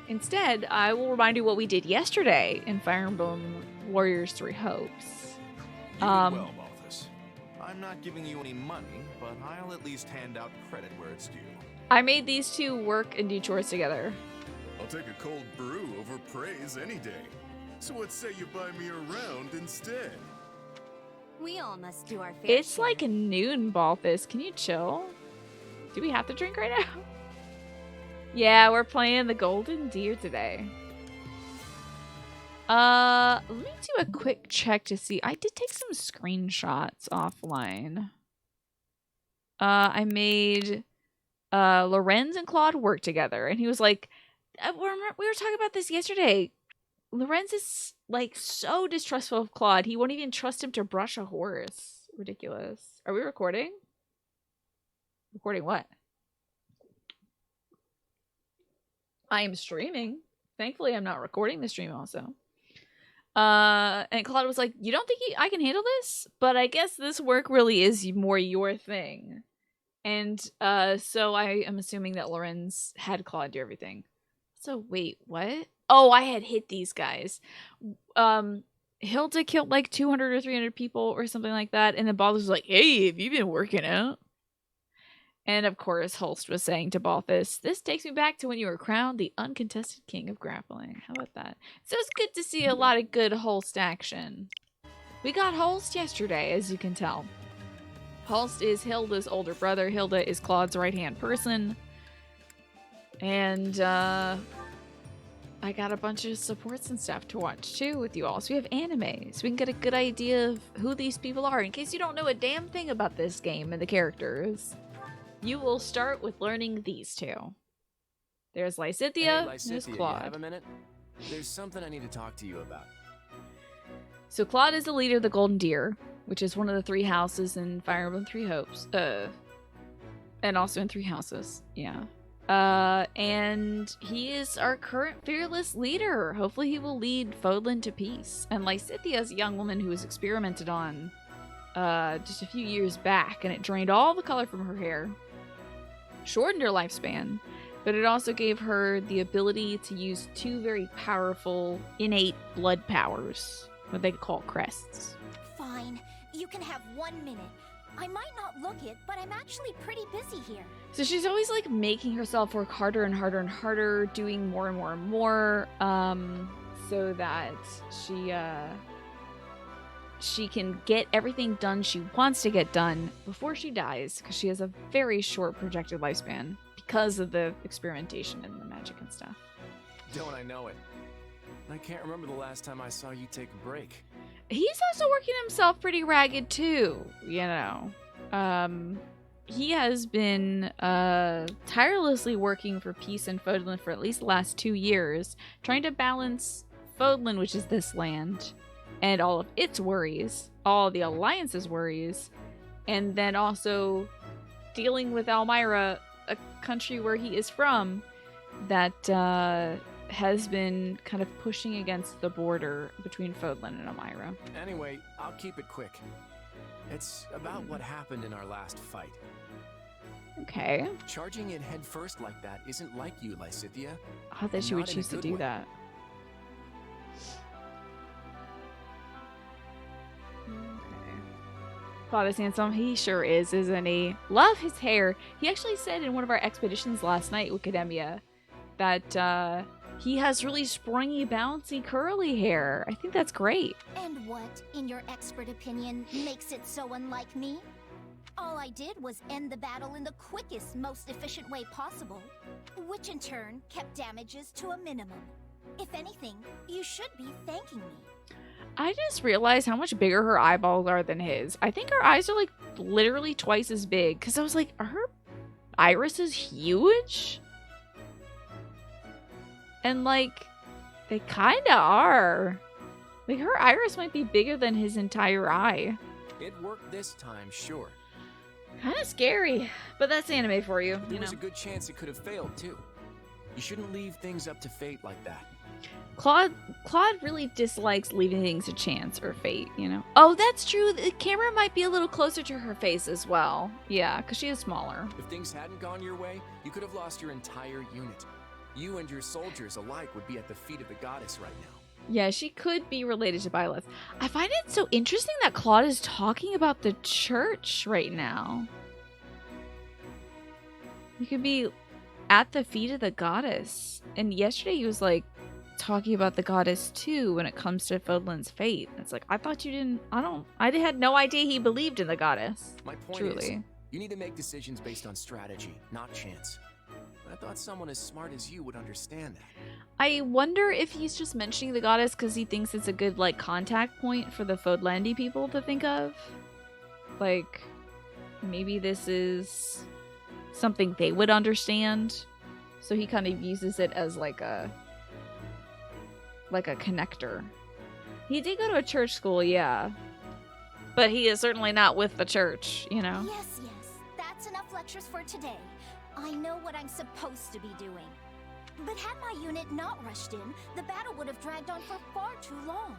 Instead, I will remind you what we did yesterday in Fire Emblem Warriors 3 Hopes. You did well, Balthus. I'm not giving you any money, but I'll at least hand out credit where it's due. I made these two work and do chores together. I'll take a cold brew over praise any day. So what say you buy me a round instead? We all must do our fair It's share. like noon, Balthus. Can you chill? Do we have to drink right now? Yeah, we're playing the Golden Deer today. Let me do a quick check to see. I did take some screenshots offline. I made Lorenz and Claude work together, and he was like, we were talking about this yesterday. Lorenz is like so distrustful of Claude. He won't even trust him to brush a horse. Ridiculous. Are we recording? Recording what? I am streaming. Thankfully, I'm not recording the stream also. And Claude was like, you don't think I can handle this? But I guess this work really is more your thing. And so I am assuming that Lorenz had Claude do everything. So wait, what? Oh, I had hit these guys. Hilda killed like 200 or 300 people or something like that. And then Balthus was like, hey, have you been working out? And of course, Holst was saying to Balthus, this takes me back to when you were crowned the uncontested king of grappling. How about that? So it's good to see a lot of good Holst action. We got Holst yesterday, as you can tell. Holst is Hilda's older brother. Hilda is Claude's right-hand person. And I got a bunch of supports and stuff to watch too with you all. So we have anime, so we can get a good idea of who these people are. In case you don't know a damn thing about this game and the characters, you will start with learning these two. There's Lysithea, Hey, there's you Claude. have a minute? There's something I need to talk to you about. So Claude is the leader of the Golden Deer, which is one of the 3 houses in Fire Emblem 3 Hopes. And also in 3 houses, yeah. And he is our current fearless leader. Hopefully he will lead Fodlan to peace. And Lysithea is a young woman who was experimented on just a few years back, and it drained all the color from her hair, shortened her lifespan, but it also gave her the ability to use 2 very powerful innate blood powers, what they call crests. Fine. You can have 1 minute. I might not look it, but I'm actually pretty busy here. So she's always like making herself work harder and harder and harder, doing more and more and more, so that she can get everything done she wants to get done before she dies, because she has a very short projected lifespan because of the experimentation and the magic and stuff. Don't I know it? I can't remember the last time I saw you take a break. He's also working himself pretty ragged too, you know. He has been tirelessly working for peace in Fodlan for at least the last 2 years, trying to balance Fodlan, which is this land, and all of its worries, all the Alliance's worries, and then also dealing with Elmira, a country where he is from, that has been kind of pushing against the border between Fodlan and Elmira. Anyway, I'll keep it quick. It's about what happened in our last fight. Okay. Charging it head first like that isn't like you, Lysithea. I thought she would Not in a choose to good do way. that. Father's handsome. He sure is, isn't he? Love his hair. He actually said in one of our expeditions last night with Academia that he has really springy, bouncy, curly hair. I think that's great. And what, in your expert opinion, makes it so unlike me? All I did was end the battle in the quickest, most efficient way possible, which in turn kept damages to a minimum. If anything, you should be thanking me. I just realized how much bigger her eyeballs are than his. I think her eyes are like literally twice as big, because I was like, are her irises huge? And like, they kind of are. Like, her iris might be bigger than his entire eye. It worked this time, sure. Kind of scary, but that's anime for you, But there you know. was a good chance it could have failed, too. You shouldn't leave things up to fate like that. Claude really dislikes leaving things to chance or fate, you know. Oh, that's true. The camera might be a little closer to her face as well. Yeah, because she is smaller. If things hadn't gone your way, you could have lost your entire unit. You and your soldiers alike would be at the feet of the goddess right now. Yeah, she could be related to Byleth. I find it so interesting that Claude is talking about the church right now. He could be at the feet of the goddess. And yesterday he was like talking about the goddess too when it comes to Fodlan's fate. It's like, I thought you didn't, I had no idea he believed in the goddess. My point Truly. is, you need to make decisions based on strategy, not chance. I thought someone as smart as you would understand that. I wonder if he's just mentioning the goddess because he thinks it's a good like contact point for the Fodlandi people to think of. Like, maybe this is something they would understand. So he kind of uses it as like a connector. He did go to a church school, yeah. But he is certainly not with the church, you know? Yes, yes. That's enough lectures for today. I know what I'm supposed to be doing. But had my unit not rushed in, the battle would have dragged on for far too long.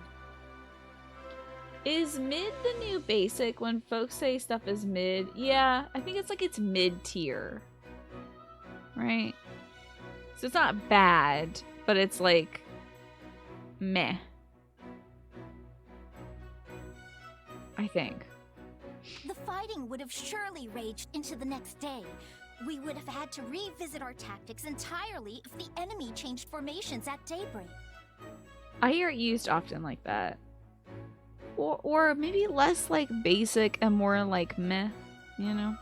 Is mid the new basic when folks say stuff is mid? Yeah, I think it's mid-tier. Right? So it's not bad, but it's like meh. I think. The fighting would have surely raged into the next day. We would have had to revisit our tactics entirely if the enemy changed formations at daybreak. I hear it used often like that. Or maybe less like basic and more like meh, you know?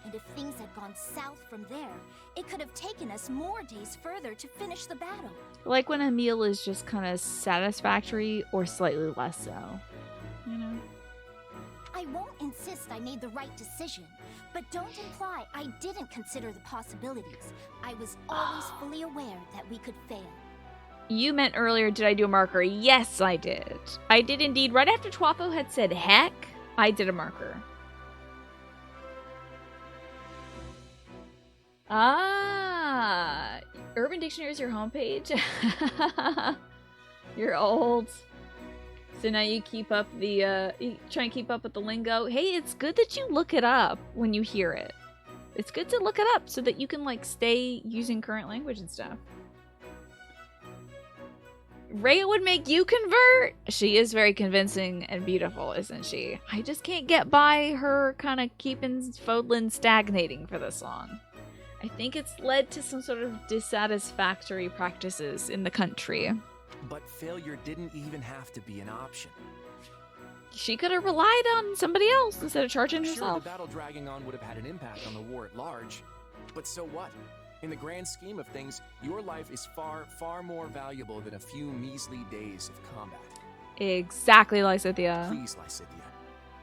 And if things had gone south from there, it could have taken us more days further to finish the battle. Like when a meal is just kind of satisfactory or slightly less so, you know? I won't insist I made the right decision, but don't imply I didn't consider the possibilities. I was always fully aware that we could fail. You meant earlier, did I do a marker? Yes, I did. I did indeed. Right after Twafo had said heck, I did a marker. Ah, Urban Dictionary is your homepage. You're old. So now you keep up the, you try and keep up with the lingo. Hey, it's good that you look it up when you hear it. It's good to look it up so that you can, like, stay using current language and stuff. Rhea would make you convert. She is very convincing and beautiful, isn't she? I just can't get by her kind of keeping Fodlan stagnating for this long. I think it's led to some sort of dissatisfactory practices in the country. But failure didn't even have to be an option. She could have relied on somebody else instead of charging Sure, herself. the battle dragging on would have had an impact on the war at large. But so what? In the grand scheme of things, your life is far, far more valuable than a few measly days of combat. Exactly, Lysithia. Please, Lysithia,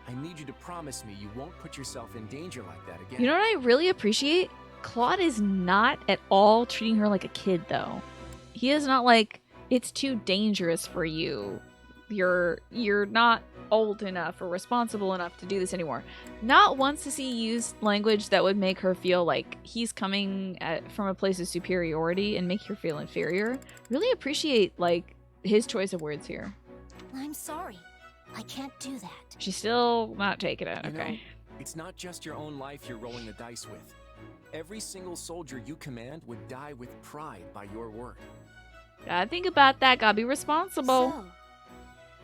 I need you to promise me you won't put yourself in danger like that again. You know what I really appreciate? Claude is not at all treating her like a kid, though. He is not like, it's too dangerous for you. You're not old enough or responsible enough to do this anymore. Not once does he use language that would make her feel like he's coming from a place of superiority and make her feel inferior. Really appreciate, like, his choice of words here. I'm sorry. I can't do that. She's still not taking it, You know, okay. it's not just your own life you're rolling the dice with. Every single soldier you command would die with pride by your word. Gotta think about that, gotta be responsible. So,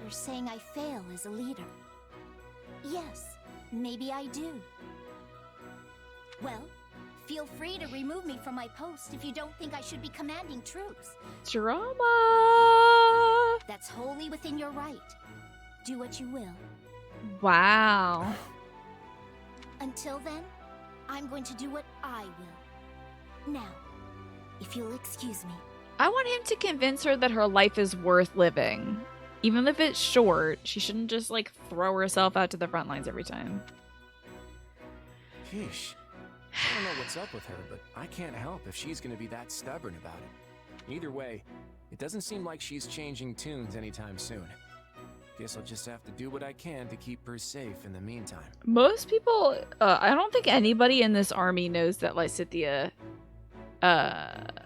you're saying I fail as a leader? Yes, maybe I do. Well, feel free to remove me from my post if you don't think I should be commanding troops. Drama! That's wholly within your right. Do what you will. Wow. Until then, I'm going to do what I will. Now, if you'll excuse me. I want him to convince her that her life is worth living. Even if it's short, she shouldn't just, like, throw herself out to the front lines every time. Sheesh. I don't know what's up with her, but I can't help if she's gonna be that stubborn about it. Either way, it doesn't seem like she's changing tunes anytime soon. Guess I'll just have to do what I can to keep her safe in the meantime. Most people, I don't think anybody in this army knows that Lysithia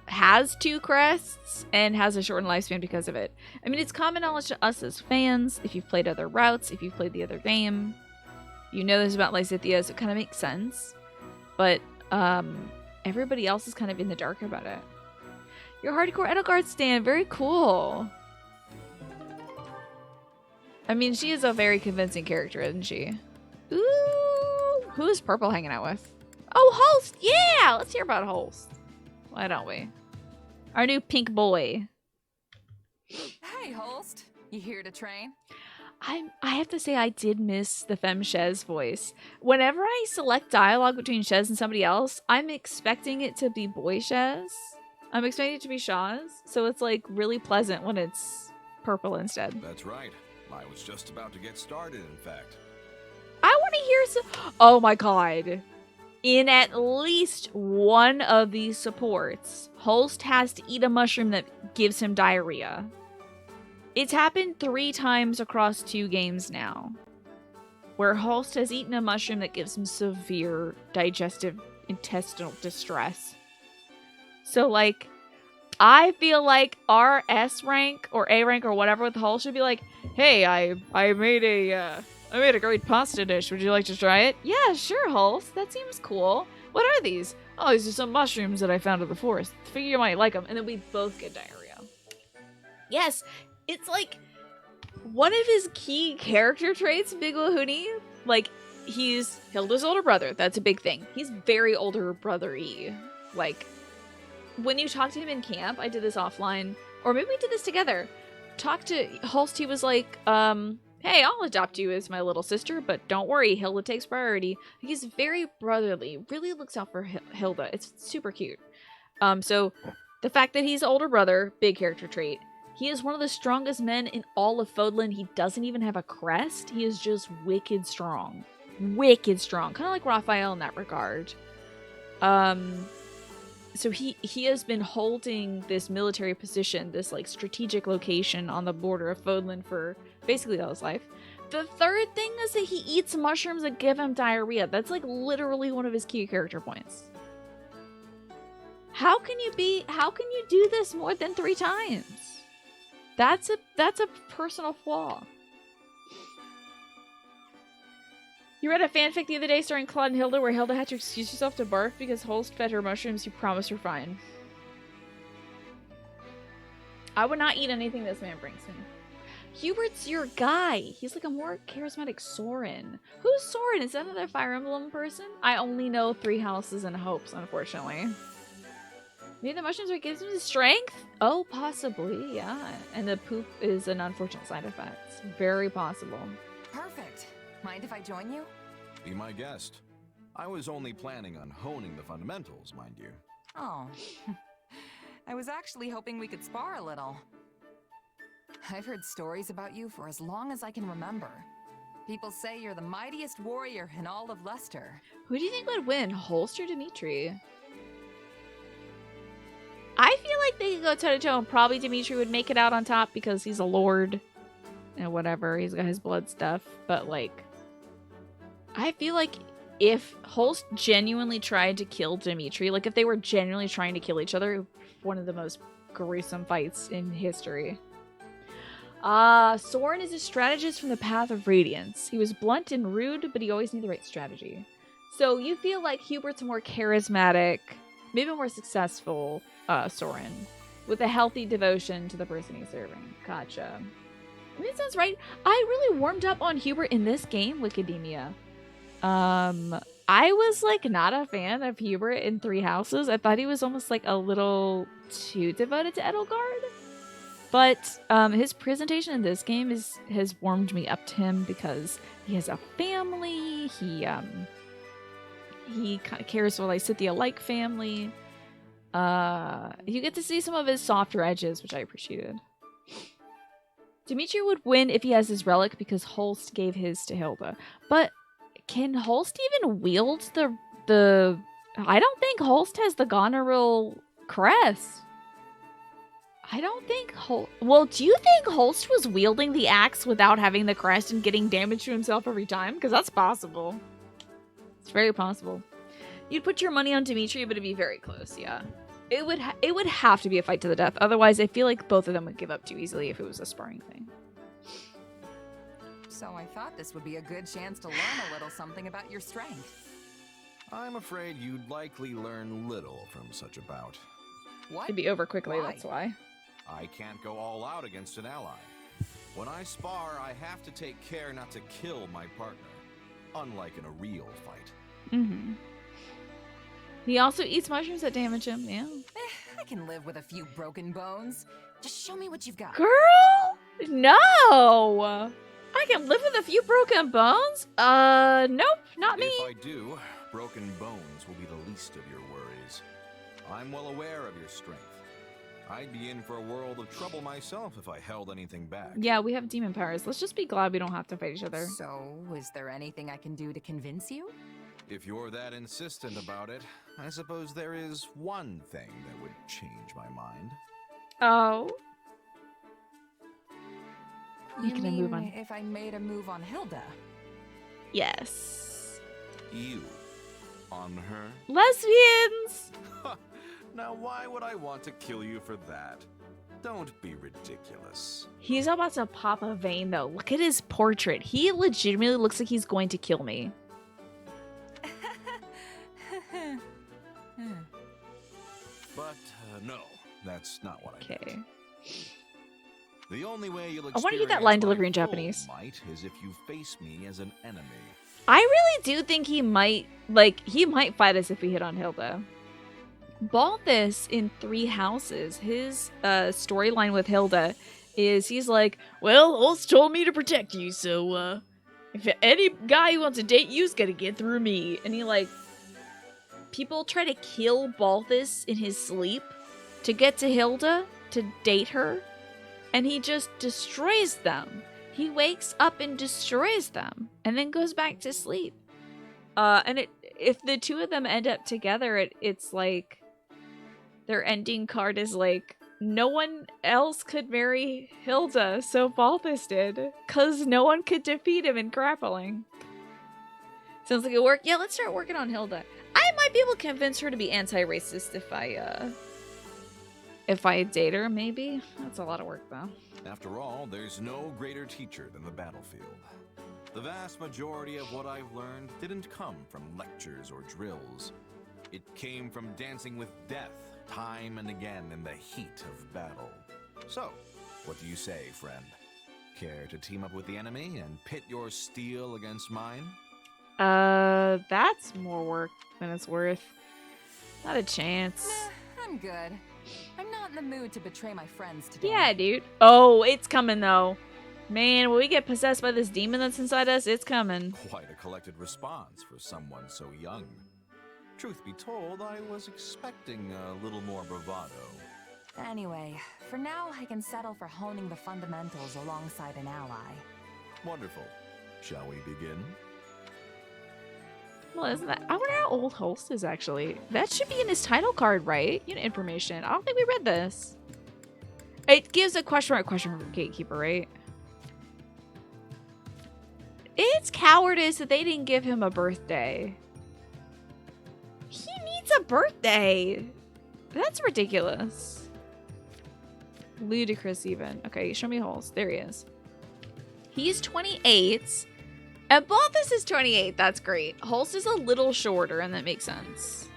has two crests and has a shortened lifespan because of it. I mean, it's common knowledge to us as fans. If you've played other routes, if you've played the other game, you know this about Lysithia, so it kind of makes sense. But everybody else is kind of in the dark about it. You're a hardcore Edelgard stan. Very cool. I mean, she is a very convincing character, isn't she? Ooh, who is Purple hanging out with? Oh, Holst! Yeah! Let's hear about Holst. Why don't we? Our new pink boy. Hey, Holst. You here to train? I have to say I did miss the Femme Shez voice. Whenever I select dialogue between Shez and somebody else, I'm expecting it to be boy Shez. I'm expecting it to be Shaz, so it's like really pleasant when it's Purple instead. That's right. I was just about to get started, in fact. I want to hear some. Oh my god. In at least one of these supports, Holst has to eat a mushroom that gives him diarrhea. It's happened 3 times across 2 games now, where Holst has eaten a mushroom that gives him severe digestive intestinal distress. So, like, I feel like our S rank or A rank or whatever with Holst should be like, hey, I made a great pasta dish. Would you like to try it? Yeah, sure, Holst. That seems cool. What are these? Oh, these are some mushrooms that I found in the forest. Figure you might like them. And then we both get diarrhea. Yes, it's like one of his key character traits, Big Wahoonie. Like, he's Hilda's older brother. That's a big thing. He's very older brother-y. Like, when you talk to him in camp, I did this offline, or maybe we did this together. Talked to Holst, he was like, hey, I'll adopt you as my little sister, but don't worry, Hilda takes priority. He's very brotherly, really looks out for Hilda. It's super cute. So the fact that he's older brother, big character trait. He is one of the strongest men in all of Fodlan. He doesn't even have a crest. He is just wicked strong. Wicked strong. Kind of like Raphael in that regard. So he has been holding this military position, this like strategic location on the border of Fodlan for basically all his life. The third thing is that he eats mushrooms that give him diarrhea. That's like literally one of his key character points. How can you do this more than 3 times? That's a personal flaw. You read a fanfic the other day starring Claude and Hilda where Hilda had to excuse herself to barf because Holst fed her mushrooms you promised her fine. I would not eat anything this man brings me. Hubert's your guy. He's like a more charismatic Soren. Who's Soren? Is that another Fire Emblem person? I only know 3 houses and hopes, unfortunately. Maybe the mushrooms are what gives him his strength? Oh, possibly, yeah. And the poop is an unfortunate side effect. It's very possible. Perfect. Mind if I join you? Be my guest. I was only planning on honing the fundamentals, mind you. Oh. I was actually hoping we could spar a little. I've heard stories about you for as long as I can remember. People say you're the mightiest warrior in all of Leicester. Who do you think would win, Holst or Dimitri? I feel like they could go toe-to-toe and probably Dimitri would make it out on top because he's a lord. And whatever, he's got his blood stuff. But, like, I feel like if Holst genuinely tried to kill Dimitri, like if they were genuinely trying to kill each other, one of the most gruesome fights in history. Soren is a strategist from the Path of Radiance. He was blunt and rude, but he always knew the right strategy. So you feel like Hubert's a more charismatic, maybe more successful Soren, with a healthy devotion to the person he's serving. Gotcha. I mean, it sounds right. I really warmed up on Hubert in this game, Wikidemia. I was like not a fan of Hubert in 3 Houses. I thought he was almost like a little too devoted to Edelgard. But his presentation in this game has warmed me up to him because he has a family. He kind of cares for like Scythia-like family. You get to see some of his softer edges, which I appreciated. Dimitri would win if he has his relic because Holst gave his to Hilda. But can Holst even wield the I don't think Holst has the Goneril crest. I don't think Well, do you think Holst was wielding the axe without having the crest and getting damage to himself every time? Because that's possible. It's very possible. You'd put your money on Dimitri, but it'd be very close, yeah. It would have to be a fight to the death. Otherwise, I feel like both of them would give up too easily if it was a sparring thing. So I thought this would be a good chance to learn a little something about your strength. I'm afraid you'd likely learn little from such a bout. What? It'd be over quickly, Why? that's why. I can't go all out against an ally. When I spar, I have to take care not to kill my partner, unlike in a real fight. Mm-hmm. He also eats mushrooms that damage him, yeah. I can live with a few broken bones. Just show me what you've got. Girl! No! I can live with a few broken bones? Nope, not me. If I do, broken bones will be the least of your worries. I'm well aware of your strength. I'd be in for a world of trouble myself if I held anything back. Yeah, we have demon powers. Let's just be glad we don't have to fight each other. So, is there anything I can do to convince you? If you're that insistent about it, I suppose there is one thing that would change my mind. Oh. You Making a mean move on. if I made a move on Hilda? Yes. You. On her? Lesbians! Now why would I want to kill you for that? Don't be ridiculous. He's about to pop a vein, though. Look at his portrait. He legitimately looks like he's going to kill me. But no, that's not what I meant. Okay. The only way you'll I wanna get that line delivery in Japanese. Might is if you face me as an enemy. I really do think he might fight us if we hit on Hilda. Balthus in 3 Houses, his storyline with Hilda is he's like, well, Holst told me to protect you, so if any guy who wants to date you's gonna get through me. And he like, people try to kill Balthus in his sleep to get to Hilda, to date her, and he just destroys them. He wakes up and destroys them, and then goes back to sleep. And if the two of them end up together, it's like their ending card is like, no one else could marry Hilda, so Balthus did, because no one could defeat him in grappling. Sounds like it worked. Yeah, let's start working on Hilda. I might be able to convince her to be anti-racist if I date her, maybe. That's a lot of work, though. After all, there's no greater teacher than the battlefield. The vast majority of what I've learned didn't come from lectures or drills. It came from dancing with death time and again in the heat of battle. So, what do you say, friend? Care to team up with the enemy and pit your steel against mine? That's more work than it's worth. Not a chance. Nah, I'm good. I'm not in the mood to betray my friends today. Yeah, dude. Oh, it's coming, though. Man, when we get possessed by this demon that's inside us, it's coming. Quite a collected response for someone so young. Truth be told, I was expecting a little more bravado. Anyway, for now, I can settle for honing the fundamentals alongside an ally. Wonderful. Shall we begin? Well, isn't that... I wonder how old Holst is, actually. That should be in his title card, right? Unit information. I don't think we read this. It gives a question mark for Gatekeeper, right? It's cowardice that they didn't give him a birthday. He needs a birthday. That's ridiculous. Ludicrous, even. Okay, show me Holst. There he is. He's 28. And Balthus is 28. That's great. Holst is a little shorter, and that makes sense.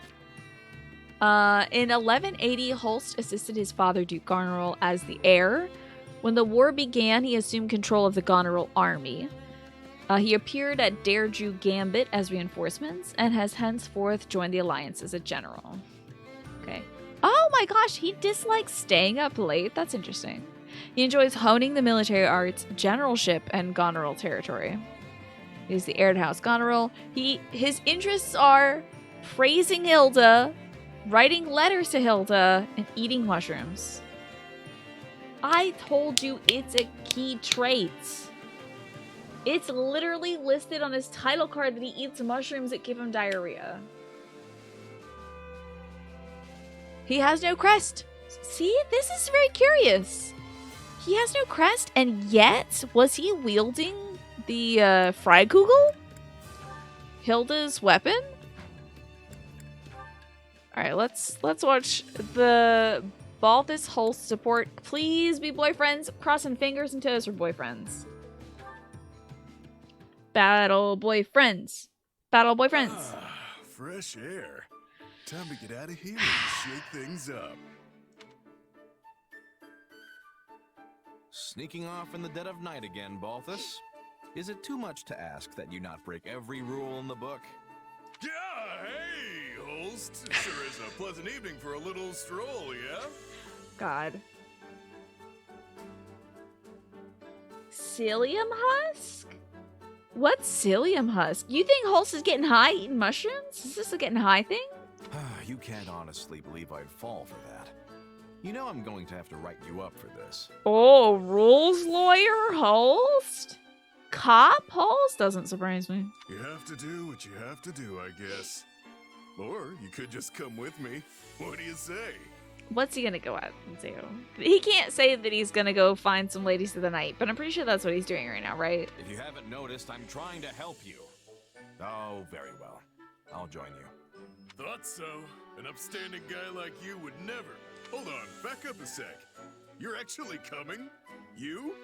In 1180, Holst assisted his father, Duke Goneril, as the heir. When the war began, he assumed control of the Goneril army. He appeared at Dareju Gambit as reinforcements, and has henceforth joined the Alliance as a general. Okay. Oh my gosh, he dislikes staying up late. That's interesting. He enjoys honing the military arts, generalship, and Goneril territory. He's the heir to House Goneril. His interests are praising Hilda, writing letters to Hilda, and eating mushrooms. I told you it's a key trait. It's literally listed on his title card that he eats mushrooms that give him diarrhea. He has no crest. See, this is very curious. He has no crest, and yet, was he wielding the Freikugel? Hilda's weapon? Alright, let's watch the Balthus Holst support. Please be boyfriends. Crossing fingers and toes for boyfriends. Battle boyfriends. Battle boyfriends. Fresh air. Time to get out of here and shake things up. Sneaking off in the dead of night again, Balthus. Is it too much to ask that you not break every rule in the book? Yeah, hey, Holst. Sure is a pleasant evening for a little stroll, yeah? God. Psyllium husk? What's psyllium husk? You think Holst is getting high eating mushrooms? Is this a getting high thing? You can't honestly believe I'd fall for that. You know I'm going to have to write you up for this. Oh, rules lawyer Holst? Cop Holst? Doesn't surprise me. You have to do what you have to do, I guess. Or you could just come with me. What do you say? What's he gonna go out and do? He can't say that he's gonna go find some ladies of the night, but I'm pretty sure that's what he's doing right now, right? If you haven't noticed, I'm trying to help you. Oh, very well. I'll join you. Thought so. An upstanding guy like you would never. Hold on, back up a sec. You're actually coming? You?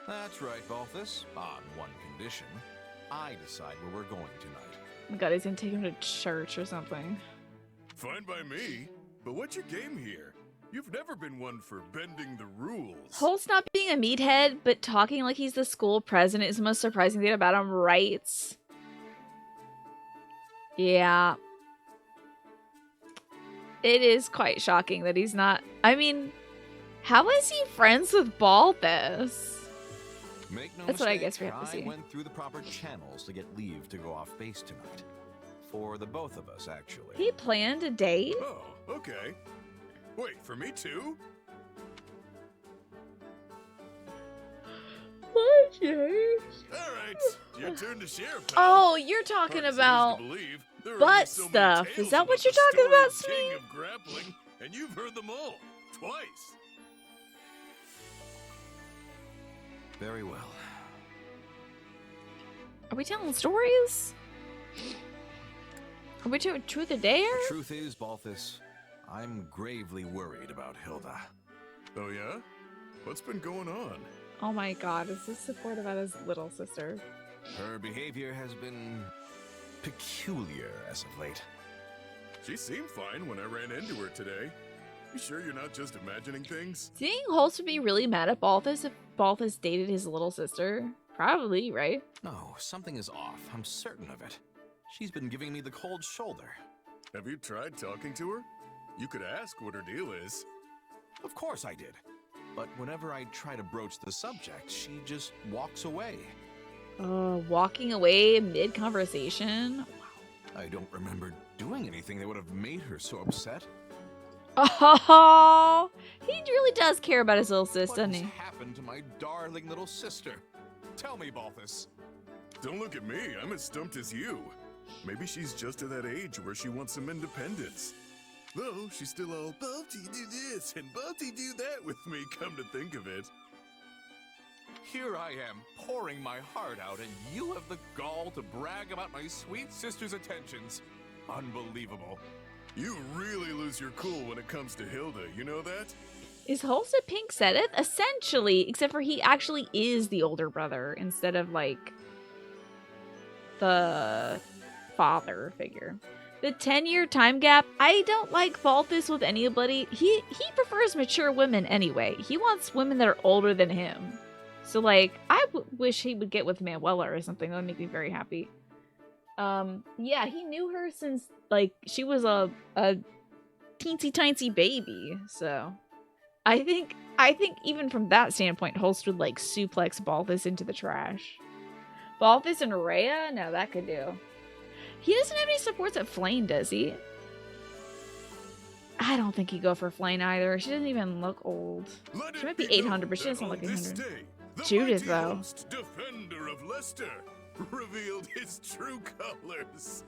That's right, Balthus. On one condition. I decide where we're going tonight. Oh my god, he's gonna take him to church or something. Fine by me. But what's your game here? You've never been one for bending the rules. Holst not being a meathead, but talking like he's the school president is the most surprising thing about him, right? Yeah. It is quite shocking that he's not... I mean, how is he friends with Balthus? Make no That's mistake, what I guess we have to see. I went through the proper channels to get leave to go off base tonight. For the both of us, actually. He planned a date? Oh, okay. Wait, for me too? What, James? Alright, your turn to share, pal. Oh, you're talking Hard as it is about... to believe, there are butt only so many stuff. tales Is that what about you're the talking about, storied king Smee? of grappling, and you've heard them all. Twice. Very well. Are we telling stories? Are we doing truth or dare? The truth is, Balthus, I'm gravely worried about Hilda. Oh yeah? What's been going on? Oh my god, is this support about his little sister? Her behavior has been peculiar as of late. She seemed fine when I ran into her today. You sure you're not just imagining things? Do you think Holst would be really mad at Balthus if Balthus dated his little sister? Probably, right? No, something is off. I'm certain of it. She's been giving me the cold shoulder. Have you tried talking to her? You could ask what her deal is. Of course I did. But whenever I try to broach the subject, she just walks away. Walking away mid-conversation? I don't remember doing anything that would have made her so upset. Oh, he really does care about his little sis, What doesn't has he? happened to my darling little sister? Tell me, Balthus. Don't look at me, I'm as stumped as you. Maybe she's just at that age where she wants some independence. Though, she's still all, Balti do this and Balti do that with me, come to think of it. Here I am, pouring my heart out, and you have the gall to brag about my sweet sister's attentions. Unbelievable. You really lose your cool when it comes to Hilda, you know that? Is Holst a pink Seth? Essentially, except for he actually is the older brother instead of, like, the father figure. The 10-year time gap, I don't like Balthus with anybody. He prefers mature women anyway. He wants women that are older than him. So, like, I wish he would get with Manuela or something. That would make me very happy. Yeah, he knew her since, like, she was a teensy-tiny baby, so... I think even from that standpoint, Holst would, like, suplex Balthus into the trash. Balthus and Rhea? No, that could do. He doesn't have any supports at Flame, does he? I don't think he'd go for Flame either. She doesn't even look old. She might be 800, but she doesn't look 800. Judith, though. Host, defender of Leicester, revealed his true colors.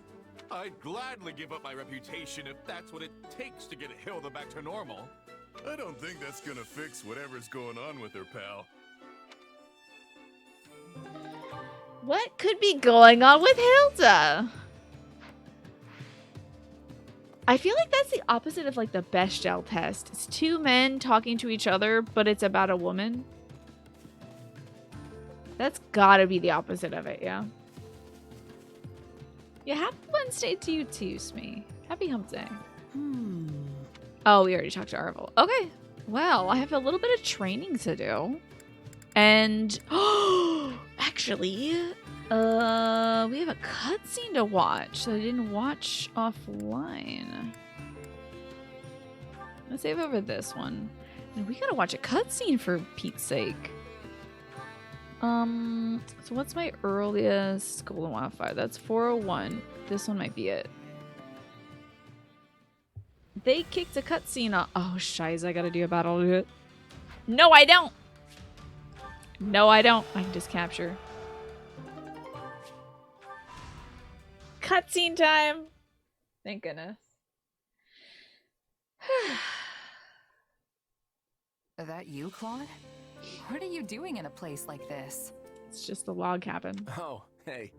I'd gladly give up my reputation if that's what it takes to get Hilda back to normal. I don't think that's gonna fix whatever's going on with her, pal. What could be going on with Hilda? I feel like that's the opposite of, like, the Bechdel test. It's two men talking to each other, but it's about a woman. That's gotta be the opposite of it, yeah. Yeah, happy Wednesday to you too, Smee. Happy hump day. Oh, we already talked to Arvel. Okay. Well, I have a little bit of training to do. And actually, we have a cutscene to watch that I didn't watch offline. Let's save over this one. And we gotta watch a cutscene for Pete's sake. So what's my earliest Golden Wi-Fi? That's 401. This one might be it. They kicked a cutscene off. Oh, shiz, I gotta do a battle to do it. No, I don't. No, I don't. I can just capture. Cutscene time. Thank goodness. Is that you, Claude? What are you doing in a place like this? It's just the log cabin. Oh, hey.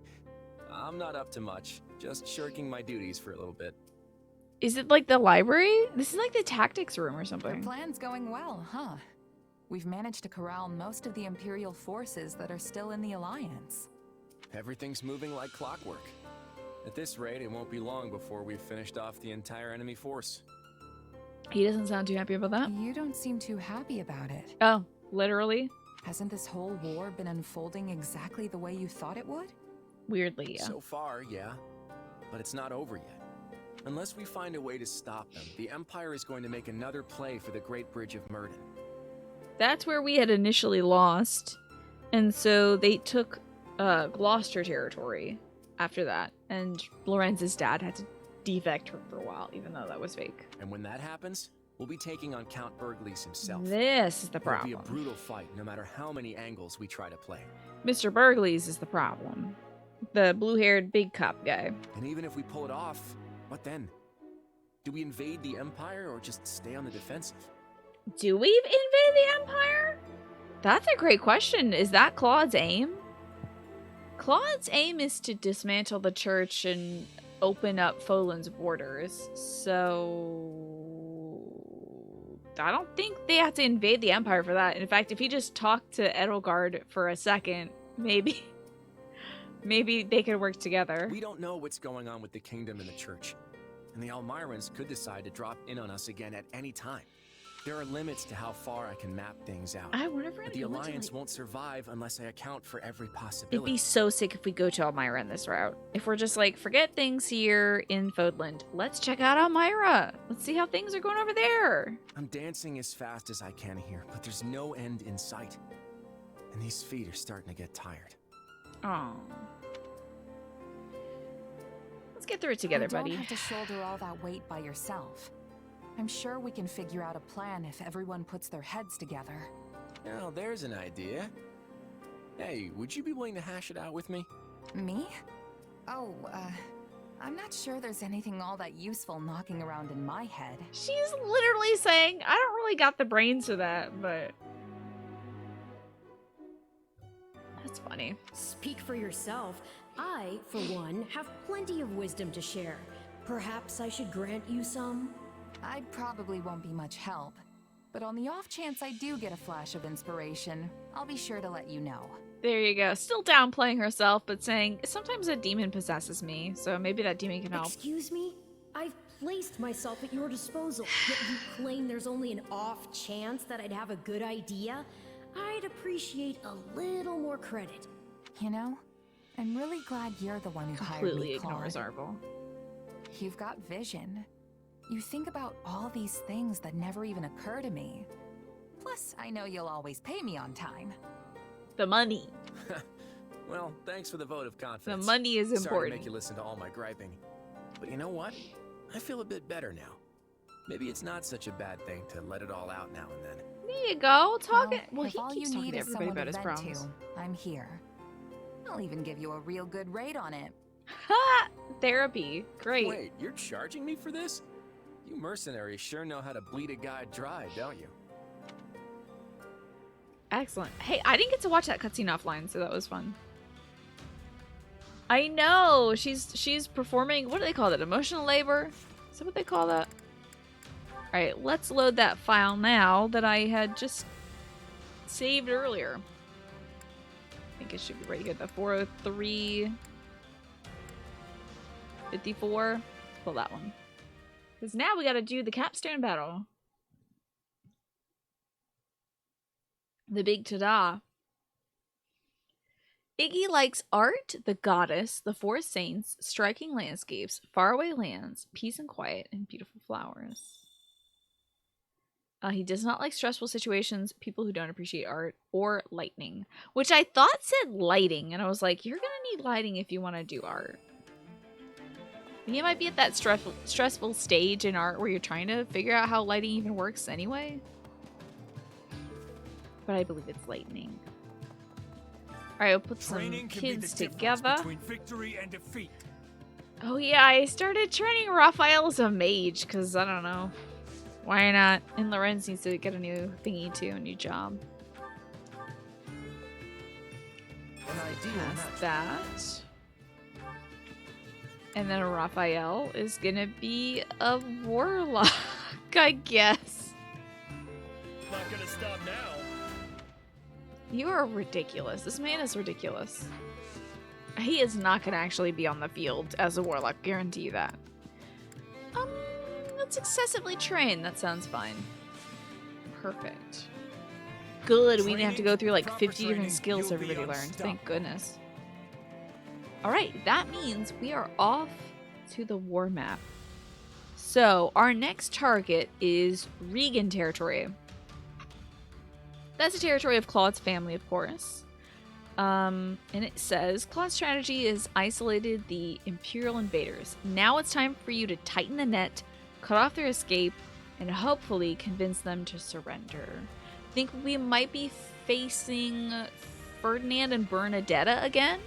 I'm not up to much. Just shirking my duties for a little bit. Is it like the library? This is like the tactics room or Your something. plan's going well, huh? We've managed to corral most of the Imperial forces that are still in the Alliance. Everything's moving like clockwork. At this rate, it won't be long before we've finished off the entire enemy force. He doesn't sound too happy about that. You don't seem too happy about it. Oh, literally? Hasn't this whole war been unfolding exactly the way you thought it would? Weirdly, yeah. So far, yeah. But it's not over yet. Unless we find a way to stop them, the Empire is going to make another play for the Great Bridge of Murden. That's where we had initially lost. And so they took Gloucester territory after that. And Lorenz's dad had to defect her for a while, even though that was fake. And when that happens, we'll be taking on Count Burgleys himself. This is the It'll be problem. a brutal fight, no matter how many angles we try to play. Mr. Burgleys is the problem. The blue-haired big cop guy. And even if we pull it off, what then? Do we invade the Empire or just stay on the defensive? Do we invade the Empire? That's a great question. Is that Claude's aim? Claude's aim is to dismantle the church and open up Foland's borders. So I don't think they have to invade the Empire for that. In fact, if he just talked to Edelgard for a second, maybe they could work together. We don't know what's going on with the kingdom and the church. And the Almirans could decide to drop in on us again at any time. There are limits to how far I can map things out. I wonder if we're But gonna the go into, Alliance like- won't survive unless I account for every It'd possibility. be so sick if we go to Elmira in this route. If we're just like, forget things here in Fodland. Let's check out Elmira. Let's see how things are going over there. I'm dancing as fast as I can here, but there's no end in sight. And these feet are starting to get tired. Oh. Let's get through it together, you don't buddy. have to shoulder all that weight by yourself. I'm sure we can figure out a plan if everyone puts their heads together. Now, there's an idea. Hey, would you be willing to hash it out with me? Me? Oh, I'm not sure there's anything all that useful knocking around in my head. She's literally saying, I don't really got the brains for that, but... That's funny. Speak for yourself. I, for one, have plenty of wisdom to share. Perhaps I should grant you some? I probably won't be much help, but on the off chance I do get a flash of inspiration, I'll be sure to let you know. There you go. Still downplaying herself, but saying, sometimes a demon possesses me, so maybe that demon can help. Excuse me? I've placed myself at your disposal, yet you claim there's only an off chance that I'd have a good idea? I'd appreciate a little more credit. You know, I'm really glad you're the one who hired Completely me, ignores Claude. Arvel. You've got vision. You think about all these things that never even occur to me. Plus, I know you'll always pay me on time. The money. Well, thanks for the vote of The confidence. money is Sorry to important. make you listen to all my griping. But you know what? I feel a bit better now. Maybe it's not such a bad thing to let it all out now and then. There you go. Talk it. Well, if he all keeps you talking need to is everybody someone about his to vent problems. to, I'm here. I'll even give you a real good rate on it. Ha! Therapy. Great. Wait, you're charging me for this? You mercenaries sure know how to bleed a guy dry, don't you? Excellent. Hey, I didn't get to watch that cutscene offline, so that was fun. I know. She's performing, what do they call that? Emotional labor? Is that what they call that? Alright, let's load that file now that I had just saved earlier. I think it should be right here. The 403 54. Let's pull that one. Because now we gotta do the capstone battle. The big ta-da. Iggy likes art, the goddess, the four saints, striking landscapes, faraway lands, peace and quiet, and beautiful flowers. He does not like stressful situations, people who don't appreciate art, or lightning. Which I thought said lighting, and I was like, you're gonna need lighting if you want to do art. And you might be at that stressful stage in art where you're trying to figure out how lighting even works anyway. But I believe it's lightning. Alright, we'll put some kids together. Victory and defeat. Oh yeah, I started training Raphael as a mage, because I don't know. Why not? And Lorenz needs to get a new thingy too, a new job. Past that. And then Raphael is gonna be a warlock, I guess. Not gonna stop now. You are ridiculous. This man is ridiculous. He is not gonna actually be on the field as a warlock, guarantee you that. Let's excessively train. That sounds fine. Perfect. Good, we didn't have to go through like 50 different skills everybody learned. Thank goodness. Alright, that means we are off to the war map. So, our next target is Regan territory. That's the territory of Claude's family, of course. And it says, Claude's strategy is isolated the Imperial invaders. Now it's time for you to tighten the net, cut off their escape, and hopefully convince them to surrender. I think we might be facing Ferdinand and Bernadetta again,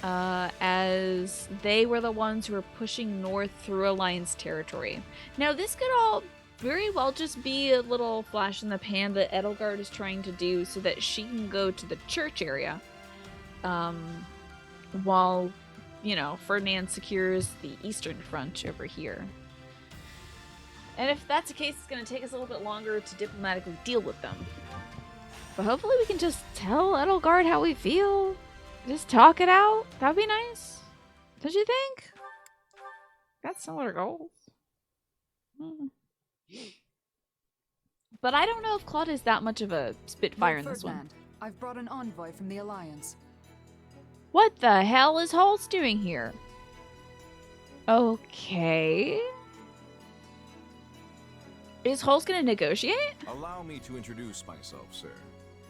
as they were the ones who were pushing north through Alliance territory. Now, this could all very well just be a little flash in the pan that Edelgard is trying to do so that she can go to the church area, while, you know, Ferdinand secures the eastern front over here. And if that's the case, it's going to take us a little bit longer to diplomatically deal with them. But hopefully we can just tell Edelgard how we feel. Just talk it out. That would be nice. Don't you think? Got similar goals. But I don't know if Claude is that much of a spitfire in this one. I've brought an envoy from the Alliance. What the hell is Holst doing here? Okay. Is Holst gonna negotiate? Allow me to introduce myself, sir.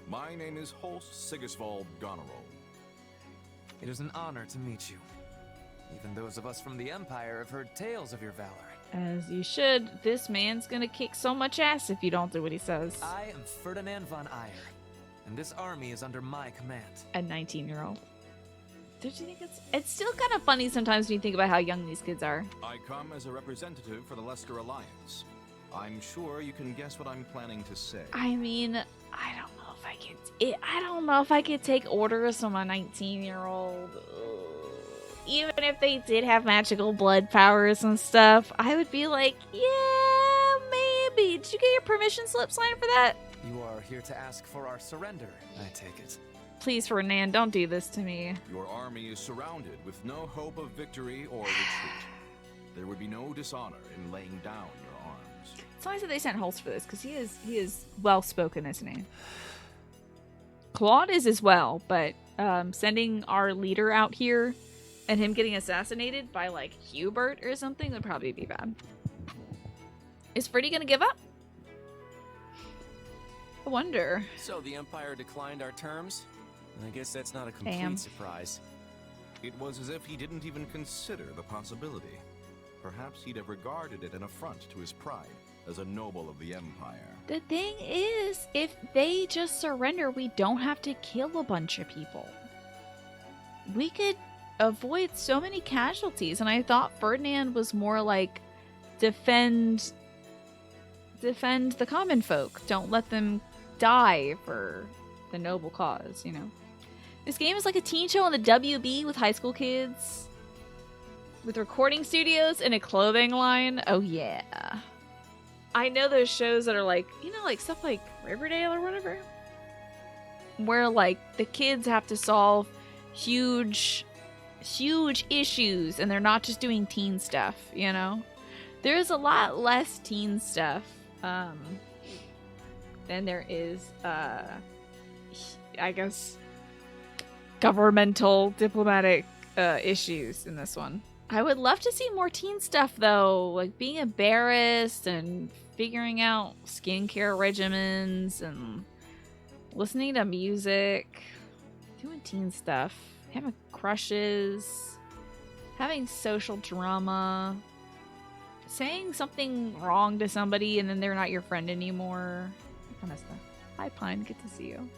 My name is Holst Sigisvald Goneril. It is an honor to meet you. Even those of us from the Empire have heard tales of your valor. As you should. This man's gonna kick so much ass if you don't do what he says. I am Ferdinand von Eyre, and this army is under my command. A 19-year-old. Don't you think it's still kind of funny sometimes when you think about how young these kids are? I come as a representative for the Leicester Alliance. I'm sure you can guess what I'm planning to say. I mean, I don't know if I could take orders from a 19-year-old. Even if they did have magical blood powers and stuff, I would be like, yeah, maybe. Did you get your permission slip signed for that? You are here to ask for our surrender, I take it. Please, Ferdinand, don't do this to me. Your army is surrounded with no hope of victory or retreat. There would be no dishonor in laying down your arms. It's nice that they sent Holst for this, because he is well-spoken, isn't he? Claude is as well, but sending our leader out here and him getting assassinated by, like, Hubert or something would probably be bad. Is Freddy gonna give up? I wonder. So the Empire declined our terms? I guess that's not a complete surprise. It was as if he didn't even consider the possibility. Perhaps he'd have regarded it an affront to his pride as a noble of the Empire. The thing is, if they just surrender, we don't have to kill a bunch of people. We could avoid so many casualties, and I thought Ferdinand was more like defend the common folk. Don't let them die for the noble cause, you know. This game is like a teen show on the WB with high school kids, with recording studios and a clothing line. Oh yeah. I know those shows that are like, you know, like stuff like Riverdale or whatever, where like the kids have to solve huge issues and they're not just doing teen stuff, you know. There's a lot less teen stuff than there is I guess governmental diplomatic issues in this one. I would love to see more teen stuff though, like being embarrassed and figuring out skincare regimens and listening to music, doing teen stuff, having crushes, having social drama, saying something wrong to somebody and then they're not your friend anymore, that kind of stuff. Hi Pine, good to see you.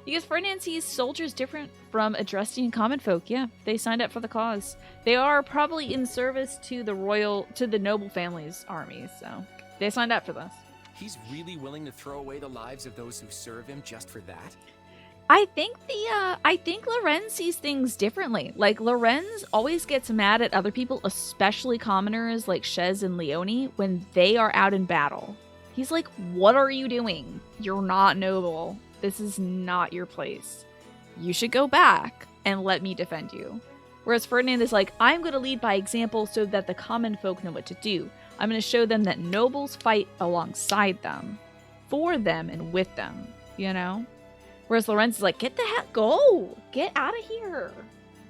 Because Ferdinand sees soldiers different from addressing common folk. Yeah, they signed up for the cause. They are probably in service to the noble family's armies, so they signed up for this. He's really willing to throw away the lives of those who serve him just for that? I think Lorenz sees things differently. Like, Lorenz always gets mad at other people, especially commoners like Shez and Leone, when they are out in battle. He's like, what are you doing? You're not noble. This is not your place. You should go back and let me defend you. Whereas Ferdinand is like, I'm going to lead by example so that the common folk know what to do. I'm going to show them that nobles fight alongside them, for them, and with them, you know? Whereas Lorenz is like, get the heck, go! Get out of here!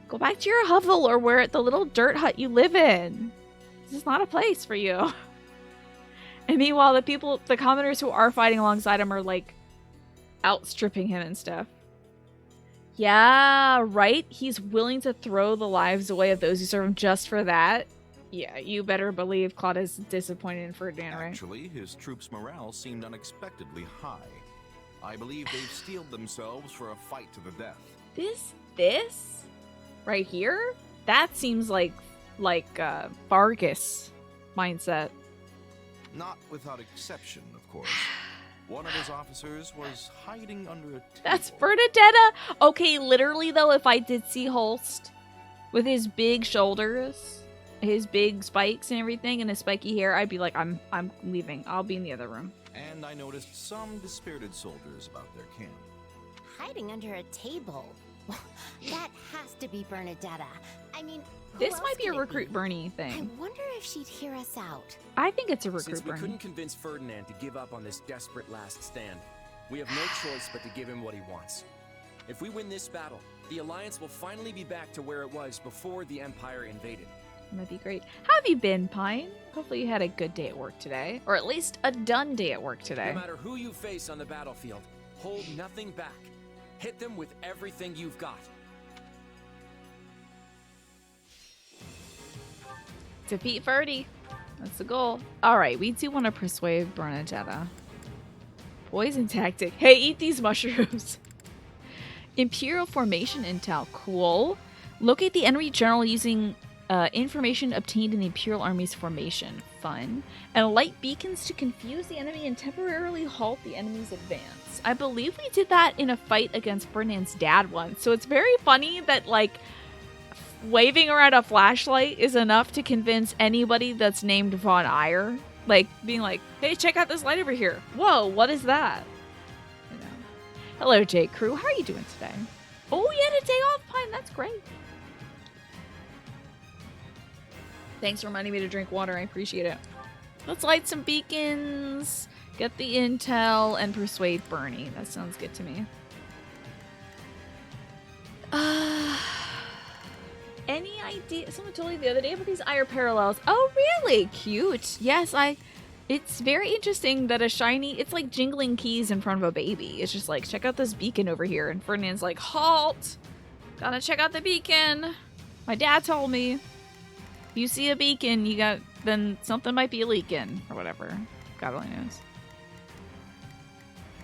Go back to your hovel or where the little dirt hut you live in. This is not a place for you. And meanwhile, the commoners who are fighting alongside him are like, outstripping him and stuff. Yeah, right? He's willing to throw the lives away of those who serve him just for that. Yeah, you better believe Claude is disappointed in Ferdinand, right? Actually, his troops' morale seemed unexpectedly high. I believe they've steeled themselves for a fight to the death. This? Right here? That seems like Vargas mindset. Not without exception, of course. One of his officers was hiding under a table. That's Bernadetta? Okay, literally though, if I did see Holst with his big shoulders, his big spikes and everything, and his spiky hair, I'd be like, I'm leaving. I'll be in the other room. And I noticed some dispirited soldiers about their camp. Hiding under a table. That has to be Bernadetta. I mean, who This else might be a could it recruit Bernie I thing. wonder if she'd hear us out. I think it's a recruit Since we Bernie. couldn't convince Ferdinand to give up on this desperate last stand, we have no choice but to give him what he wants. If we win this battle, the Alliance will finally be back to where it was before the Empire invaded. That'd be great. How have you been, Pine? Hopefully you had a good day at work today. Or at least a done day at work today. No matter who you face on the battlefield, hold nothing back. Hit them with everything you've got. Defeat Ferdy. That's the goal. Alright, we do want to persuade Bernadetta. Poison tactic. Hey, eat these mushrooms. Imperial formation intel. Cool. Locate the enemy general using information obtained in the Imperial Army's formation. Fun. And light beacons to confuse the enemy and temporarily halt the enemy's advance. I believe we did that in a fight against Ferdinand's dad once. So it's very funny that, like, waving around a flashlight is enough to convince anybody that's named Von Eyre. Like, being like, hey, check out this light over here. Whoa, what is that? You know. Hello, J. Crew. How are you doing today? Oh, you had a day off, Pine. That's great. Thanks for reminding me to drink water. I appreciate it. Let's light some beacons, get the intel, and persuade Bernie. That sounds good to me. Any idea? Someone told me the other day about these Ire parallels. Oh, really? Cute. Yes, it's very interesting that a shiny, it's like jingling keys in front of a baby. It's just like, check out this beacon over here. And Ferdinand's like, halt! Gotta check out the beacon. My dad told me. You see a beacon, then something might be leaking. Or whatever. God only knows.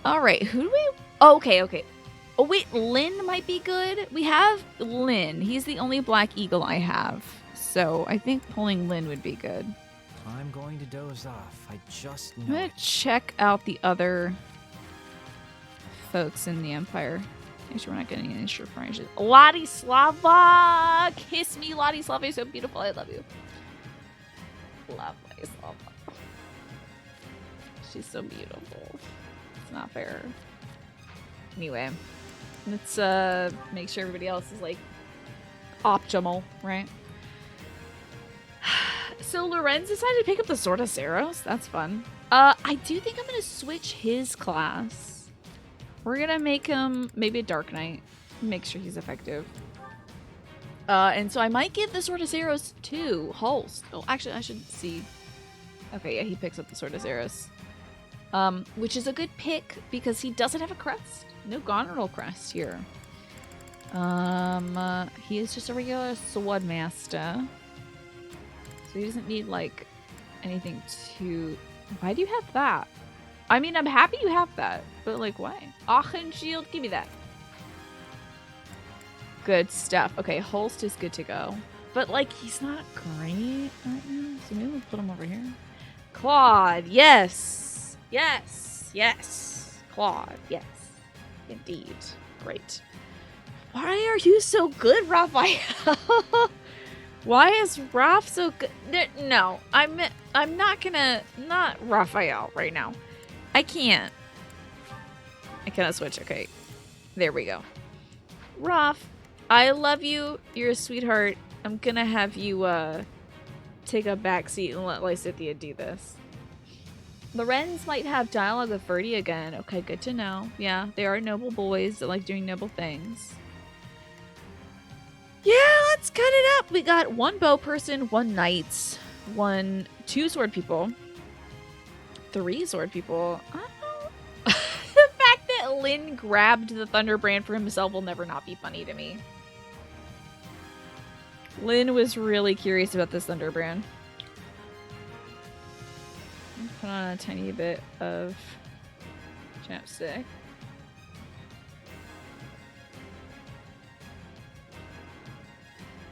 Alright, who do we... Oh, okay. Oh, wait, Lynn might be good. We have Lynn. He's the only Black Eagle I have. So I think pulling Lynn would be good. I'm going to doze off. I just I'm know gonna it. check out the other folks in the Empire. Make sure we're not getting any surprises. Ladislava! Kiss me, Ladislava. You're so beautiful. I love you. Love Ladislava. She's so beautiful. It's not fair. Anyway, let's make sure everybody else is like optimal, right? So Lorenz decided to pick up the Sword of Saros. That's fun. I do think I'm gonna switch his class. We're gonna make him maybe a Dark Knight. Make sure he's effective. And so I might give the Sword of Zeros to Holst. Oh, actually, I should see. Okay, yeah, he picks up the Sword of Zeros. Which is a good pick because he doesn't have a crest. No Goneril crest here. He is just a regular sword master. So he doesn't need, like, anything to... Why do you have that? I mean, I'm happy you have that, but, like, why? Aachen Shield, give me that. Good stuff. Okay, Holst is good to go. But, like, he's not great right now, so maybe we'll put him over here. Claude, yes! Yes! Yes! Claude, yes. Indeed. Great. Why are you so good, Raphael? Why is Raph so good? No, I'm not gonna... Not Raphael right now. I can't. I cannot switch. Okay. There we go. Raph, I love you. You're a sweetheart. I'm gonna have you take a back seat and let Lysithea do this. Lorenz might have dialogue with Ferdy again. Okay, good to know. Yeah, they are noble boys that like doing noble things. Yeah, let's cut it up. We got one bow person, one knight, two sword people, 3 sword people. I don't know. The fact that Lynn grabbed the Thunderbrand for himself will never not be funny to me. Lynn was really curious about this Thunderbrand. Put on a tiny bit of chapstick.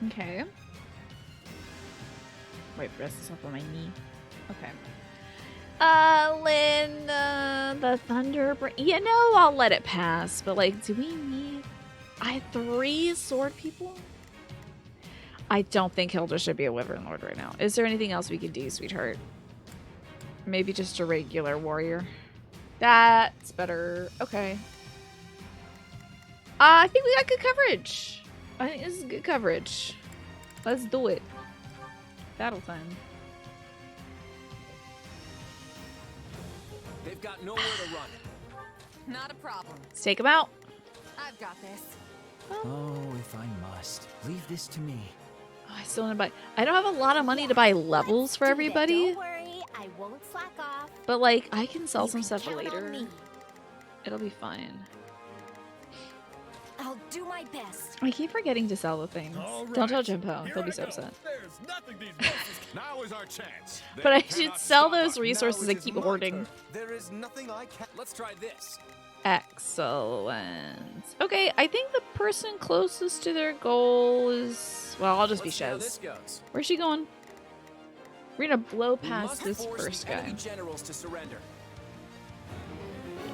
Okay. Wait, rest this up on my knee. Okay. Lynn, the Thunderbrand. You know, I'll let it pass. But, like, do we need... I have 3 sword people? I don't think Hilda should be a Wyvern Lord right now. Is there anything else we could do, sweetheart? Maybe just a regular warrior. That's better. Okay. I think we got good coverage. I think this is good coverage. Let's do it. Battle time. They've got nowhere to run. Not a problem. Let's take him out. I've got this. Oh, if I must. Leave this to me. Oh, I still want to buy. I don't have a lot of money to buy levels for everybody. Don't worry, I won't slack off. But, like, I can sell You some can stuff count on later. me. It'll be fine. I'll do my best. I keep forgetting to sell the things. All Don't tell right, Jimpo. here He'll be I so go. upset. There's nothing these bosses Now is our chance. But I They should cannot sell stop those us. resources Now and it keep is my hoarding. turn. There is nothing I can. Let's try this. Excellent. Okay, I think the person closest to their goal is... Well, I'll just Let's be see how this Shez. goes. Where's she going? We're gonna blow We past must this force first the guy. enemy generals to surrender.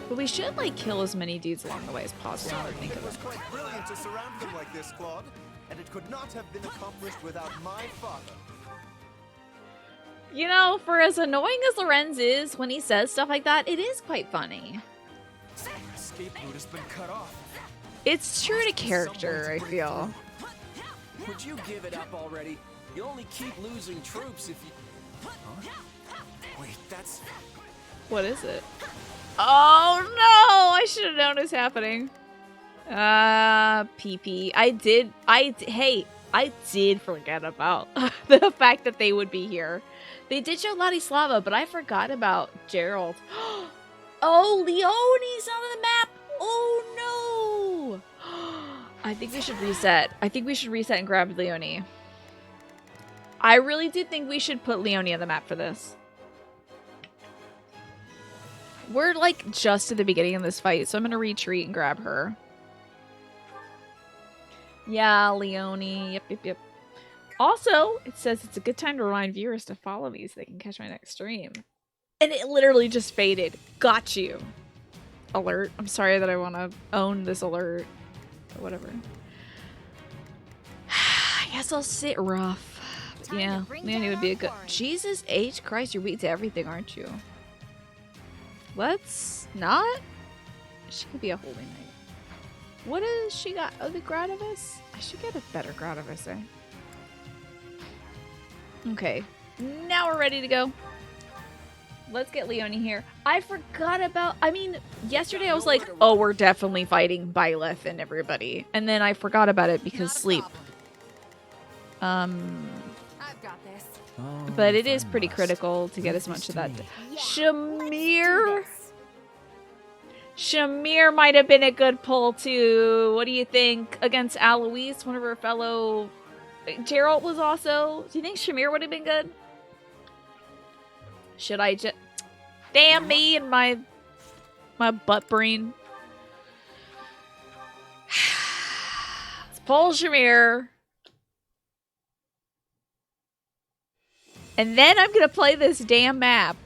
But we should, like, kill as many dudes along the way as possible now that I think It of was it. quite brilliant to surround them like this, Claude. And it could not have been accomplished without my father. You know, for as annoying as Lorenz is when he says stuff like that, it is quite funny. Escape route has been cut off. It's true to character, I feel. Would you give it up already? You only keep losing troops if you... Huh? Wait, that's... What is it? Oh no! I should have known it was happening. PP. I did forget about the fact that they would be here. They did show Ladislava, but I forgot about Gerald. Oh, Leonie's on the map! Oh no! I think we should reset. I think we should reset and grab Leonie. I really did think we should put Leonie on the map for this. We're, like, just at the beginning of this fight, so I'm gonna retreat and grab her. Yeah, Leonie. Yep. Also, it says it's a good time to remind viewers to follow me so they can catch my next stream. And it literally just faded. Got you. Alert. I'm sorry that I want to own this alert. But whatever. I guess I'll sit rough. But Time yeah, to bring Leonie down would be a our good... quarry. Jesus H. Christ, you're weak to everything, aren't you? Let's not? She could be a holy knight. What has she got? Oh, the Gradivis? I should get a better Gradivis, eh? Okay. Now we're ready to go. let's get Leonie here. I forgot about, I mean, yesterday I was like, oh, we're definitely fighting Byleth and everybody. And then I forgot about it because sleep. I've got this. Oh, But it if is I pretty must. critical to get Leave as much this of to that. me. Yeah, Shamir? let's do this. Shamir might have been a good pull too. What do you think against Aloise, one of her fellow? Geralt was also. Do you think Shamir would have been good? Should I just? Damn me and my butt brain. Let's pull Shamir. And then I'm gonna play this damn map.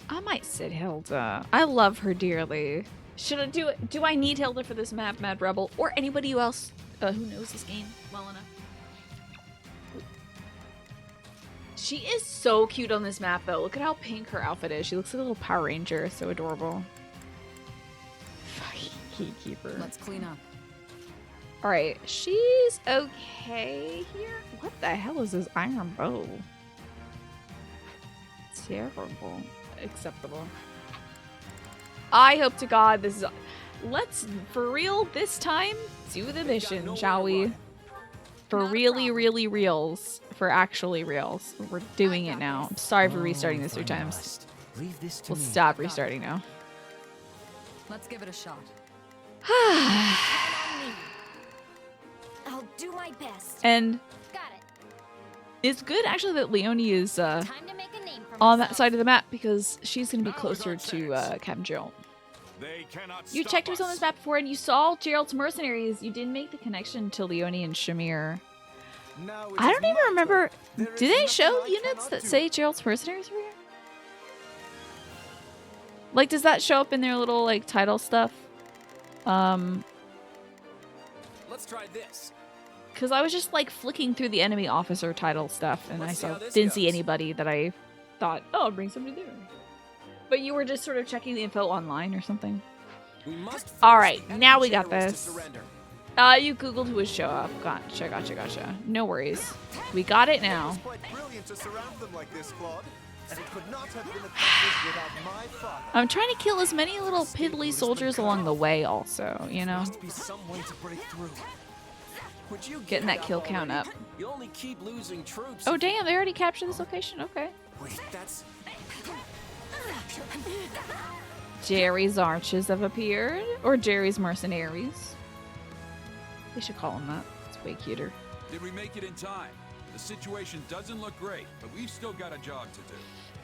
I might sit Hilda. I love her dearly. Should I do it? Do I need Hilda for this map, Mad Rebel, or anybody else who knows this game well enough? She is so cute on this map, though. Look at how pink her outfit is. She looks like a little Power Ranger. So adorable. Fucking Keykeeper. Let's clean up. All right, she's okay here. What the hell is this iron bow? Terrible. Acceptable. I hope to God this is. Let's, for real, this time, do the mission, shall we? For really, really reals. For actually reals. We're doing it now. I'm sorry for restarting this Oh, 3 if I times. must. Leave this to We'll me. stop restarting now. Let's give it a shot. Count on me. I'll do my best. And Got it. it's good, actually, that Leonie is Time to make a name for on that myself. side of the map, because she's going to be Now is closer our to chance. Captain Geralt. They cannot You stop checked who's on us. this map before, and you saw Geralt's Mercenaries. You didn't make the connection to Leonie and Shamir. Now it I is don't even my remember. turn. There Do is they nothing show I units cannot that do. say Geralt's Mercenaries over here? Like, does that show up in their little, like, title stuff? Let's try this. Because I was just, like, flicking through the enemy officer title stuff, and Let's see I how this didn't see goes. anybody that I thought, oh, I'll bring somebody there. But you were just sort of checking the info online or something. We must All force right, the enemy now we got generals to this. surrender. You Googled who would show up. Gotcha. No worries. We got it now. It was quite brilliant to surround them like this, Claude. And it could not have been accomplished without my father. I'm trying to kill as many little piddly soldiers along the way also, you know? Must be some way to break through. Would you Getting give that up kill count already? up. You only keep losing troops. Oh if- damn, they already captured this location? Okay. Wait, that's Jerry's arches have appeared. Or Jerry's mercenaries. They should call them that. It's way cuter. Did we make it in time? The situation doesn't look great, but we've still got a job to do.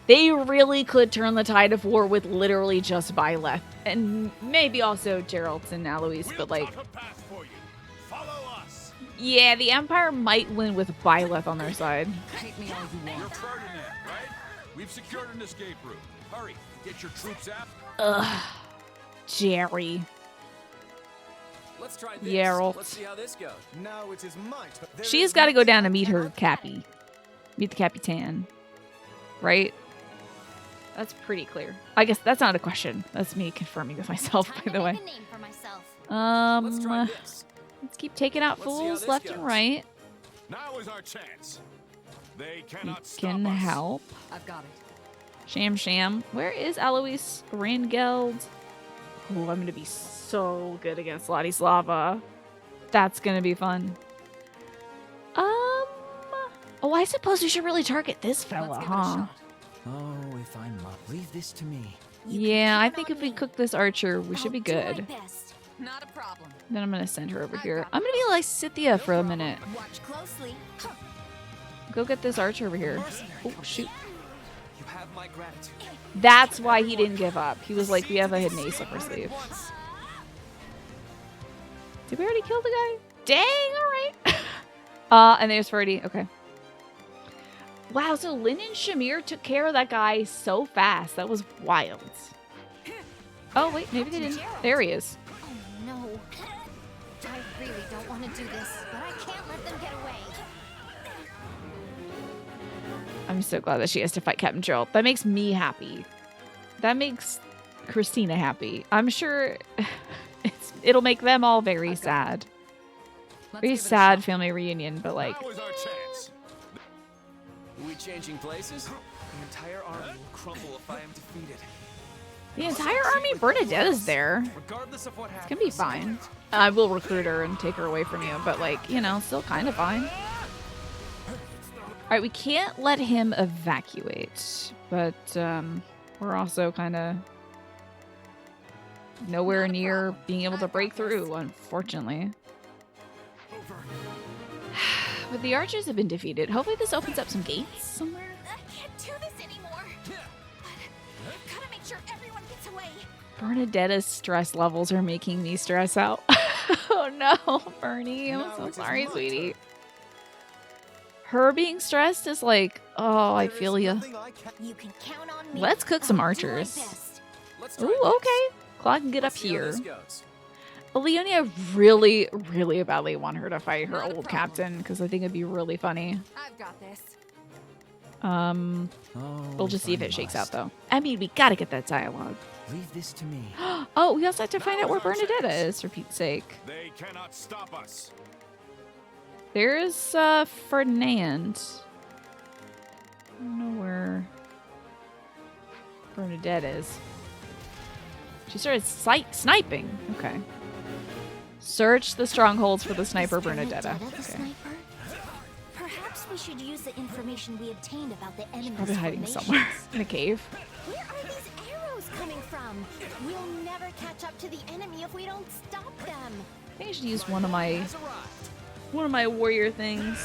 They really could turn the tide of war with literally just Byleth. And maybe also Geralt and Alois, We'll but like, cut a path for you. Follow us. yeah, the Empire might win with Byleth on their side. Hate me all you You're want. Ferdinand, right? We've secured an escape route. Hurry, get your troops out. Ugh. Jerry. let's try this. Geralt. Let's see how this goes. Now it is my turn. There She's is got to go nothing down I to meet her cannot Cappy. Meet the Capitan. Right? That's pretty clear. I guess that's not a question. That's me confirming with myself, Time by to the way. make a name for myself. Let's try Uh, this. let's keep taking out Let's see how fools this left and goes. right. Now is our chance. They You cannot stop can us. help. I've got it. Sham. Where is Alois Rangeld? Oh, I'm gonna be so good against Ladislava. That's gonna be fun. Oh, I suppose we should really target this fella, Let's give it a huh? shot. Oh, if I must. Leave this to me. Yeah, I count think on if we me. cook this archer, we should I'll be do my good. best. Not a problem. Then I'm gonna send her over here. I'm gonna be like Scythia for a minute. Watch closely. Go get this archer over here. Oh, shoot. You have my gratitude. That's why he didn't give up. He was like, we have a hidden ace up our sleeve. Did we already kill the guy? Dang, alright. And there's Ferdy. Okay. Wow, so Lynn and Shamir took care of that guy so fast. That was wild. Oh, wait, maybe they didn't. There he is. Oh no. I really don't want to do this, but I can't let them get away. I'm so glad that she has to fight Captain Geralt. That makes me happy. That makes Christina happy. I'm sure it'll make them all very sad. Let's Very give it a sad shot. family reunion, but like, Now is our chance. Are we changing places? The entire army will crumble if I am defeated. The entire army? Bernadetta's there. Regardless of what It's happens. gonna be fine. I will recruit her and take her away from you, but like, you know, still kind of fine. Alright, we can't let him evacuate, but we're also kind of nowhere near being able to break through, unfortunately. But the archers have been defeated. Hopefully this opens up some gates somewhere. I can't do this anymore. But I've gotta make sure everyone gets away. Bernadetta's stress levels are making me stress out. Oh no, Bernie, I'm so sorry, sweetie. Her being stressed is like, oh, I feel you. You can count on me. Let's cook some I'll do my archers. best. Let's try Ooh, this. okay. Claude can get up Let's see how here. this goes. But Leonie, I really, really badly want her to fight her old captain because I think it'd be really funny. I've got this. Oh, We'll just see if it shakes out though. I mean, we gotta get that dialogue. Leave this to me. Oh, we also have to find out where Bernadetta is, for Pete's sake. They cannot stop us. There's Ferdinand. I don't know where Bernadette is. She started sniping. Okay. Search the strongholds for the sniper Is Bernadetta. the Okay. sniper? Perhaps we should use the information we obtained about the enemy's Probably hiding formations. somewhere in a cave. Where are these arrows coming from? We'll never catch up to the enemy if we don't stop them. I think I should use one of my warrior things.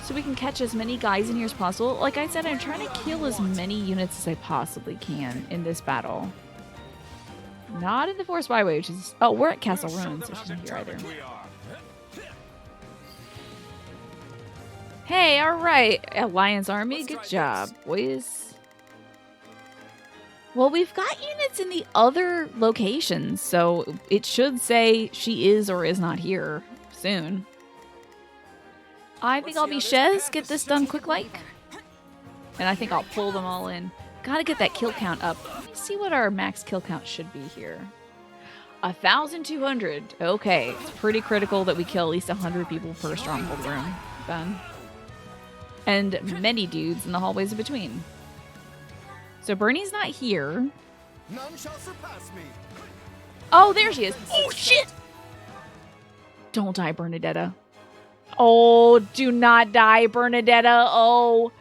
So we can catch as many guys in here as possible. Like I said, I'm trying to kill as many units as I possibly can in this battle. Not in the Forest Byway, which is... Oh, we're at Castle Ruins, so she's not here either. We are. Hey, alright, Alliance Army, good job, boys. Well, we've got units in the other locations, so it should say she is or is not here soon. I think I'll be Shez, get this done quick like. And I think I'll pull them all in. Gotta get that kill count up. Let me see what our max kill count should be here. 1,200. Okay, it's pretty critical that we kill at least 100 people per stronghold room. Done. And many dudes in the hallways in between. So Bernie's not here. None shall surpass me. Oh, there she is. Oh, shit! Don't die, Bernadetta. Oh, do not die, Bernadetta. Oh.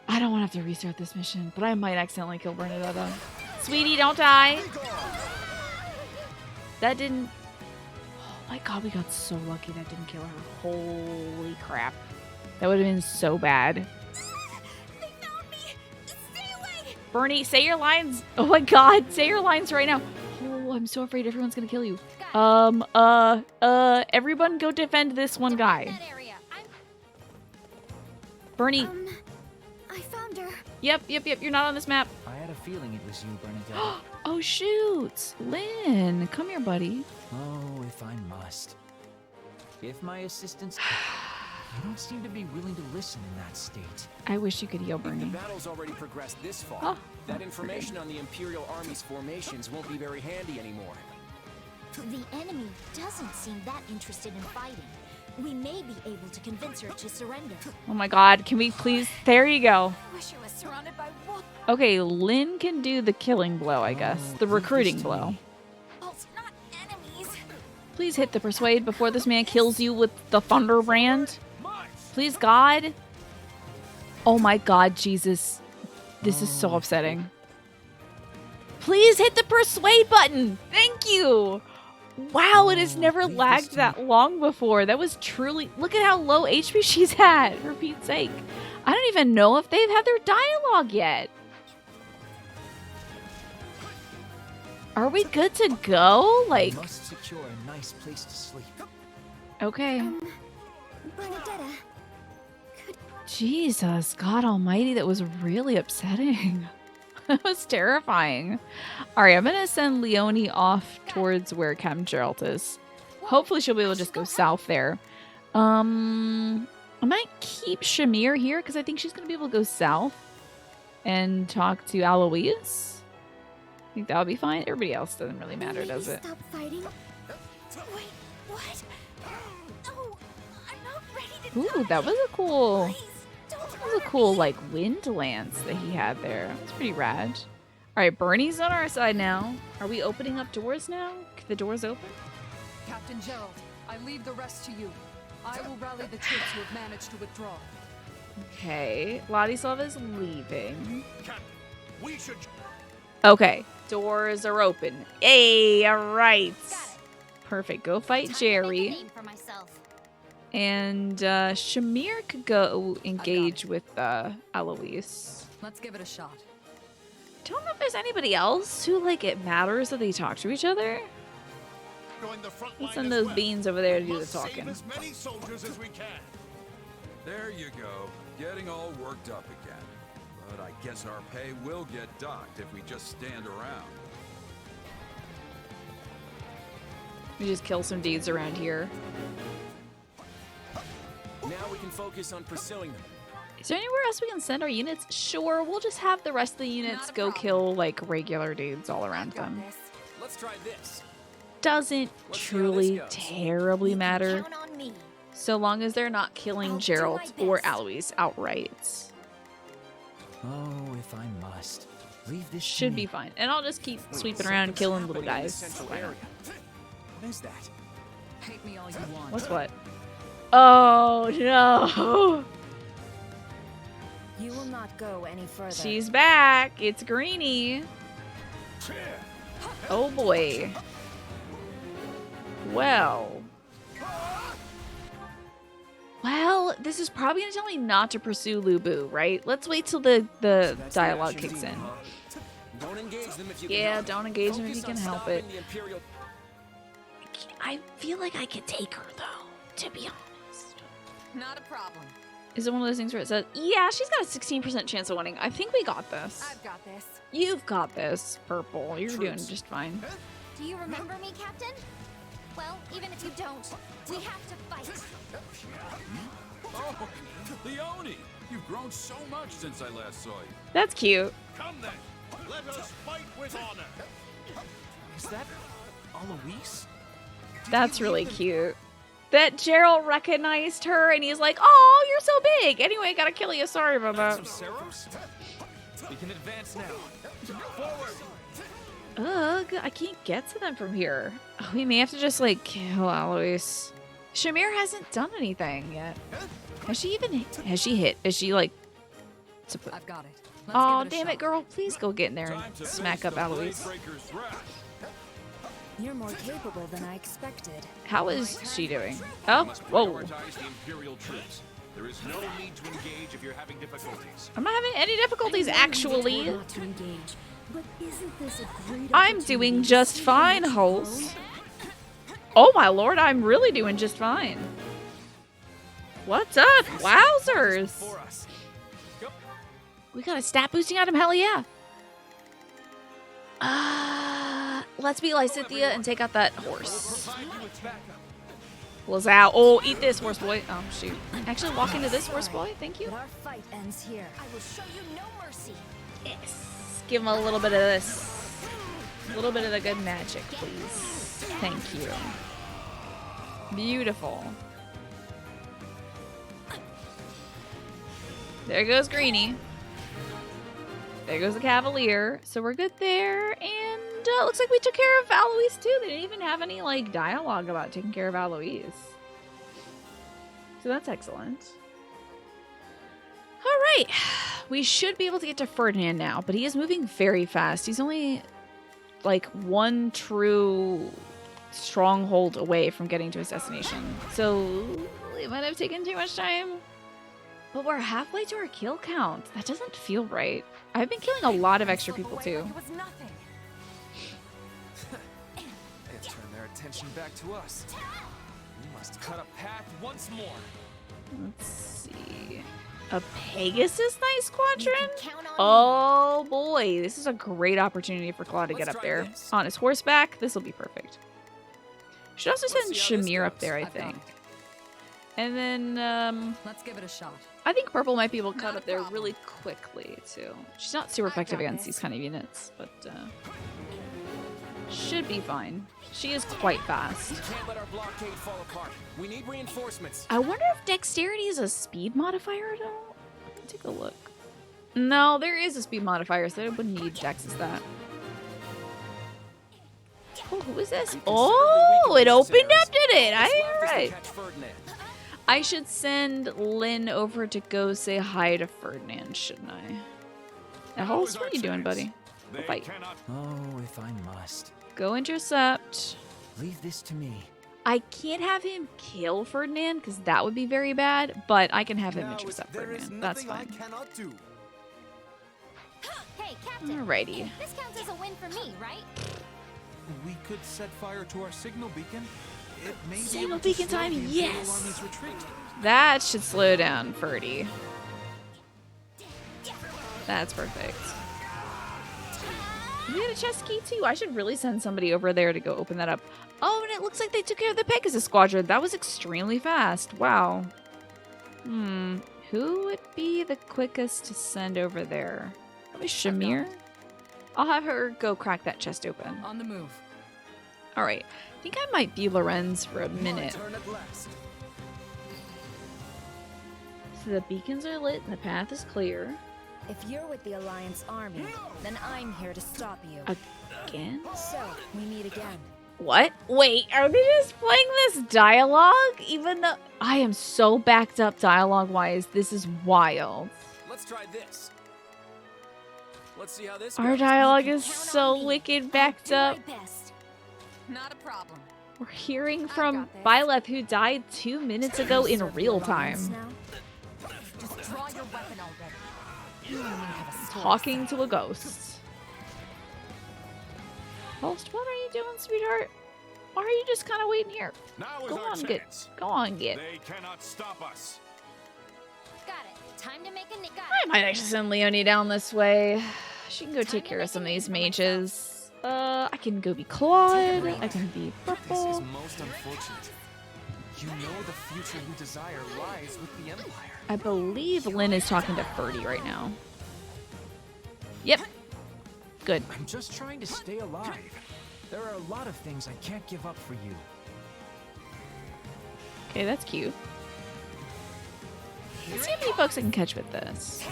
I don't want to have to restart this mission, but I might accidentally kill Bernadetta. Sweetie, don't die. That didn't... Oh my god, we got so lucky that didn't kill her. Holy crap. That would have been so bad. They found me! Stay away! Bernie, say your lines. Oh my god, say your lines right now. Oh, I'm so afraid everyone's gonna kill you. Everyone go defend this one guy. That area. Bernie, I found her. yep, you're not on this map. I had a feeling it was you, Bernadette. Oh shoot, Lynn, come here, buddy. Oh, if I must. If my assistants... You don't seem to be willing to listen in that state. I wish you could heal The Bernie. battle's already progressed this far. Oh, That information on the Imperial Army's formations won't be very handy anymore. The enemy doesn't seem that interested in fighting. We may be able to convince her to surrender. Oh my god, can we please? There you go. I wish I was surrounded by wolves. Okay, Lynn can do the killing blow, I guess. The recruiting blow. Wolves, not enemies. Please hit the persuade before this man kills you with the thunder brand. Please, God. Oh my god, Jesus. This is so upsetting. Please hit the persuade button. Thank you. Wow, it has never lagged that long before. That was truly... Look at how low HP she's at, for Pete's sake. I don't even know if they've had their dialogue yet. Are we good to go? Like, I must secure a nice place to sleep. okay. Bernadetta, Jesus, God almighty, that was really upsetting. That was terrifying. All right, I'm going to send Leonie off towards where Captain Geralt is. Hopefully she'll be able to just go south there. I might keep Shamir here because I think she's going to be able to go south and talk to Alois. I think that'll be fine. Everybody else doesn't really matter, does it? Stop fighting. Wait, what? No, I'm not ready Ooh, that was a cool. That was a cool like wind lance that he had there. That was pretty rad. All right, Bernie's on our side now. Are we opening up doors now? Can the doors open? Captain Gerald, I leave the rest to you. I will rally the troops who have managed to withdraw. Okay, Ladislav is leaving. Captain, we should. Okay, doors are open. Hey, all right. Got it. Perfect. Go fight Time to make a Jerry. name for myself. And Shamir could go engage with Eloise. Let's give it a shot. Don't know if there's anybody else who like it matters that they talk to each other. Going the front Let's line send as those well. beans over there to do the Must save talking. as many soldiers as we can. There you go. Getting all worked up again. But I guess our pay will get docked if we just stand around. We just kill some dudes around here. Now we can focus on pursuing them. Is there anywhere else we can send our units? Sure, we'll just have the rest of the units go kill like regular dudes all around them. Let's try this. Doesn't Let's see how this truly goes. terribly matter, Count on me. so long as they're not killing I'll do Gerald my or best. Eloise outright. Oh, if I must. Leave this to Should me. be fine. And I'll just keep sweeping Something's around killing little happening in the guys. central Why not? area. What is that? Hate me all you want. What's what? Oh no! You will not go any further. She's back. It's Greenie. Oh boy. Well. Well, this is probably gonna tell me not to pursue Lubu, right? Let's wait till the So that's the dialogue action kicks team, in. huh? Don't engage them if you Yeah, can help. don't engage them if you Focus can on help it. stopping the Imperial. I feel like I could take her though, to be honest. Not a problem. Is it one of those things where it says, yeah, she's got a 16% chance of winning? I think we got this. I've got this. You've got this, Purple. You're doing Troops. just fine. Do you remember me, Captain? Well, even if you don't, we have to fight. Oh, Leone! You've grown so much since I last saw you. That's cute. Come then, let us fight with honor. Is that Eloise? That's really cute. That Gerald recognized her and he's like, oh, you're so big. Anyway, gotta kill you. Sorry about that. Some serums? We can advance now. Forward! Ugh, I can't get to them from here. Oh, we may have to just like kill Eloise. Shamir hasn't done anything yet. Has she even, has she hit? Is she like, I've got it. Let's oh, give it a damn shot. it, girl. Please go get in there Time and to smack face up the Eloise. Bladebreaker's wrath. You're more capable than I expected. How is she doing? You Oh, must whoa. prioritize the Imperial troops. There is no need to engage if you're having difficulties. I'm not having any difficulties, I know you actually. told not to engage, but isn't this a great I'm opportunity doing to just see how fine, much you've Hulse. grown? Oh my lord, I'm really doing just fine. What's up, wowzers? For us. Go. We got a stat boosting item, hell yeah. Let's be Lysithia and take out that horse. Provide you with backup. Lazao. Oh, eat this, horse boy. Oh, shoot. Actually, walk into this, horse boy. Thank you. But our fight ends here. I will show you no mercy. Yes. Give him a little bit of this. A little bit of the good magic, please. Thank you. Beautiful. There goes Greenie. There goes the Cavalier. So we're good there. And looks like we took care of Eloise too. They didn't even have any like dialogue about taking care of Eloise. So that's excellent. All right. We should be able to get to Ferdinand now, but he is moving very fast. He's only like one true stronghold away from getting to his destination. So it might have taken too much time. But we're halfway to our kill count. That doesn't feel right. I've been killing a lot of extra people too. It was nothing. They've turned their attention back to us. We must cut a path once more. Let's see. A Pegasus Knight Squadron? Count on me. Oh boy, this is a great opportunity for Claw to get Let's up try there. this. On his horseback, this will be perfect. Should also send Let's see how this Shamir up goes. there, I I've got think. it. And then, Let's give it a shot. I think Purple might be able to cut Not a up there problem. really quickly, too. She's not super I've effective got against this. these kind of units, but, Should be fine. She is quite fast. We can't let our blockade fall apart. We need reinforcements. I wonder if dexterity is a speed modifier at all? Take a look. No, there is a speed modifier, so I wouldn't need dex as that. Oh, who is this? Oh, it opened up, did it? Alright. I should send Lynn over to go say hi to Ferdinand, shouldn't I? Now, Holst, what are you doing, buddy? Go fight. Oh, if I must. Go intercept. Leave this to me. I can't have him kill Ferdinand, because that would be very bad, but I can have him intercept Ferdinand. That's fine. Hey, Captain. Alrighty. This counts as a win for me, right? We could set fire to our signal beacon. It may Signal be able to beacon slow time, the Imperial yes! Army's retreat. That should slow down Ferdy. That's perfect. We had a chest key too. I should really send somebody over there to go open that up. Oh, and it looks like they took care of the Pegasus Squadron. That was extremely fast. Wow. Who would be the quickest to send over there? Probably Shamir? I'll have her go crack that chest open. On the move. Alright. I think I might be Lorenz for a minute. So the beacons are lit and the path is clear. If you're with the Alliance army, then I'm here to stop you. Again? So, we meet again. What? Wait, are they just playing this dialogue? Even though I am so backed up dialogue-wise, this is wild. Let's try this. Let's see how this Our goes. dialogue is so wicked backed up. Not a problem. We're hearing from Byleth, who died 2 minutes ago in real time. Just draw your weapon already. You and me have a story Talking to a ghost. Holst, what are you doing, sweetheart? Or are you just kind of waiting here? Now is Go our on, chance. Go on, get. They cannot stop us. Got it. Time to make a I might actually send Leonie down this way. She can go take care of some of these mages. I can go be Claude. I can be This Purple. is most unfortunate. You know the future you desire lies with the Empire. I believe Lynn is talking to Ferdy right now. Yep. Good. I'm just trying to stay alive. There are a lot of things I can't give up for you. Okay, that's cute. Let's see how many folks I can catch with this.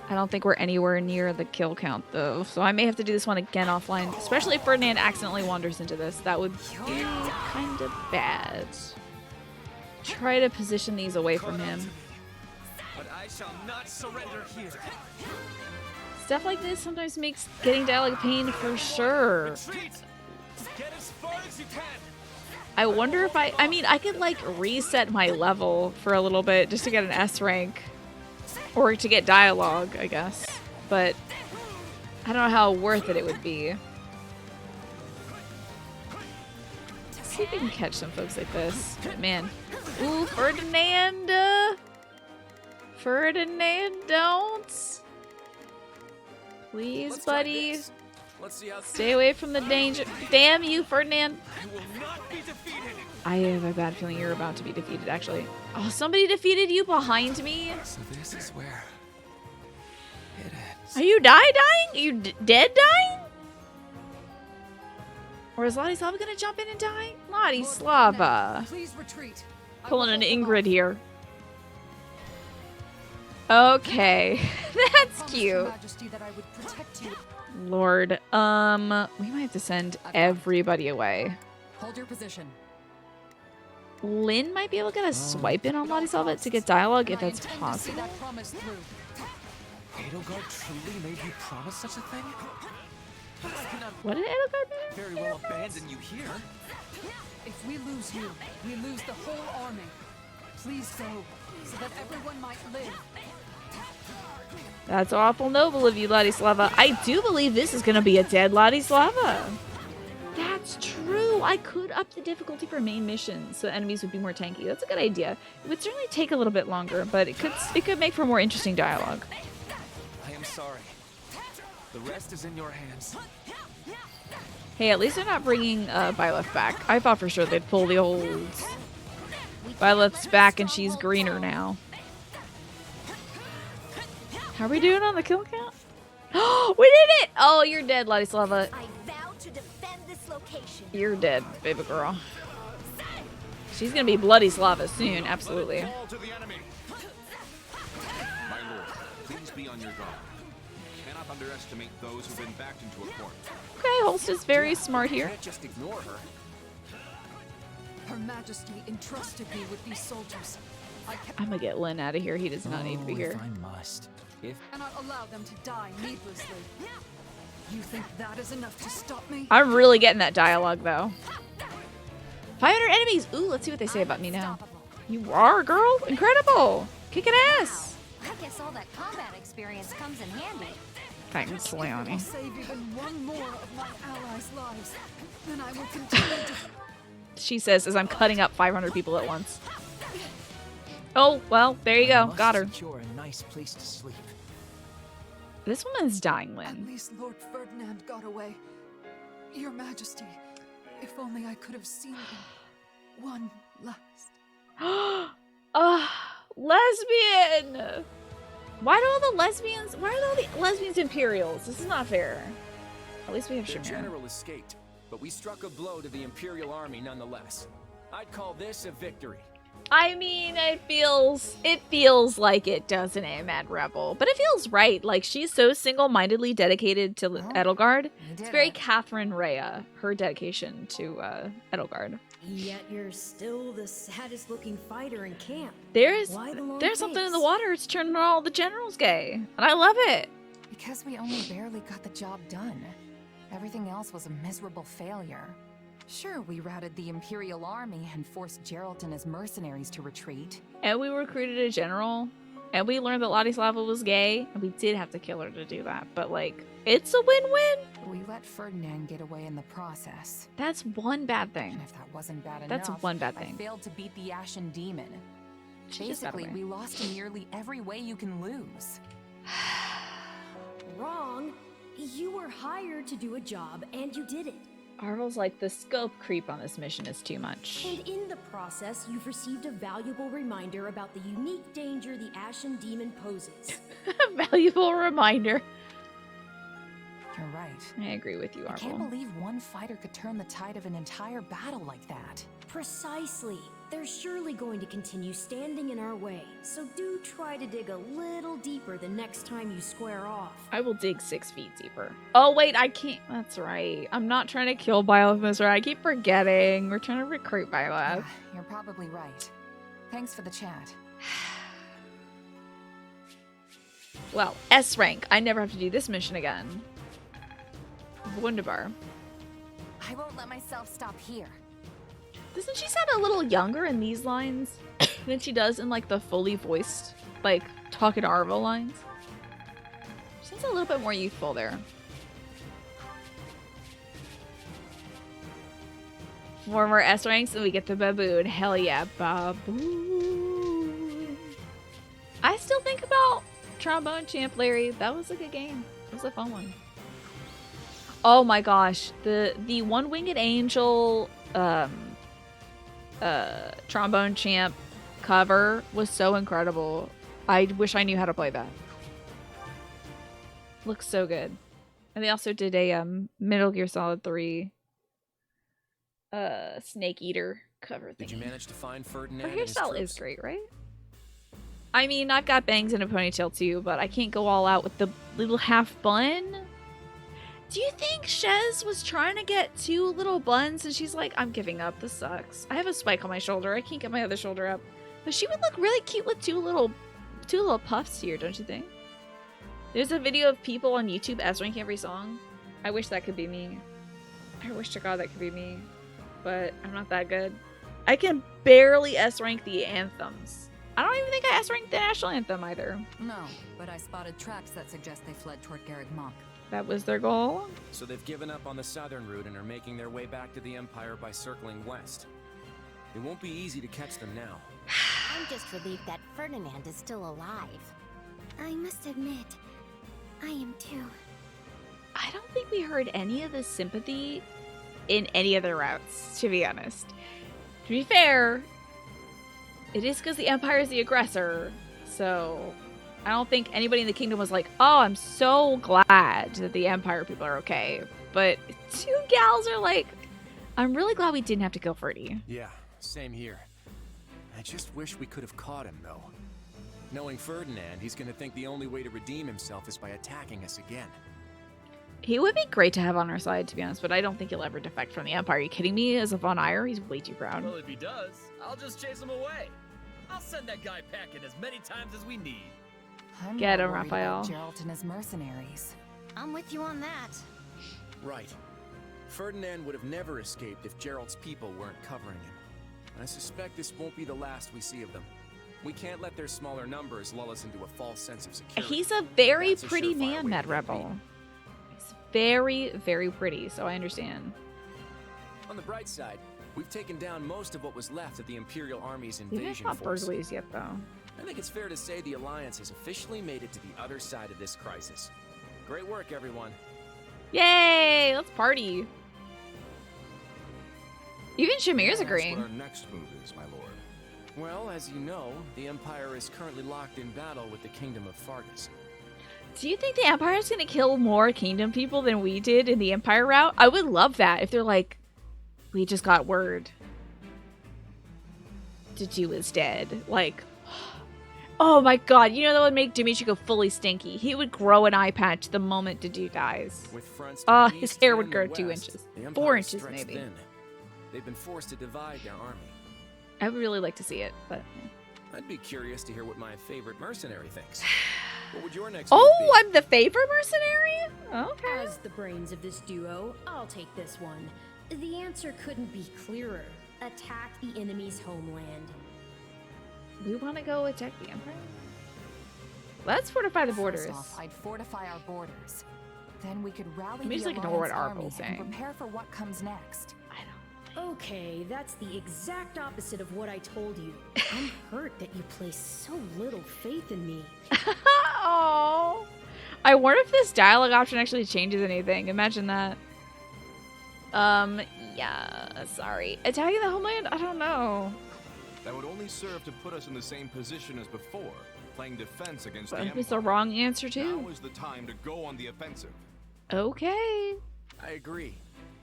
I don't think we're anywhere near the kill count, though, so I may have to do this one again offline, especially if Ferdinand accidentally wanders into this. That would be kind of bad. Try to position these away from him. But I shall not surrender here. Stuff like this sometimes makes getting dialogue a pain for sure. Retreat! Get as far as you can. I wonder if I mean, I could like reset my level for a little bit just to get an S rank. Or to get dialogue, I guess. But I don't know how worth it would be. Let's see if we can catch some folks like this. But man. Ooh, Ferdinand! Ferdinand, don't! Please, buddy. Let's see how Stay away from the danger. Damn you, Ferdinand! I will not be defeated. I have a bad feeling you're about to be defeated, actually. Oh, somebody defeated you behind me? So this is where it ends. Are you dying? Are you dead dying? Or is Ladislava gonna jump in and die? Ladislava. Please retreat. Pulling an Ingrid here. Okay. That's Promise cute. Your Majesty that I would protect you. Lord. We might have to send everybody away. Hold your position. Lynn might be able to get a swipe in on Ladislava to get dialogue if I that's intend to see possible. that promise through. Edelgard truly made you promise such a thing? I cannot What did Edelgard do? very well abandon you here. If we lose you, we lose the whole army. Please go, so that everyone might live. That's awful noble of you, Ladislava. I do believe this is going to be a dead Ladislava. That's true. I could up the difficulty for main missions so enemies would be more tanky. That's a good idea. It would certainly take a little bit longer, but it could make for more interesting dialogue. I am sorry. The rest is in your hands. Hey, at least they're not bringing Byleth back. I thought for sure they'd pull the old... Byleth's back and she's greener now. How are we doing on the kill count? Oh, we did it! Oh, you're dead, Ladislava. I vow to defend the location. You're dead, baby girl. She's gonna be bloody Slava soon, absolutely. Fall to the enemy. My lord, please be on your guard. You cannot underestimate those who've been backed into a corner. Okay, Holst is very smart here. Can't just ignore her. Her Majesty entrusted me with these soldiers. I I'm gonna get Lynn out of here. He does not need to be Oh, here. if I must. If cannot allow them to die needlessly. You think that is enough to stop me? I'm really getting that dialogue though. 500 enemies. Ooh, let's see what they say about me now. You are, girl. Incredible. Kicking ass. I guess all that combat experience comes in handy. Thanks, Leonie. I'll save even one more of my allies' lives. Then I will continue to... She says as I'm cutting up 500 people at once. Oh, well, there you go. must Got her. secure a nice place to sleep. This woman's dying, At Lynn. least Lord Ferdinand got away. Your Majesty, if only I could have seen him. One last. Lesbian! Why do all the lesbians, why are all the lesbians Imperials? This is not fair. At least we have Their Shamir. general escaped, but we struck a blow to the Imperial Army nonetheless. I'd call this a victory. I mean, it feels like it, doesn't it, Mad Rebel? But it feels right. Like, she's so single-mindedly dedicated to Edelgard. It's very Catherine Rea, her dedication to Edelgard. Yet you're still the saddest looking fighter in camp. There's Why the long something in face? the water. It's turning all the generals gay. And I love it. Because we only barely got the job done. Everything else was a miserable failure. Sure, we routed the Imperial Army and forced Geralt and his mercenaries to retreat. And we recruited a general. And we learned that Ladislava was gay. And we did have to kill her to do that. But, like, it's a win-win. We let Ferdinand get away in the process. That's one bad thing. And if that wasn't bad enough, That's one bad thing. I failed to beat the Ashen Demon. She just got Basically, away. we lost in nearly every way you can lose. Wrong. You were hired to do a job, and you did it. Arvel's like, the scope creep on this mission is too much. And in the process, you've received a valuable reminder about the unique danger the Ashen Demon poses. A valuable reminder. You're right. I agree with you, I can't Arvel. believe one fighter could turn the tide of an entire battle like that. Precisely. They're surely going to continue standing in our way, so do try to dig a little deeper the next time you square off. I will dig 6 feet deeper. Oh, wait, I can't. That's right. I'm not trying to kill Byleth, Mister. I keep forgetting. We're trying to recruit Byleth. Yeah, you're probably right. Thanks for the chat. Well, S rank. I never have to do this mission again. Wunderbar. I won't let myself stop here. Doesn't she sound a little younger in these lines than she does in, like, the fully voiced, like, talking to Arvel lines? She sounds a little bit more youthful there. More S ranks and we get the baboon. Hell yeah, baboon. I still think about Trombone Champ Larry. That was a good game. It was a fun one. Oh my gosh. The One-Winged Angel Trombone Champ cover was so incredible. I wish I knew how to play that. Looks so good. And they also did a Metal Gear Solid 3 Snake Eater cover thing. Did you manage to find Ferdinand? Her and his hairstyle troops? is great, right? I mean, I've got bangs and a ponytail too, but I can't go all out with the little half bun. Do you think Shez was trying to get 2 little buns and she's like, I'm giving up, this sucks. I have a spike on my shoulder, I can't get my other shoulder up. But she would look really cute with 2 little puffs here, don't you think? There's a video of people on YouTube S-ranking every song. I wish that could be me. I wish to God that could be me. But I'm not that good. I can barely S-rank the anthems. I don't even think I S-ranked the national anthem either. No, but I spotted tracks that suggest they fled toward Garreg Mach. That was their goal. So they've given up on the southern route and are making their way back to the Empire by circling west. It won't be easy to catch them now. I'm just relieved that Ferdinand is still alive. I must admit, I am too. I don't think we heard any of the sympathy in any of the routes, to be honest. To be fair, it is because the Empire is the aggressor, so I don't think anybody in the kingdom was like, oh, I'm so glad that the Empire people are okay. But 2 gals are like, I'm really glad we didn't have to kill Ferdy. Yeah, same here. I just wish we could have caught him, though. Knowing Ferdinand, he's gonna think the only way to redeem himself is by attacking us again. He would be great to have on our side, to be honest, but I don't think he'll ever defect from the Empire. Are you kidding me? As a Von Eyre, he's way too proud. Well, if he does, I'll just chase him away. I'll send that guy packing as many times as we need. I'm Get more him, worried about Raphael. Geralt and his mercenaries. I'm with you on that. Right. Ferdinand would have never escaped if Geralt's people weren't covering him. I suspect this won't be the last we see of them. We can't let their smaller numbers lull us into a false sense of security. He's a very That's a pretty surefire man, way that to rebel. beat. He's very, very pretty, so I understand. On the bright side, we've taken down most of what was left of the Imperial Army's We haven't invasion fought force. burglaries yet, though. I think it's fair to say the Alliance has officially made it to the other side of this crisis. Great work, everyone. Yay! Let's party. Even Shamir's That's agreeing. what our next move is, my lord. Well, as you know, the Empire is currently locked in battle with the Kingdom of Fargus. Do you think the Empire is going to kill more Kingdom people than we did in the Empire route? I would love that if they're like, we just got word. Dimitri is dead. Like, oh my god, you know that would make Dimitri go fully stinky. He would grow an eye patch the moment Dimitri dies. With fronts to the His east hair and would the grow 2 west, inches. the 4 Empire inches, stretched maybe. thin. They've been forced to divide their army. I would really like to see it, but... I'd be curious to hear what my favorite mercenary thinks. What would your next Oh, move be? I'm the favorite mercenary? Okay. As the brains of this duo, I'll take this one. The answer couldn't be clearer. Attack the enemy's homeland. We want to go attack the Empire? Let's fortify the borders. First off, I'd fortify our borders. Then we could rally Let me the just ignore what Alliance Arbel's army saying. and prepare for what comes next. Okay, that's the exact opposite of what I told you. I'm hurt that you place so little faith in me. Oh, I wonder if this dialogue option actually changes anything. Imagine that. Yeah, sorry. Attacking the homeland? I don't know. That would only serve to put us in the same position as before, playing defense against the But Empire. it's the wrong answer, too. Now is the time to go on the offensive. Okay. I agree.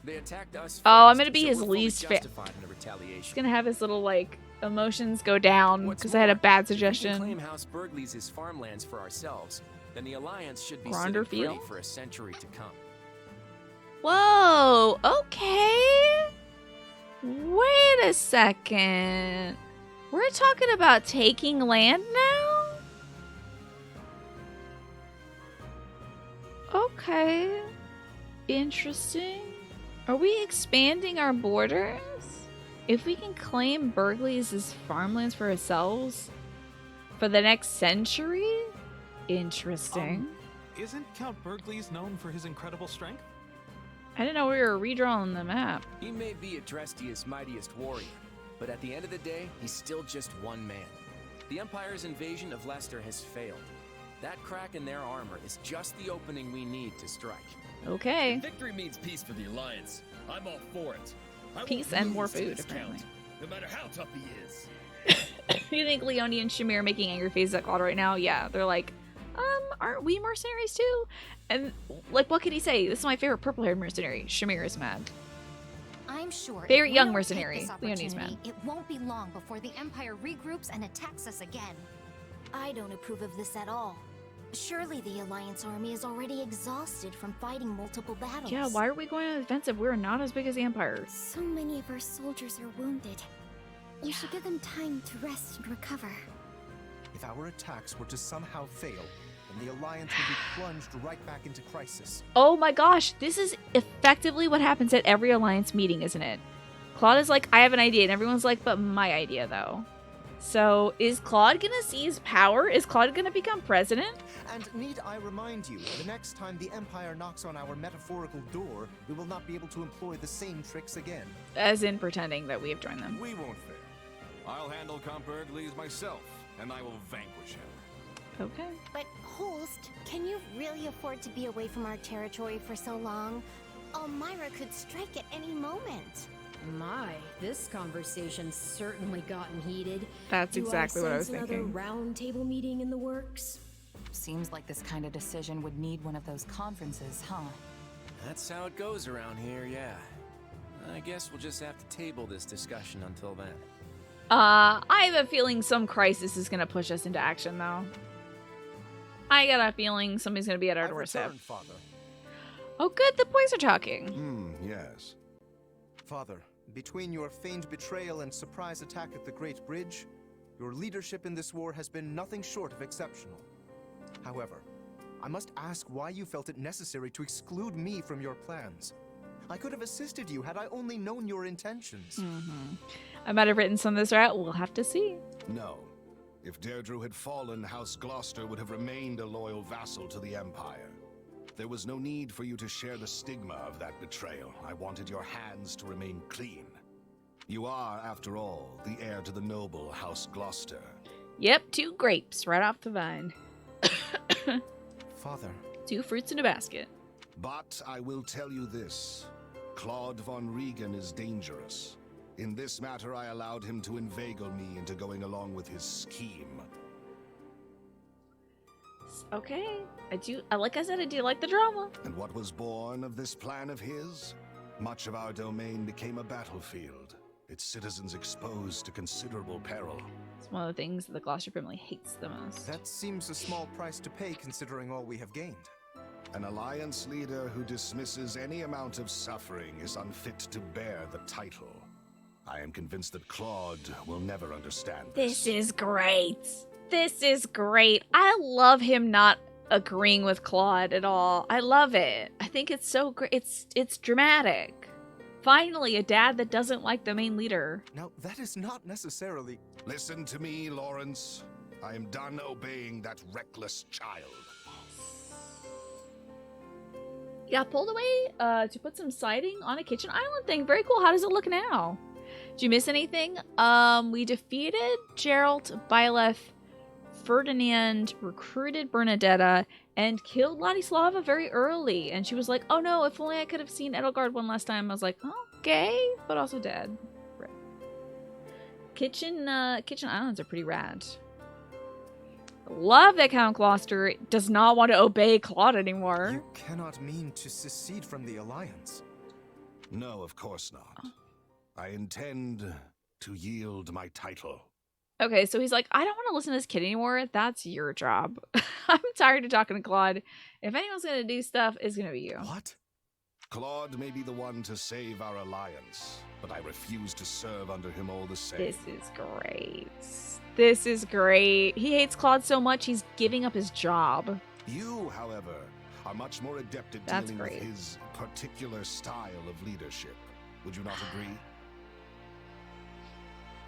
They attacked us. Oh, I'm first, gonna be so his we're fully least justified in a retaliation. He's gonna have his little, like, emotions go down What's because I had a more, bad if we can suggestion. claim House Burgleys as farmlands for ourselves, then the Alliance should be Gronderfield? sitting pretty for a century to come. Whoa, okay. Wait a second. We're talking about taking land now? Okay. Interesting. Are we expanding our borders? If we can claim Burgleys as farmlands for ourselves for the next century? Interesting. Isn't Count Burgleys known for his incredible strength? I didn't know we were redrawing the map. He may be Adrestia's mightiest warrior, but at the end of the day, he's still just one man. The Empire's invasion of Leicester has failed. That crack in their armor is just the opening we need to strike. Okay. If victory means peace for the Alliance, I'm all for it. I won't Peace and more lose to food, this apparently. Count, no matter how tough he is. You think Leonie and Shamir are making angry faces at Claude right now? Yeah, they're like, aren't we mercenaries too? And, like, what could he say? This is my favorite purple-haired mercenary. Shamir is mad. I'm sure Very if we young don't mercenary. take this Leonie's opportunity, mad. it won't be long before the Empire regroups and attacks us again. I don't approve of this at all. Surely the Alliance army is already exhausted from fighting multiple battles. Yeah, why are we going on the defensive? We're not as big as the Empire. So many of our soldiers are wounded. We should give them time to rest and recover. If our attacks were to somehow fail, then the Alliance would be plunged right back into crisis. Oh my gosh, this is effectively what happens at every Alliance meeting, isn't it? Claude is like, I have an idea, and everyone's like, but my idea, though. So, is Claude gonna seize power? Is Claude gonna become president? And need I remind you, the next time the Empire knocks on our metaphorical door, we will not be able to employ the same tricks again. As in pretending that we have joined them. We won't fail. I'll handle Count Burgleys myself, and I will vanquish him. Okay. But Holst, can you really afford to be away from our territory for so long? Elmira could strike at any moment. My, this conversation's certainly gotten heated. That's exactly what I was sense thinking. Another round table meeting in the works? Seems like this kind of decision would need one of those conferences, huh? That's how it goes around here, yeah. I guess we'll just have to table this discussion until then. I have a feeling some crisis is gonna push us into action, though. I got a feeling somebody's gonna be at our doorstep. Returned, Father. Oh, good, the boys are talking. Yes. Father, between your feigned betrayal and surprise attack at the Great Bridge, your leadership in this war has been nothing short of exceptional. However, I must ask why you felt it necessary to exclude me from your plans. I could have assisted you had I only known your intentions. I might have written some of this out. We'll have to see. No. If Deirdre had fallen, House Gloucester would have remained a loyal vassal to the Empire. There was no need for you to share the stigma of that betrayal. I wanted your hands to remain clean. You are, after all, the heir to the noble House Gloucester. Yep, 2 grapes right off the vine. Father. 2 fruits in a basket. But I will tell you this. Claude von Regan is dangerous. In this matter, I allowed him to inveigle me into going along with his scheme. Okay. Like I said, I do like the drama. And what was born of this plan of his? Much of our domain became a battlefield, its citizens exposed to considerable peril. It's one of the things that the Gloucester family hates the most. That seems a small price to pay considering all we have gained. An alliance leader who dismisses any amount of suffering is unfit to bear the title. I am convinced that Claude will never understand this. This is great. This is great. I love him not agreeing with Claude at all. I love it. I think it's so great. It's dramatic. Finally, a dad that doesn't like the main leader. Now, that is not necessarily... Listen to me, Lawrence. I am done obeying that reckless child. Yeah, pulled away to put some siding on a kitchen island thing. Very cool. How does it look now? Did you miss anything? We defeated Geralt, Byleth, Ferdinand, recruited Bernadetta, and killed Ladislava very early. And she was like, oh no, if only I could have seen Edelgard one last time. I was like, okay, but also dead. Right. Kitchen islands are pretty rad. Love that Count Gloucester does not want to obey Claude anymore. You cannot mean to secede from the Alliance. No, of course not. I intend to yield my title. Okay, so he's like, I don't want to listen to this kid anymore. That's your job. I'm tired of talking to Claude. If anyone's going to do stuff, it's going to be you. What? Claude may be the one to save our alliance, but I refuse to serve under him all the same. This is great. This is great. He hates Claude so much, he's giving up his job. You, however, are much more adept at dealing with his particular style of leadership. Would you not agree?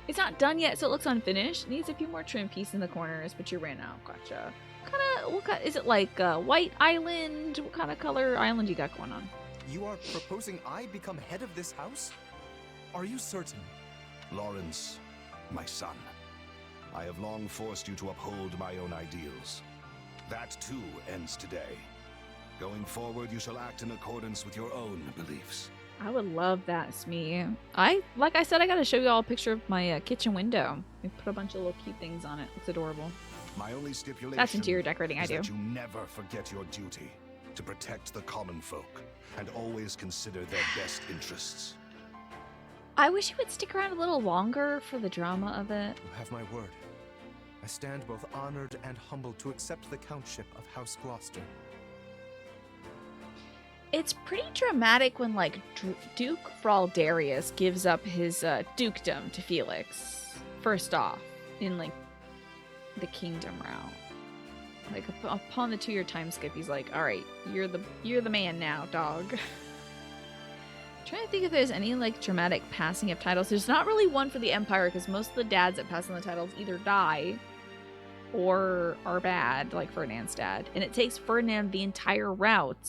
It's not done yet, so it looks unfinished. Needs a few more trim pieces in the corners, but you ran out. Gotcha. What kind? Is it like white island? What kind of color island you got going on? You are proposing I become head of this house? Are you certain? Lawrence, my son, I have long forced you to uphold my own ideals. That too ends today. Going forward, you shall act in accordance with your own beliefs. I would love that, Smee. Like I said, I gotta show you all a picture of my kitchen window. We put a bunch of little cute things on it. It's adorable. My only stipulation That's interior decorating I do. That you never forget your duty to protect the common folk and always consider their best interests. I wish you would stick around a little longer for the drama of it. You have my word. I stand both honored and humbled to accept the countship of House Gloucester. It's pretty dramatic when, like, Duke Fraldarius gives up his dukedom to Felix. First off, in, like, the kingdom route. Like, upon the 2-year time skip, he's like, alright, you're the man now, dog. I'm trying to think if there's any, like, dramatic passing of titles. There's not really one for the Empire, because most of the dads that pass on the titles either die or are bad, like Ferdinand's dad. And it takes Ferdinand the entire route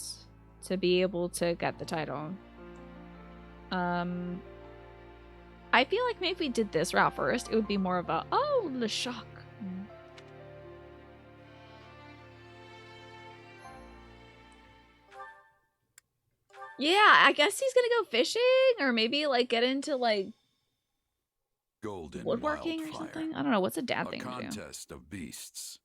to be able to get the title. I feel like maybe if we did this route first, it would be more of a, oh, Le Choc. Yeah, I guess he's gonna go fishing, or maybe like get into like Golden woodworking or wildfire. something. I don't know. What's a dad thing to do? Contest of beasts.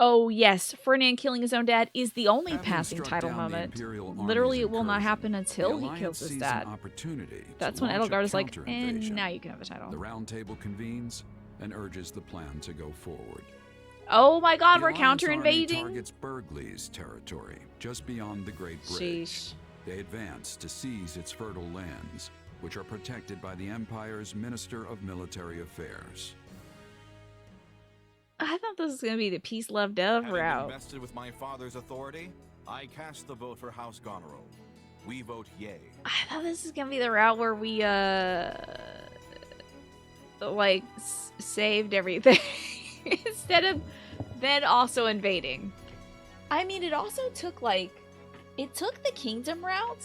Oh yes, Ferdinand killing his own dad is the only Having passing struck title down the moment. Imperial army's Literally, it will not incursion, happen the until he Alliance kills his sees dad. an opportunity That's to when launch a Edelgard is like, and counter-invasion. now you can have the title. The Round Table convenes and urges the plan to go forward. Oh my god, The we're Alliance counter army invading? targets Burgley's territory, just beyond the Great Bridge. Sheesh. They advance to seize its fertile lands, which are protected by the Empire's Minister of Military Affairs. I thought this was going to be the peace, love, dove Having been route. vested with my father's authority, I cast the vote for House Goneril. We vote yay. I thought this was going to be the route where we, like, saved everything. Instead of then also invading. I mean, it also took, like, it took the kingdom route,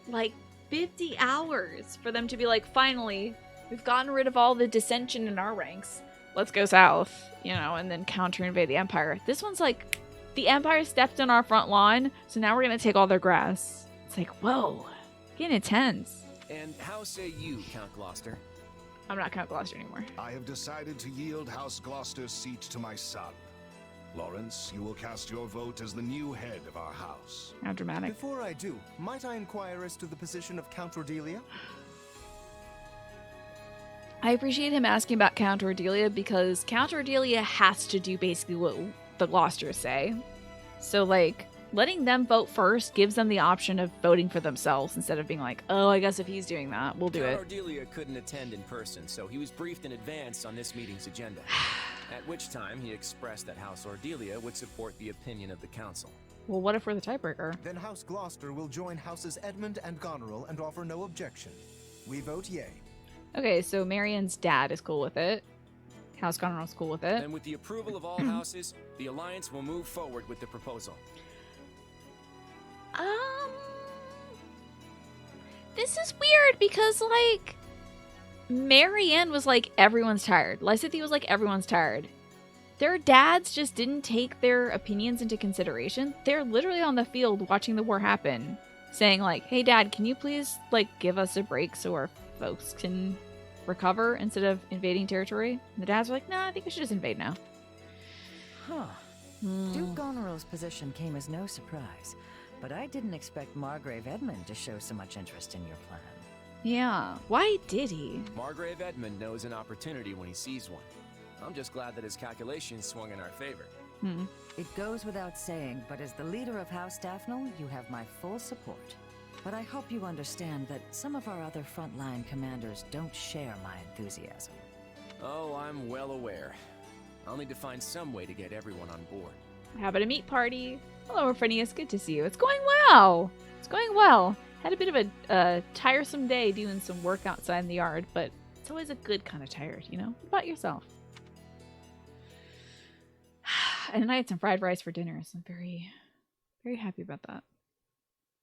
like, 50 hours for them to be like, finally, we've gotten rid of all the dissension in our ranks. Let's go south, you know, and then counter invade the Empire. This one's like, the Empire stepped on our front lawn, so now we're gonna take all their grass. It's like, whoa, getting intense. And how say you, Count Gloucester? I'm not Count Gloucester anymore. I have decided to yield House Gloucester's seat to my son. Lawrence, you will cast your vote as the new head of our house. How dramatic. Before I do, might I inquire as to the position of Count Cordelia? I appreciate him asking about Count Cordelia because Count Cordelia has to do basically what the Gloucesters say. So, like, letting them vote first gives them the option of voting for themselves instead of being like, oh, I guess if he's doing that, we'll do Count it. Cordelia couldn't attend in person, so he was briefed in advance on this meeting's agenda. At which time he expressed that House Cordelia would support the opinion of the council. Well, what if we're the tiebreaker? Then House Gloucester will join Houses Edmund and Goneril and offer no objection. We vote yay. Okay, so Marion's dad is cool with it. House Goneril's cool with it. And with the approval of all houses, the Alliance will move forward with the proposal. This is weird because, like, Marianne was like, everyone's tired. Lysithea was like, everyone's tired. Their dads just didn't take their opinions into consideration. They're literally on the field watching the war happen, saying like, hey, Dad, can you please, like, give us a break so our folks can recover instead of invading territory? And the dads were like, nah, I think we should just invade now. Huh. Duke Goneril's position came as no surprise, but I didn't expect Margrave Edmund to show so much interest in your plan. Yeah, why did he? Margrave Edmund knows an opportunity when he sees one. I'm just glad that his calculations swung in our favor. It goes without saying, but as the leader of House Daphne, you have my full support. But I hope you understand that some of our other frontline commanders don't share my enthusiasm. Oh, I'm well aware. I'll need to find some way to get everyone on board. How about a meat party? Hello, Phineas. Good to see you. It's going well. It's going well. Had a bit of a tiresome day doing some work outside in the yard, but it's always a good kind of tired, you know? What about yourself? And I had some fried rice for dinner, so I'm very, very happy about that.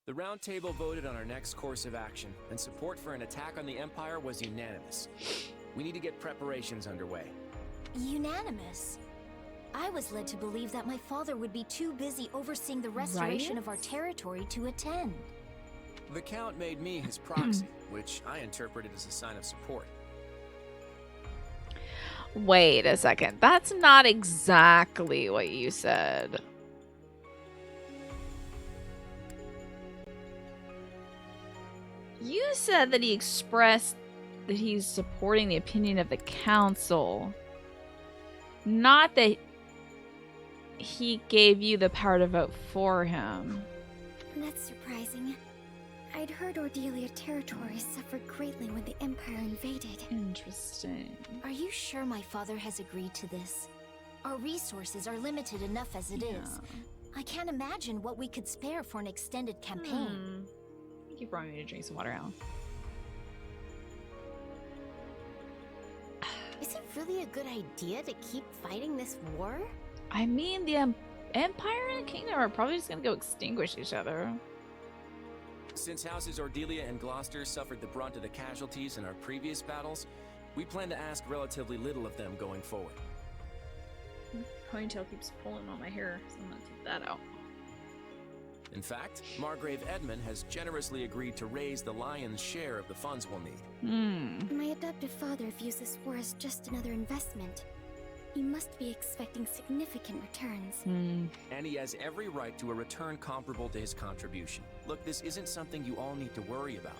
The Round Table voted on our next course of action, and support for an attack on the Empire was unanimous. We need to get preparations underway. Unanimous? I was led to believe that my father would be too busy overseeing the restoration of our territory to attend. The Count made me his proxy, which I interpreted as a sign of support. Wait a second. That's not exactly what you said. You said that he expressed that he's supporting the opinion of the council. Not that he gave you the power to vote for him. That's surprising. I'd heard Cordelia territory suffered greatly when the Empire invaded. Interesting. Are you sure my father has agreed to this? Our resources are limited enough as it is. I can't imagine what we could spare for an extended campaign. I think you brought me to drink some water, Al. Is it really a good idea to keep fighting this war? I mean, the Empire and the Kingdom are probably just gonna go extinguish each other. Since Houses Cordelia and Gloucester suffered the brunt of the casualties in our previous battles, we plan to ask relatively little of them going forward. Ponytail keeps pulling on my hair, so I'm gonna take that out. In fact, Margrave Edmund has generously agreed to raise the lion's share of the funds we'll need. My adoptive father views this war as just another investment. You must be expecting significant returns. And he has every right to a return comparable to his contribution. Look, this isn't something you all need to worry about.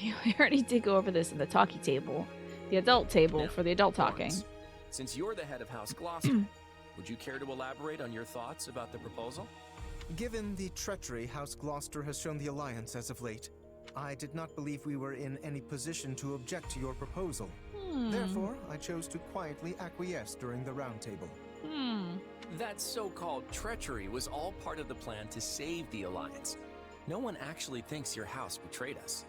We already did go over this in the talkie table. The adult table Now, for the adult talking. Lawrence, since you're the head of House Gloucester, would you care to elaborate on your thoughts about the proposal? Given the treachery House Gloucester has shown the Alliance as of late, I did not believe we were in any position to object to your proposal. Therefore, I chose to quietly acquiesce during the roundtable. That so-called treachery was all part of the plan to save the Alliance. No one actually thinks your house betrayed us.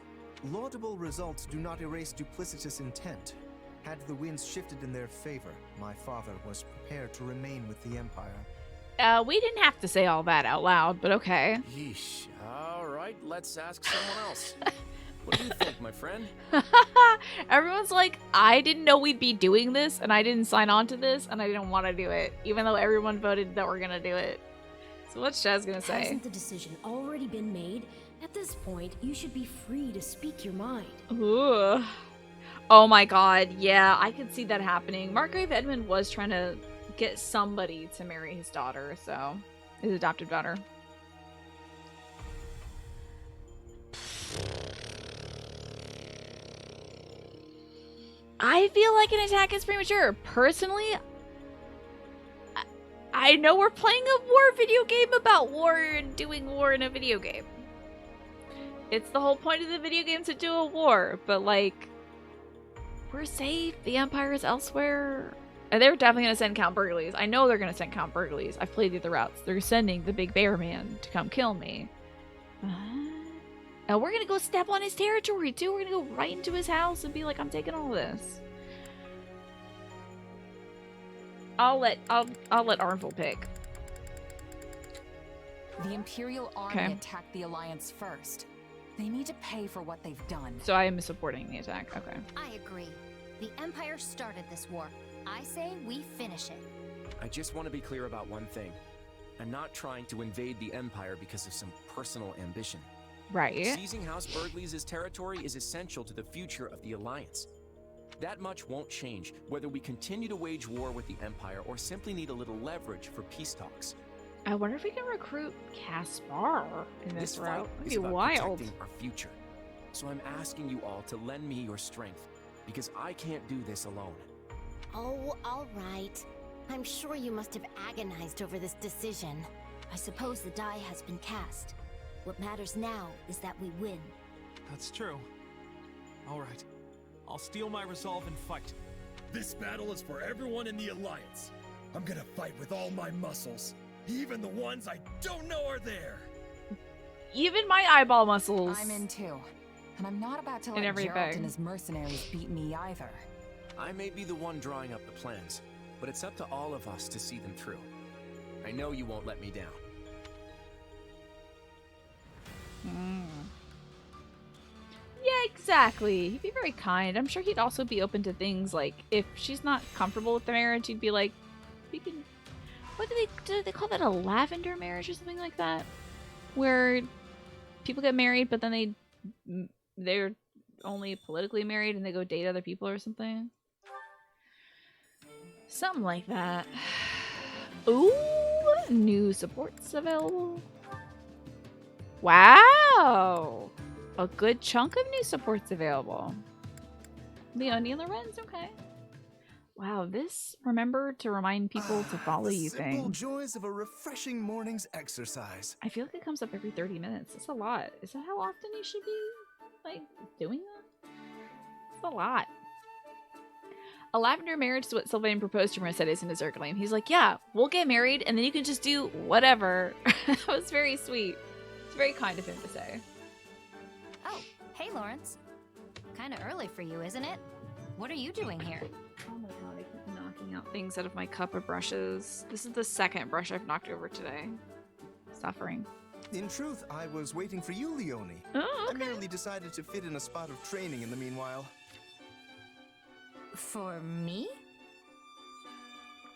Laudable results do not erase duplicitous intent. Had the winds shifted in their favor, my father was prepared to remain with the Empire. We didn't have to say all that out loud, but okay. Yeesh. All right, let's ask someone else. What do you think, my friend? Everyone's like, I didn't know we'd be doing this, and I didn't sign on to this, and I didn't want to do it, even though everyone voted that we're gonna do it. So what's Shaz gonna say? Hasn't the decision already been made? At this point, you should be free to speak your mind. Ooh. Oh my god, yeah, I could see that happening. Margrave Edmund was trying to get somebody to marry his daughter, so his adopted daughter. I feel like an attack is premature. Personally, I know we're playing a war video game about war and doing war in a video game. It's the whole point of the video game to do a war, but like, we're safe. The Empire is elsewhere. And they're definitely going to send Count Burgleys. I know they're going to send Count Burgleys. I've played the other routes. They're sending the big bear man to come kill me. And we're going to go step on his territory too. We're going to go right into his house and be like, I'm taking all this. I'll let Arnville pick. The Imperial Army attacked the Alliance first. They need to pay for what they've done. So I am supporting the attack. Okay. I agree. The Empire started this war. I say we finish it. I just want to be clear about one thing. I'm not trying to invade the Empire because of some personal ambition. Right. Seizing House Burgleys' territory is essential to the future of the Alliance. That much won't change whether we continue to wage war with the Empire or simply need a little leverage for peace talks. I wonder if we can recruit Caspar in this route. That'd be about wild. protecting our future. So I'm asking you all to lend me your strength, because I can't do this alone. Oh, all right. I'm sure you must have agonized over this decision. I suppose the die has been cast. What matters now is that we win. That's true. All right. I'll steel my resolve and fight. This battle is for everyone in the Alliance. I'm gonna fight with all my muscles, even the ones I don't know are there. Even my eyeball muscles. I'm in too. And I'm not about to And let everything. Geralt and his mercenaries beat me either. I may be the one drawing up the plans, but it's up to all of us to see them through. I know you won't let me down. Yeah, exactly. He'd be very kind. I'm sure he'd also be open to things like if she's not comfortable with the marriage, he'd be like, we can. What do they call that? A lavender marriage or something like that, where people get married, but then they're only politically married and they go date other people or something. Something like that. Ooh, new supports available. Wow. A good chunk of new supports available. Leonie and Lorenz, okay. Wow, this remember to remind people to follow you Simple thing. joys of a refreshing morning's exercise. I feel like it comes up every 30 minutes. It's a lot. Is that how often you should be, like, doing that? It's a lot. A lavender marriage is what Sylvain proposed to Mercedes and Azurgalim. He's like, yeah, we'll get married, and then you can just do whatever. That was very sweet. It's very kind of him to say. Oh, hey, Lawrence. Kind of early for you, isn't it? What are you doing here? Oh my god, I keep knocking out things out of my cup of brushes. This is the second brush I've knocked over today. Suffering. In truth, I was waiting for you, Leonie. Oh, okay. I merely decided to fit in a spot of training in the meanwhile. For me?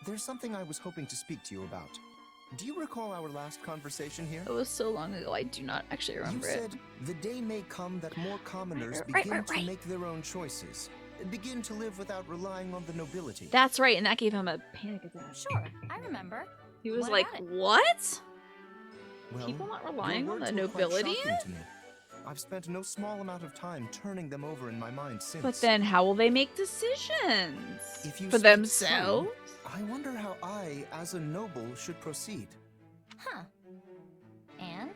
There's something I was hoping to speak to you about. Do you recall our last conversation here? It was so long ago, I do not actually remember you it. said the day may come that more commoners begin to make their own choices. begin to live without relying on the nobility. That's right, and that gave him a panic attack. Sure, I remember. He was What like, about it? what? Well, People not your relying on words the were quite nobility? shocking to me. I've spent no small amount of time turning them over in my mind since. But then how will they make decisions? If you For speak themselves? so, I wonder how I, as a noble, should proceed. Huh. And?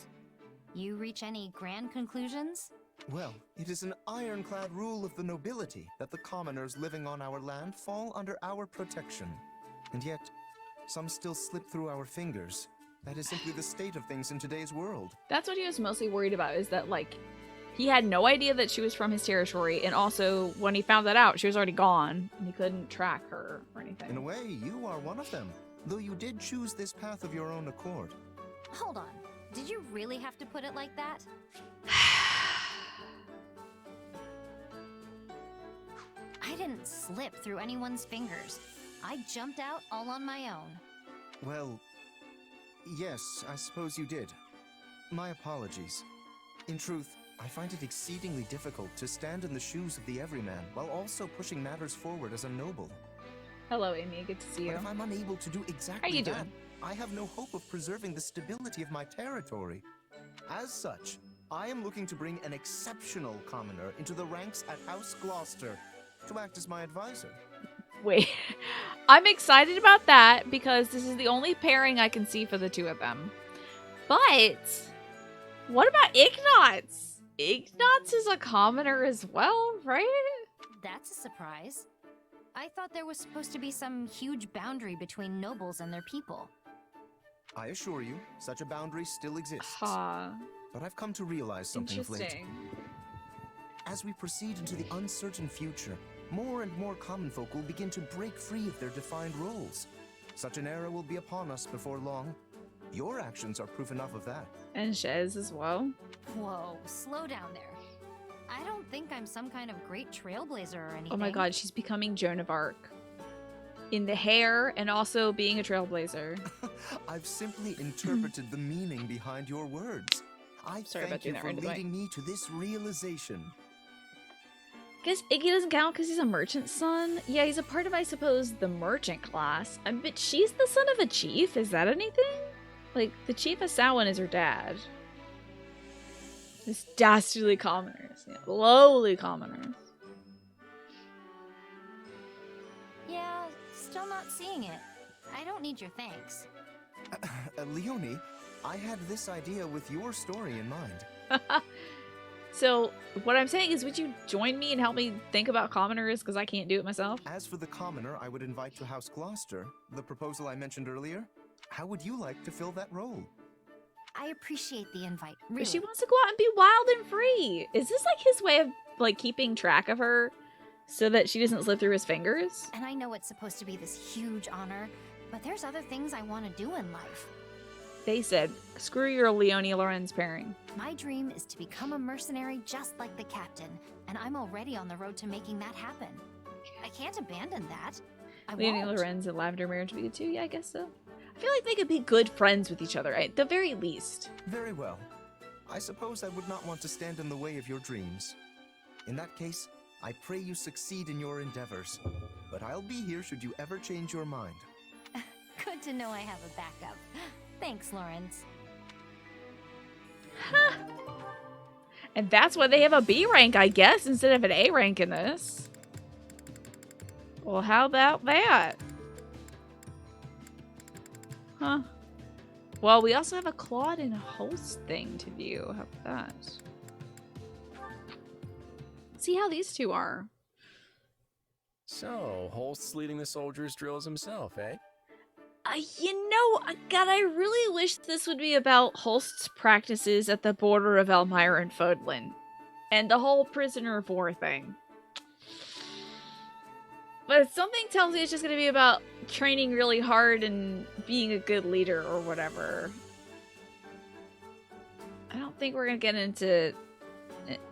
You reach any grand conclusions? Well, it is an ironclad rule of the nobility that the commoners living on our land fall under our protection. And yet, some still slip through our fingers. That is simply the state of things in today's world. That's what he was mostly worried about, is that, like, he had no idea that she was from his territory, and also, when he found that out, she was already gone, and he couldn't track her or anything. In a way, you are one of them, though you did choose this path of your own accord. Hold on. Did you really have to put it like that? I didn't slip through anyone's fingers. I jumped out all on my own. Well, yes, I suppose you did. My apologies. In truth, I find it exceedingly difficult to stand in the shoes of the everyman while also pushing matters forward as a noble. Hello, Amy. Good to see you. But if I'm unable to do exactly How you that, doing? I have no hope of preserving the stability of my territory. As such, I am looking to bring an exceptional commoner into the ranks at House Gloucester to act as my advisor. Wait. I'm excited about that because this is the only pairing I can see for the two of them. But what about Ignatz? Ignatz is a commoner as well, right? That's a surprise. I thought there was supposed to be some huge boundary between nobles and their people. I assure you, such a boundary still exists. Ha. But I've come to realize something of late. Interesting. As we proceed into the uncertain future, more and more common folk will begin to break free of their defined roles. Such an era will be upon us before long. Your actions are proof enough of that. And Shez as well. Whoa, slow down there. I don't think I'm some kind of great trailblazer or anything. Oh my god, she's becoming Joan of Arc. In the hair and also being a trailblazer. I've simply interpreted the meaning behind your words. I Sorry about thank you doing that for right away. leading me to this realization. Guess Iggy doesn't count because he's a merchant's son. Yeah, he's a part of, I suppose, the merchant class. But she's the son of a chief. Is that anything? Like, the chief of Samhain is her dad. This dastardly commoners. Yeah, lowly commoners. Yeah, still not seeing it. I don't need your thanks. Leonie, I had this idea with your story in mind. So, what I'm saying is, would you join me and help me think about commoners? Because I can't do it myself. As for the commoner I would invite to House Gloucester, the proposal I mentioned earlier, how would you like to fill that role? I appreciate the invite, But really. she wants to go out and be wild and free. Is this like his way of like keeping track of her so that she doesn't slip through his fingers? And I know it's supposed to be this huge honor, but there's other things I want to do in life. They said, screw your Leonie Lorenz pairing. My dream is to become a mercenary just like the captain, and I'm already on the road to making that happen. I can't abandon that. I Leonie won't. Lorenz and Lavender Marriage would be good too? Yeah, I guess so. I feel like they could be good friends with each other, at the very least. Very well. I suppose I would not want to stand in the way of your dreams. In that case, I pray you succeed in your endeavors. But I'll be here should you ever change your mind. Good to know I have a backup. Thanks, Lawrence. And that's why they have a B rank, I guess, instead of an A rank in this. Well, how about that? Huh. Well, we also have a Claude and Host thing to view. How about that? See how these two are. So, Holst's leading the soldiers' drills himself, eh? You know, God, I really wish this would be about Holst's practices at the border of Elmire and Fodlin. And the whole prisoner of war thing. But something tells me it's just going to be about training really hard and being a good leader or whatever. I don't think we're going to get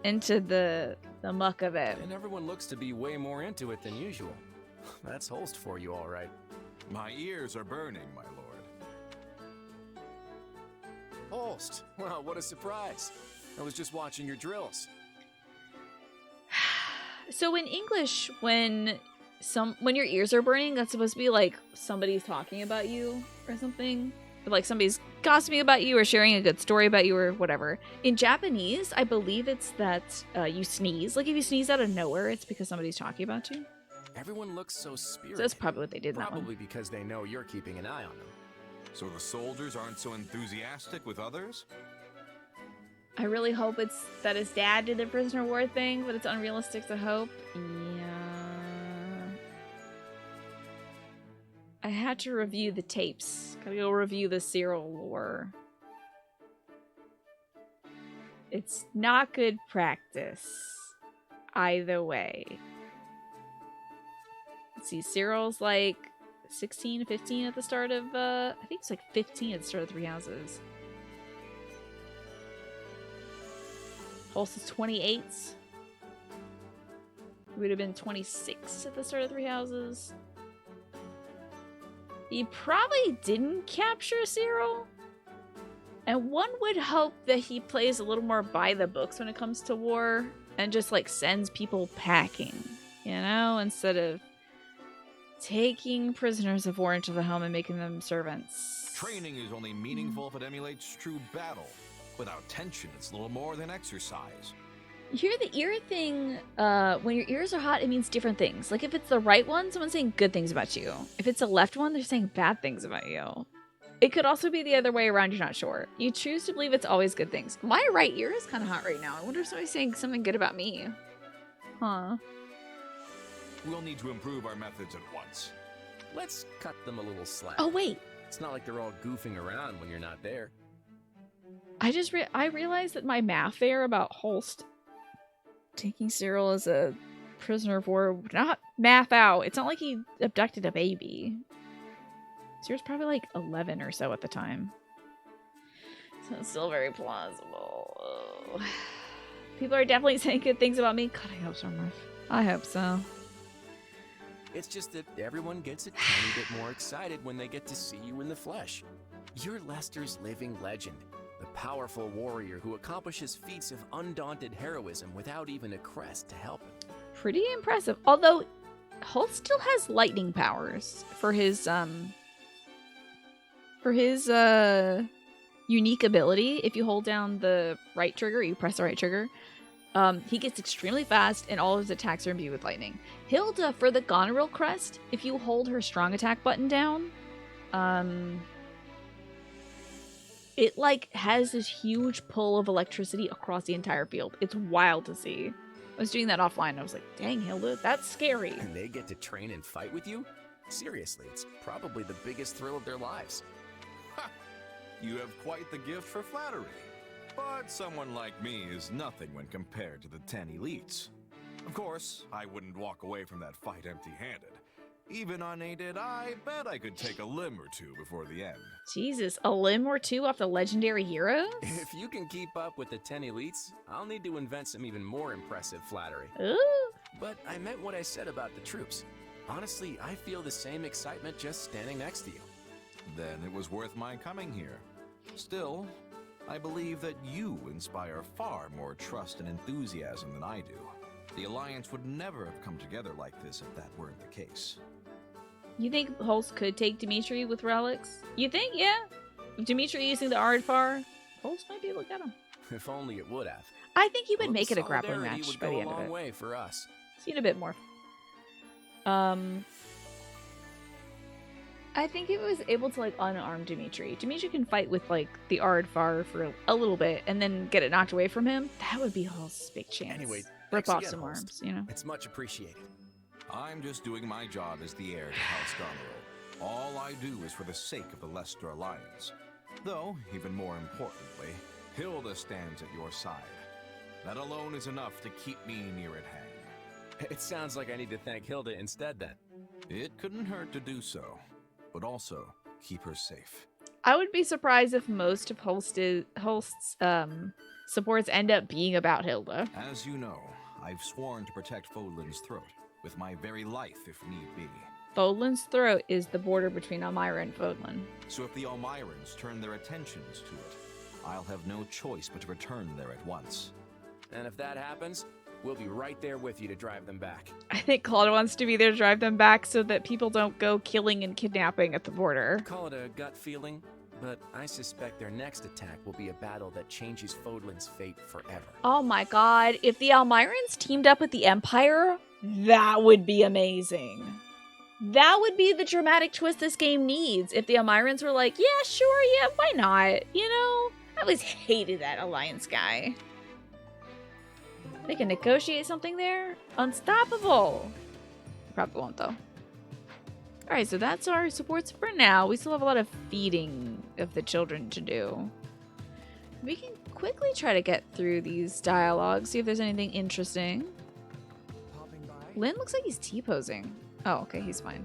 into the muck of it. And everyone looks to be way more into it than usual. That's Holst for you, all right. My ears are burning, my lord. Holst, well, what a surprise. I was just watching your drills. So in English, when your ears are burning, that's supposed to be like somebody's talking about you or something. Like somebody's gossiping about you or sharing a good story about you or whatever. In Japanese, I believe it's that you sneeze. Like if you sneeze out of nowhere, it's because somebody's talking about you. Everyone looks so spirited. So that's probably what they did in that one. Probably because they know you're keeping an eye on them. So the soldiers aren't so enthusiastic with others? I really hope it's that his dad did the prisoner of war thing, but it's unrealistic to hope. Yeah. I had to review the tapes. Gotta go review the Cyril lore. It's not good practice. Either way. Let's see, Cyril's like 16, 15 at the start of, I think it's like 15 at the start of Three Houses. Holst is 28. He would have been 26 at the start of Three Houses. He probably didn't capture Cyril. And one would hope that he plays a little more by the books when it comes to war and just like sends people packing, you know, instead of taking prisoners of war into the home and making them servants. Training is only meaningful if it emulates true battle. Without tension, it's little more than exercise. You hear the ear thing, when your ears are hot, it means different things. Like if it's the right one, someone's saying good things about you. If it's the left one, they're saying bad things about you. It could also be the other way around, you're not sure. You choose to believe it's always good things. My right ear is kind of hot right now. I wonder if somebody's saying something good about me. Huh. We'll need to improve our methods at once. Let's cut them a little slack. Oh, wait. It's not like they're all goofing around when you're not there. I realized that my math there about Holst taking Cyril as a prisoner of war would not math out. It's not like he abducted a baby. Cyril's probably like 11 or so at the time. So it's still very plausible. Oh. People are definitely saying good things about me. God, I hope so, Murph. I hope so. It's just that everyone gets a tiny bit more excited when they get to see you in the flesh. You're Lester's living legend. The powerful warrior who accomplishes feats of undaunted heroism without even a crest to help him. Pretty impressive. Although, Holst still has lightning powers for his unique ability. If you hold down the right trigger, you press the right trigger, he gets extremely fast and all of his attacks are imbued with lightning. Hilda, for the Goneril crest, if you hold her strong attack button down, it like has this huge pull of electricity across the entire field. It's wild to see. I was doing that offline and I was like, dang, Hilda, that's scary. And they get to train and fight with you? Seriously, it's probably the biggest thrill of their lives. Ha! You have quite the gift for flattery. But someone like me is nothing when compared to the 10 elites. Of course, I wouldn't walk away from that fight empty-handed. Even unaided, I bet I could take a limb or two before the end. Jesus, a limb or two off the legendary heroes? If you can keep up with the 10 elites, I'll need to invent some even more impressive flattery. Ooh. But I meant what I said about the troops. Honestly, I feel the same excitement just standing next to you. Then it was worth my coming here. Still, I believe that you inspire far more trust and enthusiasm than I do. The Alliance would never have come together like this if that weren't the case. You think Holst could take Dimitri with relics? You think? Yeah. With Dimitri using the Ardfar, Holst might be able to get him. If only it would have. I think he would make it a grappling Solidarity match would by go the a end of long it. way for us. Seen a bit more. I think if it was able to like unarm Dimitri can fight with like the Ardfar for a little bit and then get it knocked away from him. That would be Holst's big chance. Anyway, rip thanks off again, some Holst. arms, you know. It's much appreciated. I'm just doing my job as the heir to House Goneril. All I do is for the sake of the Leicester Alliance. Though, even more importantly, Hilda stands at your side. That alone is enough to keep me near at hand. It sounds like I need to thank Hilda instead then. It couldn't hurt to do so, but also keep her safe. I would be surprised if most of Holst's supports end up being about Hilda. As you know, I've sworn to protect Fodlan's throat, with my very life if need be. Fodlan's throat is the border between Elmira and Fodlan. So if the Elmirans turn their attentions to it, I'll have no choice but to return there at once. And if that happens, We'll be right there with you to drive them back. I think Claude wants to be there to drive them back so that people don't go killing and kidnapping at the border. Call it a gut feeling, but I suspect their next attack will be a battle that changes Fodlan's fate forever. Oh my god, if the Almirans teamed up with the Empire, that would be amazing. That would be the dramatic twist this game needs. If the Almirans were like, yeah, sure, yeah, why not? You know? I always hated that Alliance guy. They can negotiate something there? Unstoppable! Probably won't, though. Alright, so that's our supports for now. We still have a lot of feeding of the children to do. We can quickly try to get through these dialogues, see if there's anything interesting. Lynn looks like he's T-posing. Oh, okay, he's fine.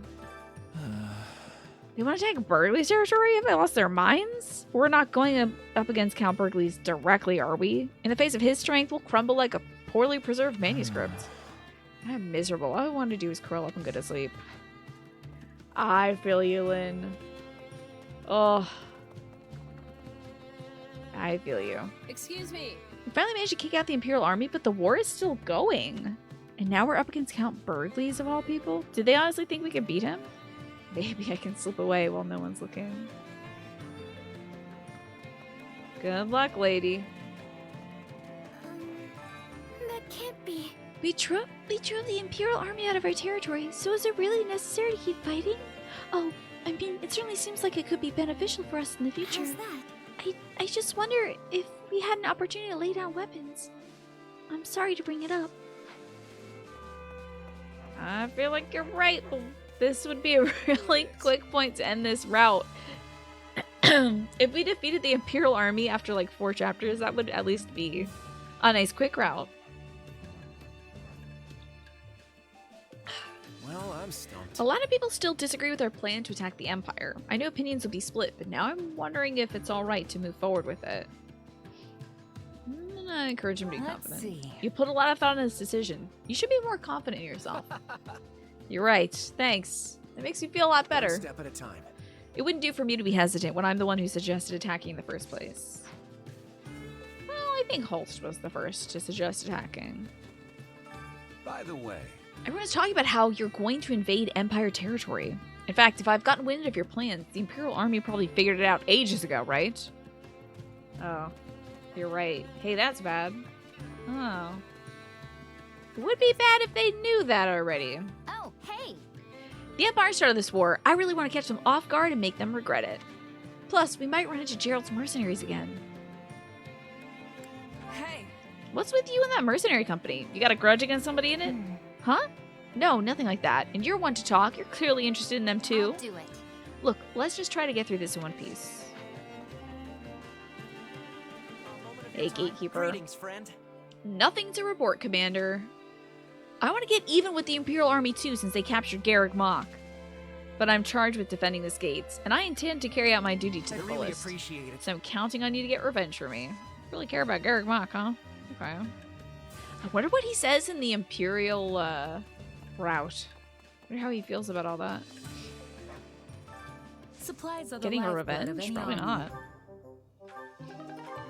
They want to attack Burgley's territory? Have they lost their minds? We're not going up against Count Burgley's directly, are we? In the face of his strength, we'll crumble like a poorly preserved manuscript. I'm miserable. All I want to do is curl up and go to sleep. I feel you, Lynn. Oh. I feel you. Excuse me. We finally managed to kick out the Imperial Army, but the war is still going. And now we're up against Count Burgley's of all people? Did they honestly think we could beat him? Maybe I can slip away while no one's looking. Good luck, lady. That can't be. We drove the Imperial Army out of our territory, so is it really necessary to keep fighting? Oh, I mean, it certainly seems like it could be beneficial for us in the future. How's that? I just wonder if we had an opportunity to lay down weapons. I'm sorry to bring it up. I feel like you're right. This would be a really quick point to end this route. If we defeated the Imperial Army after like 4 chapters, that would at least be a nice quick route. Well, I'm stumped. A lot of people still disagree with our plan to attack the Empire. I know opinions will be split, but now I'm wondering if it's alright to move forward with it. I'm gonna encourage him to be confident. see. You put a lot of thought in this decision. You should be more confident in yourself. You're right. Thanks. It makes me feel a lot better. One step at a time. It wouldn't do for me to be hesitant when I'm the one who suggested attacking in the first place. Well, I think Holst was the first to suggest attacking. By the way, Everyone's talking about how you're going to invade Empire territory. In fact, if I've gotten wind of your plans, the Imperial Army probably figured it out ages ago, right? Oh, you're right. Hey, that's bad. Oh. It would be bad if they knew that already. Oh, hey! The Empire started this war. I really want to catch them off guard and make them regret it. Plus, we might run into Gerald's mercenaries again. Hey! What's with you and that mercenary company? You got a grudge against somebody in it? Huh? No, nothing like that. And you're one to talk. You're clearly interested in them too. I'll do it. Look, let's just try to get through this in one piece. Hey, Gatekeeper. Greetings, friend. Nothing to report, Commander. I want to get even with the Imperial Army too, since they captured Garrick Mach. But I'm charged with defending this gates, and I intend to carry out my duty to I the really fullest. appreciate it. So I'm counting on you to get revenge for me. Really care about Garrick Mach, huh? Okay. I wonder what he says in the Imperial route. I wonder how he feels about all that. Supplies are the Getting a lifeblood of revenge? any Probably army. not.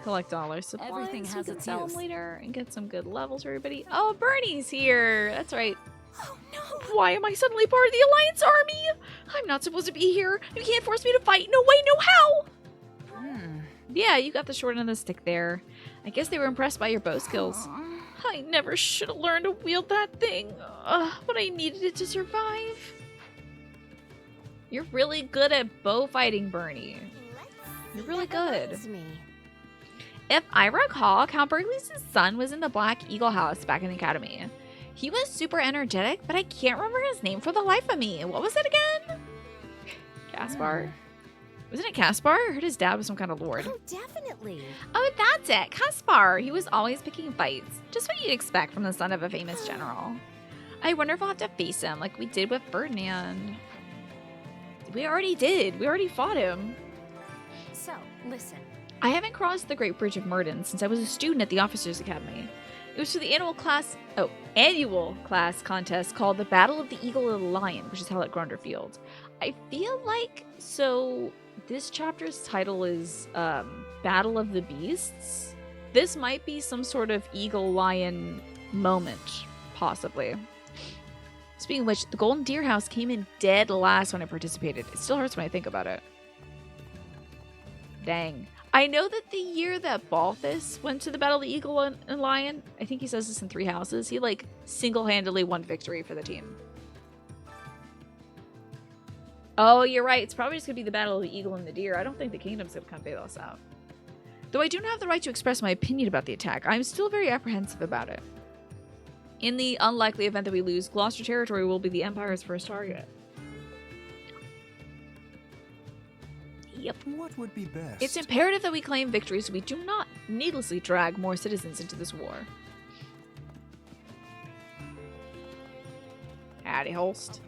Collect dollars. Supplies. Everything has we can its sell them use. later and get some good levels for everybody. Oh, Bernie's here. That's right. Oh no! Why am I suddenly part of the Alliance Army? I'm not supposed to be here. You can't force me to fight. No way, no how. Yeah, you got the short end of the stick there. I guess they were impressed by your bow skills. I never should have learned to wield that thing, but I needed it to survive. You're really good at bow fighting, Bernie. You're really good. If I recall, Count Burgley's son was in the Black Eagle House back in the academy. He was super energetic, but I can't remember his name for the life of me. What was it again? Caspar? Wasn't it Caspar? I heard his dad was some kind of lord. Oh, definitely. Oh, that's it. Caspar. He was always picking fights. Just what you'd expect from the son of a famous general. I wonder if I'll have to face him like we did with Ferdinand. We already did. We already fought him. So, listen. I haven't crossed the Great Bridge of Murden since I was a student at the Officers Academy. It was for the annual class contest called the Battle of the Eagle and the Lion, which is held at Grunder Field. I feel like, so this chapter's title is Battle of the Beasts. This might be some sort of eagle lion moment, possibly. Speaking of which, the Golden Deer House came in dead last when I participated. It still hurts when I think about it. Dang. I know that the year that Balthus went to the Battle of the Eagle and Lion, I think he says this in 3 houses, he like single-handedly won victory for the team. Oh, you're right. It's probably just going to be the Battle of the Eagle and the Deer. I don't think the Kingdom's going to come bail us out. Though I do not have the right to express my opinion about the attack, I'm still very apprehensive about it. In the unlikely event that we lose, Gloucester territory will be the Empire's first target. Yep. What would be best? It's imperative that we claim victory so we do not needlessly drag more citizens into this war. Howdy, Holst.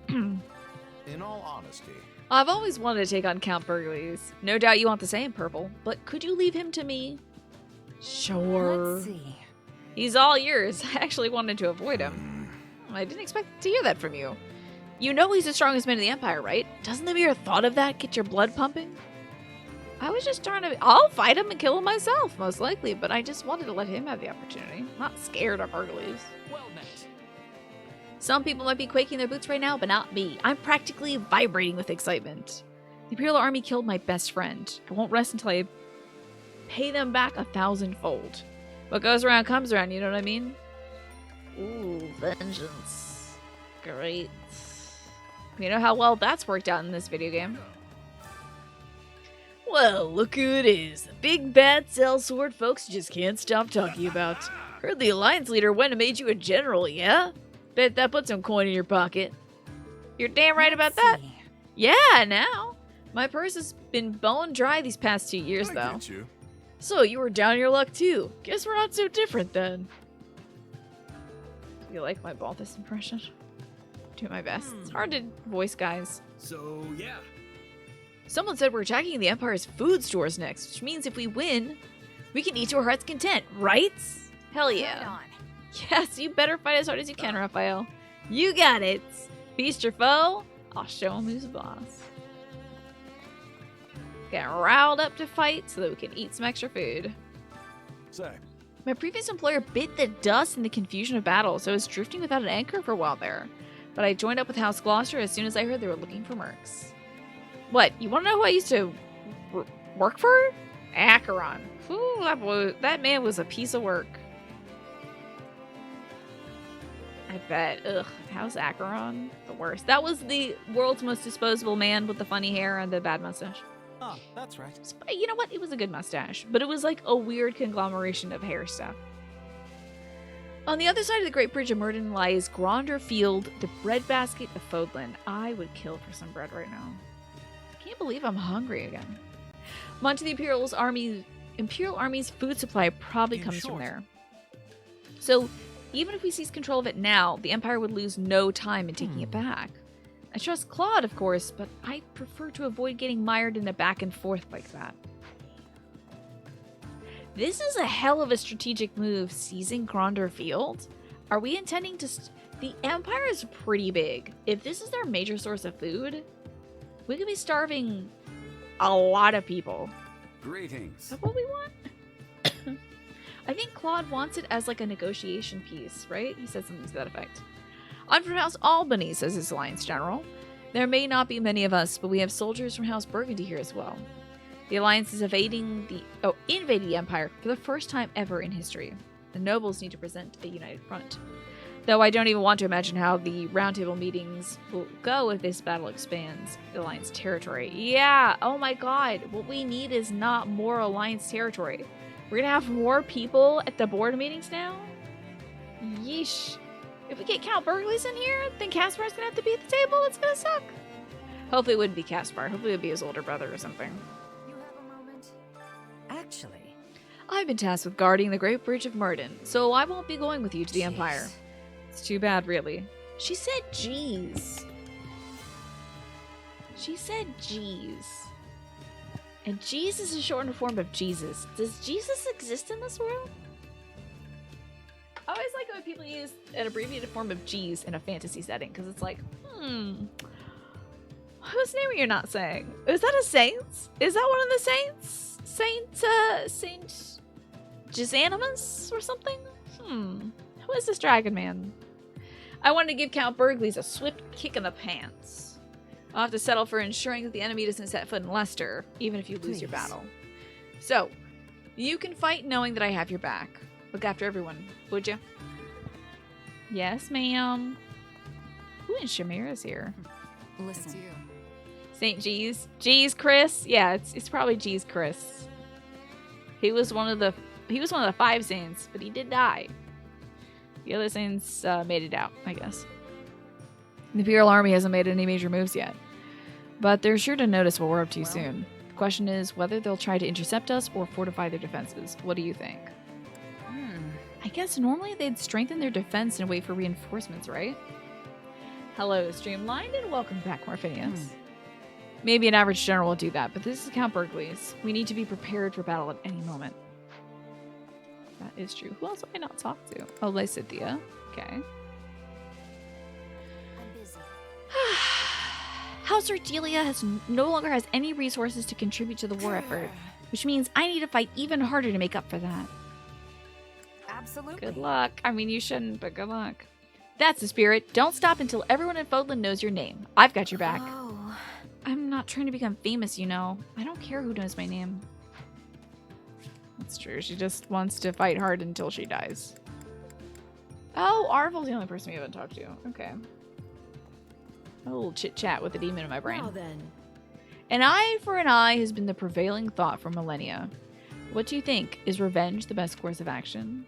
In all honesty, I've always wanted to take on Count Burgles. No doubt you want the same, Purple, but could you leave him to me? Sure. Let's see. He's all yours. I actually wanted to avoid him. I didn't expect to hear that from you. You know he's the strongest man in the Empire, right? Doesn't the mere thought of that get your blood pumping? I was just trying to... I'll fight him and kill him myself, most likely, but I just wanted to let him have the opportunity. I'm not scared of Burgles. Well met. Some people might be quaking their boots right now, but not me. I'm practically vibrating with excitement. The Imperial Army killed my best friend. I won't rest until I pay them back 1,000-fold. What goes around comes around, you know what I mean? Ooh, vengeance. Great. You know how well that's worked out in this video game. Well, look who it is. The big bad sellsword folks just can't stop talking about. Heard the Alliance leader went and made you a general, yeah? Bet that put some coin in your pocket. You're damn right about that. Yeah, now. My purse has been bone dry these past 2 years, though. I get you. So you were down your luck, too. Guess we're not so different, then. You like my Balthus impression? Do my best. It's hard to voice, guys. So, yeah. Someone said we're attacking the Empire's food stores next, which means if we win, we can eat to our heart's content, right? Hell yeah. Right on. Yes, you better fight as hard as you can, Raphael. You got it. Feast your foe, I'll show him who's boss. Get riled up to fight so that we can eat some extra food. Say. My previous employer bit the dust in the confusion of battle, so I was drifting without an anchor for a while there. But I joined up with House Gloucester as soon as I heard they were looking for mercs. What, you want to know who I used to work for? Acheron. Ooh, that man was a piece of work. I bet. Ugh, how's Acheron? The worst. That was the world's most disposable man with the funny hair and the bad mustache. Oh, that's right. You know what? It was a good mustache, but it was like a weird conglomeration of hair stuff. On the other side of the Great Bridge of Murden lies Gronder Field, the breadbasket of Fodlan. I would kill for some bread right now. Can't believe I'm hungry again. Much of the Imperial Army's food supply probably comes from there. So, even if we seize control of it now, the Empire would lose no time in taking it back. I trust Claude, of course, but I prefer to avoid getting mired in a back and forth like that. This is a hell of a strategic move, seizing Gronder Field. Are we intending to... The Empire is pretty big. If this is their major source of food, we could be starving a lot of people. Greetings. Is that what we want? I think Claude wants it as like a negotiation piece, right? He said something to that effect. I'm from House Albany, says his Alliance General. There may not be many of us, but we have soldiers from House Burgundy here as well. The Alliance is invading the Empire for the first time ever in history. The nobles need to present a united front. Though I don't even want to imagine how the roundtable meetings will go if this battle expands the Alliance territory. Yeah, oh my god, what we need is not more Alliance territory. We're gonna have more people at the board meetings now? Yeesh. If we get Count Burgles in here, then Caspar's gonna have to be at the table. It's gonna suck. Hopefully it wouldn't be Caspar. Hopefully it would be his older brother or something. You have a moment? Actually, I've been tasked with guarding the Great Bridge of Murden, so I won't be going with you to the Empire. It's too bad, really. She said jeez. She said jeez. And jeez is a shortened form of Jesus. Does Jesus exist in this world? I always like it when people use an abbreviated form of G's in a fantasy setting, because it's like, whose name are you not saying? Is that a saint? Is that one of the saints? Saint Gisanimus or something? Who is this dragon man? I want to give Count Burgley's a swift kick in the pants. I'll have to settle for ensuring that the enemy doesn't set foot in Leicester, even if you lose your battle. So, you can fight knowing that I have your back. Look after everyone, would you? Yes, ma'am. Who in Shamira's here? Listen. You. St. G's. G's Chris? Yeah, it's probably G's Chris. He was one of the 5 saints, but he did die. The other saints made it out, I guess. The Imperial Army hasn't made any major moves yet, but they're sure to notice what we're up to soon. The question is whether they'll try to intercept us or fortify their defenses. What do you think? I guess normally they'd strengthen their defense and wait for reinforcements, right? Hello, Streamlined, and welcome back, Morphinius. Maybe an average general will do that, but this is Count Burgley's. We need to be prepared for battle at any moment. That is true. Who else have I not talked to? Oh, Lysithea. Okay. House Ardelia no longer has any resources to contribute to the war effort, which means I need to fight even harder to make up for that. Absolutely. Good luck. I mean, you shouldn't, but good luck. That's the spirit. Don't stop until everyone in Fodlan knows your name. I've got your back. Oh. I'm not trying to become famous, you know. I don't care who knows my name. That's true. She just wants to fight hard until she dies. Oh, Arvel's the only person we haven't talked to. Okay. A little chit-chat with the demon in my brain. Now then. An eye for an eye has been the prevailing thought for millennia. What do you think? Is revenge the best course of action?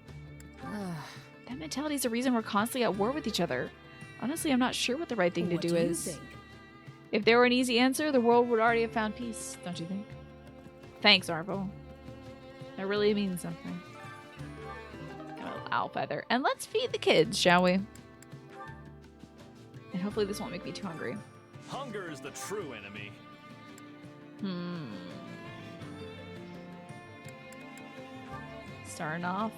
That mentality is the reason we're constantly at war with each other. Honestly, I'm not sure what the right thing to do is. Think? If there were an easy answer, the world would already have found peace, don't you think? Thanks, Arvel. That really means something. Got a little owl feather. And let's feed the kids, shall we? And hopefully this won't make me too hungry. Hunger is the true enemy. Starting off.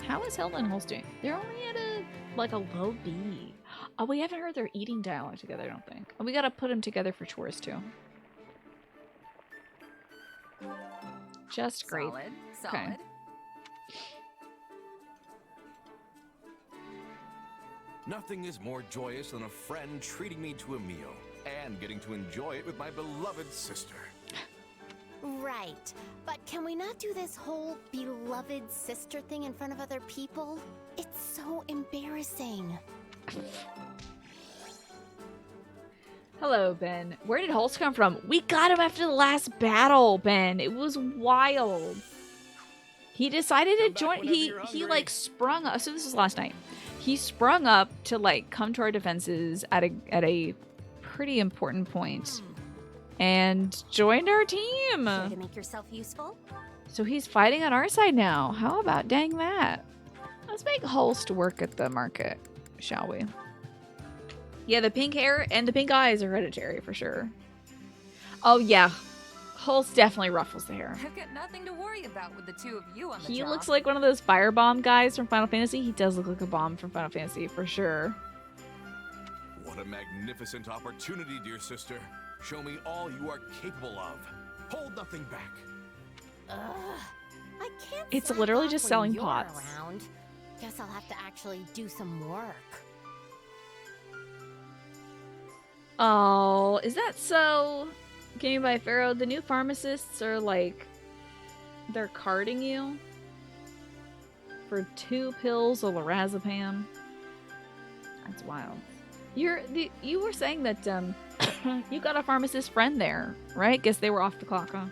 How is Hilda and Holst doing? They're only at a low B. Oh, we haven't heard their eating dialogue together, I don't think. And we gotta put them together for chores too. Just great. Solid. Okay. Nothing is more joyous than a friend treating me to a meal and getting to enjoy it with my beloved sister. Right. But can we not do this whole beloved sister thing in front of other people? It's so embarrassing. Hello, Ben. Where did Holst come from? We got him after the last battle, Ben. It was wild. He decided to join. He like sprung up. So this was last night. He sprung up to like come to our defenses at a pretty important point. And joined our team. Care to make yourself useful? So he's fighting on our side now. How about dang that? Let's make Holst work at the market, shall we? Yeah, the pink hair and the pink eyes are hereditary for sure. Oh yeah, Holst definitely ruffles the hair. I've got nothing to worry about with the two of you on the He job. looks like one of those firebomb guys from Final Fantasy. He does look like a bomb from Final Fantasy for sure. What a magnificent opportunity, dear sister. Show me all you are capable of. Hold nothing back. I can't. It's slack literally off just when selling you're pots. Around. Guess I'll have to actually do some work. Oh, is that so? Game by Pharaoh, the new pharmacists are like, they're carding you for 2 pills of lorazepam. That's wild. You were saying that you got a pharmacist friend there, right? Guess they were off the clock, huh?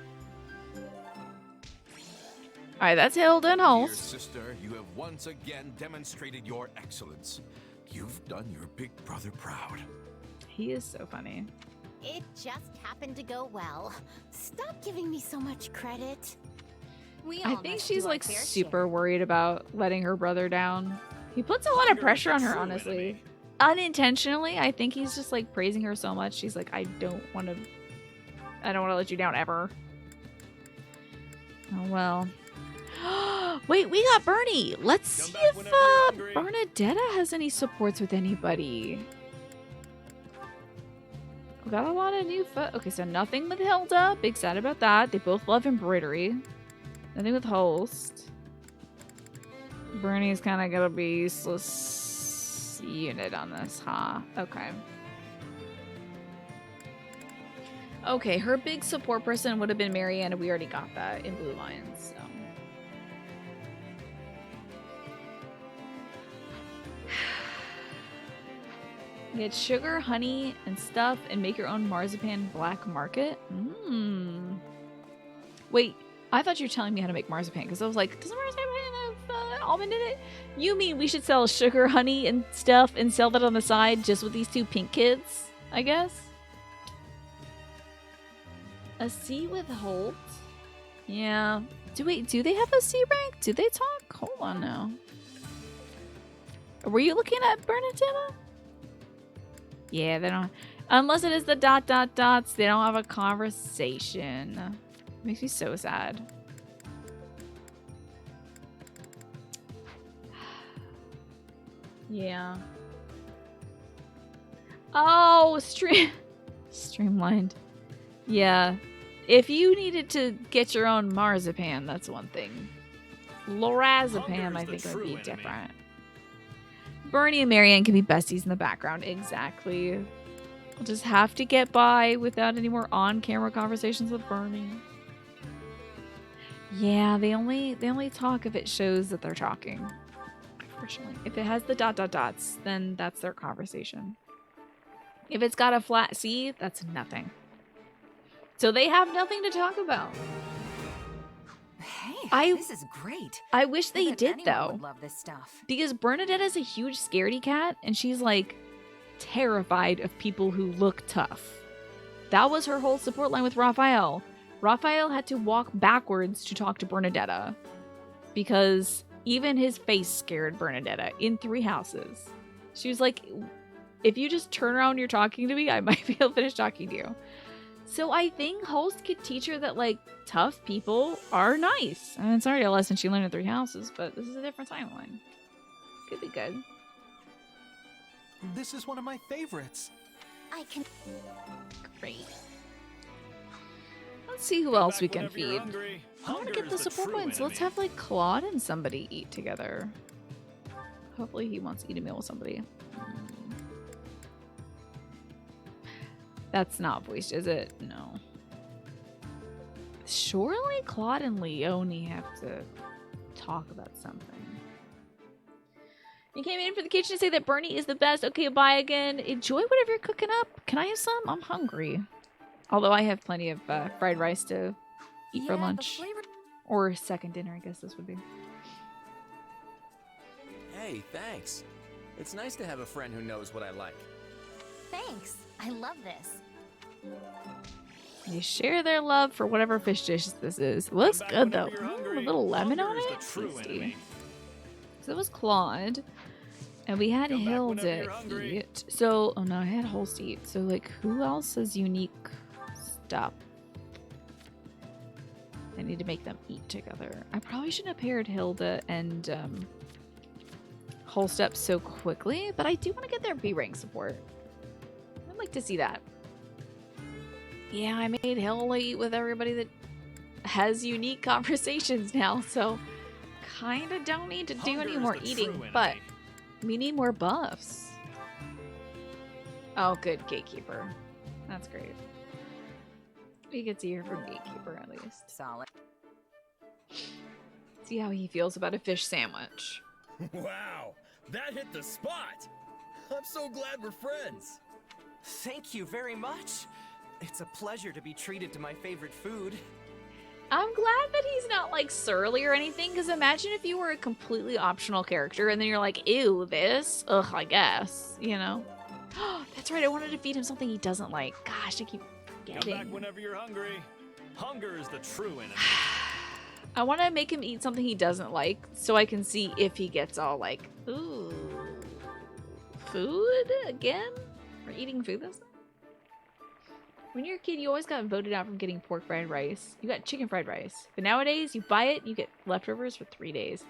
All right, that's Hilda and Dear Holst. sister, you have once again demonstrated your excellence. You've done your big brother proud. He is so funny. It just happened to go well. Stop giving me so much credit. I think she's like super worried about letting her brother down. He puts a lot of pressure on her, honestly. Unintentionally, I think he's just like praising her so much. She's like, I don't want to let you down ever. Oh well. Wait, we got Bernie. Let's see if Bernadetta has any supports with anybody. We got a lot of new okay, so nothing with Hilda. Big sad about that. They both love embroidery. Nothing with Holst. Bernie's kind of gonna be useless unit on this, huh? Okay. Okay, her big support person would have been Marianne, and we already got that in Blue Lions, so. Get sugar, honey, and stuff, and make your own marzipan black market? Mmm. Wait, I thought you were telling me how to make marzipan, because I was like, does marzipan have almond in it? You mean we should sell sugar, honey, and stuff, and sell that on the side just with these two pink kids, I guess? A C with Holt? Yeah. Do they have a C rank? Do they talk? Hold on now. Were you looking at Bernadetta? Yeah, they don't. Unless it is the ... they don't have a conversation. Makes me so sad. Yeah. Oh, streamlined. Yeah. If you needed to get your own marzipan, that's one thing. Lorazepam, I think, would be different. Bernie and Marianne can be besties in the background. Exactly. We'll just have to get by without any more on-camera conversations with Bernie. Yeah, they only talk if it shows that they're talking. Unfortunately. If it has the ... then that's their conversation. If it's got a flat C, that's nothing. So they have nothing to talk about. Hey, this is great. I wish they did, though. Would love this stuff. Because Bernadette is a huge scaredy cat, and she's like terrified of people who look tough. That was her whole support line with Raphael. Raphael had to walk backwards to talk to Bernadetta because even his face scared Bernadetta in 3 houses. She was like, if you just turn around and you're talking to me, I might be able to finish talking to you. So I think Holst could teach her that, like, tough people are nice. I mean, it's already a lesson she learned in 3 houses, but this is a different timeline. Could be good. This is one of my favorites. I can... Great. Let's see who else we can feed. I want to get the support points. Let's have, like, Claude and somebody eat together. Hopefully he wants to eat a meal with somebody. That's not voiced, is it? No. Surely Claude and Leonie have to talk about something. You came in for the kitchen to say that Bernie is the best. Okay, bye again. Enjoy whatever you're cooking up. Can I have some? I'm hungry. Although I have plenty of fried rice to eat for lunch. Or second dinner, I guess this would be. Hey, thanks. It's nice to have a friend who knows what I like. Thanks. I love this. They share their love for whatever fish dish this is. It looks good, though. Ooh, a little lemon on it. Tasty. So that was Claude. And we had Hilda eat. So, oh no, I had Holst eat. So, like, who else has unique stuff? I need to make them eat together. I probably shouldn't have paired Hilda and Holst up so quickly, but I do want to get their B rank support. I'd like to see that. Yeah, I made Hilda eat with everybody that has unique conversations now, so kind of don't need to do any more eating, but we need more buffs. Oh, good, Gatekeeper. That's great. We get to hear from Gatekeeper at least. Solid. See how he feels about a fish sandwich. Wow, that hit the spot. I'm so glad we're friends. Thank you very much. It's a pleasure to be treated to my favorite food. I'm glad that he's not, like, surly or anything, because imagine if you were a completely optional character and then you're like, ew, this? Ugh, I guess, you know? That's right, I wanted to feed him something he doesn't like. Gosh, I keep forgetting. Come back whenever you're hungry. Hunger is the true enemy. I want to make him eat something he doesn't like so I can see if he gets all like, ooh, food again? We're eating food this time? When you're a kid, you always got voted out from getting pork fried rice. You got chicken fried rice. But nowadays, you buy it, you get leftovers for 3 days.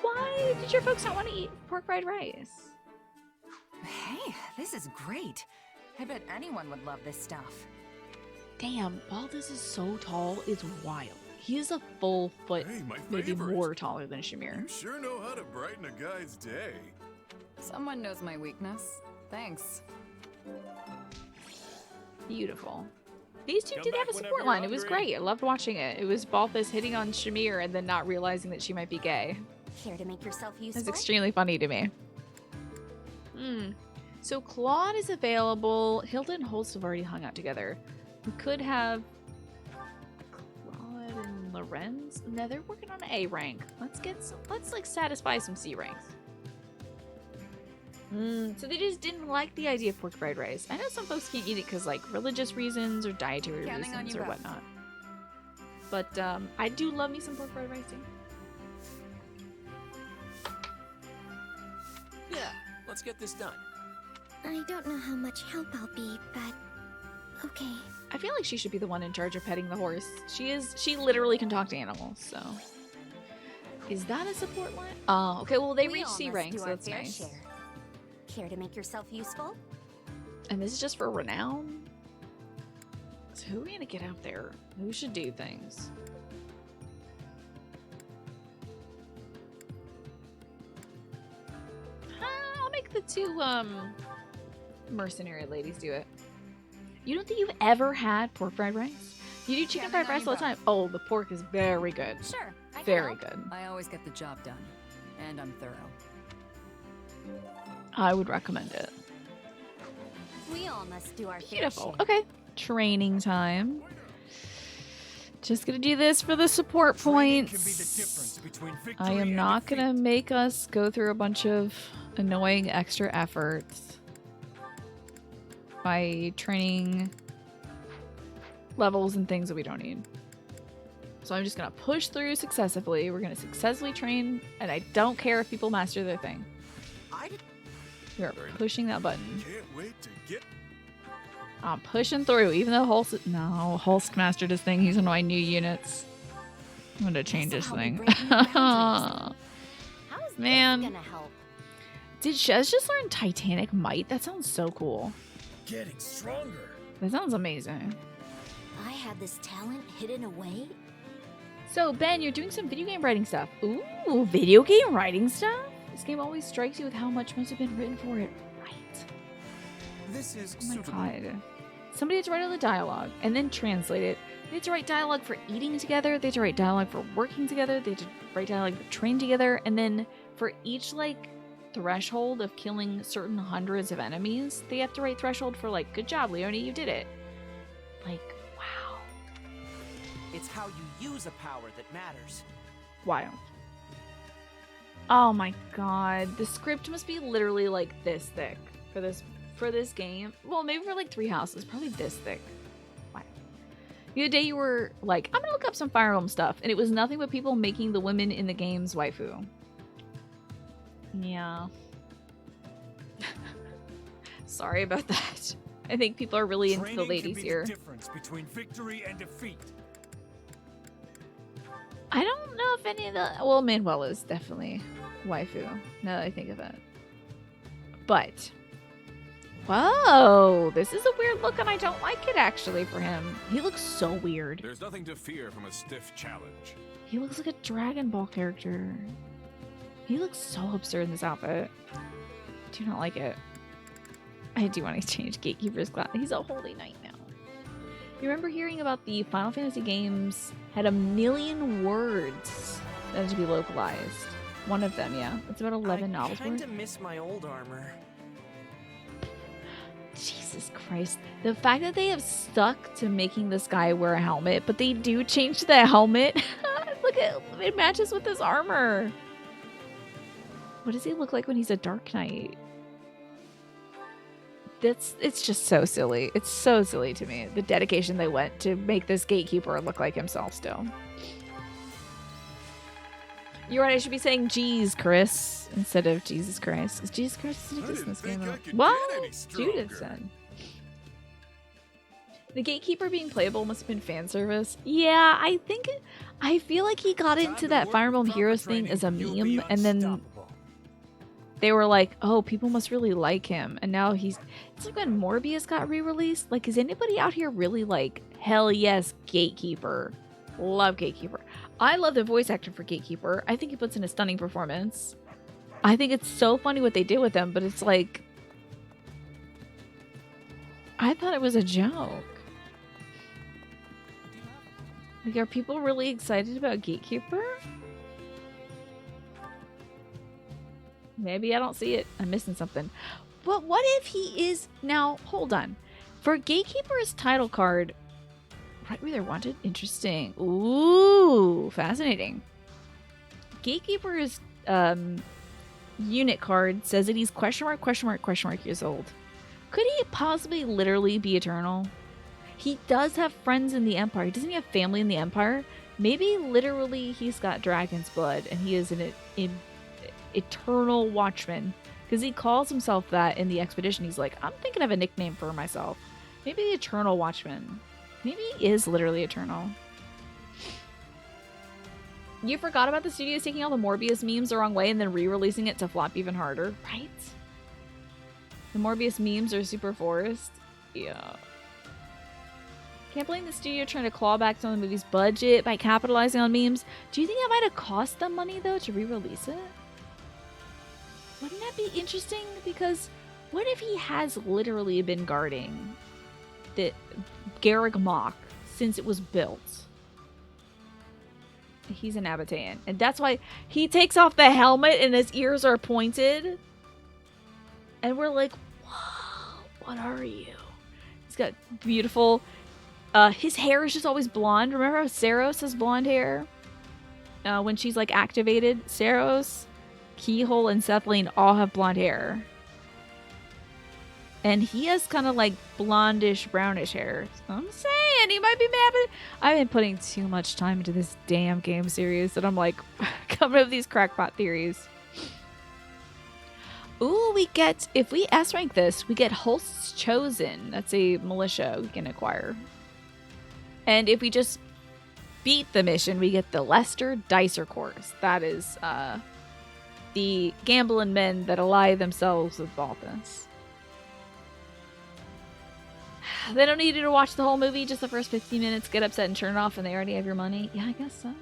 Why did your folks not want to eat pork fried rice? Hey, this is great. I bet anyone would love this stuff. Damn, Baldus is so tall, it's wild. He's a full foot, Hey, my maybe favorite. more taller than Shamir. You sure know how to brighten a guy's day. Someone knows my weakness. Thanks. Beautiful. These two Come did back have a whenever support you're line. It was hungry. great. I loved watching it. It was Balthus hitting on Shamir and then not realizing that she might be gay. Care to make yourself That's useful? extremely funny to me. So Claude is available. Hilda and Holst have already hung out together. We could have Claude and Lorenz. No, they're working on A rank. Let's like satisfy some C ranks. So they just didn't like the idea of pork fried rice. I know some folks can't eat it because like religious reasons or dietary Counting on reasons you or both. whatnot. But I do love me some pork fried rice too. Yeah, let's get this done. I don't know how much help I'll be, but okay. I feel like she should be the one in charge of petting the horse. She literally can talk to animals, so. Is that a support line? Oh, okay, well they We reached all C must rank, do so our that's fair nice. share. Care to make yourself useful? And this is just for renown? So who are we gonna get out there? Who should do things? I'll make the two mercenary ladies do it. You don't think you've ever had pork fried rice? You do chicken fried rice all the time. Oh, the pork is very good. Sure. I can Very help. good. I always get the job done, and I'm thorough. I would recommend it. We all must do our fair Beautiful. share. Okay. Training time. Just gonna do this for the support points. I am not gonna make us go through a bunch of annoying extra efforts by training levels and things that we don't need. So I'm just gonna push through successively. We're gonna successfully train, and I don't care if people master their thing. We're pushing that button. Can't wait to get. I'm pushing through, even though Holst mastered his thing. He's one of my new units. I'm gonna change this thing. Man, Gonna help. did Shez just learn Titanic Might? That sounds so cool. Getting stronger. That sounds amazing. I have this talent hidden away. So Ben, you're doing some video game writing stuff. Ooh, video game writing stuff? This game always strikes you with how much must have been written for it. Right. This is Oh my suitable. god. Somebody had to write all the dialogue and then translate it. They had to write dialogue for eating together. They had to write dialogue for working together. They had to write dialogue for training together. And then for each like threshold of killing certain hundreds of enemies, they have to write threshold for like, good job, Leonie, you did it. Like, wow. It's how you use a power that matters. Wild. Oh my god. The script must be literally like this thick for this game. Well, maybe for like 3 houses. Probably this thick. Wow. The other day you were like, I'm gonna look up some Fire Emblem stuff, and it was nothing but people making the women in the game's waifu. Yeah. Sorry about that. I think people are really into the ladies here. Difference between victory and defeat. I don't know if any of the... Well, Manuela's definitely waifu, now that I think of it. But... Whoa! This is a weird look, and I don't like it, actually, for him. He looks so weird. There's nothing to fear from a stiff challenge. He looks like a Dragon Ball character. He looks so absurd in this outfit. Do not like it. I do want to change Gatekeeper's class. He's a holy knight now. You remember hearing about the Final Fantasy games had 1 million words that had to be localized. One of them, yeah. It's about 11 novels I worth. kinda miss my old armor. Jesus Christ. The fact that they have stuck to making this guy wear a helmet, but they do change the helmet. Look at it matches with his armor. What does he look like when he's a Dark Knight? It's just so silly. It's so silly to me. The dedication they went to make this gatekeeper look like himself still. You're right, I should be saying geez, Chris, instead of Jesus Christ. Because Jesus Christ doesn't exist in this game. What? Judith said. The gatekeeper being playable must have been fan service. Yeah, I feel like he got into that Fire Emblem Heroes thing as a meme, and then they were like, oh, people must really like him. And now it's like when Morbius got re-released. Like, is anybody out here really like, hell yes, gatekeeper? Love Gatekeeper. I love the voice actor for Gatekeeper. I think he puts in a stunning performance. I think it's so funny what they did with him, but it's like... I thought it was a joke. Like, are people really excited about Gatekeeper? Maybe I don't see it. I'm missing something. But what if he is... Now, hold on. For Gatekeeper's title card... Right where they're wanted? Interesting. Ooh, fascinating. Gatekeeper's unit card says that he's question mark years old. Could he possibly literally be eternal? He does have friends in the Empire. Doesn't he have family in the Empire? Maybe literally he's got dragon's blood and he is an eternal watchman. Because he calls himself that in the expedition. He's like, I'm thinking of a nickname for myself. Maybe the Eternal Watchman. Maybe he is literally eternal. You forgot about the studios taking all the Morbius memes the wrong way and then re-releasing it to flop even harder, right? The Morbius memes are super forced. Yeah. Can't blame the studio trying to claw back some of the movie's budget by capitalizing on memes. Do you think it might have cost them money, though, to re-release it? Wouldn't that be interesting? Because what if he has literally been guarding the Garreg Mach since it was built? He's an Abbataan. And that's why he takes off the helmet and his ears are pointed. And we're like, whoa, what are you? He's got beautiful... his hair is just always blonde. Remember how Saros has blonde hair? When she's like activated. Saros, Keyhole, and Sethlane all have blonde hair. And he has kind of like blondish, brownish hair. So I'm saying he might be mad, but I've been putting too much time into this damn game series that I'm like coming up with these crackpot theories. Ooh, we get, if we S-rank this, we get Holst's Chosen. That's a militia we can acquire. And if we just beat the mission, we get the Lester Dicer course. That is the gambling men that ally themselves with Balthus. They don't need you to watch the whole movie, just the first 15 minutes, get upset and turn it off, and they already have your money. Yeah, I guess so.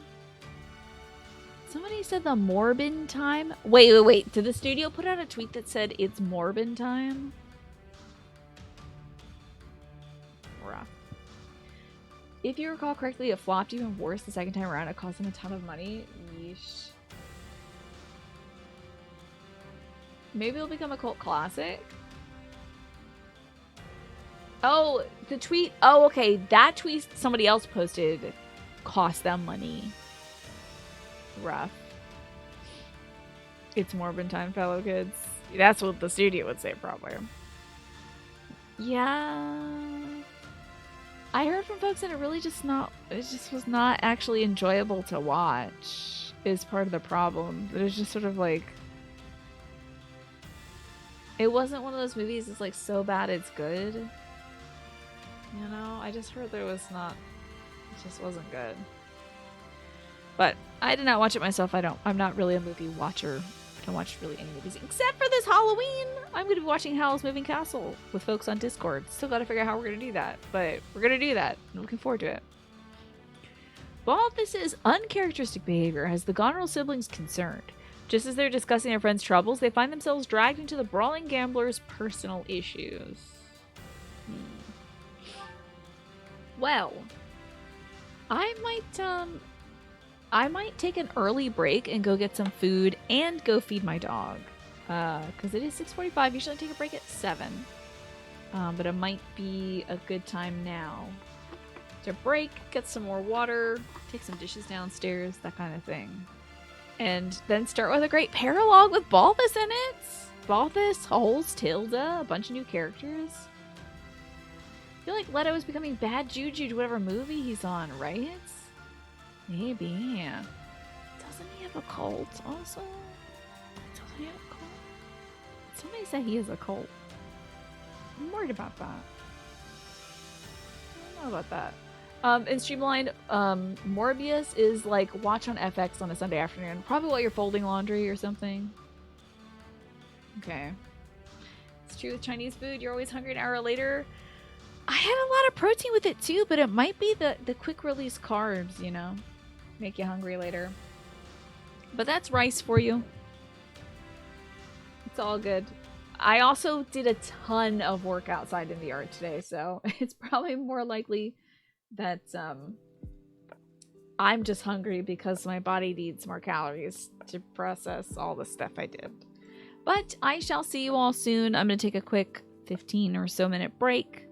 Somebody said the Morbin time. Wait. Did the studio put out a tweet that said it's Morbin time? Rough. If you recall correctly, it flopped even worse the second time around. It cost them a ton of money. Yeesh. Maybe it'll become a cult classic. Oh, the tweet. Oh, okay. That tweet somebody else posted cost them money. Rough. It's Morbin time, fellow kids. That's what the studio would say, probably. Yeah. I heard from folks that it just was not actually enjoyable to watch, is part of the problem. It was just sort of like, it wasn't one of those movies that's like so bad it's good. You know, I just heard there was not, it just wasn't good. But I did not watch it myself. I'm not really a movie watcher. I don't watch really any movies except for this Halloween. I'm going to be watching Howl's Moving Castle with folks on Discord. Still got to figure out how we're going to do that, but we're going to do that. I'm looking forward to it. Balthus's uncharacteristic behavior has the Goneril siblings concerned. Just as they're discussing their friend's troubles, they find themselves dragged into the brawling gambler's personal issues. Well, I might take an early break and go get some food and go feed my dog. Because it is 6:45. Usually I take a break at 7. But it might be a good time now to break, get some more water, take some dishes downstairs, that kind of thing. And then start with a great paralogue with Balthus in it. Balthus, Holst, Tilda, a bunch of new characters. I feel like Leto is becoming bad juju to whatever movie he's on, right? Maybe. Doesn't he have a cult also? Doesn't he have a cult? Somebody said he has a cult. I'm worried about that. I don't know about that. In Streamlined, Morbius is like watch on FX on a Sunday afternoon. Probably while you're folding laundry or something. Okay. It's true with Chinese food. You're always hungry an hour later. I had a lot of protein with it too, but it might be the quick release carbs, you know, make you hungry later. But that's rice for you. It's all good. I also did a ton of work outside in the yard today, so it's probably more likely that I'm just hungry because my body needs more calories to process all the stuff I did. But I shall see you all soon. I'm going to take a quick 15 or so minute break.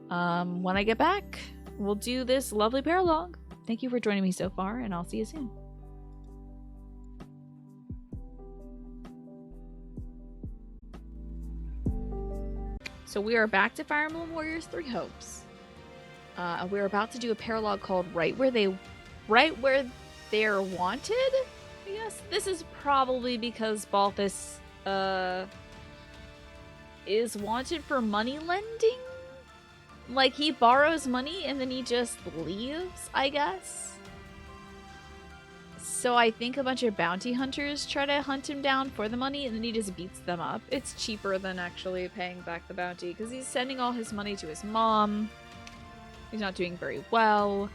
When I get back, we'll do this lovely paralogue. Thank you for joining me so far, and I'll see you soon. So we are back to Fire Emblem Warriors 3 Hopes. We're about to do a paralogue called Right Where They're Wanted? I guess this is probably because Balthus is wanted for money lending? Like, he borrows money and then he just leaves, I guess? So I think a bunch of bounty hunters try to hunt him down for the money and then he just beats them up. It's cheaper than actually paying back the bounty because he's sending all his money to his mom. He's not doing very well.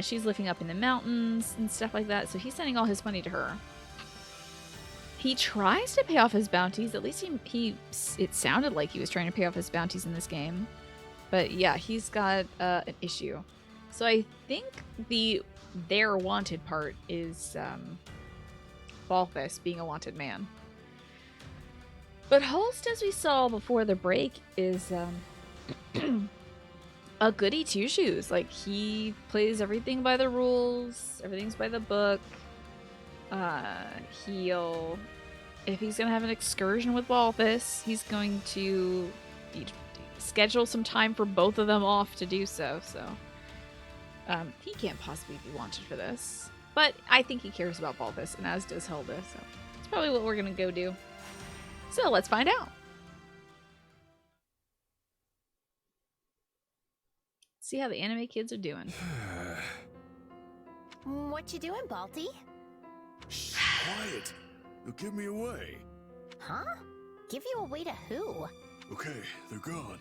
She's living up in the mountains and stuff like that, so he's sending all his money to her. He tries to pay off his bounties. At least it sounded like he was trying to pay off his bounties in this game. But yeah, he's got an issue. So I think their wanted part is Balthus being a wanted man. But Holst, as we saw before the break, is a goody two-shoes. Like, he plays everything by the rules. Everything's by the book. If he's gonna have an excursion with Balthus, he's going to schedule some time for both of them off to do so. So he can't possibly be wanted for this, but I think he cares about Balthus, and as does Hilda. So it's probably what we're gonna go do. So let's find out. See how the anime kids are doing. What you doing, Balti? Shh, quiet. You'll give me away. Huh? Give you away to who? Okay, they're gone.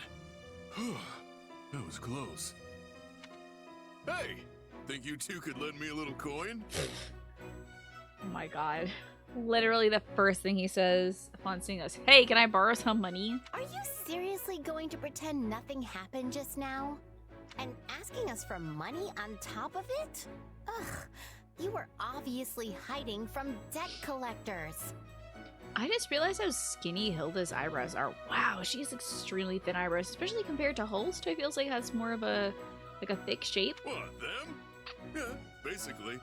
That was close. Hey! Think you two could lend me a little coin? Oh my god. Literally the first thing he says upon seeing us. Hey, can I borrow some money? Are you seriously going to pretend nothing happened just now? And asking us for money on top of it? Ugh, you were obviously hiding from debt collectors. I just realized how skinny Hilda's eyebrows are. Wow, she has extremely thin eyebrows, especially compared to Holst, who feels like has more of a thick shape. What, them? Yeah, basically.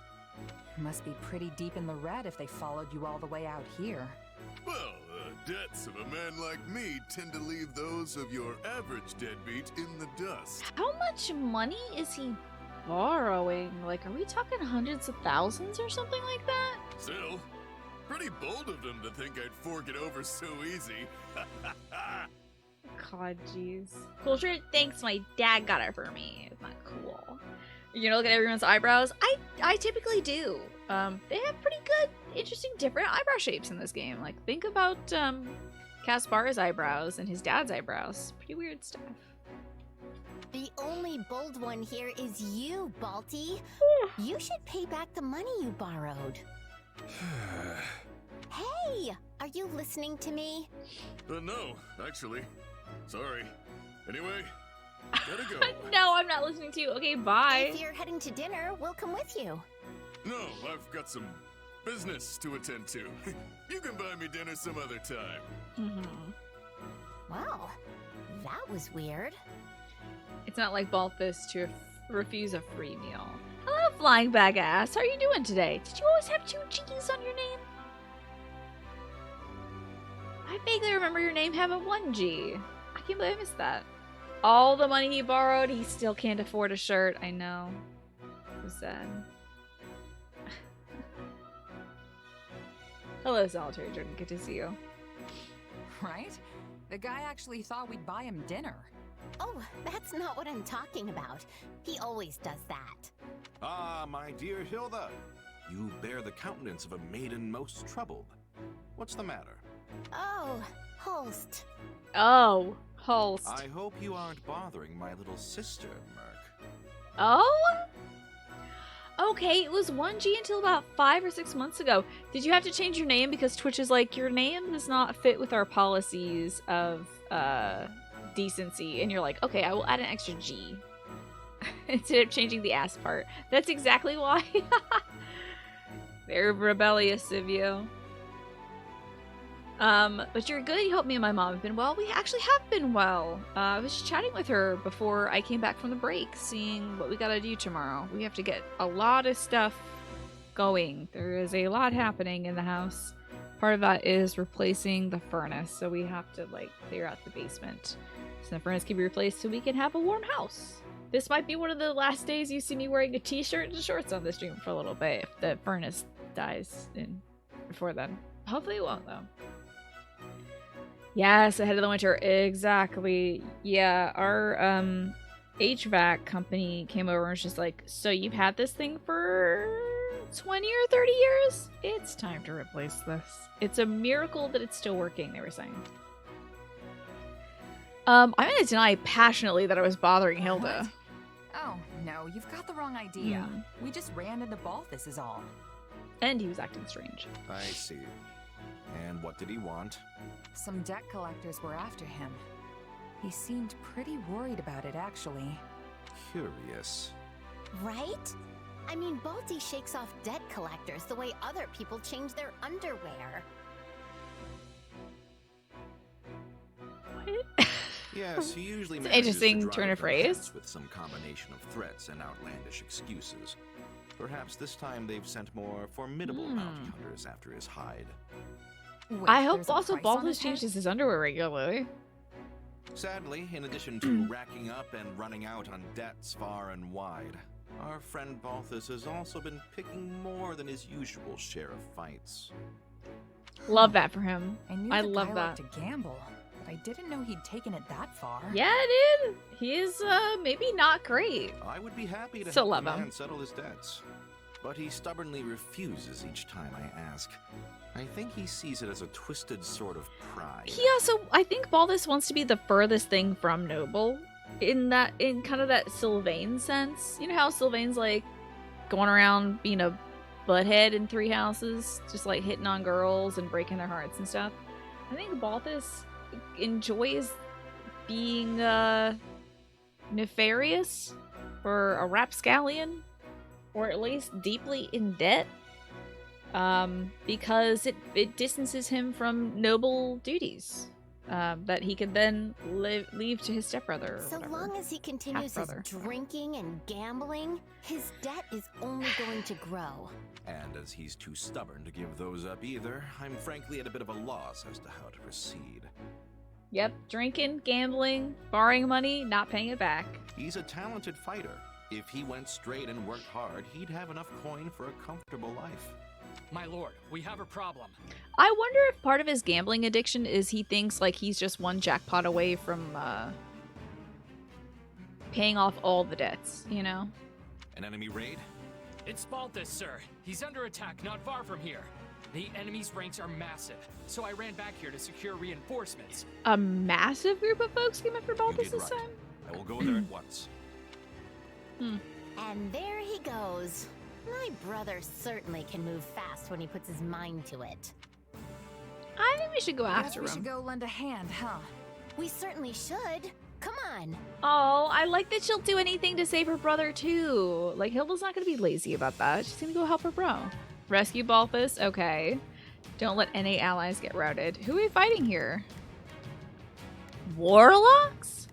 Must be pretty deep in the red if they followed you all the way out here. Well, the debts of a man like me tend to leave those of your average deadbeat in the dust. How much money is he borrowing? Like, are we talking hundreds of thousands or something like that? Still, pretty bold of them to think I'd fork it over so easy. God, jeez. Cool shirt? Thanks, my dad got it for me. It's not cool. You know, look at everyone's eyebrows? I typically do. They have pretty good, interesting, different eyebrow shapes in this game. Like, think about Kaspar's eyebrows and his dad's eyebrows. Pretty weird stuff. The only bold one here is you, Balti. You should pay back the money you borrowed. Hey, are you listening to me? No, actually. Sorry. Anyway, gotta go. No, I'm not listening to you. Okay, bye. If you're heading to dinner, we'll come with you. No, I've got some business to attend to. You can buy me dinner some other time. Well, that was weird. It's not like Balthus to refuse a free meal. Hello, flying bag ass. How are you doing today? Did you always have 2 G's on your name? I vaguely remember your name having 1 G. I can't believe I missed that. All the money he borrowed, he still can't afford a shirt. I know. So sad. Hello, Solitary Jordan. Good to see you. Right? The guy actually thought we'd buy him dinner. Oh, that's not what I'm talking about. He always does that. Ah, my dear Hilda. You bear the countenance of a maiden most troubled. What's the matter? Oh, Holst. Oh, Holst. I hope you aren't bothering my little sister, Merc. Oh? Okay, it was 1G until about 5 or 6 months ago. Did you have to change your name because Twitch is like, your name does not fit with our policies of decency? And you're like, okay, I will add an extra G. Instead of changing the ass part. That's exactly why. Very rebellious of you. But you're good. You helped me and my mom have been well. We actually have been well. I was just chatting with her before I came back from the break, seeing what we gotta do tomorrow. We have to get a lot of stuff going. There is a lot happening in the house. Part of that is replacing the furnace, so we have to, like, clear out the basement. So the furnace can be replaced so we can have a warm house. This might be one of the last days you see me wearing a t-shirt and shorts on the stream for a little bit if the furnace dies before then. Hopefully it won't, though. Yes, ahead of the winter. Exactly. Yeah, our HVAC company came over and was just like, so you've had this thing for 20 or 30 years? It's time to replace this. It's a miracle that it's still working, they were saying. I'm gonna deny passionately that I was bothering Hilda. What? Oh, no, you've got the wrong idea. We just ran into Balthus is all. And he was acting strange. I see. And what did he want? Some debt collectors were after him. He seemed pretty worried about it, actually. Curious. Right? I mean, Balti shakes off debt collectors the way other people change their underwear. What? Yes, he usually It's an manages to interesting drive turn of the phrase. fence with some combination of threats and outlandish excuses. Perhaps this time they've sent more formidable bounty hunters after his hide. Wait, I hope there's a also price on Balthus his head? changes his underwear regularly. Sadly, in addition to racking up and running out on debts far and wide, our friend Balthus has also been picking more than his usual share of fights. Love that for him. I knew I the love guy that. liked to gamble, but I didn't know he'd taken it that far. Yeah, dude. He is maybe not great. I would be happy to Still help the love him. man settle his debts, but he stubbornly refuses each time I ask. I think he sees it as a twisted sort of pride. He also, I think Balthus wants to be the furthest thing from noble, in kind of that Sylvain sense. You know how Sylvain's like going around being a butthead in Three Houses, just like hitting on girls and breaking their hearts and stuff. I think Balthus enjoys being nefarious or a rapscallion, or at least deeply in debt. Because it distances him from noble duties that he could then leave to his stepbrother. So long as he continues his drinking and gambling, his debt is only going to grow. And as he's too stubborn to give those up either, I'm frankly at a bit of a loss as to how to proceed. Yep, drinking, gambling, borrowing money, not paying it back. He's a talented fighter. If he went straight and worked hard, he'd have enough coin for a comfortable life. My lord, we have a problem. I wonder if part of his gambling addiction is he thinks like he's just one jackpot away from paying off all the debts, you know? An enemy raid? It's Balthus, sir. He's under attack not far from here. The enemy's ranks are massive, so I ran back here to secure reinforcements. A massive group of folks came after Balthus this time? I will go there at once. And there he goes. My brother certainly can move fast when he puts his mind to it. I think we should go Guess after we him. should go lend a hand, huh? We certainly should. Come on. Oh, I like that she'll do anything to save her brother too. Like, Hilda's not gonna be lazy about that. She's gonna go help her bro. Rescue Balthus? Okay. Don't let any allies get routed. Who are we fighting here? Warlocks?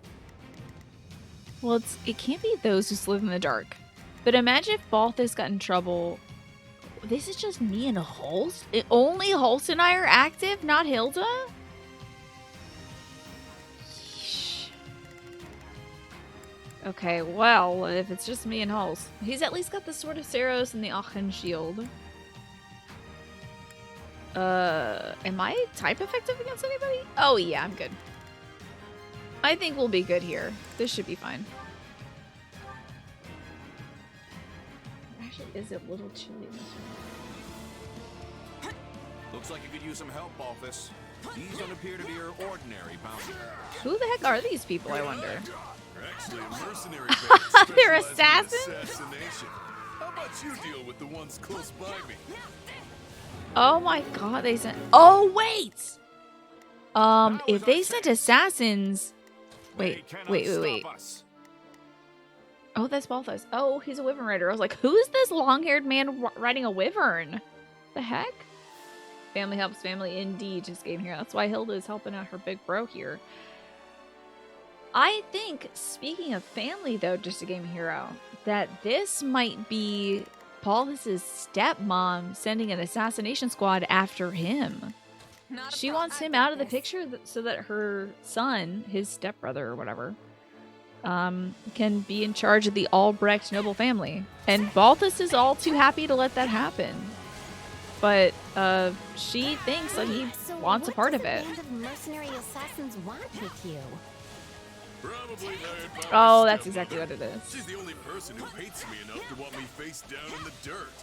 Well, it can't be those who live in the dark. But imagine if Balthus got in trouble. This is just me and Holst? Only Holst and I are active, not Hilda? Yeesh. Okay, well, if it's just me and Holst. He's at least got the Sword of Saros and the Aachen Shield. Am I type effective against anybody? Oh yeah, I'm good. I think we'll be good here. This should be fine. Is it a little chilly in this room? Looks like you could use some help, Balthus. These don't appear to be your ordinary bounty. Who the heck are these people, I wonder? They're actually a mercenary band They're specializing in assassins? assassination. How about you deal with the ones close by me? Oh my god, they sent... Oh, wait! If they sent assassins... Wait. Oh, that's Balthus. Oh, he's a wyvern rider. I was like, who's this long-haired man riding a wyvern? The heck? Family helps family indeed, just game here. That's why Hilda is helping out her big bro here. I think, speaking of family though, just a game hero, that this might be Balthus's stepmom sending an assassination squad after him. She wants him out of the picture so that her son, his stepbrother or whatever, can be in charge of the Albrecht noble family. And Balthus is all too happy to let that happen. But she thinks that he wants a part of it. What does a band of mercenary assassins want with you? Probably hired by Oh, my that's stepmother. exactly what it is. She's the only person who hates me enough to want me face down in the dirt.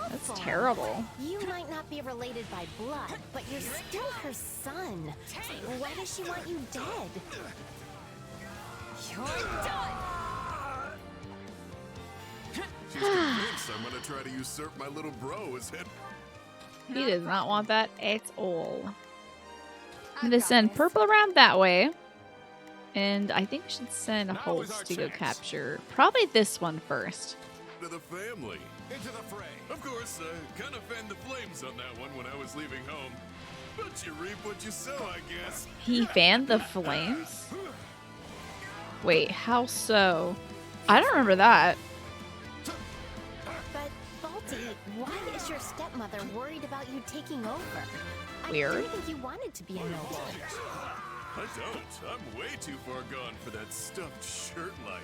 That's terrible. You might not be related by blood, but you're still her son. Why does she want you dead? You're done! She's convinced I'm gonna try to usurp my little bro as head. He does not want that at all. I'm gonna send purple around that way. And I think we should send a host to go capture probably this one first. To the family. Into the fray. Of course, I kind of fanned the flames on that one when I was leaving home. But you reap what you sow, I guess. He fanned the flames? Wait, how so? I don't remember that. But, Balti, why is your stepmother worried about you taking over? Weird. I didn't think you wanted to be a noble. I don't. I'm way too far gone for that stuffed shirt life.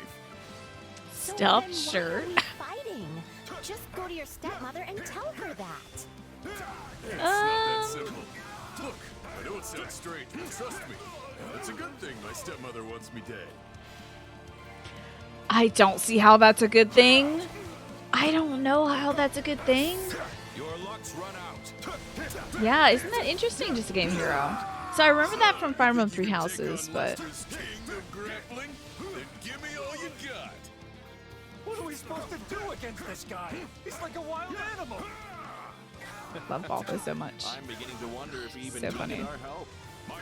So Stuffed then shirt? Why are we fighting? Just go to your stepmother and tell her that. It's not that simple. Look, I know it sounds strange, but trust me. It's a good thing my stepmother wants me dead. I don't see how that's a good thing. I don't know how that's a good thing. Your luck's run out. Yeah, isn't that interesting, just a game hero? So I remember that from Fire Emblem Three Houses, but... Grappling? Then give me all you got. What are we supposed to do against this guy? He's like a wild animal. Love Balthus so much. I'm beginning to wonder if he even So needed funny. our help. My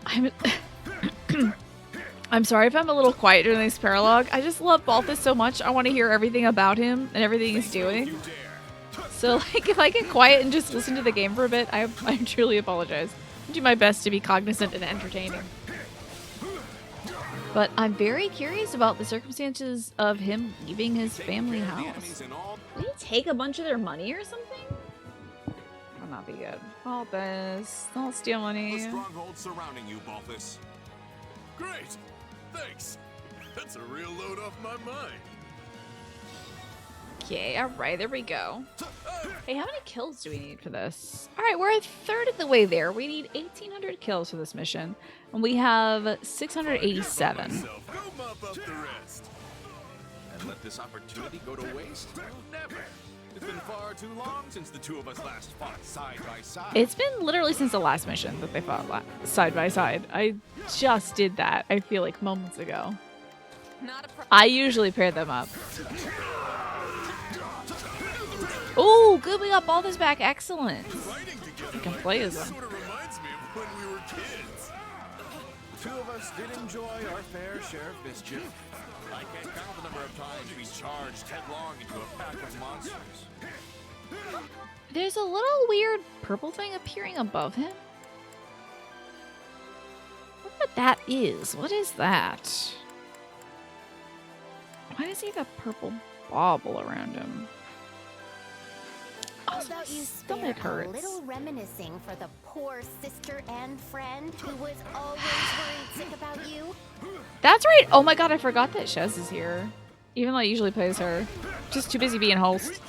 I'm apologies. I'm sorry if I'm a little quiet during this paralogue. I just love Balthus so much. I want to hear everything about him and everything he's doing. So like if I get quiet and just listen to the game for a bit, I truly apologize. I'll do my best to be cognizant and entertaining. But I'm very curious about the circumstances of him leaving his family house. Did he take a bunch of their money or something? Would not be good. Balthus, don't steal money. The stronghold surrounding you, Balthus. Great. Thanks. That's a real load off my mind. Okay, alright, there we go. Hey, how many kills do we need for this? Alright, we're a third of the way there. We need 1,800 kills for this mission. And we have 687. Go mop up the rest. And let this opportunity go to waste? Never. It's been far too long since the two of us last fought side by side. It's been literally since the last mission that they fought side by side. I just did that, I feel like moments ago. I usually pair them up. Oh, good, we got Balthus back. Excellent. I can play as him. Sort of reminds me of when we were kids. The two of us did enjoy our fair share of mischief. I can't count the number of times we charged headlong into a pack of monsters. There's a little weird purple thing appearing above him. I wonder what that is. What is that? Why does he have a purple bauble around him? How about you spare stomach a hurts. little reminiscing for the poor sister and friend who was always worried sick about you? That's right. Oh my god, I forgot that Shez is here. Even though I usually play as her. Just too busy being host.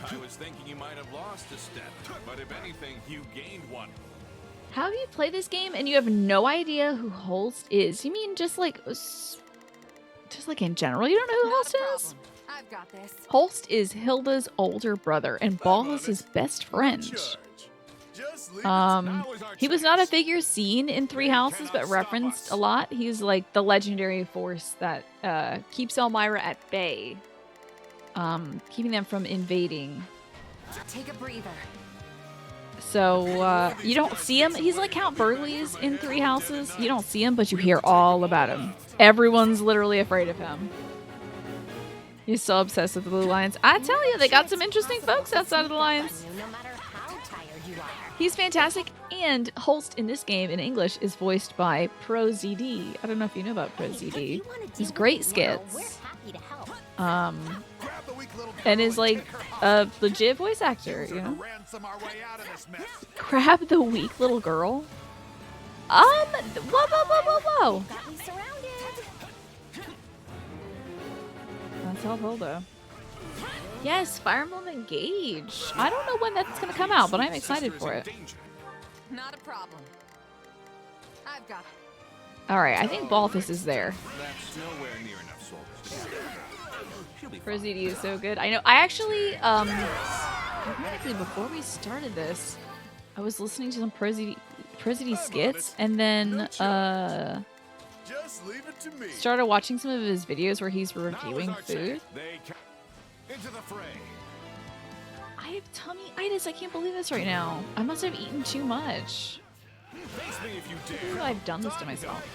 I was thinking you might have lost a step, but if anything, you gained one. How have you played this game and you have no idea who host is? You mean just like in general you don't know who host is? I've got this. Holst is Hilda's older brother and Balthus' his best friend. He was not a figure seen in Three Houses, but referenced a lot. He's like the legendary force that keeps Elmira at bay, keeping them from invading. Take a breather. So you don't see him. He's like Count Burley's in Three Houses. You don't see him, but you hear all about him. Everyone's literally afraid of him. He's so obsessed with the Blue Lions. I tell you, they got some interesting folks outside of the Lions. He's fantastic, and Holst in this game in English is voiced by ProZD. I don't know if you know about ProZD. He's great skits. And is like a legit voice actor, you know? Grab the weak little girl. Whoa. That's all Hilda. Yes, Fire Emblem Engage. I don't know when that's gonna come out, but I'm excited for it. Not a problem. I've got it. Alright, I think Balthus is there. That's nowhere near enough soldiers. ProZD is so good. I know. I actually, ironically, before we started this, I was listening to some ProZD skits, and then started watching some of his videos where he's reviewing food. Into the fray. I have tummy-itis. I can't believe this right now. I must have eaten too much. Face me if you I dare. feel I've done this to myself.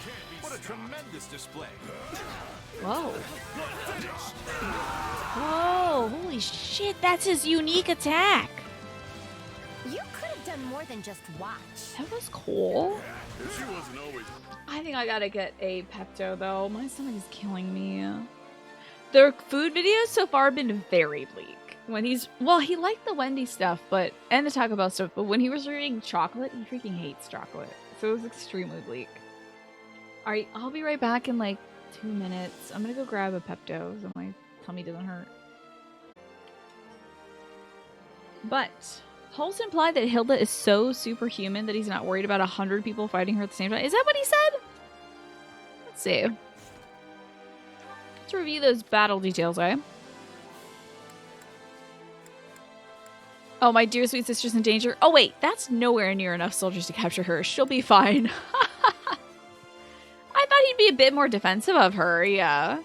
What a tremendous display. Whoa. Whoa, holy shit, that's his unique attack. You could have done more than just watch. That was cool. She wasn't always. I think I gotta get a Pepto though. My stomach is killing me. Their food videos so far have been very bleak. When he liked the Wendy stuff, and the Taco Bell stuff, but when he was reading chocolate, he freaking hates chocolate. So it was extremely bleak. Alright, I'll be right back in like 2 minutes. I'm gonna go grab a Pepto so my tummy doesn't hurt. But Holst implied that Hilda is so superhuman that he's not worried about 100 people fighting her at the same time. Is that what he said? Let's see. Let's review those battle details, eh? Oh, my dear sweet sister's in danger. Oh, wait, that's nowhere near enough soldiers to capture her. She'll be fine. I thought he'd be a bit more defensive of her, yeah.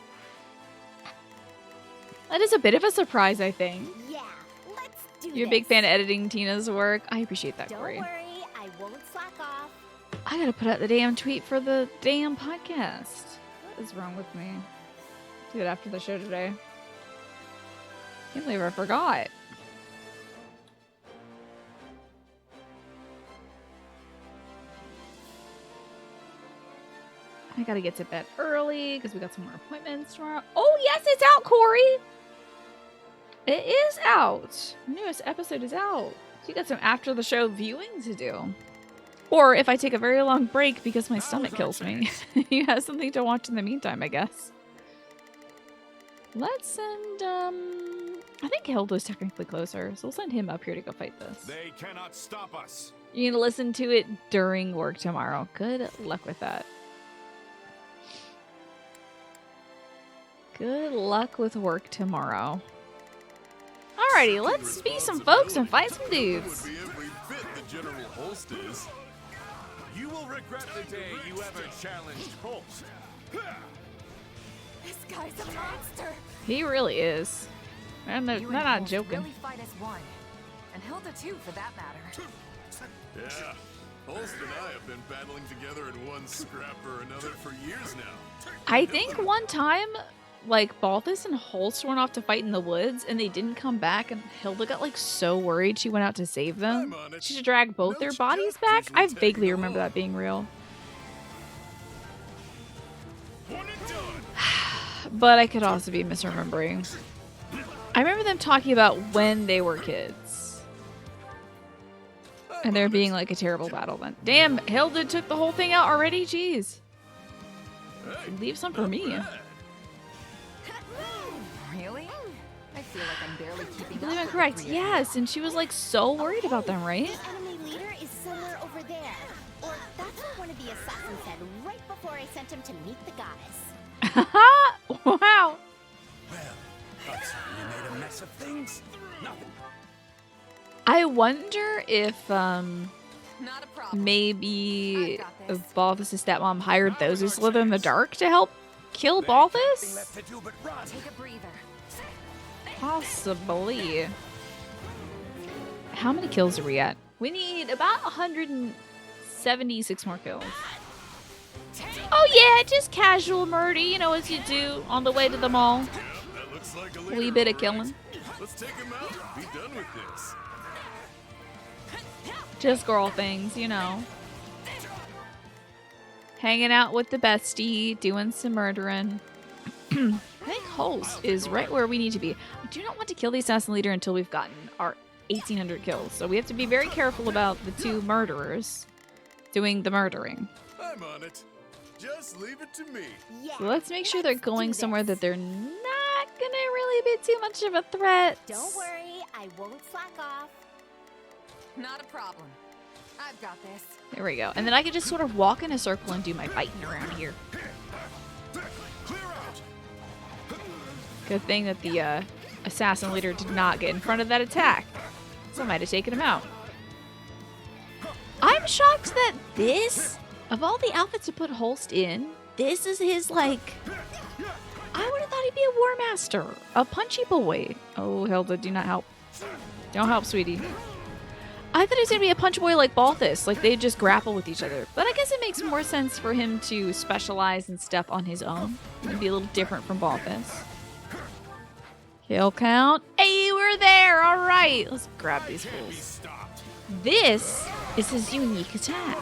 That is a bit of a surprise, I think. Yeah, let's do You're a big fan of editing Tina's work. I appreciate that, Don't Corey. worry, I won't slack off. I gotta put out the damn tweet for the damn podcast. What is wrong with me? Do it after the show today. Can't believe I forgot. I gotta get to bed early because we got some more appointments tomorrow. Oh, yes, it's out, Corey! It is out. The newest episode is out. So you got some after the show viewing to do. Or if I take a very long break because my stomach kills me, you have something to watch in the meantime, I guess. Let's send, I think Hilda's technically closer, so we'll send him up here to go fight this. They cannot stop us. You need to listen to it during work tomorrow. Good luck with that. Good luck with work tomorrow. Alrighty, let's be some folks and fight some dudes. Would be every bit the General Holst is. You will regret the day you ever challenged Holst. This guy's a monster. He really is. And they're You not and Holst joking. Really fight as one, and Hilda too, for that matter. Yeah, Holst and I have been battling together in one scrap or another for years now. I think one time, like, Balthus and Holst went off to fight in the woods, and they didn't come back, and Hilda got, like, so worried she went out to save them. She should drag both their bodies back? I vaguely remember that being real. But I could also be misremembering. I remember them talking about when they were kids. And there being, like, a terrible battle then. Damn, Hilda took the whole thing out already? Jeez. Leave some for me. Really? I feel like I'm barely keeping I believe up I'm with correct. every Yes, and she was like so worried about them, right? The enemy leader is somewhere over there. Or that's what one of the assassins said right before I sent him to meet the goddess. Wow. You made a mess of things? Nothing. I wonder if Not a problem. maybe Balthus' stepmom hired those who slither in the dark to help kill Balthus? Left to do but run. Take a breather. Possibly. How many kills are we at? We need about 176 more kills. Oh yeah, just casual murder, you know, as you do on the way to the mall. That looks like a Wee bit of killing. Let's take him out and be done with this. Just girl things, you know. Hanging out with the bestie, doing some murdering. I think Holst is right where we need to be. I do not want to kill the assassin leader until we've gotten our 1,800 kills. So we have to be very careful about the two murderers doing the murdering. I'm on it. Just leave it to me. So let's make sure they're going somewhere that they're not gonna really be too much of a threat. Don't worry, I won't slack off. Not a problem. I've got this. There we go. And then I can just sort of walk in a circle and do my fighting around here. Good thing that the assassin leader did not get in front of that attack. So I might have taken him out. I'm shocked that this, of all the outfits to put Holst in, this is his, like... I would have thought he'd be a war master. A punchy boy. Oh, Hilda, do not help. Don't help, sweetie. I thought he was going to be a punch boy like Balthus. Like, they'd just grapple with each other. But I guess it makes more sense for him to specialize in stuff on his own. And be a little different from Balthus. Kill count. Hey, we're there. All right. Let's grab these fools. This is his unique attack.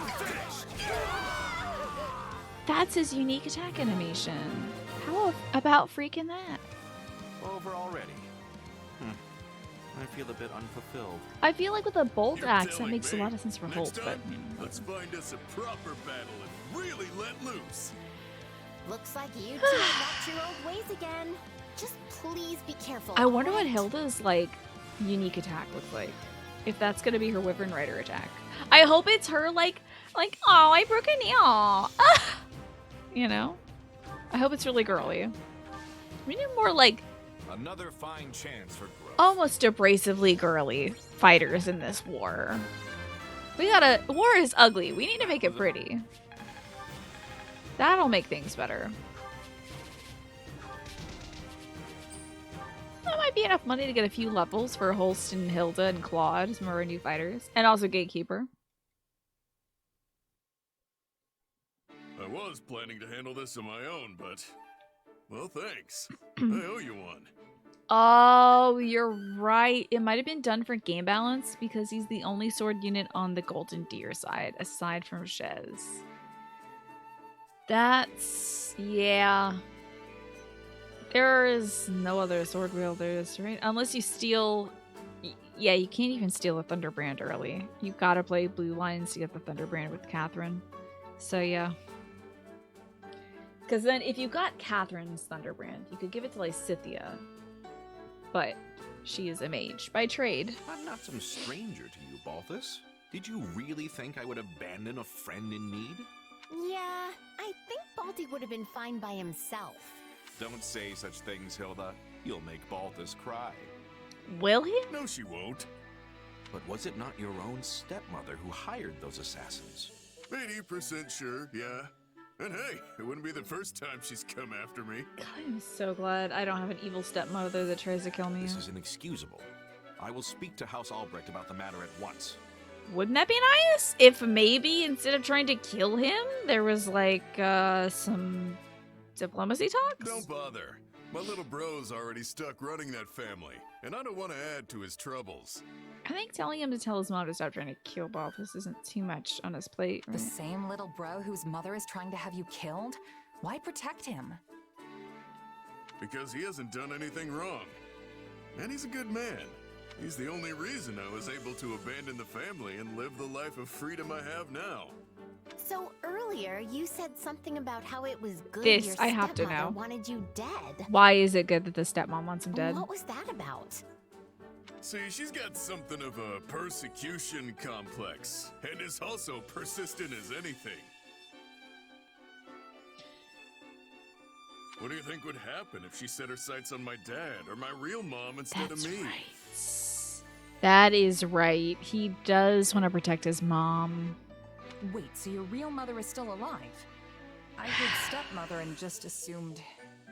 That's his unique attack animation. How about freaking that? Over already. I feel a bit unfulfilled. I feel like with a bolt axe, that makes a lot of sense for Next Holt, but... time, let's find us a proper battle and really let loose. Looks like you two have left your old ways again. Just please be careful. I wonder what alright? Hilda's, like, unique attack looks like. If that's gonna be her Wyvern Rider attack. I hope it's her, like, oh, I broke a nail. You know? I hope it's really girly. We need more, like, Another fine chance for growth. almost abrasively girly fighters in this war. War is ugly. We need to make it pretty. That'll make things better. That might be enough money to get a few levels for Holst and Hilda and Claude, some of our new fighters. And also Gatekeeper. I was planning to handle this on my own, but... Well, thanks. I owe you one. Oh, you're right. It might have been done for game balance because he's the only sword unit on the Golden Deer side, aside from Shez. That's... yeah. There is no other sword wielders, right? Unless you steal... yeah, you can't even steal a Thunderbrand early. You gotta play Blue Lines to get the Thunderbrand with Catherine. So, yeah. Because then if you got Catherine's Thunderbrand, you could give it to Lysithea. But she is a mage by trade. I'm not some stranger to you, Balthus. Did you really think I would abandon a friend in need? Yeah, I think Balti would have been fine by himself. Don't say such things, Hilda. You'll make Balthus cry. Will he? No, she won't. But was it not your own stepmother who hired those assassins? 80% sure, yeah. And hey, it wouldn't be the first time she's come after me. I'm so glad I don't have an evil stepmother that tries to kill me. This is inexcusable. I will speak to House Albrecht about the matter at once. Wouldn't that be nice? If maybe instead of trying to kill him, there was like some diplomacy talks? Don't bother. My little bro's already stuck running that family, and I don't want to add to his troubles. I think telling him to tell his mom to stop trying to kill Balthus isn't too much on his plate. Right? The same little bro whose mother is trying to have you killed? Why protect him? Because he hasn't done anything wrong. And he's a good man. He's the only reason I was able to abandon the family and live the life of freedom I have now. So earlier, you said something about how it was good This, your I have to stepmother know. wanted you dead. Why is it good that the stepmom wants him dead? What was that about? See, she's got something of a persecution complex, and is also persistent as anything. What do you think would happen if she set her sights on my dad or my real mom instead of me? That is right. He does want to protect his mom. Wait, so your real mother is still alive? I heard stepmother and just assumed,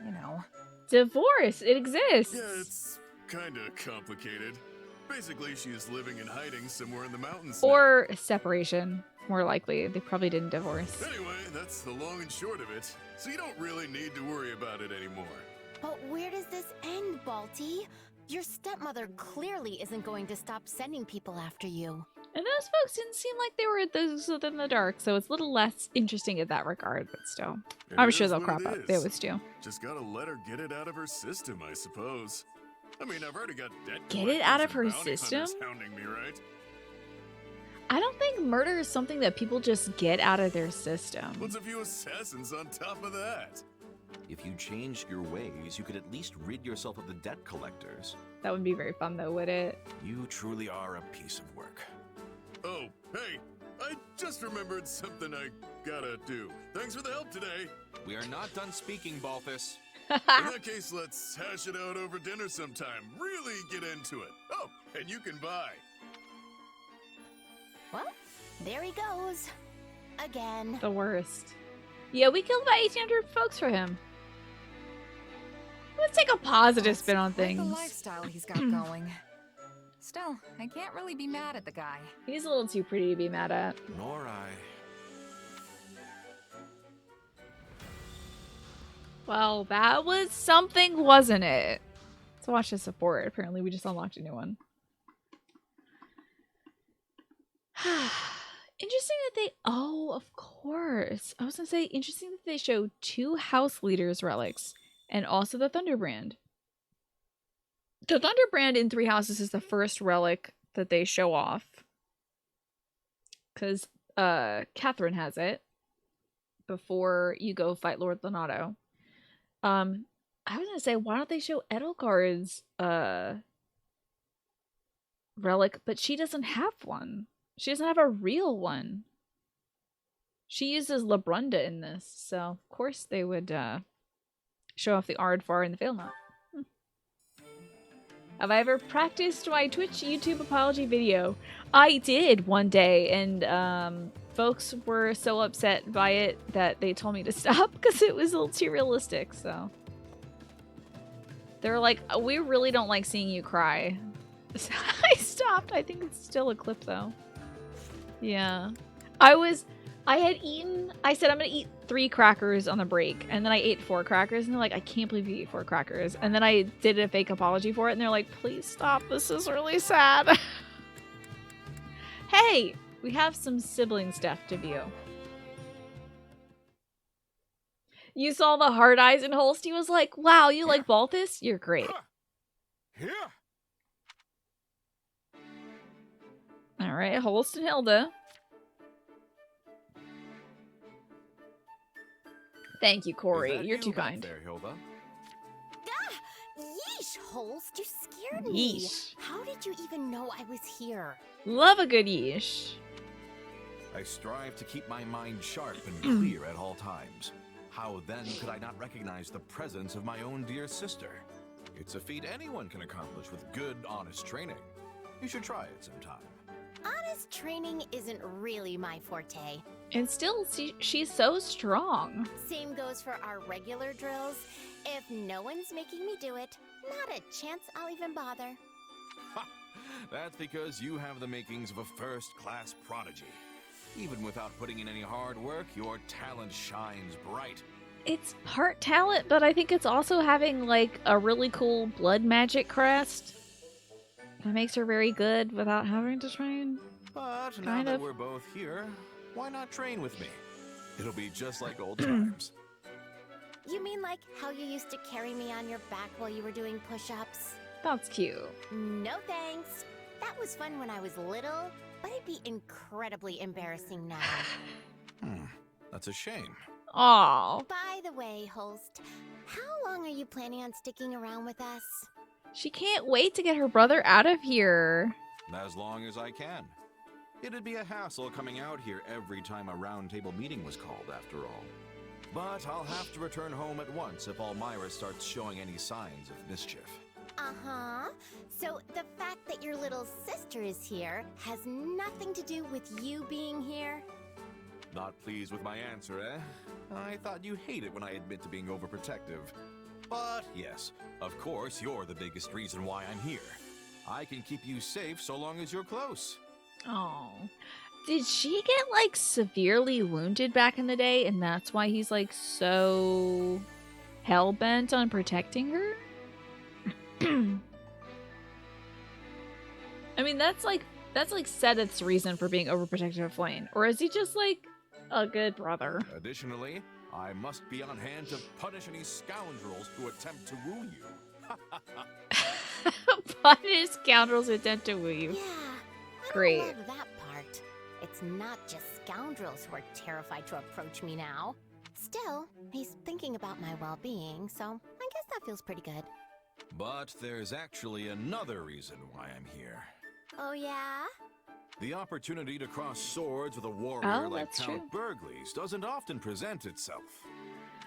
you know. Divorce. It exists. Yeah, it's kinda complicated. Basically, she is living in hiding somewhere in the mountains. Or separation. More likely. They probably didn't divorce. Anyway, that's the long and short of it. So you don't really need to worry about it anymore. But where does this end, Balti? Your stepmother clearly isn't going to stop sending people after you. And those folks didn't seem like they were those within the dark, so it's a little less interesting in that regard, but still. I'm sure they'll crop up. They always do. Just gotta let her get it out of her system, I suppose. I mean, I've already got debt. Get it out of her system? Hounding me, right? I don't think murder is something that people just get out of their system. What's a few assassins on top of that? If you changed your ways, you could at least rid yourself of the debt collectors. That would be very fun, though, would it? You truly are a piece of work. Oh, hey, I just remembered something I gotta do. Thanks for the help today. We are not done speaking, Balthus. In that case, let's hash it out over dinner sometime. Really get into it. Oh, and you can buy. Well, there he goes. Again. The worst. Yeah, we killed about 1,800 folks for him. Let's take a positive spin on things. The lifestyle he's got going. Still, I can't really be mad at the guy. He's a little too pretty to be mad at. Nor I. Well, that was something, wasn't it? Let's watch the support. Apparently, we just unlocked a new one. Interesting that they... Oh, of course. I was going to say, interesting that they show 2 house leaders' relics and also the Thunderbrand. The Thunderbrand in 3 Houses is the first relic that they show off. Because Catherine has it before you go fight Lord Lonato. I was going to say, why don't they show Edelgard's relic, but she doesn't have one. She doesn't have a real one. She uses Labrunda in this, so of course they would show off the Ardfar and the Failnaught. Have I ever practiced my Twitch YouTube apology video? I did one day, and folks were so upset by it that they told me to stop because it was a little too realistic, so. They were like, we really don't like seeing you cry. So I stopped. I think it's still a clip, though. Yeah. I said I'm gonna eat 3 crackers on the break, and then I ate 4 crackers, and they're like, I can't believe you ate 4 crackers. And then I did a fake apology for it, and they're like, please stop, this is really sad. Hey, we have some sibling stuff to view. You saw the hard eyes, and Holsty was like, wow, you like Balthus? You're great. Here. Alright, Holst and Hilda. Thank you, Corey. You're too kind. There, Hilda. Yeesh, Holst, you scared me. Yeesh. How did you even know I was here? Love a good yeesh. I strive to keep my mind sharp and clear at all times. How then could I not recognize the presence of my own dear sister? It's a feat anyone can accomplish with good, honest training. You should try it sometime. Honest training isn't really my forte. And still, she's so strong. Same goes for our regular drills. If no one's making me do it, not a chance I'll even bother. Ha! That's because you have the makings of a first-class prodigy. Even without putting in any hard work, your talent shines bright. It's part talent, but I think it's also having, like, a really cool blood magic crest. That makes her very good without having to train. But now that we're both here, why not train with me? It'll be just like old times. You mean like how you used to carry me on your back while you were doing push-ups? That's cute. No thanks. That was fun when I was little, but it'd be incredibly embarrassing now. That's a shame. Aww. By the way, Holst, how long are you planning on sticking around with us? She can't wait to get her brother out of here. As long as I can. It'd be a hassle coming out here every time a round table meeting was called, after all. But I'll have to return home at once if Almyra starts showing any signs of mischief. Uh-huh. So the fact that your little sister is here has nothing to do with you being here? Not pleased with my answer, eh? I thought you hate it when I admit to being overprotective. But yes, of course you're the biggest reason why I'm here. I can keep you safe so long as you're close. Oh. Did she get, like, severely wounded back in the day, and that's why he's, like, so hell-bent on protecting her? I mean, that's like Sedith's reason for being overprotective of Flayn. Or is he just, like, a good brother? Additionally, I must be on hand to punish any scoundrels who attempt to woo you. Punish scoundrels who attempt to woo you. Yeah, Great. I love that part. It's not just scoundrels who are terrified to approach me now. Still, he's thinking about my well-being, so I guess that feels pretty good. But there's actually another reason why I'm here. Oh yeah? The opportunity to cross swords with a warrior like that's Count Burgles doesn't often present itself.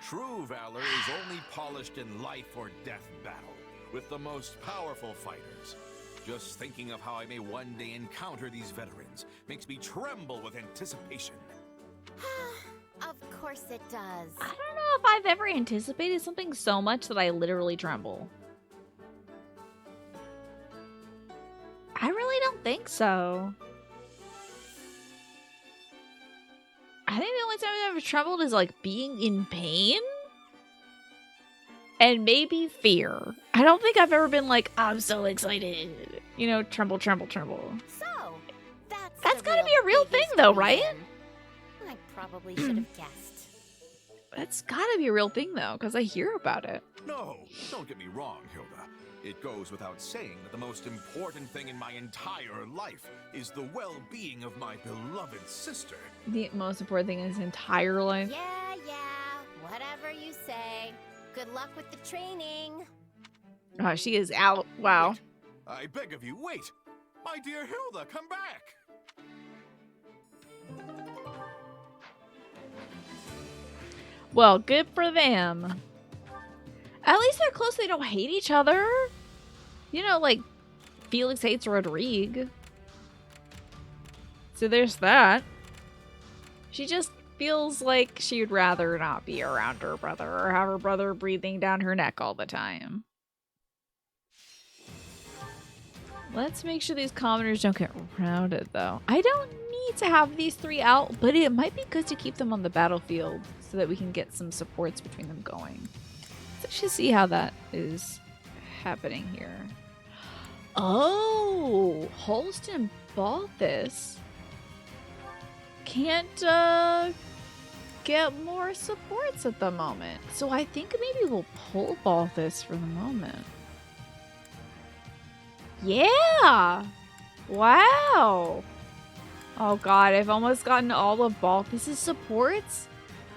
True valor is only polished in life or death battle, with the most powerful fighters. Just thinking of how I may one day encounter these veterans makes me tremble with anticipation. Of course it does. I don't know if I've ever anticipated something so much that I literally tremble. I really don't think so. I think the only time I've ever trembled is like being in pain and maybe fear. I don't think I've ever been like, I'm so excited. You know, tremble, tremble, tremble. So, That's gotta be a real thing though, right? I probably should have guessed. That's gotta be a real thing though, because I hear about it. No, don't get me wrong, Hilda. It goes without saying that the most important thing in my entire life is the well-being of my beloved sister. The most important thing in his entire life. Yeah, whatever you say. Good luck with the training. Oh, she is out. Wow. Wait, I beg of you, wait! My dear Hilda, come back! Well, good for them. At least they're close. They don't hate each other. You know, like, Felix hates Rodrigue. So there's that. She just feels like she'd rather not be around her brother or have her brother breathing down her neck all the time. Let's make sure these commoners don't get routed, though. I don't need to have these three out, but it might be good to keep them on the battlefield so that we can get some supports between them going. Let's actually see how that is happening here. Oh, Holst and Balthus can't get more supports at the moment. So I think maybe we'll pull Balthus for the moment. Yeah! Wow! Oh god, I've almost gotten all of Balthus' supports?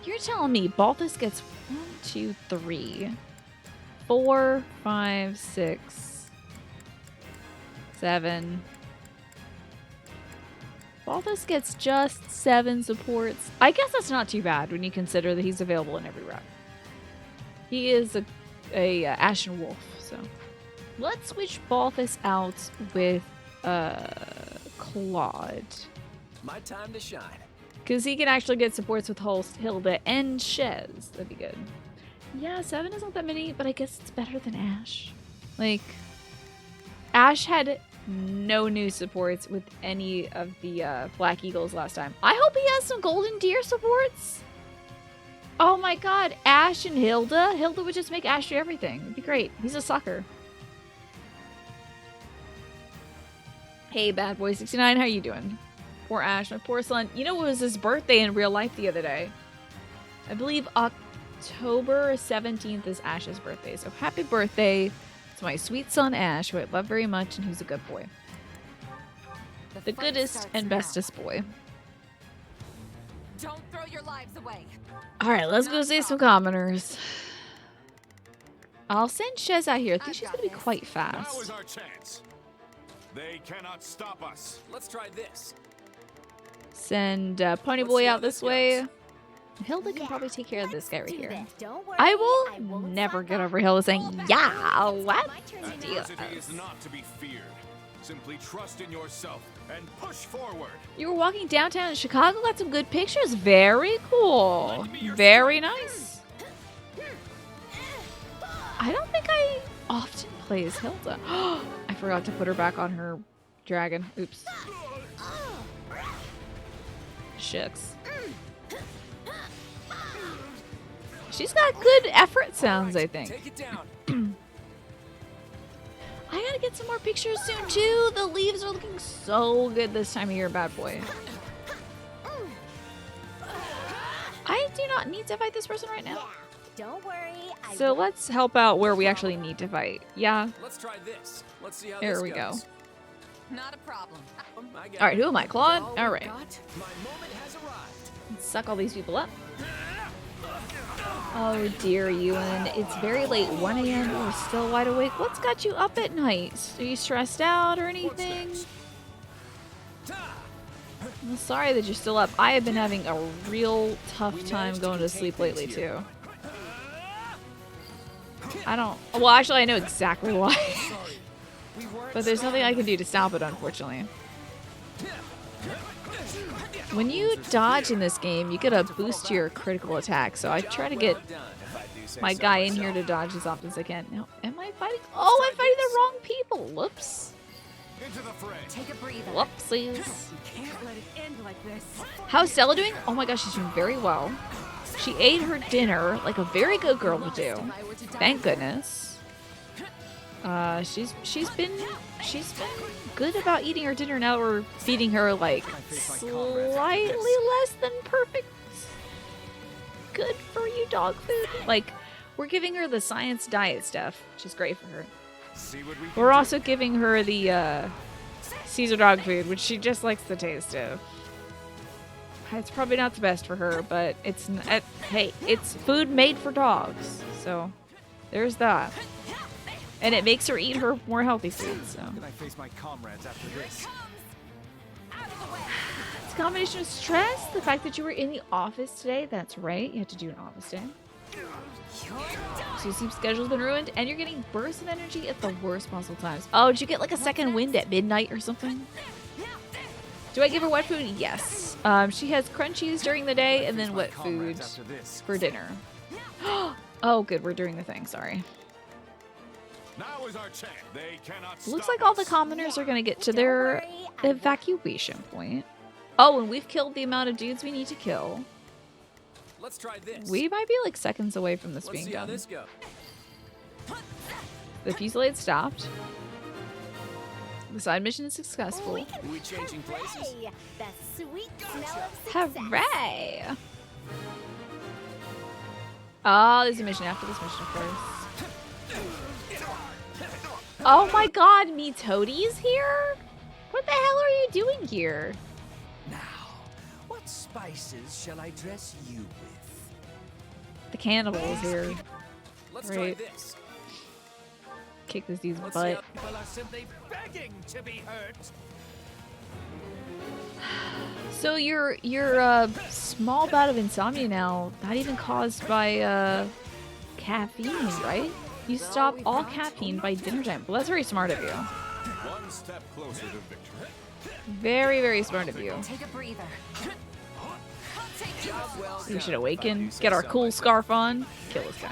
You're telling me Balthus gets 1, 2, 3, 4, 5, 6, 7. Balthus gets just 7 supports. I guess that's not too bad when you consider that he's available in every route. He is a Ashen Wolf, so. Let's switch Balthus out with Claude. My time to shine. Because he can actually get supports with Holst, Hilda, and Shez. That'd be good. Yeah, 7 is not that many, but I guess it's better than Ash. Like, Ash had no new supports with any of the Black Eagles last time. I hope he has some Golden Deer supports. Oh my god, Ash and Hilda. Hilda would just make Ash do everything. It'd be great. He's a sucker. Hey, Bad Boy 69, how you doing? Poor Ash, my poor son. You know, it was his birthday in real life the other day. I believe October 17th is Ash's birthday. So happy birthday to my sweet son Ash, who I love very much and who's a good boy. The goodest and bestest boy. Don't throw your lives away. Alright, let's go see some commoners. I'll send Shez out here. I think she's going to be quite fast. Now is our chance. They cannot stop us. Let's try this. Send Ponyboy out this way. Hilda can probably take care of this guy right here. Don't worry, I will never get over Hilda saying, yeah, let's do Adversity this. is not to be feared. Simply trust in yourself and push forward. You were walking downtown in Chicago, got some good pictures. Very cool. Very nice. I don't think I often play as Hilda. I forgot to put her back on her dragon. Oops. Shucks. She's got good effort sounds, I think. Take it down. I gotta get some more pictures soon, too. The leaves are looking so good this time of year, bad boy. I do not need to fight this person right now. Don't worry. So let's help out where we actually need to fight. Yeah. Let's try this. Let's see how There this we go. goes. Not a problem. All right, who am I? Claude? All right. My moment has arrived. Let's suck all these people up. Oh dear, Ewan. It's very late, 1 a.m. You're still wide awake. What's got you up at night? Are you stressed out or anything? I'm sorry that you're still up. I have been having a real tough time going to sleep lately, too. I don't... Well, actually, I know exactly why. But there's nothing I can do to stop it, unfortunately. When you dodge in this game, you get a boost to your critical attack. So I try to get my guy in here to dodge as often as I can. Now, am I fighting? Oh, I'm fighting the wrong people. Whoops. Take a breather. Whoopsies. Can't let it end like this. How's Stella doing? Oh my gosh, she's doing very well. She ate her dinner like a very good girl would do. Thank goodness. She's been good about eating her dinner. Now we're feeding her like slightly less than perfect. Good for you dog food. Like we're giving her the science diet stuff, which is great for her. We're also giving her the Caesar dog food, which she just likes the taste of. It's probably not the best for her, but it's hey, it's food made for dogs, so there's that. And it makes her eat her more healthy food. So Can I face my comrades after this? it's a combination of stress, the fact that you were in the office today. That's right, you had to do an office day. So your sleep schedule's been ruined, and you're getting bursts of energy at the worst possible times. Oh, did you get like a second wind at midnight or something? Do I give her wet food? Yes. She has crunchies during the day and then wet food for dinner. Oh, good. We're doing the thing. Sorry. Now is our chance. They cannot Looks like all the commoners are going to get to their evacuation point. Oh, and we've killed the amount of dudes we need to kill. Let's try this. We might be like seconds away from this Let's being see how done. this goes. The fusillade stopped. The side mission is successful. We changing places? Hey, the sweet smell of success. Hooray! Oh, there's a mission after this mission, of course. Oh my god, me Toadie's here? What the hell are you doing here? What spices shall I dress you with? The cannibal is here. Let's Right. try this. Kick this dude's Let's see butt. how people are simply begging to be hurt. So your small bout of insomnia now, not even caused by caffeine, right? You stop all caffeine by dinner time. Well, that's very smart of you. One step closer to victory. Very, very smart of you. Take a breather. We should awaken, get our cool scarf on, kill this guy.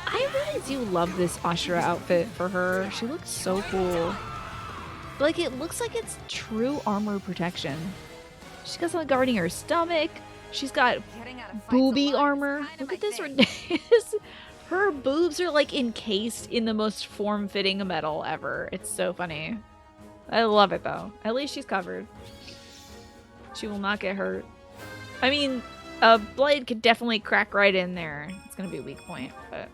I really do love this Ashura outfit for her. She looks so cool. Like, it looks like it's true armor protection. She's got something guarding her stomach. She's got booby armor. Look at this. Her boobs are like encased in the most form-fitting metal ever. It's so funny. I love it though. At least she's covered. She will not get hurt. I mean, a blade could definitely crack right in there. It's gonna be a weak point, but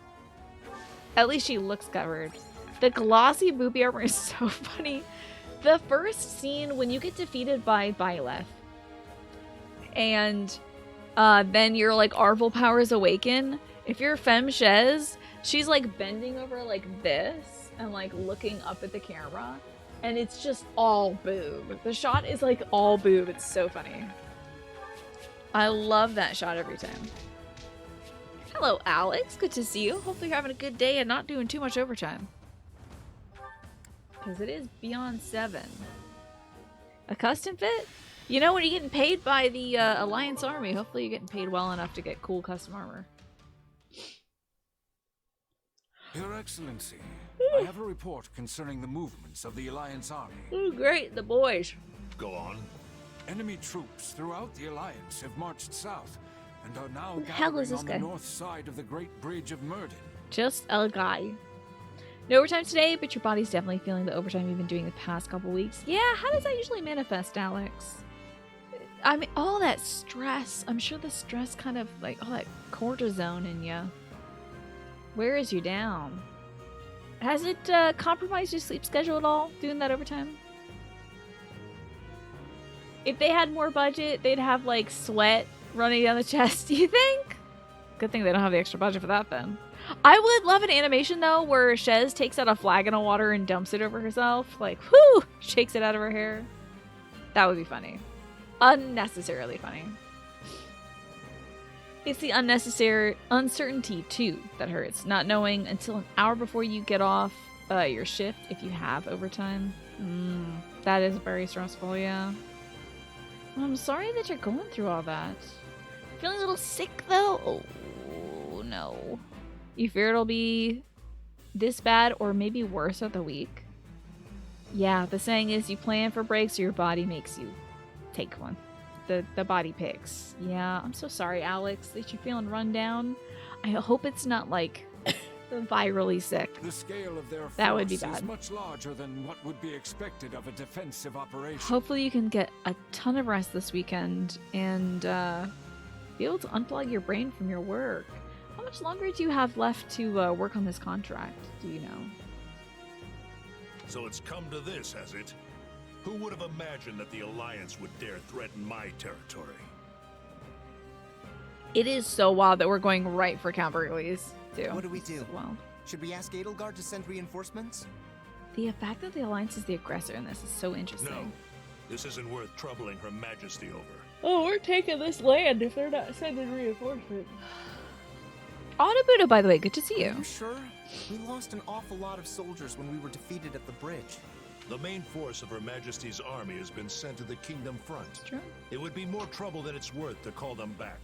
at least she looks covered. The glossy booby armor is so funny. The first scene when you get defeated by Byleth, and then your like Arvel powers awaken. If you're Femme Chez, she's like bending over like this and like looking up at the camera, and it's just all boob. The shot is like all boob. It's so funny. I love that shot every time. Hello, Alex. Good to see you. Hopefully you're having a good day and not doing too much overtime. Because it is beyond 7. A custom fit? You know, when you're getting paid by the Alliance Army, hopefully you're getting paid well enough to get cool custom armor. Your Excellency, I have a report concerning the movements of the Alliance Army. Ooh, great, the boys. Go on. Enemy troops throughout the Alliance have marched south and are now Who the hell is gathering this on guy? the north side of the Great Bridge of Murden. Just a guy. No overtime today, but your body's definitely feeling the overtime you've been doing the past couple weeks. Yeah, how does that usually manifest, Alex? I mean, all that stress. I'm sure the stress kind of, like, all that cortisone in you wears you down. Has it compromised your sleep schedule at all, doing that overtime? If they had more budget, they'd have, like, sweat running down the chest, do you think? Good thing they don't have the extra budget for that, then. I would love an animation, though, where Shez takes out a flagon of water and dumps it over herself. Like, whoo! Shakes it out of her hair. That would be funny. Unnecessarily funny. It's the unnecessary uncertainty, too, that hurts. Not knowing until an hour before you get off your shift if you have overtime. That is very stressful, yeah. I'm sorry that you're going through all that. Feeling a little sick, though? Oh, no. You fear it'll be this bad or maybe worse of the week? Yeah, the saying is you plan for breaks or your body makes you take one. The body picks. Yeah, I'm so sorry, Alex, that you're feeling run down. I hope it's not like virally sick. The scale of their That would be force is bad. much larger than what would be expected of a defensive operation. Hopefully you can get a ton of rest this weekend and be able to unplug your brain from your work. How much longer do you have left to work on this contract? Do you know? So it's come to this, has it? Who would have imagined that the Alliance would dare threaten my territory? It is so wild that we're going right for Count Burgley's, too. What do we do? Wild. Should we ask Edelgard to send reinforcements? The fact that the Alliance is the aggressor in this is so interesting. No. This isn't worth troubling Her Majesty over. Oh, we're taking this land if they're not sending reinforcements. Autobuto, by the way, good to see you. Are you sure? We lost an awful lot of soldiers when we were defeated at the bridge. The main force of Her Majesty's army has been sent to the Kingdom front. True. It would be more trouble than it's worth to call them back.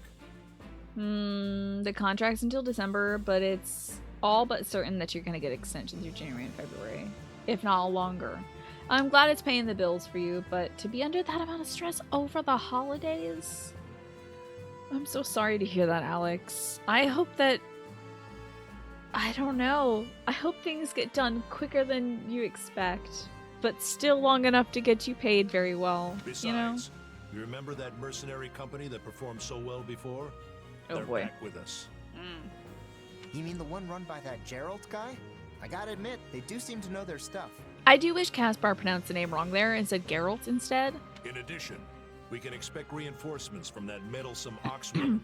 The contract's until December, but it's all but certain that you're going to get extensions through January and February, if not longer. I'm glad it's paying the bills for you, but to be under that amount of stress over the holidays... I'm so sorry to hear that, Alex. I hope that... I don't know. I hope things get done quicker than you expect, but still long enough to get you paid very well, Besides, you know? you remember that mercenary company that performed so well before? Oh, They're boy. back with us. You mean the one run by that Gerald guy? I gotta admit, they do seem to know their stuff. I do wish Caspar pronounced the name wrong there and said Geralt instead. In addition, we can expect reinforcements from that meddlesome Oxwoman.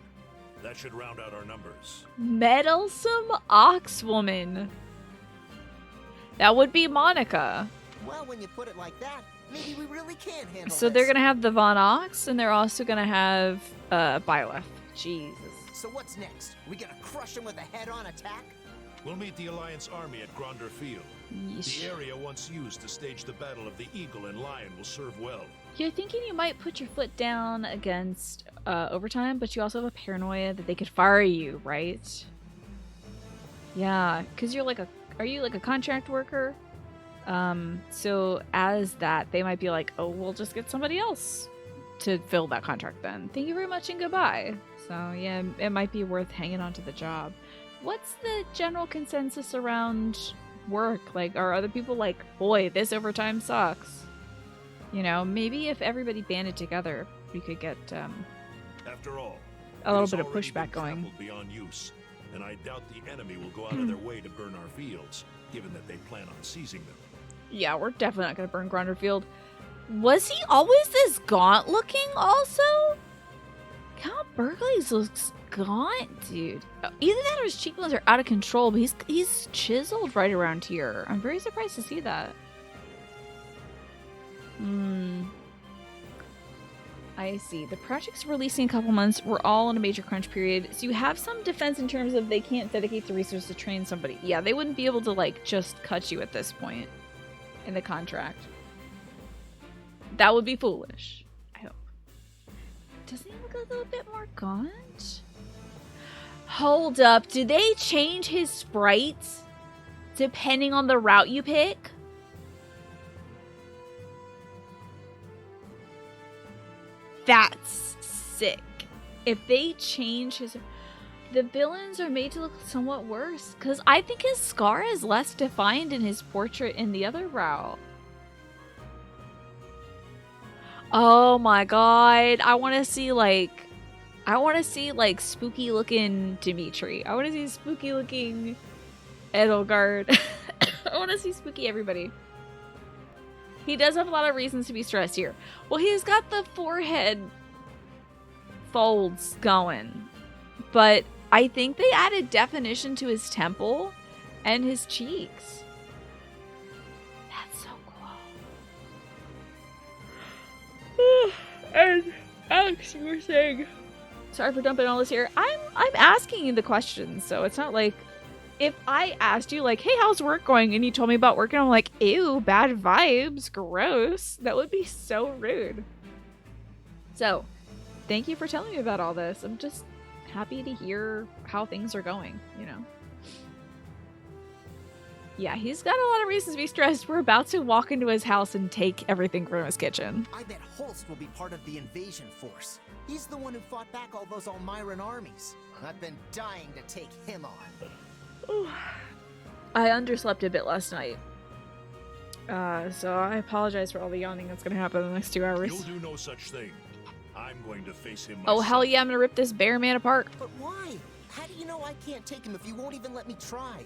That should round out our numbers. Meddlesome Oxwoman. That would be Monica. Well, when you put it like that, maybe we really can handle So this. they're gonna have the Von Ox, and they're also gonna have Byleth. Jesus. So what's next? We gonna crush him with a head-on attack? We'll meet the Alliance army at Gronder Field. Yeesh. The area once used to stage the Battle of the Eagle and Lion will serve well. You're thinking you might put your foot down against overtime, but you also have a paranoia that they could fire you, right? Yeah, because you're like are you like a contract worker? So as that, they might be like, oh, we'll just get somebody else to fill that contract then. Thank you very much and goodbye. So yeah, it might be worth hanging on to the job. What's the general consensus around work? Like, are other people like, boy, this overtime sucks? You know, maybe if everybody banded together, we could get After all, a little it bit has of already been pushback going. trampled beyond use, and I doubt the enemy will go out of their way to burn our fields, given that they plan on seizing them. Yeah, we're definitely not going to burn Gronderfield. Was he always this gaunt looking also? Count Burgley's looks gaunt, dude. Either that or his cheekbones are out of control, but he's chiseled right around here. I'm very surprised to see that. I see. The project's releasing in a couple months. We're all in a major crunch period. So you have some defense in terms of they can't dedicate the resources to train somebody. Yeah, they wouldn't be able to, like, just cut you at this point in the contract. That would be foolish, I hope. Doesn't he look a little bit more gaunt? Hold up. Do they change his sprites depending on the route you pick? That's sick. If they change his... The villains are made to look somewhat worse. Because I think his scar is less defined in his portrait in the other route. Oh my god. I want to see like spooky looking Dimitri. I want to see spooky looking Edelgard. I want to see spooky everybody. He does have a lot of reasons to be stressed here. Well, he's got the forehead folds going. But I think they added definition to his temple and his cheeks. That's so cool. And Alex, you were saying... Sorry for dumping all this here. I'm asking you the questions, so it's not like... If I asked you, like, hey, how's work going? And you told me about work, and I'm like, ew, bad vibes, gross. That would be so rude. So, thank you for telling me about all this. I'm just happy to hear how things are going, you know. Yeah, he's got a lot of reasons to be stressed. We're about to walk into his house and take everything from his kitchen. I bet Holst will be part of the invasion force. He's the one who fought back all those Almiran armies. I've been dying to take him on. I underslept a bit last night. So I apologize for all the yawning that's gonna happen in the next 2 hours. You'll do no such thing. I'm going to face him Oh, myself. hell yeah, I'm gonna rip this bear man apart. But why? How do you know I can't take him if you won't even let me try?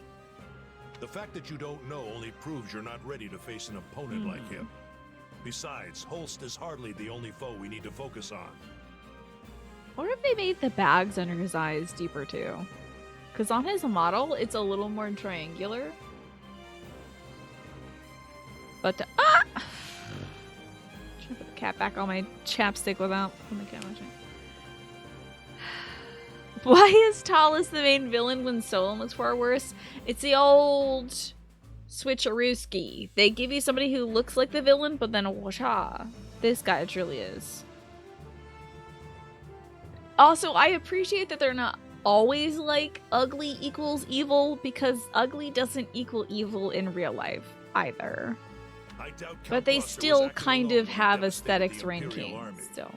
The fact that you don't know only proves you're not ready to face an opponent like him. Besides, Holst is hardly the only foe we need to focus on. What if they made the bags under his eyes deeper too? Because on his model, it's a little more triangular. But trying to put the cap back on my chapstick without putting the camera. Why is Talus the main villain when Solon looks far worse? It's the old switcherooski. They give you somebody who looks like the villain, but then washa. This guy truly is. Also, I appreciate that they're not always like ugly equals evil, because ugly doesn't equal evil in real life either. But they still kind of have aesthetics ranking still.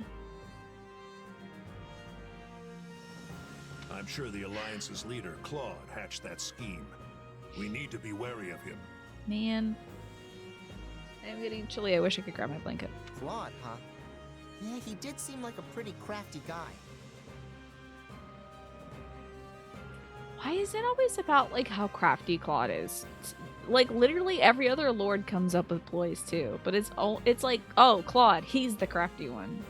I'm sure the Alliance's leader, Claude, hatched that scheme. We need to be wary of him. Man, I'm getting chilly. I wish I could grab my blanket. Claude, huh? Yeah, he did seem like a pretty crafty guy. Why is it always about like how crafty Claude is? Like literally every other lord comes up with ploys too, but it's like, oh, Claude, he's the crafty one.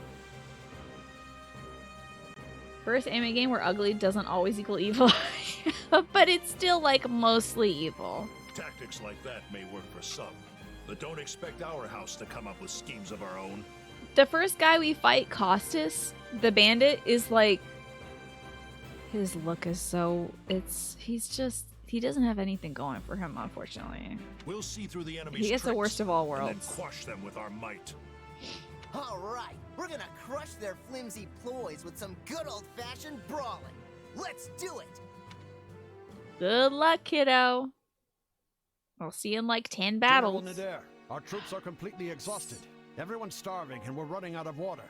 First anime game where ugly doesn't always equal evil, but it's still like mostly evil. Tactics like that may work for some, but don't expect our house to come up with schemes of our own. The first guy we fight, Costas, the bandit, is like, his look is so, he doesn't have anything going for him, unfortunately. We'll see through the enemy's He gets the tricks worst of all and worlds. then quash them with our might. All right, we're gonna crush their flimsy ploys with some good old-fashioned brawling. Let's do it! Good luck, kiddo. I'll see you in like 10 battles. General Nader, our troops are completely exhausted. Everyone's starving and we're running out of water.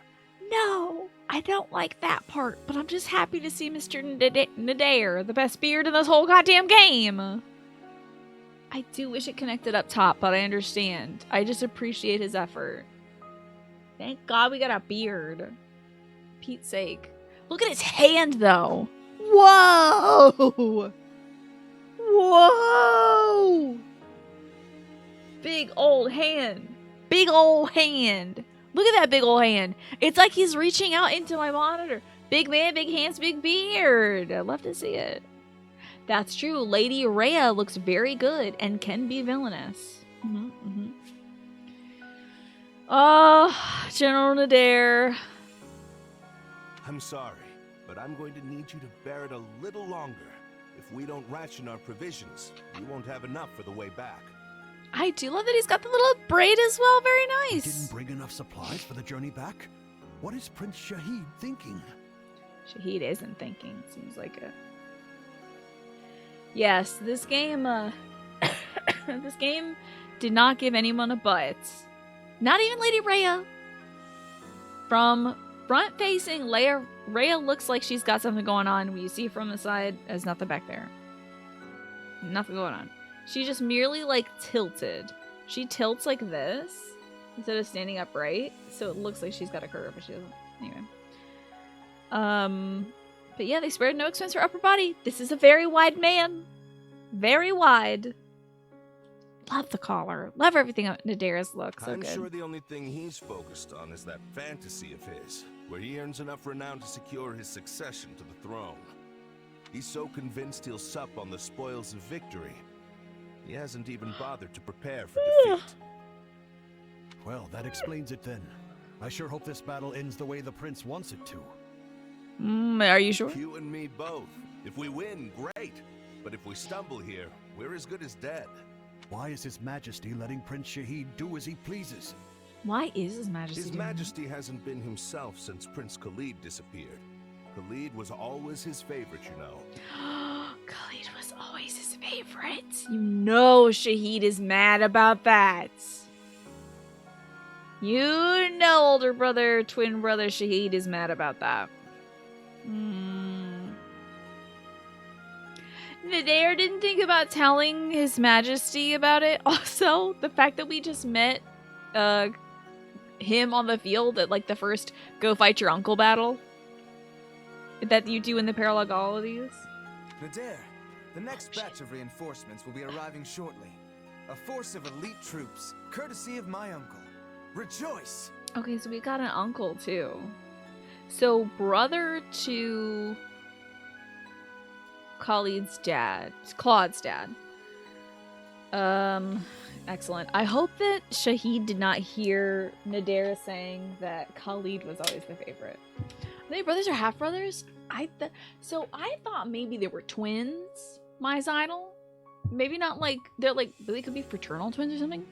No, I don't like that part, but I'm just happy to see Mr. Nader, the best beard in this whole goddamn game. I do wish it connected up top, but I understand. I just appreciate his effort. Thank God we got a beard. Pete's sake. Look at his hand, though. Whoa! Whoa! Big old hand. Big old hand. Look at that big old hand. It's like he's reaching out into my monitor. Big man, big hands, big beard. I'd love to see it. That's true. Lady Rhea looks very good and can be villainous. Oh, General Nader. I'm sorry, but I'm going to need you to bear it a little longer. If we don't ration our provisions, we won't have enough for the way back. I do love that he's got the little braid as well. Very We nice. didn't bring enough supplies for the journey back? What is Prince Shahid thinking? Shahid isn't thinking. Seems like it. Yes, this game, this game did not give anyone a butt. Not even Lady Rhea. From front-facing, Rhea looks like she's got something going on. When you see from the side, there's nothing back there. Nothing going on. She just merely, like, tilted. She tilts like this instead of standing upright, so it looks like she's got a curve, but she doesn't. Anyway. But yeah, they spared no expense for upper body. This is a very wide man. Very wide. Love the collar. Love everything about Nadera's look. So I'm good. sure the only thing he's focused on is that fantasy of his, where he earns enough renown to secure his succession to the throne. He's so convinced he'll sup on the spoils of victory, he hasn't even bothered to prepare for defeat. Well, that explains it then. I sure hope this battle ends the way the prince wants it to. Are you sure? You and me both. If we win, great. But if we stumble here, we're as good as dead. Why is His Majesty letting Prince Shahid do as he pleases? Why is His Majesty His doing that? Majesty hasn't been himself since Prince Khalid disappeared. Khalid was always his favorite, you know. Khalid was always his favorite. You know Shahid is mad about that. You know older brother, twin brother Shahid is mad about that. Nadir didn't think about telling His Majesty about it. Also, the fact that we just met him on the field at like the first go fight your uncle battle that you do in the parallelities. Nadir, the next batch of reinforcements will be arriving shortly. A force of elite troops, courtesy of my uncle. Rejoice! Okay, so we got an uncle too. So brother to Claude's dad. Excellent. I hope that Shahid did not hear Nadir saying that Khalid was always the favorite. Are they brothers or half brothers? I thought maybe they were twins, my Zidal. Maybe not like they could be fraternal twins or something.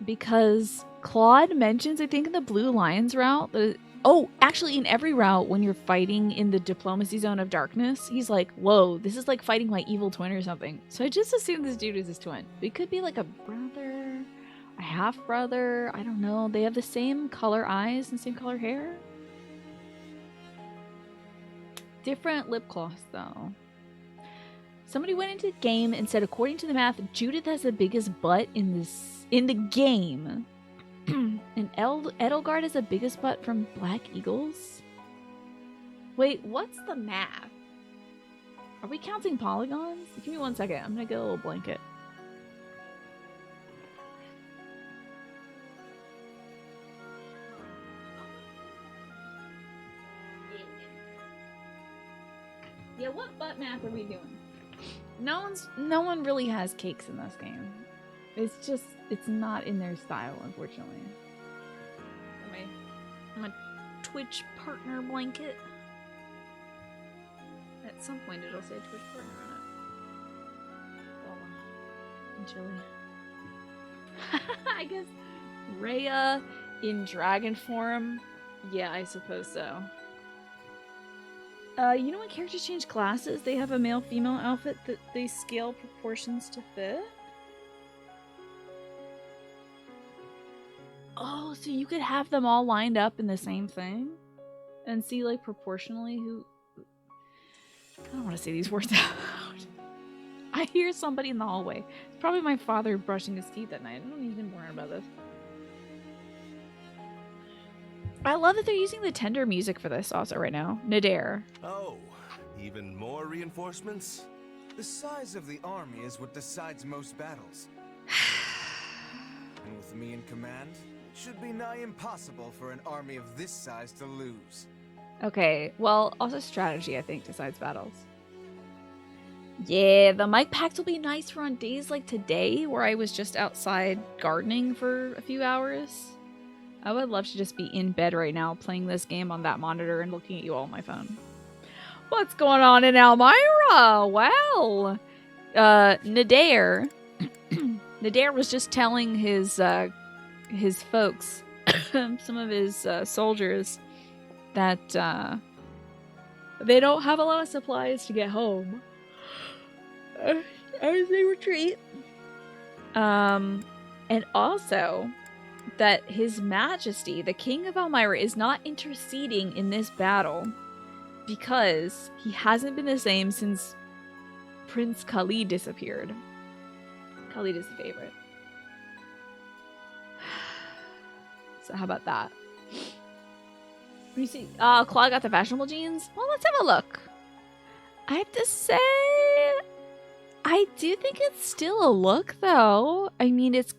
Because Claude mentions, I think in the Blue Lions route, actually in every route when you're fighting in the diplomacy zone of darkness, he's like, whoa, this is like fighting my evil twin or something. So I just assumed this dude is his twin. It could be like a brother, a half brother, I don't know. They have the same color eyes and same color hair. Different lip gloss though. Somebody went into the game and said, according to the math, Judith has the biggest butt in the game. And Edelgard has the biggest butt from Black Eagles? Wait, what's the math? Are we counting polygons? Give me 1 second. I'm gonna get a little blanket. Yeah, what butt math are we doing? No one really has cakes in this game. It's not in their style, unfortunately. My Twitch partner blanket. At some point it'll say Twitch partner on it. Well, I'm chilly. I guess Rhea in dragon form. Yeah, I suppose so. You know when characters change classes, they have a male-female outfit that they scale proportions to fit? Oh, so you could have them all lined up in the same thing? And see, like, proportionally who... I don't want to say these words out loud. I hear somebody in the hallway. It's probably my father brushing his teeth at night. I don't need him worrying about this. I love that they're using the tender music for this also right now. Nadir. Oh, even more reinforcements? The size of the army is what decides most battles. And with me in command, it should be nigh impossible for an army of this size to lose. Okay, well, also strategy, I think, decides battles. Yeah, the mic packs will be nice for on days like today, where I was just outside gardening for a few hours. I would love to just be in bed right now playing this game on that monitor and looking at you all on my phone. What's going on in Elmira? Well, Nadir. Nadir was just telling his folks, some of his soldiers, that they don't have a lot of supplies to get home as they retreat. And also that His Majesty, the King of Elmira, is not interceding in this battle because he hasn't been the same since Prince Khalid disappeared. Khalid is the favorite. So how about that? Let me see. Claude got the fashionable jeans. Well, let's have a look. I have to say, I do think it's still a look, though. I mean, it's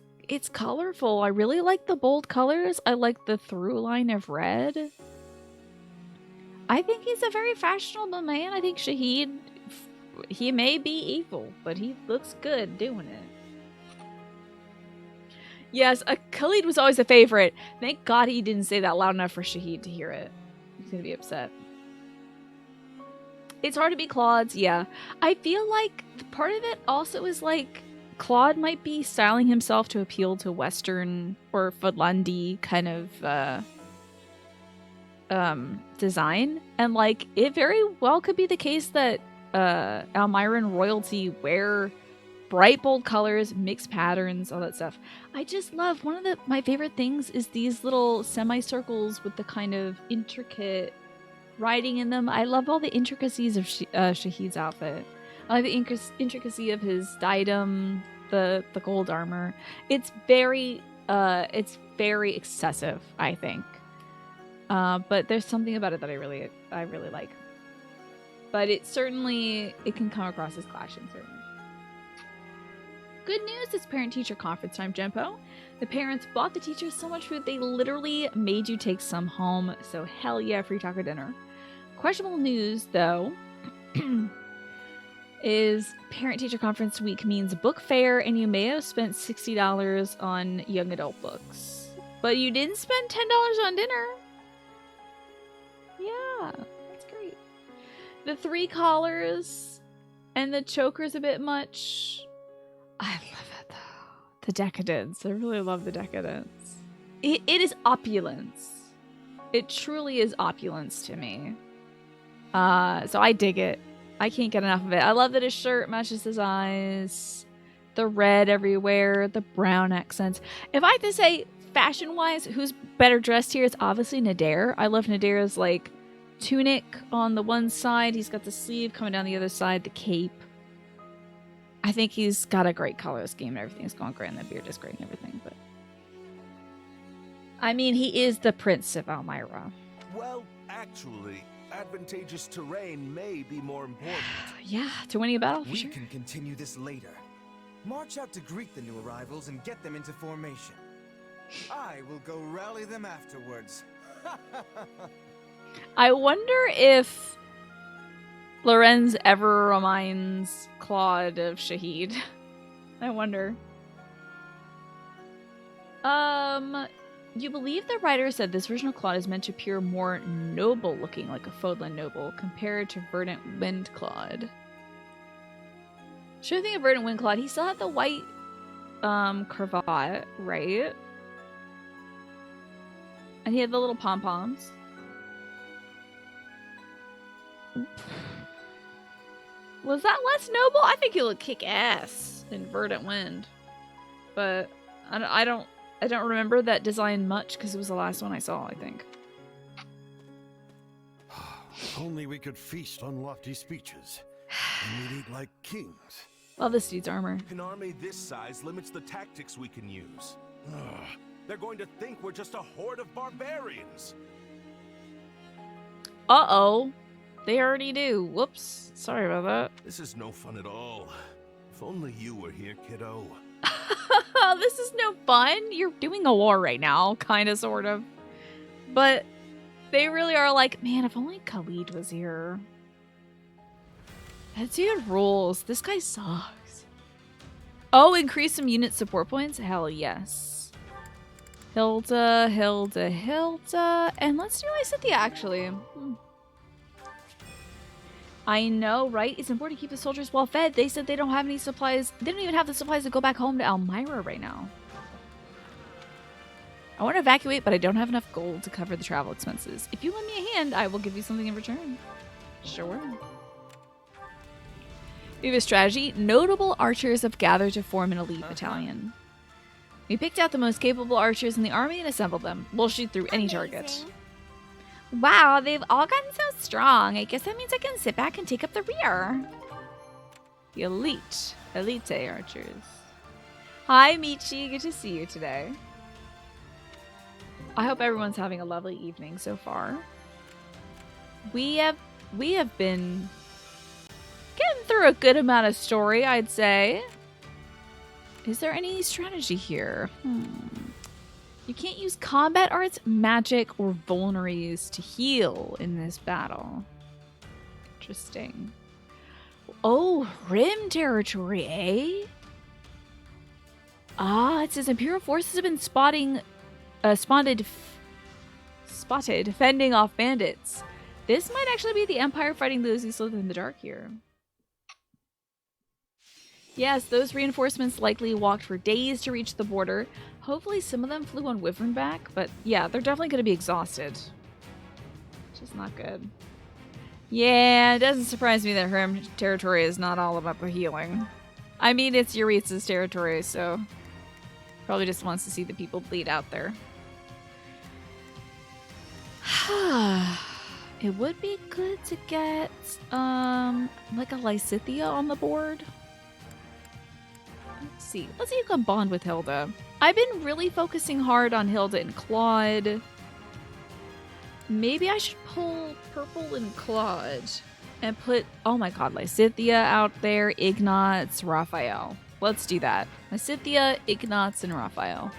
colorful. I really like the bold colors. I like the through line of red. I think he's a very fashionable man. I think Shahid, he may be evil, but he looks good doing it. Yes, Khalid was always a favorite. Thank God he didn't say that loud enough for Shahid to hear it. He's gonna be upset. It's hard to be Claude's, yeah. I feel like part of it also is like Claude might be styling himself to appeal to Western or Fudlandi kind of design. And like it very well could be the case that Elmiran royalty wear bright bold colors, mixed patterns, all that stuff. I just love one of my favorite things is these little semicircles with the kind of intricate writing in them. I love all the intricacies of Shahid's outfit. I like the intricacy of his diadem, the gold armor. It's very excessive, I think. But there's something about it that I really like. But it can come across as clashing, certainly. Good news, it's parent-teacher conference time, Genpo. The parents bought the teachers so much food they literally made you take some home. So hell yeah, free taco dinner. Questionable news, though, is parent-teacher conference week means book fair, and you may have spent $60 on young adult books. But you didn't spend $10 on dinner. Yeah, that's great. The 3 collars and the choker's a bit much. I love it, though. The decadence. I really love the decadence. It is opulence. It truly is opulence to me. So I dig it. I can't get enough of it. I love that his shirt matches his eyes. The red everywhere. The brown accents. If I had to say, fashion-wise, who's better dressed here, it's obviously Nadir. I love Nadir's, like, tunic on the one side. He's got the sleeve coming down the other side. The cape. I think he's got a great color scheme and everything's going great, and the beard is great and everything, but... I mean, he is the Prince of Elmira. Well, actually, advantageous terrain may be more important. Yeah, to winning a battle, for We sure. can continue this later. March out to greet the new arrivals and get them into formation. I will go rally them afterwards. I wonder if Lorenz ever reminds Claude of Shahid. I wonder. You believe the writer said this version of Claude is meant to appear more noble looking, like a Fodlan noble, compared to Verdant Wind Claude. Sure thing of Verdant Wind Claude, he still had the white cravat, right? And he had the little pom-poms. Was that less noble? I think he looked kick-ass in Verdant Wind. But I don't remember that design much because it was the last one I saw, I think. If only we could feast on lofty speeches. And we'd eat like kings. Love this dude's armor. An army this size limits the tactics we can use. They're going to think we're just a horde of barbarians. Uh-oh. They already do. Whoops. Sorry about that. This is no fun at all. If only you were here, kiddo. This is no fun. You're doing a war right now, kind of, sort of. But they really are like, man, if only Khalid was here. That dude rules. This guy sucks. Oh, increase some unit support points? Hell yes. Hilda, Hilda, Hilda. And let's do Lysithea, actually. I know, right? It's important to keep the soldiers well fed. They said they don't have any supplies. They don't even have the supplies to go back home to Elmira right now. I want to evacuate, but I don't have enough gold to cover the travel expenses. If you lend me a hand, I will give you something in return. Sure. We have a strategy. Notable archers have gathered to form an elite battalion. We picked out the most capable archers in the army and assembled them. We'll shoot through any target. Wow, they've all gotten so strong. I guess that means I can sit back and take up the rear. The elite archers. Hi, Michi. Good to see you today. I hope everyone's having a lovely evening so far. We have been getting through a good amount of story, I'd say. Is there any strategy here? You can't use combat arts, magic, or vulneraries to heal in this battle. Interesting. Oh, Rim territory, eh? Ah, it says Imperial forces have been spotted fending off bandits. This might actually be the Empire fighting those who slither in the dark here. Yes, those reinforcements likely walked for days to reach the border. Hopefully some of them flew on Wyvernback, but yeah, they're definitely going to be exhausted. Which is not good. Yeah, it doesn't surprise me that her territory is not all about the healing. I mean, it's Yuritsa's territory, so probably just wants to see the people bleed out there. It would be good to get, like a Lysithea on the board. Let's see who can bond with Hilda. I've been really focusing hard on Hilda and Claude. Maybe I should pull Purple and Claude and put, oh my god, Lysithea out there, Ignatz, Raphael. Let's do that. Lysithea, Ignatz, and Raphael.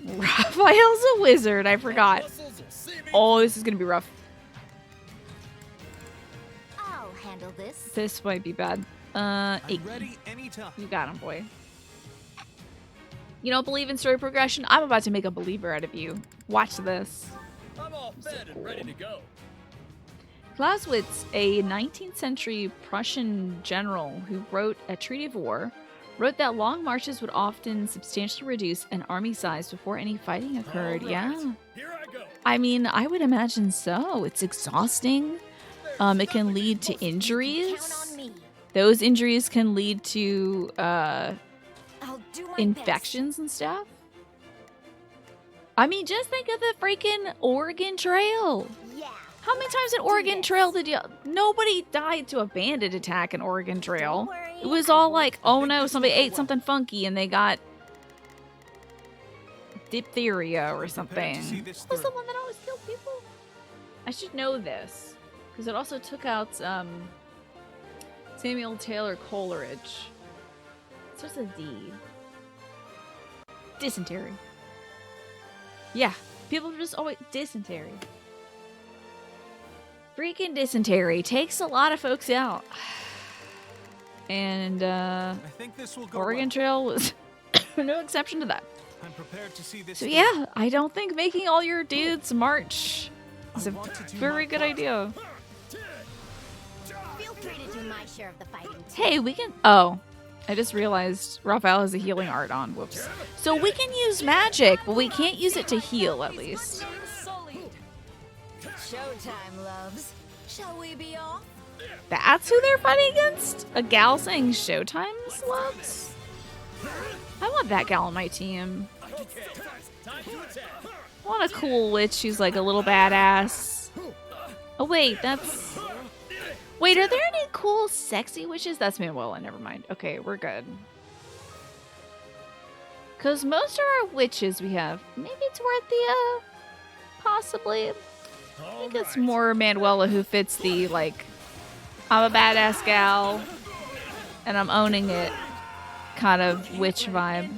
Raphael's a wizard, I forgot. Oh, this is gonna be rough. I'll handle this. This might be bad. Ready anytime. You got him, boy. You don't believe in story progression? I'm about to make a believer out of you. Watch this. I'm all fed and ready to go. Clausewitz, a 19th century Prussian general who wrote a treaty of war, wrote that long marches would often substantially reduce an army size before any fighting occurred. Right. Yeah. Here I go. I mean, I would imagine so. It's exhausting. It can lead to injuries. Those injuries can lead to infections and stuff. I mean, just think of the freaking Oregon Trail. Yeah. How many times in Oregon Trail did you... Nobody died to a bandit attack in Oregon Trail. It was all like, oh no, somebody ate something funky and they got diphtheria or something. What was the one that always killed people? I should know this. Because it also took out Samuel Taylor Coleridge. It starts with a D. Dysentery. Yeah. People just always... Dysentery. Freaking dysentery takes a lot of folks out. And I think this will go Oregon Trail was no exception to that. I'm prepared to see this. So yeah, I don't think making all your dudes march is a very good idea. Feel free to do my share of the fighting. Hey, we can... Oh, I just realized Raphael has a healing art on. Whoops. So we can use magic, but we can't use it to heal, at least. Showtime, loves. Shall we be off? That's who they're fighting against? A gal saying Showtime's loves? I want that gal on my team. I want a cool witch who's like a little badass. Oh wait, that's... Wait, are there any cool sexy witches? That's Manuela, never mind. Okay, we're good. Because most of our witches we have... Maybe Dorothea? Possibly. I think it's more Manuela who fits the, like, I'm a badass gal, and I'm owning it kind of witch vibe.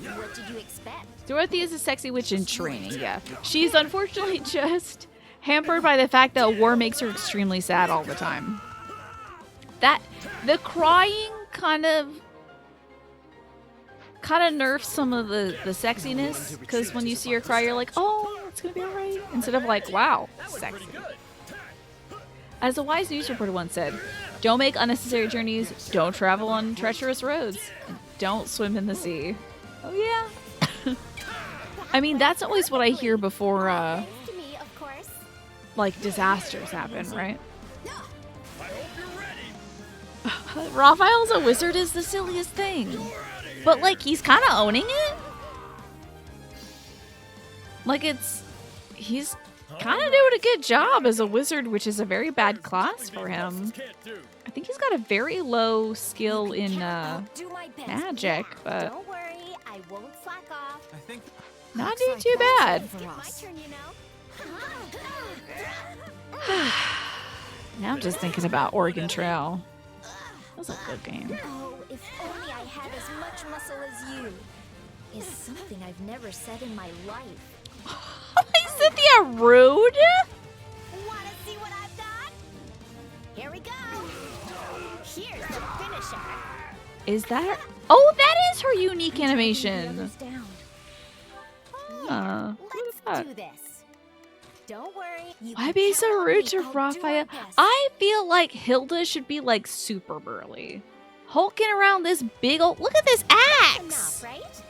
What did you expect? Dorothy is a sexy witch in training, yeah. She's unfortunately just hampered by the fact that war makes her extremely sad all the time. The crying kind of kind of nerfs some of the sexiness, because when you see her cry, you're like, oh, it's gonna be alright, instead of like, wow, sexy. As a wise news reporter once said, don't make unnecessary journeys, don't travel on treacherous roads, and don't swim in the sea. Oh yeah. I mean, that's always what I hear before, like, disasters happen, right? Raphael's a wizard is the silliest thing. But, like, he's kind of owning it. Like, he's kind of doing a good job as a wizard, which is a very bad class for him. I think he's got a very low skill in magic, but Don't worry, I won't slack off. not doing too bad. Now I'm just thinking about Oregon Trail. That was a good game. Oh, if only I had as much muscle as you. Is something I've never said in my life. Cynthia, rude. Wanna see what I've got? Here we go. Here's the finisher. Is that her? Oh, that is her unique animation. Let's do this. Don't worry. You Why can be count so on rude me. to I'll do my Raphael? best. I feel like Hilda should be like super burly. Hulking around this big old. Look at this axe! Enough, right?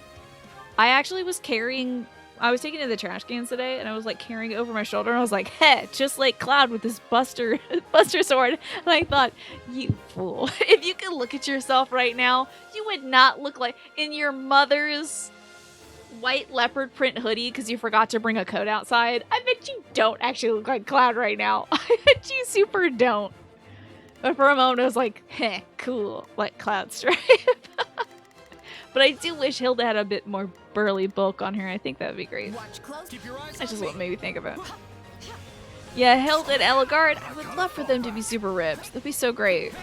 I actually was carrying. I was taking it to the trash cans today, and I was like carrying it over my shoulder. And I was like, "Heh, just like Cloud with this Buster sword." And I thought, "You fool! If you could look at yourself right now, you would not look like in your mother's white leopard print hoodie because you forgot to bring a coat outside. I bet you don't actually look like Cloud right now. I bet you super don't." But for a moment, I was like, "Heh, cool, like Cloud Stripe." But I do wish Hilda had a bit more burly bulk on her. I think that would be great. That's just what made me think of it. Yeah, Hilda and Eligard, I would love for them to be super ripped. That'd be so great.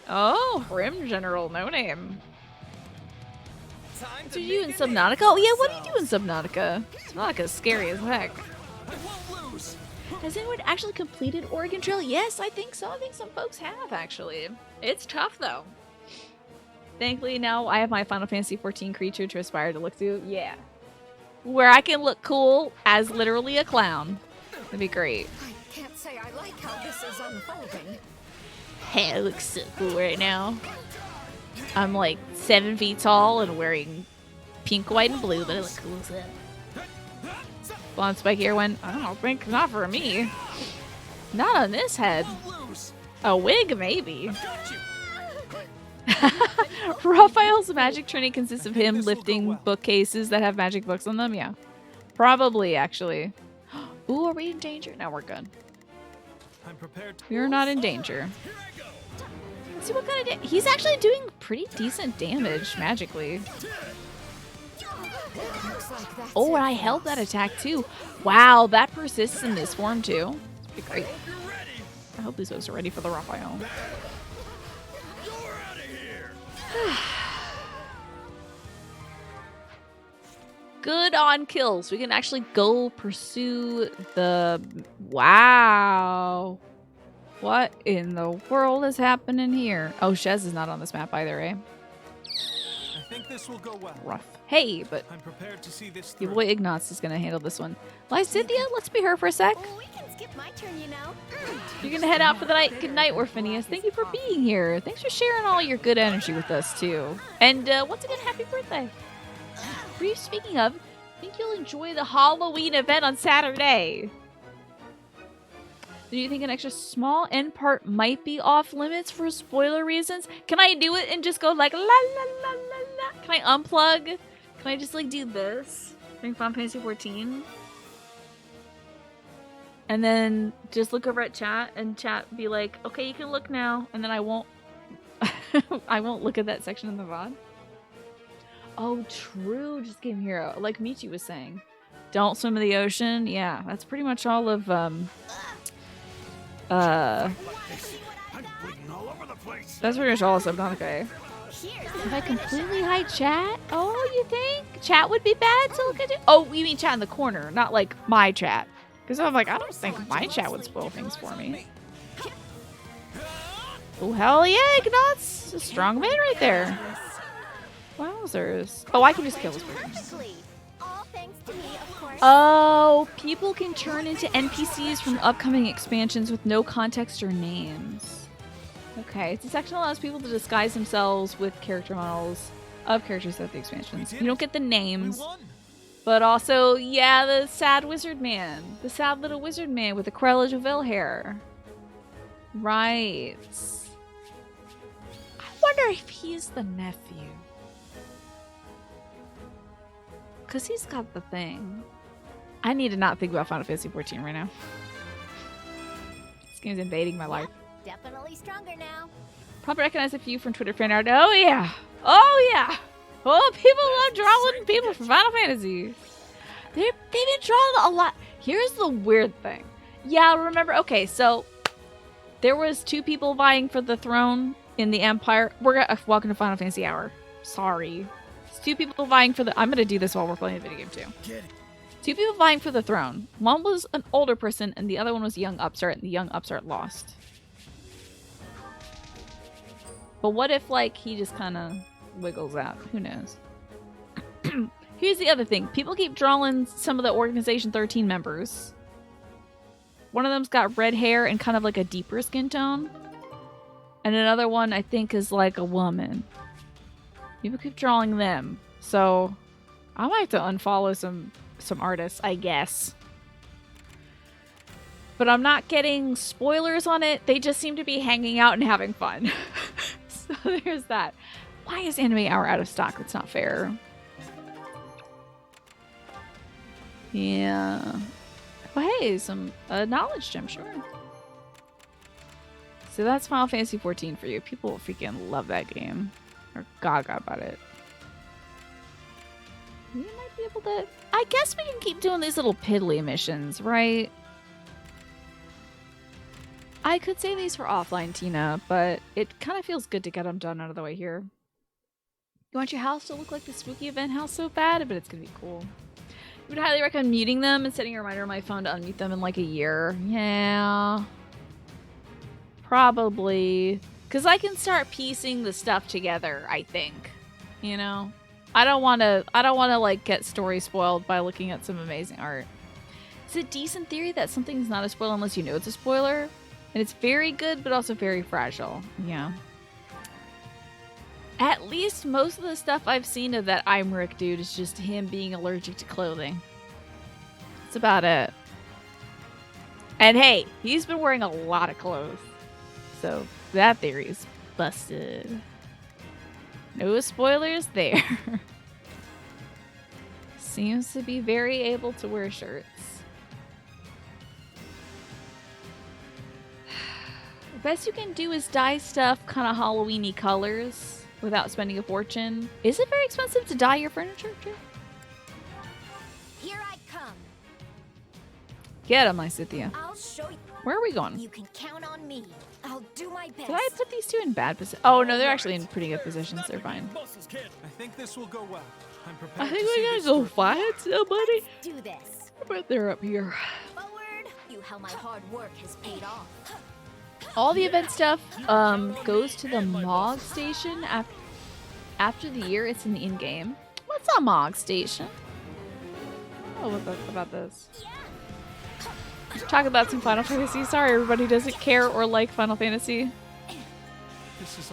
Oh, Rim General, no name. What do you do in Subnautica? Oh yeah, what do you do in Subnautica? Subnautica's scary as heck. Has anyone actually completed Oregon Trail? Yes, I think so. I think some folks have, actually. It's tough, though. Thankfully, now I have my Final Fantasy XIV creature to aspire to look to. Yeah. Where I can look cool as literally a clown. That'd be great. I can't say I like how this is unfolding. Hey, I look so cool right now. I'm like 7 feet tall and wearing pink, white, and blue, but I look cool as hell. Blonde spike here went, I don't think, not for me. Not on this head. A wig, maybe. Raphael's magic training consists of him lifting bookcases that have magic books on them. Yeah. Probably, actually. Ooh, are we in danger? No, we're good. We're not in danger. Let's see what kind of he's actually doing pretty decent damage magically. Oh, and I held that attack too. Wow, that persists in this form too. That'd be great. I hope these folks are ready for the Raphael. Good on kills. We can actually go pursue the... Wow. What in the world is happening here? Oh, Shez is not on this map either, eh? I think this will go well. Rough. Hey, but I'm prepared to see this your through. boy Ignatz is gonna handle this one. Lysithia, let's be her for a sec. We can skip my turn, you know. You're gonna head out for the night. Good night, Orphanius. Thank you for being here. Thanks for sharing all your good energy with us too. And once again, happy birthday. Brief speaking of, I think you'll enjoy the Halloween event on Saturday. Do you think an extra small end part might be off limits for spoiler reasons? Can I do it and just go like la la la la la? Can I unplug? Can I just like do this during Final Fantasy 14? And then just look over at chat and chat be like, okay, you can look now, and then I won't I won't look at that section in the VOD. Oh, true, just Game Hero. Like Michi was saying. Don't swim in the ocean. Yeah, that's pretty much all of that's pretty much all of Subnautica. If I completely hide chat? Oh, you think? Chat would be bad to look at it? Oh, you mean chat in the corner, not like my chat. Because I'm like, I don't think my chat would spoil things for me. Oh, hell yeah, Ignat's a strong man right there. Wowzers. Oh, I can just kill this person. All thanks to me, of course. Oh, people can turn into NPCs from upcoming expansions with no context or names. Okay, this section allows people to disguise themselves with character models of characters at the expansions. You don't get the names, but also, yeah, the sad wizard man. The sad little wizard man with the Cruella de Vil hair. Right. I wonder if he's the nephew. Because he's got the thing. I need to not think about Final Fantasy XIV right now. This game's invading my life. Definitely stronger now. Probably recognize a few from Twitter fan art. Oh yeah! Oh yeah! Oh, people love drawing people from Final Fantasy. They've been drawing a lot. Here's the weird thing. Yeah, remember? Okay, so there was 2 people vying for the throne in the Empire. Welcome to Final Fantasy Hour. Sorry. It's 2 people vying for the. I'm gonna do this while we're playing the video game too. 2 people vying for the throne. One was an older person, and the other one was a young upstart, and the young upstart lost. But what if, like, he just kind of wiggles out? Who knows? Here's the other thing. People keep drawing some of the Organization 13 members. One of them's got red hair and kind of like a deeper skin tone. And another one, I think, is like a woman. People keep drawing them. So, I might have to unfollow some artists, I guess. But I'm not getting spoilers on it. They just seem to be hanging out and having fun. So there's that. Why is Anime Hour out of stock? That's not fair. Yeah. Well, hey, some knowledge gem, sure. So that's Final Fantasy XIV for you. People freaking love that game. Or gaga about it. We might be able to... I guess we can keep doing these little piddly missions, right? I could say these for offline, Tina, but it kind of feels good to get them done out of the way here. You want your house to look like the spooky event house so bad, but it's going to be cool. I would highly recommend muting them and setting a reminder on my phone to unmute them in like a year. Yeah. Probably. Because I can start piecing the stuff together, I think. You know? I don't want to like get story spoiled by looking at some amazing art. It's a decent theory that something's not a spoiler unless you know it's a spoiler. And it's very good, but also very fragile. Yeah. At least most of the stuff I've seen of that I'm Rick dude is just him being allergic to clothing. That's about it. And hey, he's been wearing a lot of clothes. So that theory's busted. No spoilers there. Seems to be very able to wear shirts. The best you can do is dye stuff kind of Halloween-y colors without spending a fortune. Is it very expensive to dye your furniture, too? Here I come. Get him, Lysithia. I'll show you. Where are we going? You can count on me. I'll do my best. Did I put these 2 in bad position? Oh, no, they're actually in pretty good positions. They're fine. I think this will go well. I'm I prepared think to see we gotta this go through. fight somebody. Do this. I bet they're up here. Forward. You how my hard work has paid off. All the event stuff goes to the Mog Station after the year it's in the in-game. What's a Mog Station? I don't know about this. Talk about some Final Fantasy. Sorry, everybody who doesn't care or like Final Fantasy. This is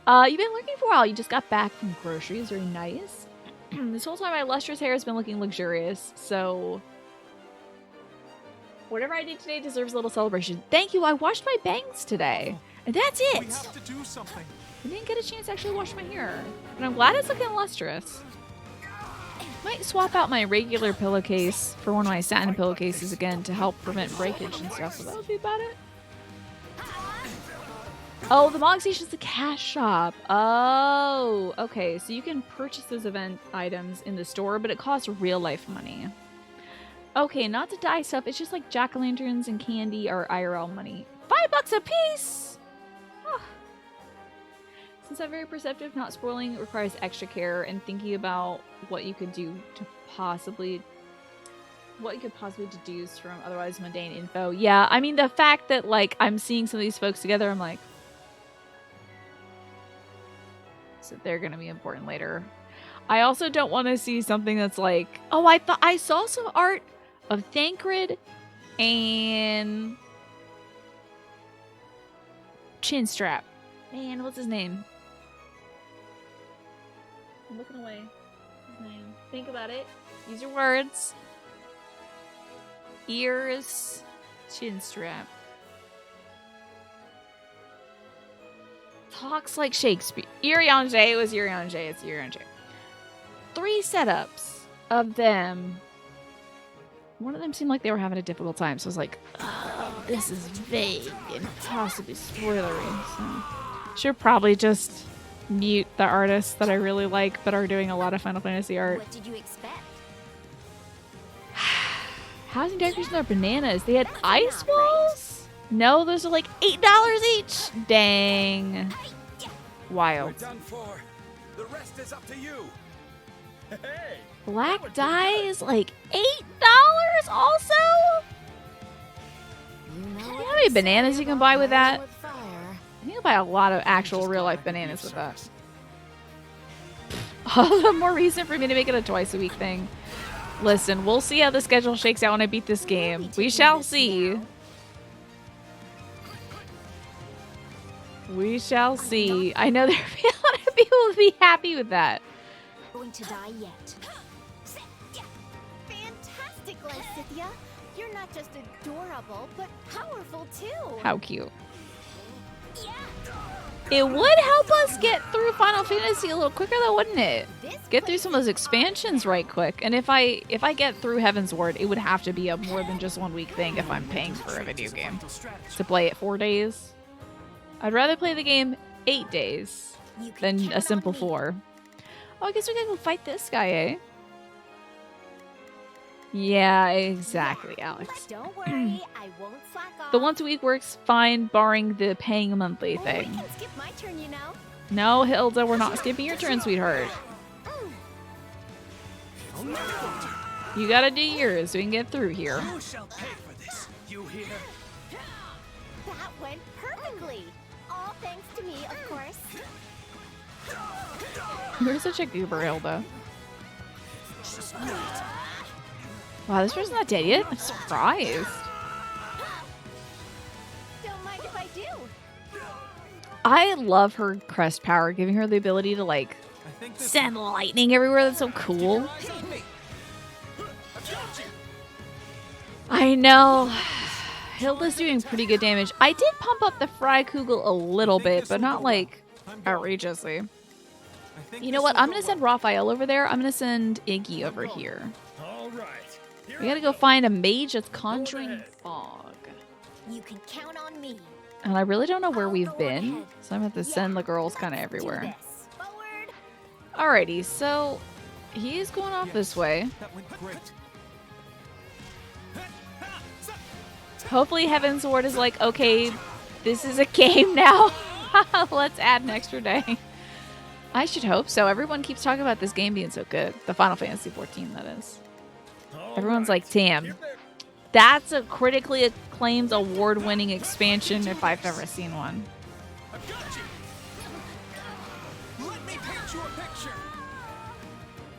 all. You've been looking for a while. You just got back from groceries. Very nice. This whole time, my lustrous hair has been looking luxurious. So, whatever I did today deserves a little celebration. Thank you. I washed my bangs today, and that's it. We have to do something. I didn't get a chance to actually wash my hair, but I'm glad it's looking lustrous. Might swap out my regular pillowcase for one of my satin pillowcases again to help prevent breakage and stuff. So that would be about it. Oh, the Mog Station's the cash shop. Oh, okay. So you can purchase those event items in the store, but it costs real life money. Okay, not to dye stuff. It's just like jack-o'-lanterns and candy or IRL money. $5 a piece! Oh. Since I'm very perceptive, not spoiling requires extra care and thinking about what you could do to possibly... what you could possibly deduce from otherwise mundane info. Yeah, I mean, the fact that, like, I'm seeing some of these folks together, I'm like... So they're going to be important later. I also don't want to see something that's like, oh, I thought I saw some art of Thancred and Chinstrap. Man, what's his name? I'm looking away. His name. Think about it. Use your words. Ears, Chinstrap. Talks like Shakespeare. Iriange, it was Iriange, it's Iriange. 3 setups of them. One of them seemed like they were having a difficult time, so I was like, oh, this is vague and possibly spoilery. So should probably just mute the artists that I really like but are doing a lot of Final Fantasy art. What did you expect? Housing decorations are bananas. They had ice walls? No, those are like $8 each. Dang. Wild. We're done for. The rest is up to you. Hey. Black dye is like $8 also? You know how many bananas you can buy with that? You can buy a lot of actual real life bananas with that. All the more reason for me to make it a twice a week thing. Listen, we'll see how the schedule shakes out when I beat this game. We shall see. We shall see. I know there'll be a lot of people will be happy with that. Going to die yet. Fantastic, Lysithia. You're not just adorable, but powerful too. How cute. It would help us get through Final Fantasy a little quicker though, wouldn't it? Get through some of those expansions right quick. And if I get through Heaven's Ward, it would have to be a more than just 1 week thing if I'm paying for a video game. To play it 4 days. I'd rather play the game 8 days than a simple 4. Oh, I guess we gotta go fight this guy, eh? Yeah, exactly, Alex. Don't worry, I won't slack off. The once a week works fine, barring the paying a monthly thing. We can skip my turn, you know. No, Hilda, we're not skipping your turn, sweetheart. You gotta do yours so we can get through here. Who shall pay for this? You hear? That went perfectly. All thanks to me, of course. You're such a goober, Hilda. Wow, this person's not dead yet? I'm surprised. Don't mind if I do. I love her crest power, giving her the ability to, like, send lightning everywhere. That's so cool. I know. Hilda's doing pretty good damage. I did pump up the Frykugel a little bit, but not, like, outrageously. You know what? I'm going to send Raphael over there. I'm going to send Iggy over here. All right. We gotta go find a mage that's conjuring fog. You can count on me. And I really don't know where we've been, so I'm gonna have to send the girls kind of everywhere. Alrighty, so he is going off this way. That went great. Hopefully Heaven's Ward is like, okay, this is a game now. Let's add an extra day. I should hope so. Everyone keeps talking about this game being so good. The Final Fantasy 14, that is. Everyone's like, damn, that's a critically acclaimed award-winning expansion if I've ever seen one.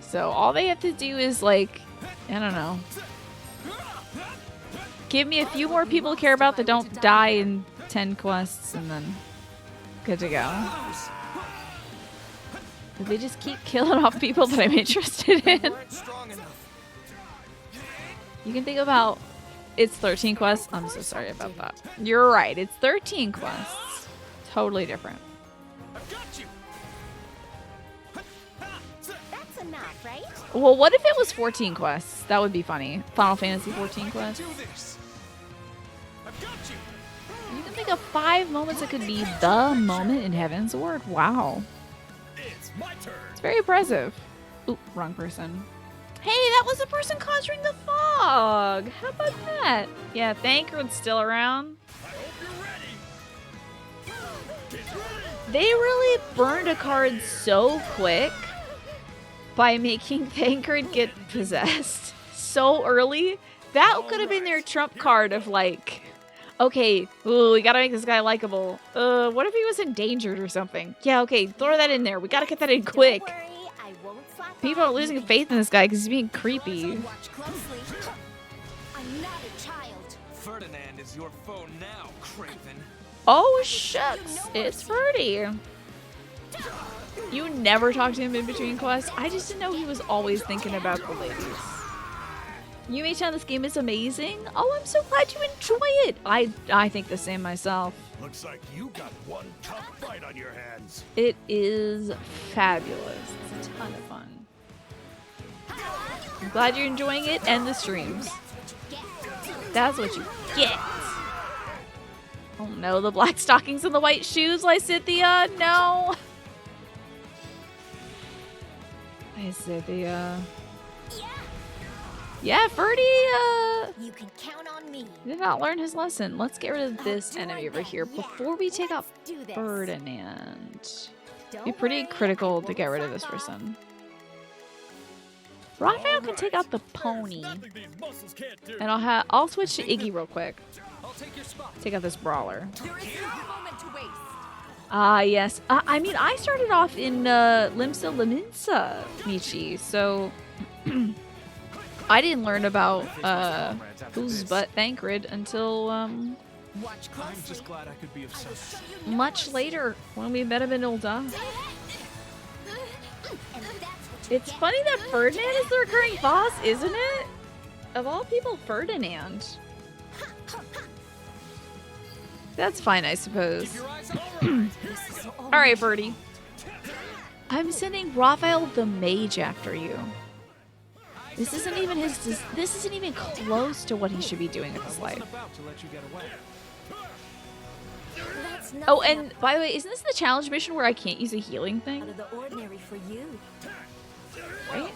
So all they have to do is, like, I don't know, give me a few more people to care about that don't die in 10 quests and then good to go. But they just keep killing off people that I'm interested in. You can think about it's 13 quests. I'm so sorry about that. You're right. It's 13 quests. Totally different. That's enough, right? Well, what if it was 14 quests? That would be funny. Final Fantasy 14 quests. You can think of 5 moments that could be the moment in Heaven's Ward. Wow. It's my turn. It's very impressive. Oop, wrong person. Hey, that was the person conjuring the fog. How about that? Yeah, Thancred's still around. I hope you're ready. Get ready. They really burned a card so quick by making Thancred get possessed so early. That could have been their trump card of like, Okay, ooh, we gotta make this guy likable. What if he was endangered or something? Yeah, okay, throw that in there. We gotta get that in quick. People are losing faith in this guy because he's being creepy. Watch closely. I'm not a child. Ferdinand is your foe now, Craven. Oh, shucks. It's Ferdy. You never talk to him in between quests? I just didn't know he was always thinking about the ladies. Yumi-chan, this game is amazing. Oh, I'm so glad you enjoy it. I think the same myself. Looks like you got one tough fight on your hands. It is fabulous. It's a ton of fun. I'm glad you're enjoying it and the streams. That's what you get. Oh no, the black stockings and the white shoes, Lysithia. No. Lysithia. Yeah, Ferdy, You can count on me. did not learn his lesson. Let's get rid of this enemy over here before we take out Ferdinand. Be pretty critical to get rid of this person. Raphael can take out the pony. And I'll switch to Iggy real quick. Take out this brawler. Ah, yes. I mean, I started off in Limsa Laminsa, Michi, so I didn't learn about Who's Butt Thancred until I'm just glad I could be of service. much later when we met him in Ul'dah. It's funny that Ferdinand is the recurring boss, isn't it? Of all people, Ferdinand. That's fine, I suppose. Alright, Birdie. I'm sending Raphael the Mage after you. This isn't even this isn't even close to what he should be doing with his life. Oh, and by the way, isn't this the challenge mission where I can't use a healing thing? Out of the ordinary for you. Right?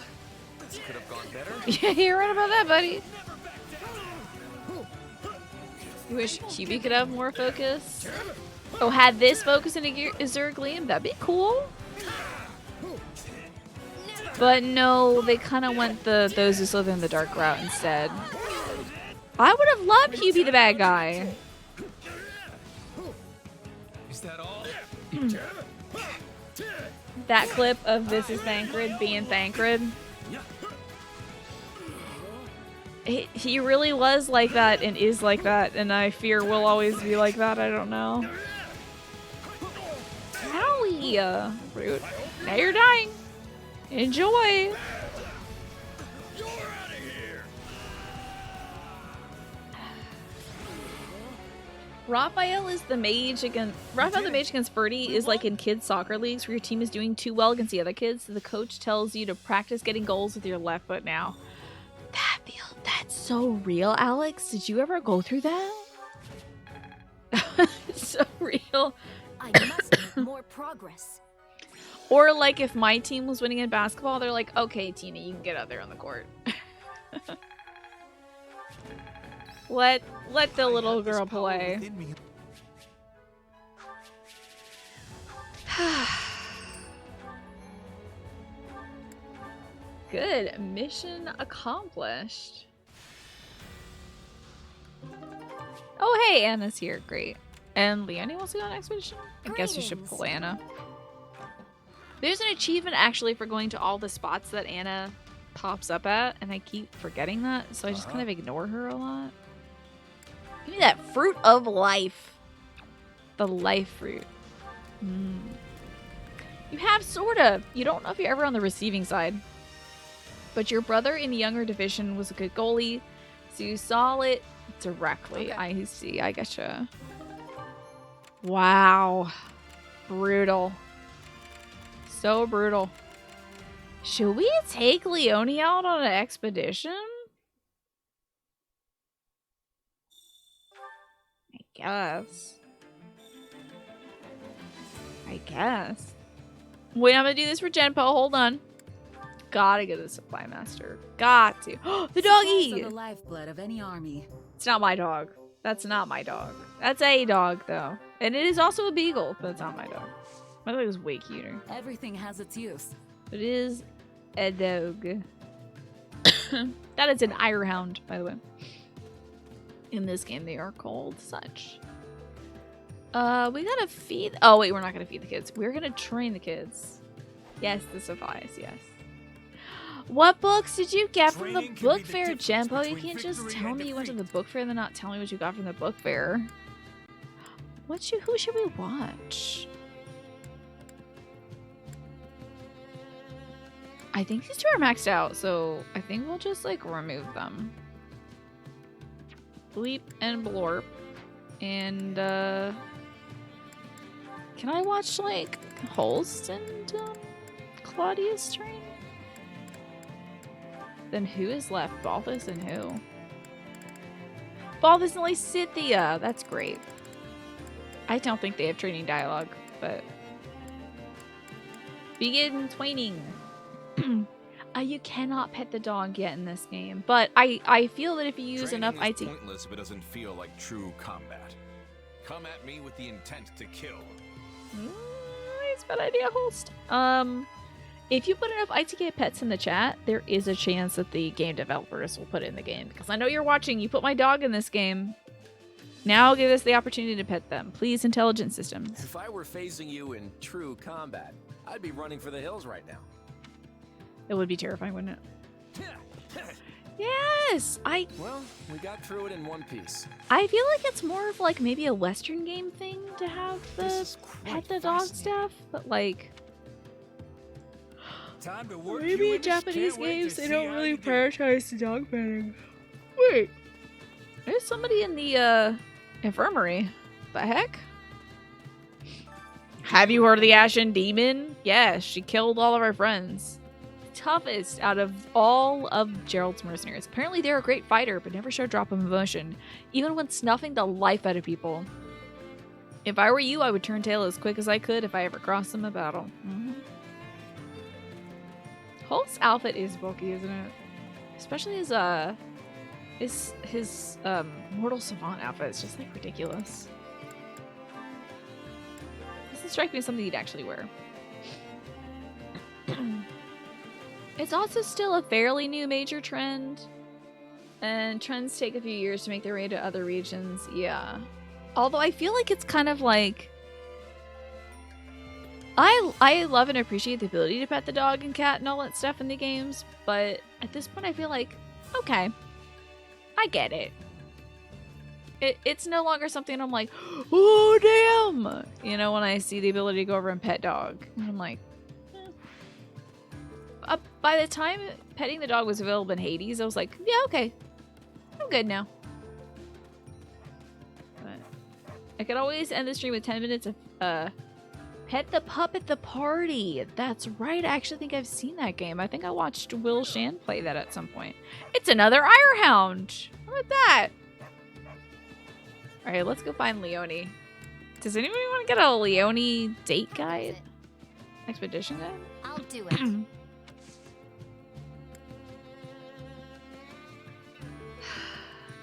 This could have gone better. Yeah, you're right about that, buddy. You wish QB could have more focus? Oh, had this focus in a Zergleam? That'd be cool. But no, they kind of went the those who slither in the dark route instead. I would have loved QB the bad guy. Is that all? That clip of This Is Thancred being Thancred. He really was like that and is like that, and I fear will always be like that. I don't know. Howie! Rude. Now you're dying. Enjoy! Raphael is the mage against Ferdy is like in kids soccer leagues where your team is doing too well against the other kids, so the coach tells you to practice getting goals with your left foot now. That's so real, Alex. Did you ever go through that? It's so real. I must make more progress. Or like if my team was winning in basketball, they're like, okay, Tina, you can get out there on the court. Let the little girl play. Good. Mission accomplished. Oh, hey, Anna's here. Great. And Leonie wants to go on an expedition? I guess we should pull Anna. There's an achievement actually for going to all the spots that Anna pops up at, and I keep forgetting that, so I just kind of ignore her a lot. Give me that fruit of life. The life fruit. You have sort of. You don't know if you're ever on the receiving side. But your brother in the younger division was a good goalie, so you saw it directly. Okay. I see. I getcha. Wow. Brutal. So brutal. Should we take Leonie out on an expedition? I guess. Wait, I'm gonna do this for Genpo. Hold on. Gotta get a supply master. Got to. The doggy! The lifeblood of any army. It's not my dog. That's not my dog. That's a dog, though. And it is also a beagle, but it's not my dog. My dog is way cuter. Everything has its use. It is a dog. That is an Irehound, by the way. In this game, they are called such. We gotta feed. Oh wait, we're not gonna feed the kids. We're gonna train the kids. Yes, this suffice. Yes. What books did you get from the book fair, Jempo? You can't just tell me you went to the book fair and then not tell me what you got from the book fair. Who should we watch? I think these two are maxed out, so I think we'll just like remove them. Bleep and Blorp. And can I watch like Holst and Claudius train? Then who is left? Balthus and who? Balthus and Lysithea! That's great. I don't think they have training dialogue, but... Begin twaining! You cannot pet the dog yet in this game, but I feel that if you use enough IT... Training is pointless if it doesn't feel like true combat. Come at me with the intent to kill. It's a bad idea, Holst. If you put enough ITK pets in the chat, there is a chance that the game developers will put it in the game. Because I know you're watching. You put my dog in this game. Now give us the opportunity to pet them. Please, intelligence systems. If I were facing you in true combat, I'd be running for the hills right now. It would be terrifying, wouldn't it? Yes! Well, we got through it in one piece. I feel like it's more of like maybe a Western game thing to have the pet the dog stuff, but like... Time to work Maybe in Japanese games they don't really prioritize the dog petting. Wait, there's somebody in the infirmary. The heck? Have you heard of the Ashen Demon? Yes, she killed all of our friends. Toughest out of all of Gerald's mercenaries. Apparently they're a great fighter, but never show a drop of emotion, even when snuffing the life out of people. If I were you, I would turn tail as quick as I could if I ever crossed them in battle. Holt's outfit is bulky, isn't it? Especially his Mortal Savant outfit is just like ridiculous. Doesn't strike me as something you'd actually wear. It's also still a fairly new major trend, and trends take a few years to make their way to other regions. Yeah, although I feel like it's kind of like I love and appreciate the ability to pet the dog and cat and all that stuff in the games, but at this point I feel like, okay, I get it. It's no longer something I'm like, oh damn, you know, when I see the ability to go over and pet dog. And I'm like, by the time petting the dog was available in Hades, I was like, yeah, okay, I'm good now. But I could always end the stream with 10 minutes of Pet the Pup at the Party. That's right. I actually think I've seen that game. I think I watched Will Shan play that at some point. It's another Ironhound. Look at that. All right, let's go find Leone. Does anybody want to get a Leone date guide? Expedition guide? I'll do it.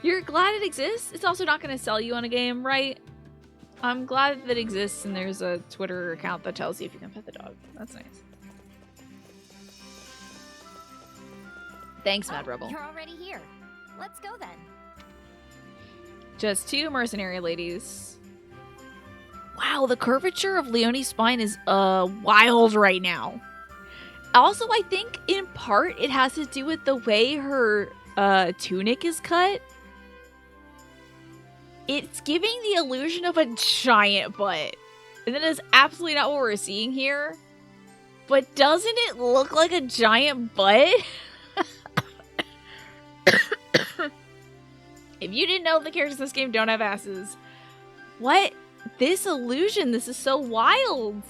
You're glad it exists? It's also not going to sell you on a game, right? I'm glad that it exists and there's a Twitter account that tells you if you can pet the dog. That's nice. Thanks, Mad Rebel. You're already here. Let's go then. Just 2 mercenary ladies. Wow, the curvature of Leone's spine is wild right now. Also, I think in part it has to do with the way her tunic is cut. It's giving the illusion of a giant butt. And that is absolutely not what we're seeing here. But doesn't it look like a giant butt? If you didn't know the characters in this game don't have asses, what? This illusion, this is so wild.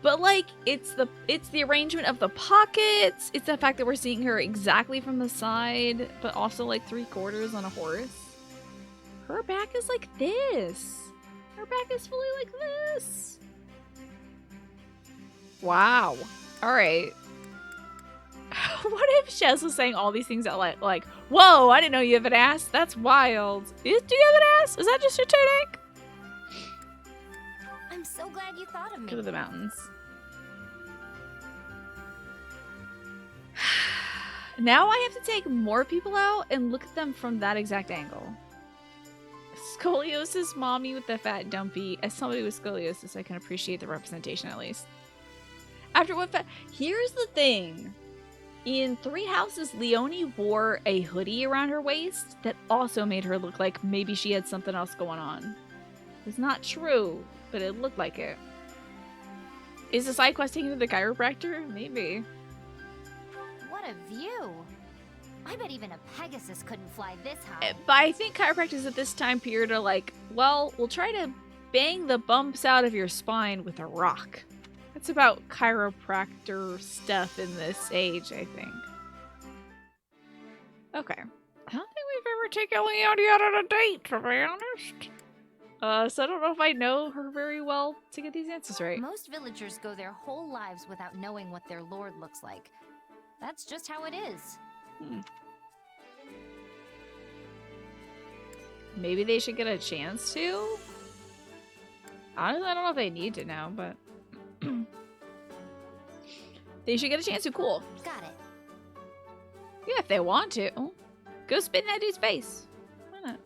But like, it's the arrangement of the pockets. It's the fact that we're seeing her exactly from the side, but also like 3/4 on a horse. Her back is like this. Her back is fully like this. Wow. All right. What if Shez was saying all these things that like, whoa, I didn't know you have an ass. That's wild. Do you have an ass? Is that just your tunic? I'm so glad you thought of me. Go to the mountains. Now I have to take more people out and look at them from that exact angle. Scoliosis mommy with the fat dumpy. As somebody with scoliosis, I can appreciate the representation at least. After what here's the thing. In Three Houses, Leonie wore a hoodie around her waist that also made her look like maybe she had something else going on. It's not true, but it looked like it. Is the side quest taking to the chiropractor? Maybe. What a view! I bet even a Pegasus couldn't fly this high. But I think chiropractors at this time period are like, well, we'll try to bang the bumps out of your spine with a rock. That's about chiropractor stuff in this age, I think. Okay. I don't think we've ever taken Leonie out on a date, to be honest. So I don't know if I know her very well to get these answers right. Most villagers go their whole lives without knowing what their lord looks like. That's just how it is. Maybe they should get a chance to? Honestly, I don't know if they need to know, but... they should get a chance to. Cool. Got it. Yeah, if they want to. Go spit in that dude's face. Why not?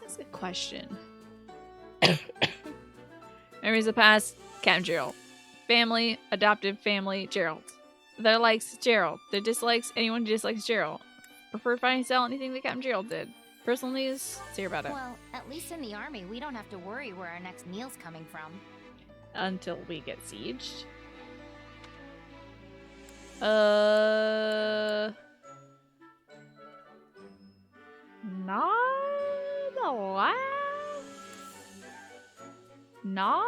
That's a good question. Memories of the past, Captain Gerald. Family, adoptive family, Gerald. Their likes, Gerald. Their dislikes, anyone who dislikes Gerald. Preferred fighting style, anything that Captain Gerald did. Personal news, let's hear about it. Well, at least in the army, we don't have to worry where our next meal's coming from. Until we get sieged. Not a lot. Not?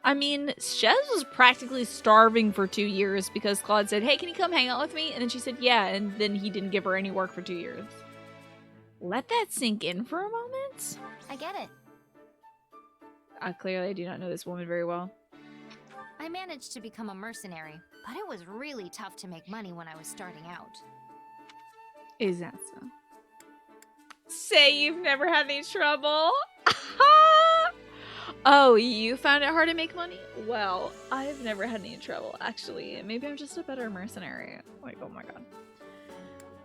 I mean, Shez was practically starving for 2 years because Claude said, hey, can you come hang out with me? And then she said, yeah, and then he didn't give her any work for 2 years. Let that sink in for a moment. I get it. Clearly, I do not know this woman very well. I managed to become a mercenary, but it was really tough to make money when I was starting out. Is that so? Say you've never had any trouble? Oh, you found it hard to make money? Well, I've never had any trouble, actually. Maybe I'm just a better mercenary. Like, oh my god.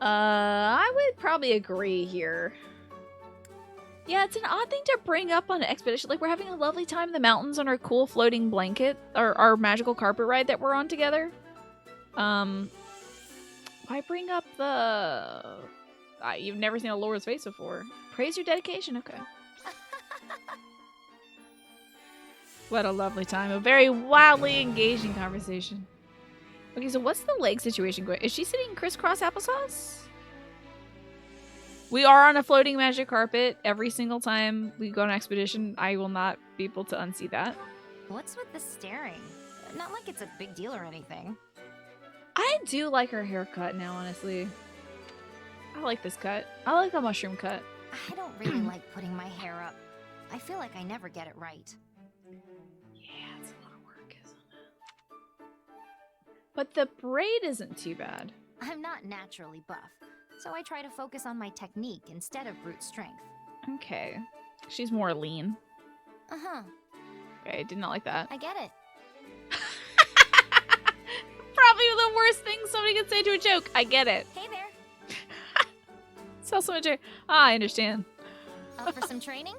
I would probably agree here. Yeah, it's an odd thing to bring up on an expedition. Like, we're having a lovely time in the mountains on our cool floating blanket, or our magical carpet ride that we're on together. Why bring up the... you've never seen a Laura's face before. Praise your dedication, okay. What a lovely time. A very wildly engaging conversation. Okay, so what's the leg situation going? Is she sitting crisscross applesauce? We are on a floating magic carpet every single time we go on an expedition. I will not be able to unsee that. What's with the staring? Not like it's a big deal or anything. I do like her haircut now, honestly. I like this cut. I like the mushroom cut. I don't really like putting my hair up. I feel like I never get it right. Yeah, it's a lot of work, isn't it? But the braid isn't too bad. I'm not naturally buff, so I try to focus on my technique instead of brute strength. Okay. She's more lean. Uh-huh. Okay, did not like that. I get it. Probably the worst thing somebody could say to a joke. I get it. Hey there. So much. I understand. Up for some training?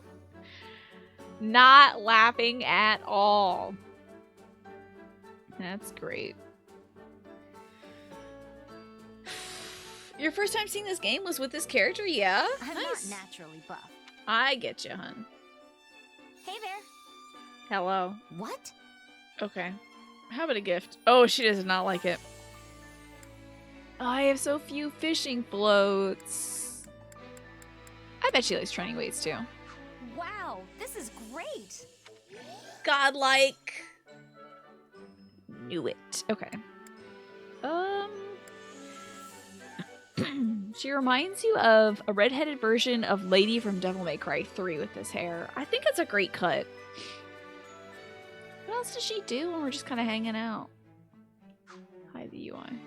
Not laughing at all. That's great. Your first time seeing this game was with this character? Yeah? I'm nice. not naturally buff. I get you, hun. Hey there. Hello. What? Okay. How about a gift? Oh, she does not like it. I have so few fishing floats. I bet she likes training weights too. Wow, this is great. Godlike. Knew it. Okay. She reminds you of a redheaded version of Lady from Devil May Cry 3 with this hair. I think it's a great cut. What else does she do when we're just kind of hanging out? Hide the UI.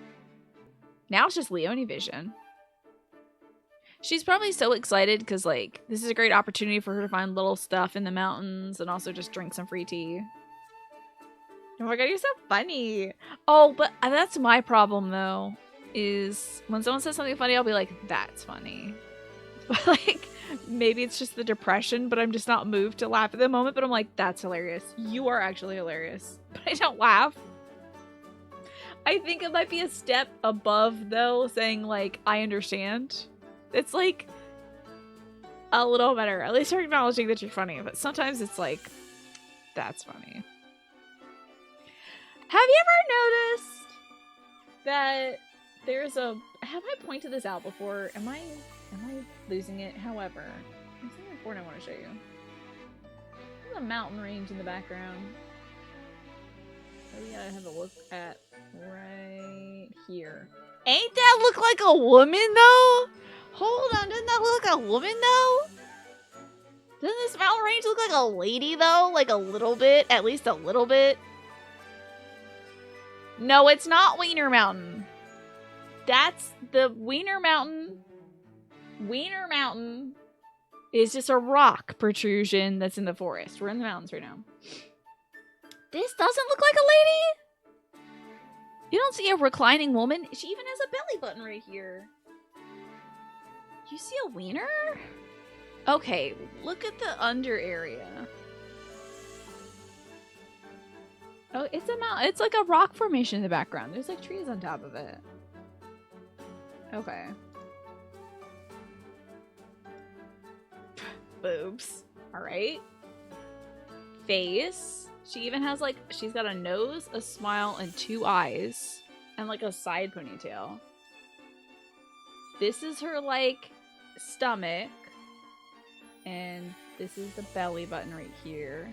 Now it's just Leonie vision. She's probably so excited because, like, this is a great opportunity for her to find little stuff in the mountains and also just drink some free tea. Oh my god, you're so funny. Oh, but that's my problem, though. is when someone says something funny, I'll be like, that's funny. But like, maybe it's just the depression, but I'm just not moved to laugh at the moment. But I'm like, that's hilarious. You are actually hilarious. But I don't laugh. I think it might be a step above, though, saying like, I understand. It's like a little better. At least you're acknowledging that you're funny. But sometimes it's like, that's funny. Have you ever noticed that there's a... Have I pointed this out before? Am I losing it? However, there's something important I want to show you. There's a mountain range in the background. So we gotta have a look at right here. Ain't that look like a woman, though? Hold on, doesn't that look like a woman, though? Doesn't this mountain range look like a lady, though? Like a little bit? At least a little bit? No, it's not Wiener Mountain. That's the Wiener Mountain. Wiener Mountain is just a rock protrusion that's in the forest. We're in the mountains right now. This doesn't look like a lady. You don't see a reclining woman. She even has a belly button right here. You see a wiener? Okay, look at the under area. Oh, it's a mountain. It's like a rock formation in the background. There's like trees on top of it. Okay. Boobs. Alright. Face. She even has like, she's got a nose, a smile, and 2 eyes. And like a side ponytail. This is her like stomach. And this is the belly button right here.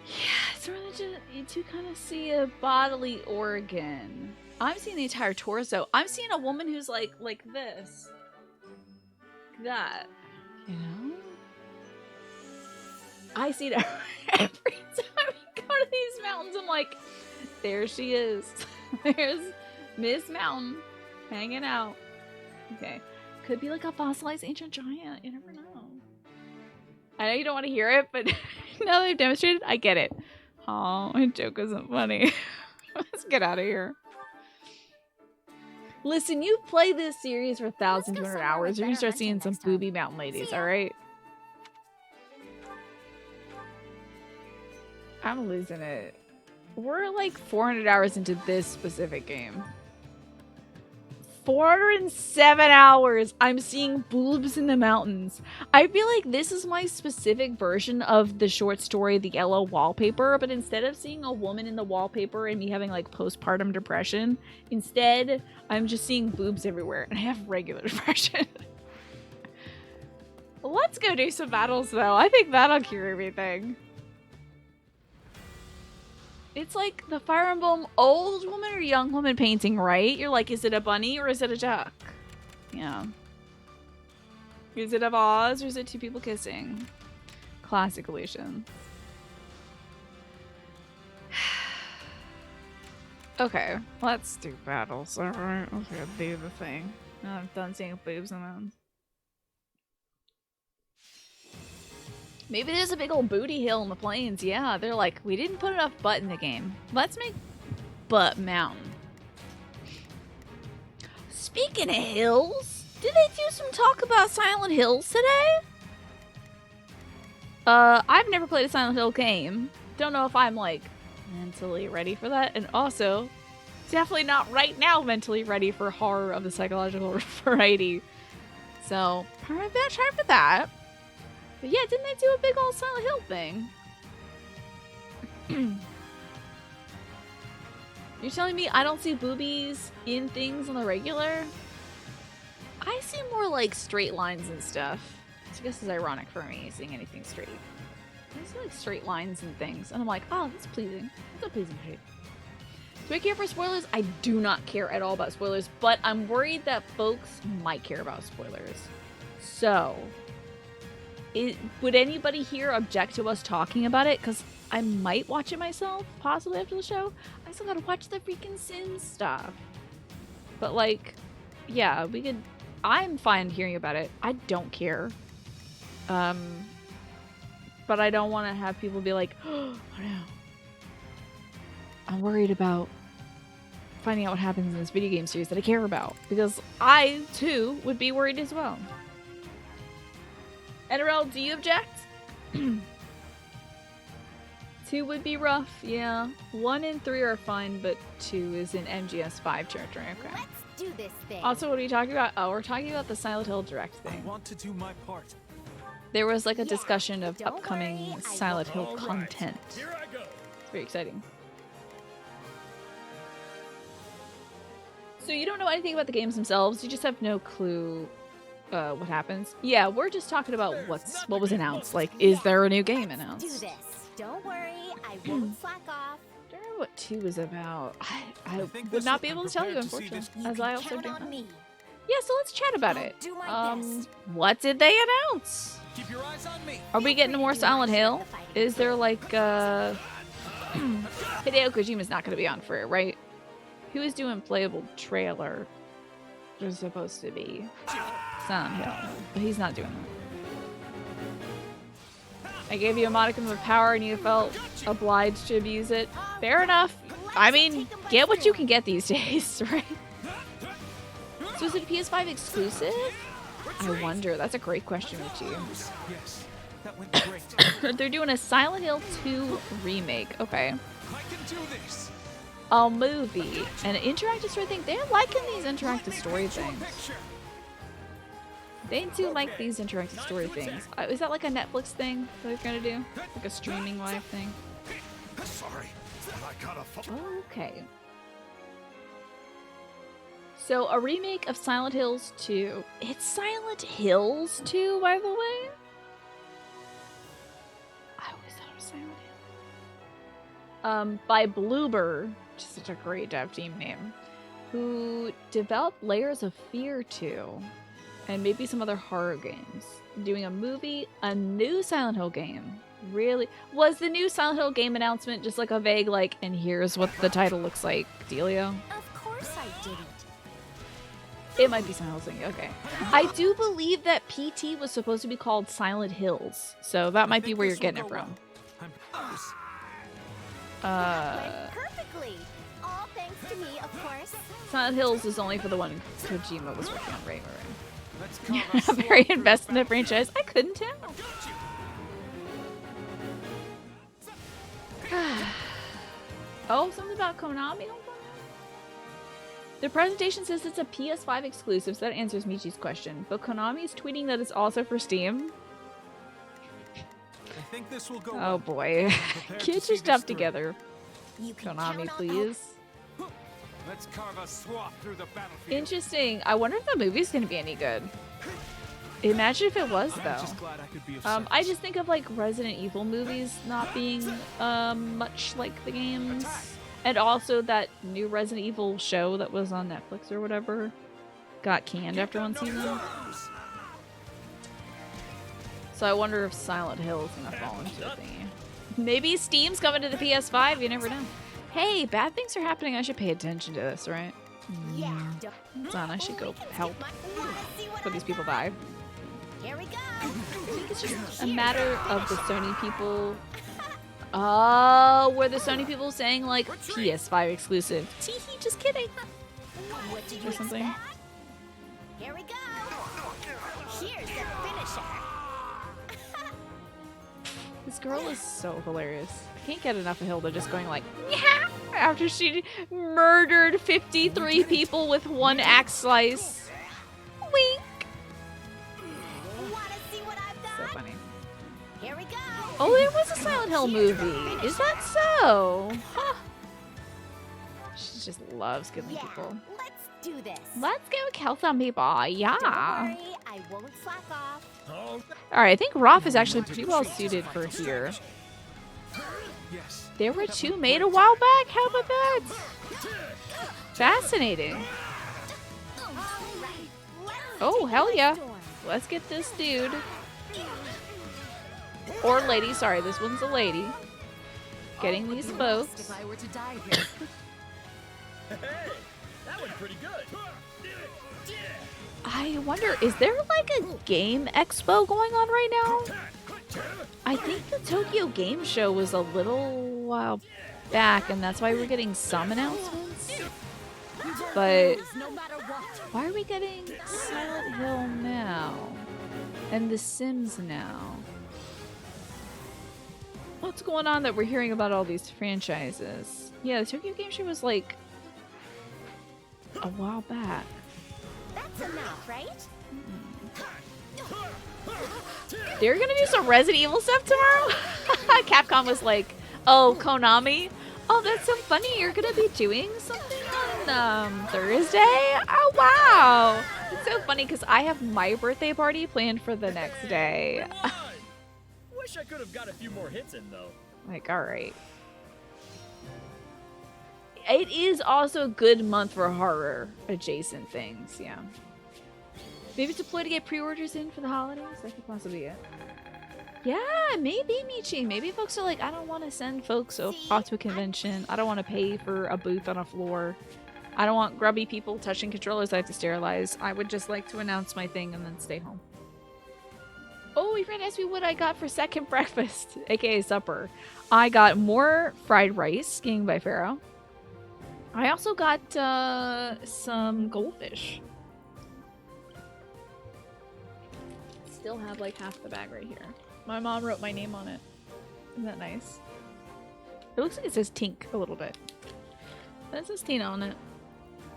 Yeah, it's really just to kind of see a bodily organ. I'm seeing the entire torso. I'm seeing a woman who's like this. Like that. You know? I see it every time we go to these mountains. I'm like, there she is. There's Miss Mountain hanging out. Okay. Could be like a fossilized ancient giant. You never know. I know you don't want to hear it, but now that I've demonstrated, I get it. Oh, my joke isn't funny. Let's get out of here. Listen, you play this series for 1,200 hours, you're gonna start seeing some booby mountain ladies, alright? I'm losing it. We're like 400 hours into this specific game. 407 hours. I'm seeing boobs in the mountains. I feel like this is my specific version of the short story, The Yellow Wallpaper, but instead of seeing a woman in the wallpaper and me having like postpartum depression, instead I'm just seeing boobs everywhere and I have regular depression. Let's go do some battles though. I think that'll cure everything. It's like the Fire Emblem old woman or young woman painting, right? You're like, is it a bunny or is it a duck? Yeah. Is it a vase or is it 2 people kissing? Classic illusion. Okay, let's do battles, alright? Let's go do the thing. Now I'm done seeing boobs in them. Maybe there's a big old booty hill in the plains. Yeah, they're like, we didn't put enough butt in the game. Let's make Butt Mountain. Speaking of hills, did they do some talk about Silent Hills today? I've never played a Silent Hill game. Don't know if I'm like mentally ready for that. And also, definitely not right now mentally ready for horror of the psychological variety. So, I'm gonna try for that. But yeah, didn't they do a big old Silent Hill thing? You're telling me I don't see boobies in things on the regular? I see more like straight lines and stuff. Which I guess is ironic for me, seeing anything straight. I see like straight lines and things. And I'm like, oh, that's pleasing. That's a pleasing shape. Do I care for spoilers? I do not care at all about spoilers, but I'm worried that folks might care about spoilers. So... would anybody here object to us talking about it? Because I might watch it myself, possibly after the show. I still gotta watch the freaking Sims stuff. But like, yeah, we could... I'm fine hearing about it. I don't care. But I don't want to have people be like, oh no. I'm worried about finding out what happens in this video game series that I care about. Because I, too, would be worried as well. NRL, do you object? 2 would be rough, yeah. 1 and 3 are fine, but 2 is in MGS 5 territory, okay. Let's do this thing. Also, what are we talking about? Oh, we're talking about the Silent Hill Direct thing. I want to do my part. There was like a discussion of upcoming Silent Hill content. Here I go. It's very exciting. So you don't know anything about the games themselves, you just have no clue what happens. Yeah, we're just talking about what was announced. Like, is there a new game announced? Do this. Don't worry, I won't slack off. I don't know what 2 is about. I would not be able to tell you, unfortunately, as I also don't know. Yeah, so let's chat about it. What did they announce? Keep your eyes on me. Are we getting more Silent Hill? Is there like Hideo Kojima's not going to be on for it, right? Who is doing playable trailer? There's supposed to be Silent Hill, but he's not doing that. I gave you a modicum of power and you felt obliged to abuse it. Fair enough. I mean, get what you can get these days, right? So is it a PS5 exclusive? I wonder. That's a great question, Richie. Yes, that went great. They're doing a Silent Hill 2 remake. Okay. I can do this. A movie. An interactive story thing. They're liking these interactive story things. They do like these interactive story things. Is that like a Netflix thing that they're gonna do? Like a streaming live thing? Sorry, I got a Okay. So, a remake of Silent Hills 2. It's Silent Hills 2, by the way? I always thought it was Silent Hill. By Bloober, which is such a great dev team name, who developed Layers of Fear 2, and maybe some other horror games. Doing a movie, a new Silent Hill game. Really? Was the new Silent Hill game announcement just like a vague, like, and here's what the title looks like, dealio? Of course I didn't. It might be Silent Hills. Okay. I do believe that PT was supposed to be called Silent Hills, so that might be where you're getting it from. Perfectly. All thanks to me, of course. Silent Hills is only for the one Kojima was working on, right? I'm very invested in the franchise. I couldn't tell. Oh, something about Konami? The presentation says it's a PS5 exclusive, so that answers Michi's question. But Konami is tweeting that it's also for Steam. I think this will go Oh boy. Get your stuff together. Konami, please. Let's carve a swath through the battlefield. Interesting. I wonder if the movie's gonna be any good. Imagine if it was, though. Just glad I could be of I just think of like Resident Evil movies not being much like the games. And also that new Resident Evil show that was on Netflix or whatever got canned after one season. So I wonder if Silent Hill is gonna fall into the thingy. Maybe Steam's coming to the PS5, you never know. Hey, bad things are happening, I should pay attention to this, right? Yeah. Son, I should go help before these people die. Here we go. I think it's just a matter of the Sony people. Oh, were the Sony people saying like PS5 exclusive? Teehee, just kidding. What did Or you something. expect? Here we go. Here's the finisher. This girl is so hilarious. I can't get enough of Hilda just going like, yeah, after she murdered 53 people with one axe slice. Wink. Wanna see what I've So got? funny. Here we go. Oh, there was a Silent Hill movie. Is that so? Huh. She just loves killing people. Let's do this. Let's go kill some people. Yeah. Don't worry, I won't slack off. Alright, I think Roth is actually pretty well suited for here. Yes. There were 2 made a while back? How about that? Fascinating. Oh, hell yeah. Let's get this dude. Or lady, sorry, this one's a lady. Getting these folks. If I were to die here. Hey, that went pretty good. I wonder, is there like a game expo going on right now? I think the Tokyo Game Show was a little while back, and that's why we're getting some announcements. But why are we getting Silent Hill now? And The Sims now? What's going on that we're hearing about all these franchises? Yeah, the Tokyo Game Show was like a while back. That's enough, right? They're gonna do some Resident Evil stuff tomorrow? Capcom was like, oh, Konami? Oh, that's so funny. You're gonna be doing something on Thursday? Oh, wow. It's so funny because I have my birthday party planned for the next day. Wish I could have got a few more hits in, though. Like, alright. It is also a good month for horror adjacent things, yeah. Maybe it's a ploy to get pre-orders in for the holidays? That could possibly be it. Yeah, maybe, Michi. Maybe folks are like, I don't want to send folks off to a convention. I don't want to pay for a booth on a floor. I don't want grubby people touching controllers I have to sterilize. I would just like to announce my thing and then stay home. Oh, your friend asked me what I got for second breakfast, aka supper. I got more fried rice, King by Pharaoh. I also got some goldfish. Still have like half the bag right here. My mom wrote my name on it. Isn't that nice? It looks like it says Tink a little bit. But it says Tina on it.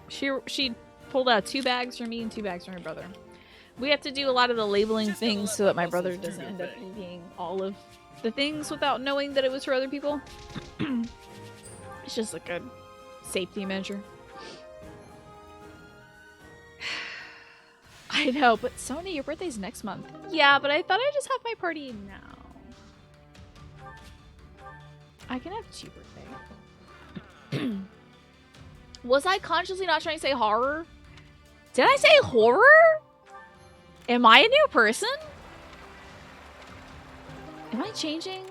She pulled out 2 bags for me and 2 bags for my brother. We have to do a lot of the labeling things so that my brother doesn't end up eating all of the things without knowing that it was for other people. It's just a good safety measure. I know, but Sony, your birthday's next month. Yeah, but I thought I'd just have my party now. I can have 2 birthdays. Was I consciously not trying to say horror? Did I say horror? Am I a new person? Am I changing?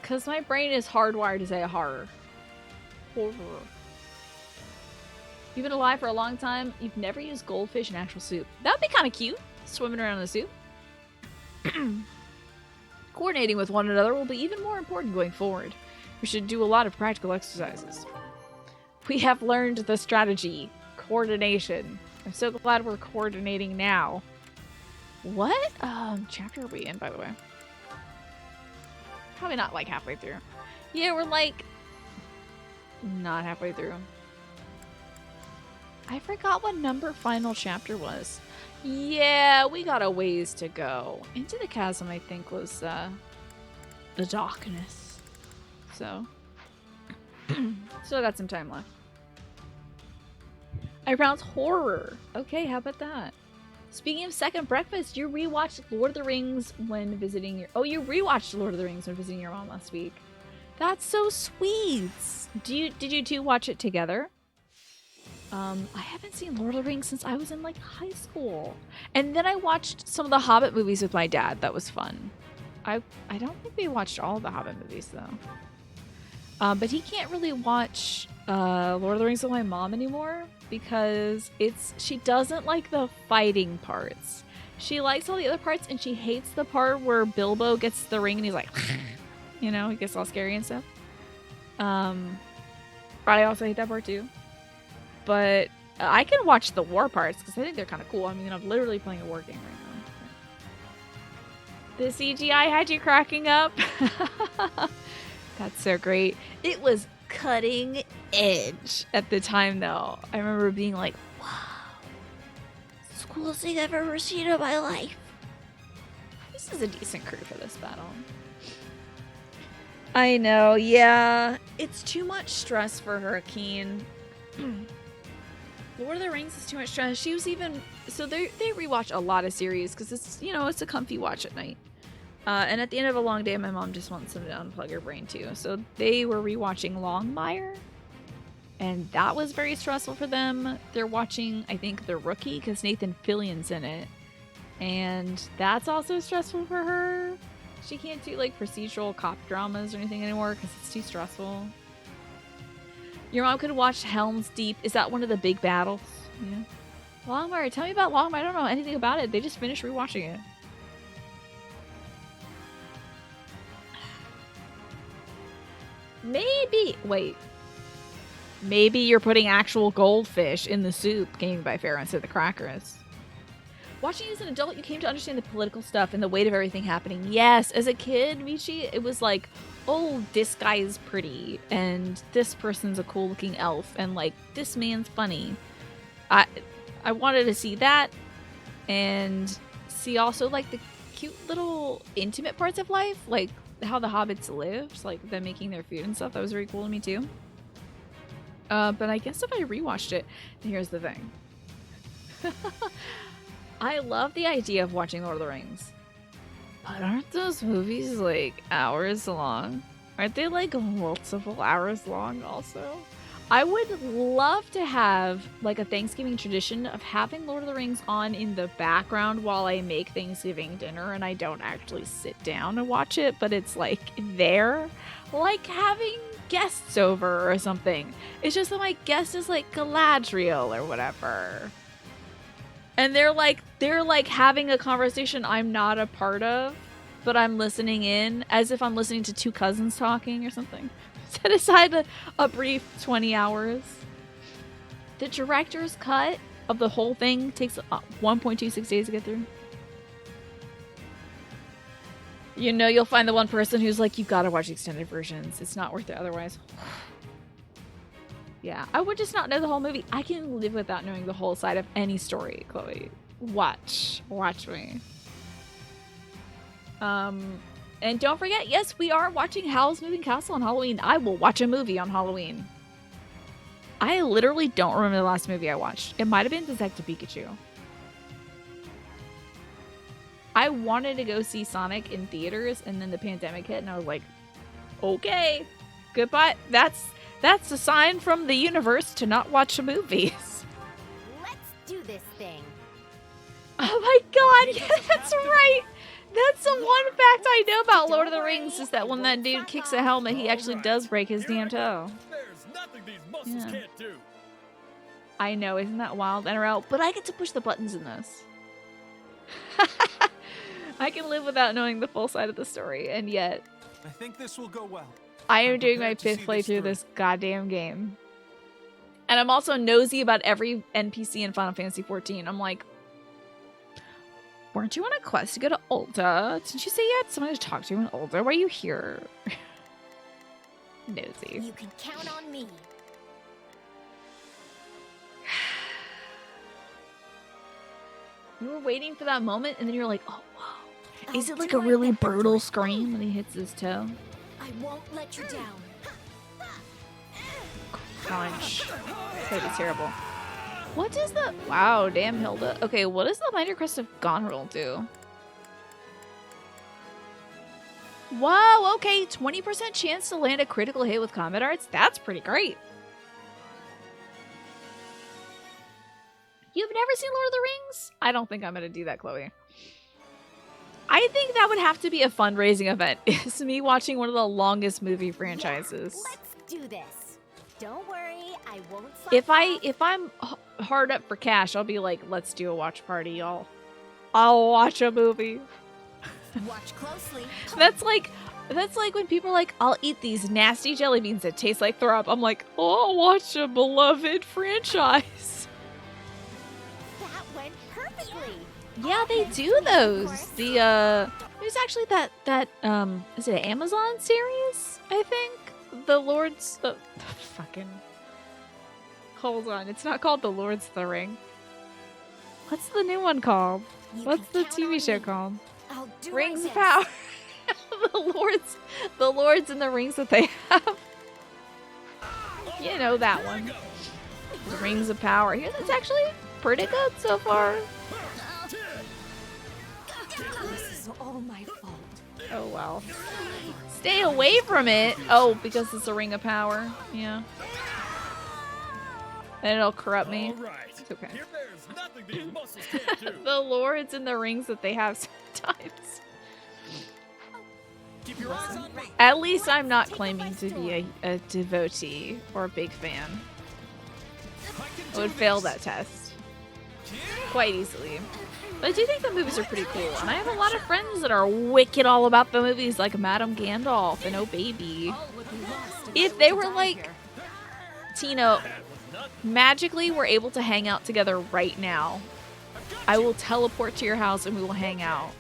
Because my brain is hardwired to say horror. Horror. You've been alive for a long time. You've never used goldfish in actual soup. That would be kind of cute. Swimming around in the soup. Coordinating with one another will be even more important going forward. We should do a lot of practical exercises. We have learned the strategy. Coordination. I'm so glad we're coordinating now. What chapter are we in, by the way? Probably not like halfway through. Yeah, we're like not halfway through. I forgot what number final chapter was. Yeah, we got a ways to go. Into the Chasm, I think, was the darkness. So, still got some time left. I pronounced horror. Okay, how about that? Speaking of second breakfast, you rewatched Lord of the Rings when visiting your... Oh, you rewatched Lord of the Rings when visiting your mom last week. That's so sweet. Did you two watch it together? I haven't seen Lord of the Rings since I was in like high school. And then I watched some of the Hobbit movies with my dad. That was fun. I don't think we watched all of the Hobbit movies though. But he can't really watch Lord of the Rings with my mom anymore because she doesn't like the fighting parts. She likes all the other parts and she hates the part where Bilbo gets the ring and he's like, you know, he gets all scary and stuff. But I also hate that part too. But I can watch the war parts because I think they're kind of cool. I mean, I'm literally playing a war game right now. The CGI had you cracking up. That's so great. It was cutting edge at the time, though. I remember being like, wow, it's the coolest thing I've ever seen in my life. This is a decent crew for this battle. I know, yeah. It's too much stress for her, Keen. Lord of the Rings is too much stress. She was even... So they rewatch a lot of series because it's, you know, it's a comfy watch at night. And at the end of a long day, my mom just wants them to unplug her brain too. So they were rewatching Longmire. And that was very stressful for them. They're watching, I think, The Rookie because Nathan Fillion's in it. And that's also stressful for her. She can't do like procedural cop dramas or anything anymore because it's too stressful. Your mom could watch Helm's Deep. Is that one of the big battles? Yeah. Longmire. Tell me about Longmire. I don't know anything about it. They just finished rewatching it. Maybe. Wait. Maybe you're putting actual goldfish in the soup gained by Pharaoh instead of the crackers. Watching as an adult, you came to understand the political stuff and the weight of everything happening. Yes, as a kid, Michi, it was like, oh, this guy is pretty, and this person's a cool-looking elf, and like, this man's funny. I wanted to see that, and see also like the cute little intimate parts of life, like how the hobbits lived, like them making their food and stuff. That was very cool to me too. But I guess if I rewatched it, here's the thing. I love the idea of watching Lord of the Rings. But aren't those movies like hours long? Aren't they like multiple hours long also? I would love to have like a Thanksgiving tradition of having Lord of the Rings on in the background while I make Thanksgiving dinner and I don't actually sit down and watch it, but it's like there. Like having guests over or something. It's just that my guest is like Galadriel or whatever. And they're like having a conversation I'm not a part of, but I'm listening in as if I'm listening to two cousins talking or something. Set aside a brief 20 hours. The director's cut of the whole thing takes 1.26 days to get through. You know you'll find the one person who's like, you gotta watch extended versions. It's not worth it otherwise. Yeah, I would just not know the whole movie. I can live without knowing the whole side of any story, Chloe. Watch me. And don't forget, yes, we are watching Howl's Moving Castle on Halloween. I will watch a movie on Halloween. I literally don't remember the last movie I watched. It might have been Detective Pikachu. I wanted to go see Sonic in theaters, and then the pandemic hit, and I was like, okay, goodbye. That's a sign from the universe to not watch movies. Let's do this thing. Oh my god, yeah, that's right. That's the one fact I know about Lord of the Rings is that when that dude kicks a helmet, he actually does break his damn toe. There's nothing these muscles can't do. I know, isn't that wild, NRL? But I get to push the buttons in this. I can live without knowing the full side of the story, and yet I think this will go well. I am doing my 5th playthrough of this goddamn game. And I'm also nosy about every NPC in Final Fantasy XIV. I'm like, weren't you on a quest to go to Ulta? Didn't you say you had someone to talk to in Ulta? Why are you here? Nosy. You can count on me. You were waiting for that moment, and then you're like, oh, whoa. Is it like a really brutal scream when he hits his toe? I won't let you down. Crunch. That is terrible. What does the... Wow, damn, Hilda. Okay, what does the Mighty Crest of Gonril do? Whoa, okay. 20% chance to land a critical hit with combat arts? That's pretty great. You've never seen Lord of the Rings? I don't think I'm going to do that, Chloe. I think that would have to be a fundraising event. It's me watching one of the longest movie franchises. Yeah, let's do this. Don't worry, I won't. If I'm hard up for cash, I'll be like, let's do a watch party, y'all. I'll watch a movie. Watch closely. That's like when people are like, I'll eat these nasty jelly beans that taste like throw up. I'm like, oh, I'll watch a beloved franchise. That went perfectly. Yeah, they do those. There's actually that is it an Amazon series? I think the Lord's fucking. Hold on, it's not called The Lord's of the Ring. What's the new one called? What's the TV show called? Rings of Power. the Lords and the rings that they have. You know that one. The Rings of Power. Here's it's actually pretty good so far. This is all my fault. Oh well. Stay away from it. Oh, because it's a Ring of Power. Yeah. And it'll corrupt me. It's okay. There's nothing these muscles can't do. The lords and the rings that they have sometimes. Keep your eyes on me. At least I'm not claiming to be a devotee or a big fan. I would fail that test quite easily. But I do think the movies are pretty cool, and I have a lot of friends that are wicked all about the movies, like Madame Gandalf and Oh Baby. If they were like, Tina, magically we're able to hang out together right now, I will teleport to your house and we will hang out.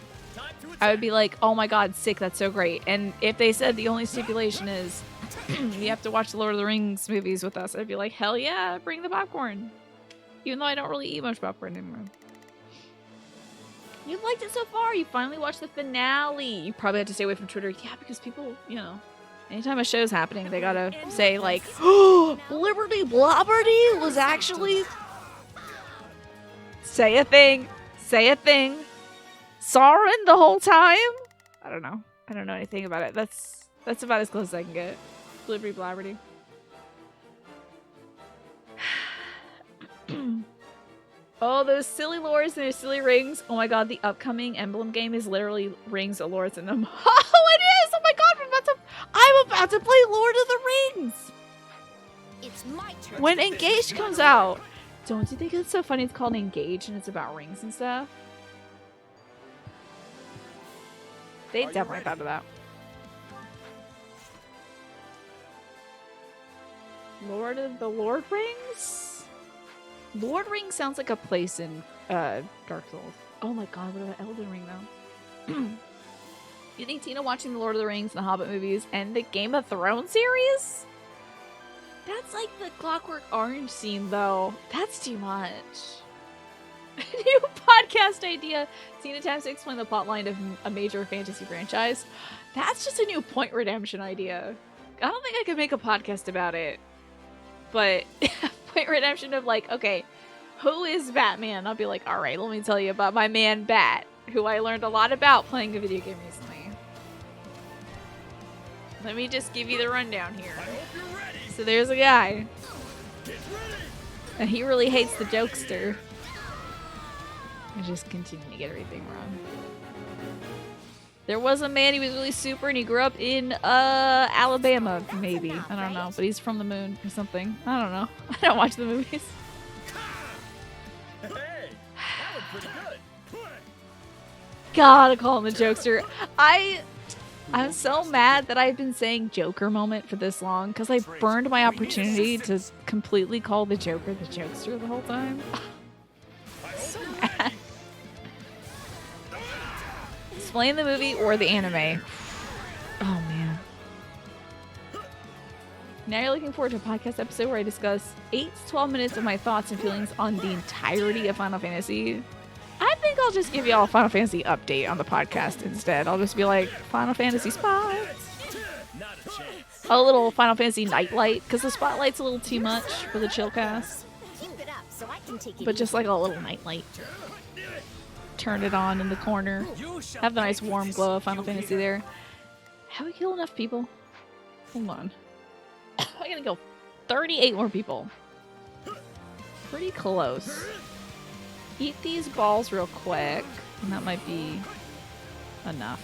I would be like, oh my god, sick, that's so great. And if they said the only stipulation is you have to watch the Lord of the Rings movies with us, I'd be like, hell yeah, bring the popcorn. Even though I don't really eat much popcorn anymore. You've liked it so far. You finally watched the finale. You probably have to stay away from Twitter. Yeah, because people, you know, anytime a show's happening, they gotta say like, oh, Liberty Blobberty was actually... Say a thing. Say a thing. Sauron the whole time? I don't know. I don't know anything about it. That's about as close as I can get. Liberty Blobberty. Oh, those silly lords and their silly rings. Oh my god, the upcoming Emblem game is literally rings of lords in them. Oh, it is! Oh my god, I'm about to play Lord of the Rings! It's my turn. When Engage comes out, don't you think it's so funny it's called Engage and it's about rings and stuff? They definitely thought of that. Lord of the Lord Rings? Lord Ring sounds like a place in Dark Souls. Oh my god, what about Elden Ring though? You think Tina watching the Lord of the Rings and the Hobbit movies and the Game of Thrones series? That's like the Clockwork Orange scene though. That's too much. New podcast idea. Tina attempts to explain the plotline of a major fantasy franchise. That's just a new Point Redemption idea. I don't think I could make a podcast about it. But Point Redemption of like, okay, who is Batman? I'll be like, all right, let me tell you about my man Bat, who I learned a lot about playing a video game recently. Let me just give you the rundown here. So there's a guy, and he really hates the jokester. I just continue to get everything wrong. There was a man, he was really super, and he grew up in Alabama, maybe. I don't know, but he's from the moon or something. I don't know. I don't watch the movies. Hey, that was pretty good. Gotta call him the jokester. I'm so mad that I've been saying Joker moment for this long because I burned my opportunity to completely call the Joker the jokester the whole time. So mad. Explain the movie or the anime. Oh man. Now you're looking forward to a podcast episode where I discuss 8 to 12 minutes of my thoughts and feelings on the entirety of Final Fantasy. I think I'll just give y'all a Final Fantasy update on the podcast instead. I'll just be like, Final Fantasy Spot. A little Final Fantasy Nightlight, because the Spotlight's a little too much for the chill cast. But just like a little nightlight. Turn it on in the corner. Have the nice warm glow of Final Fantasy there. Have we killed enough people? Hold on. I gotta kill 38 more people. Pretty close. Eat these balls real quick, and that might be enough.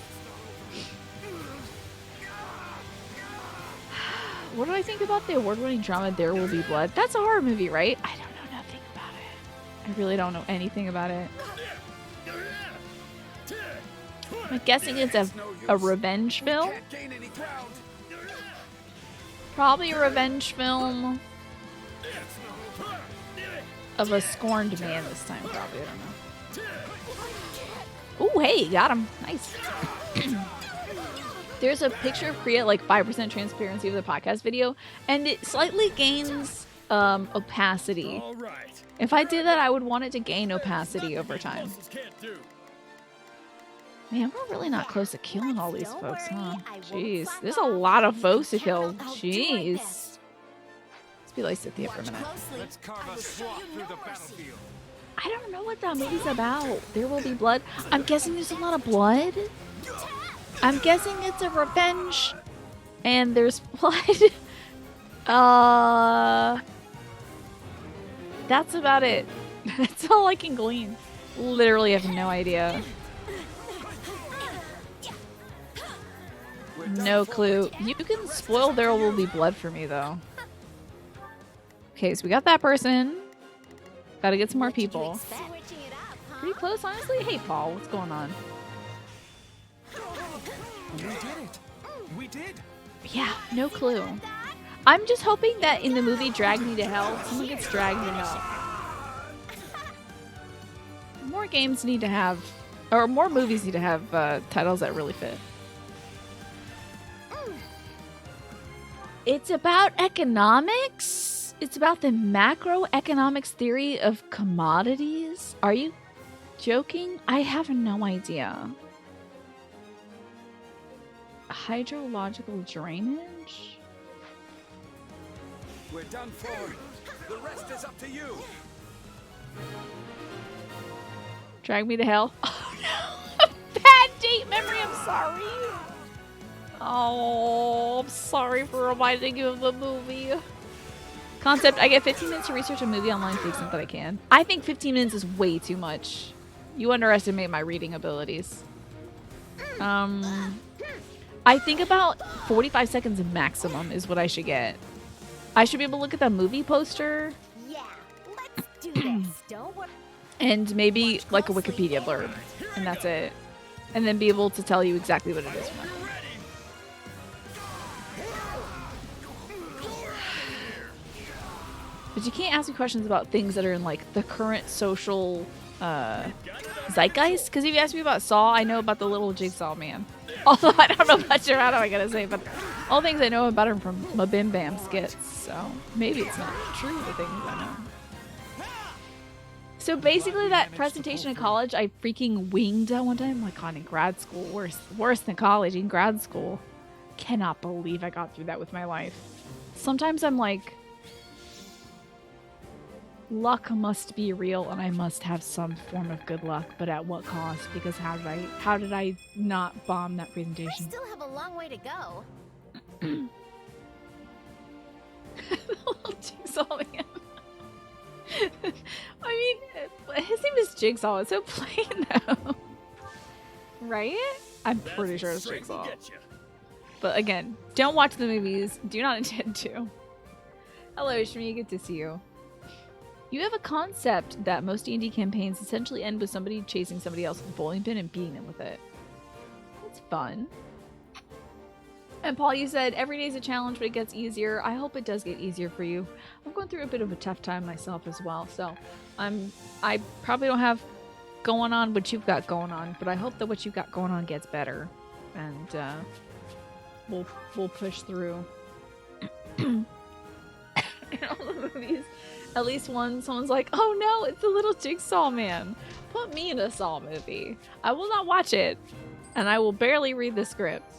What do I think about the award-winning drama There Will Be Blood? That's a horror movie, right? I don't know nothing about it. I really don't know anything about it. I'm guessing it's a revenge film? Probably a revenge film of a scorned man this time, probably. I don't know. Ooh, hey, got him. Nice. There's a picture of Priya, like 5% transparency of the podcast video, and it slightly gains opacity. If I did that, I would want it to gain opacity over time. Man, we're really not close to killing all these folks, huh? Jeez, there's a lot of folks to kill. Jeez. Let's be like sit there for a minute. I don't know what that movie's about. There Will Be Blood. I'm guessing there's a lot of blood. I'm guessing it's a revenge, and there's blood. That's about it. That's all I can glean. Literally have no idea. No clue. You can spoil There Will Be Blood for me, though. Okay, so we got that person. Gotta get some more people. Pretty close, honestly. Hey, Paul, what's going on? We did it. We did. Yeah, no clue. I'm just hoping that in the movie Drag Me to Hell, someone gets dragged to hell. More games need to have, or more movies need to have titles that really fit. It's about economics? It's about the macroeconomics theory of commodities? Are you joking? I have no idea. Hydrological drainage? We're done for. The rest is up to you. Drag me to hell. Oh no! Bad date memory, I'm sorry. Oh, I'm sorry for reminding you of the movie. Concept, I get 15 minutes to research a movie online to the extent that I can. I think 15 minutes is way too much. You underestimate my reading abilities. I think about 45 seconds maximum is what I should get. I should be able to look at the movie poster. Yeah, let's do this. Don't worry. And maybe like a Wikipedia blurb. And that's it. And then be able to tell you exactly what it is. But you can't ask me questions about things that are in like the current social zeitgeist. Because if you ask me about Saw, I know about the little jigsaw man. Although I don't know much about him, I gotta say. But all things I know about him from my Bim Bam skits. So maybe it's not true, the things I know. So basically that presentation in college, I freaking winged at one time. Like, God, in grad school. Worse than college, in grad school. Cannot believe I got through that with my life. Sometimes I'm like, luck must be real and I must have some form of good luck, but at what cost? Because how did I not bomb that presentation? I still have a long way to go. Little Jigsaw man. I mean, his name is Jigsaw. It's so plain though. Right? I'm pretty sure it's Jigsaw. But again, don't watch the movies. Do not intend to. Hello, Shmi. Good to see you. You have a concept that most D&D campaigns essentially end with somebody chasing somebody else with a bowling pin and beating them with it. That's fun. And Paul, you said every day is a challenge, but it gets easier. I hope it does get easier for you. I'm going through a bit of a tough time myself as well, so I probably don't have going on what you've got going on, but I hope that what you've got going on gets better, and we'll push through. In all the movies, at least someone's like, "Oh no, it's a little Jigsaw man." Put me in a Saw movie. I will not watch it, and I will barely read the script.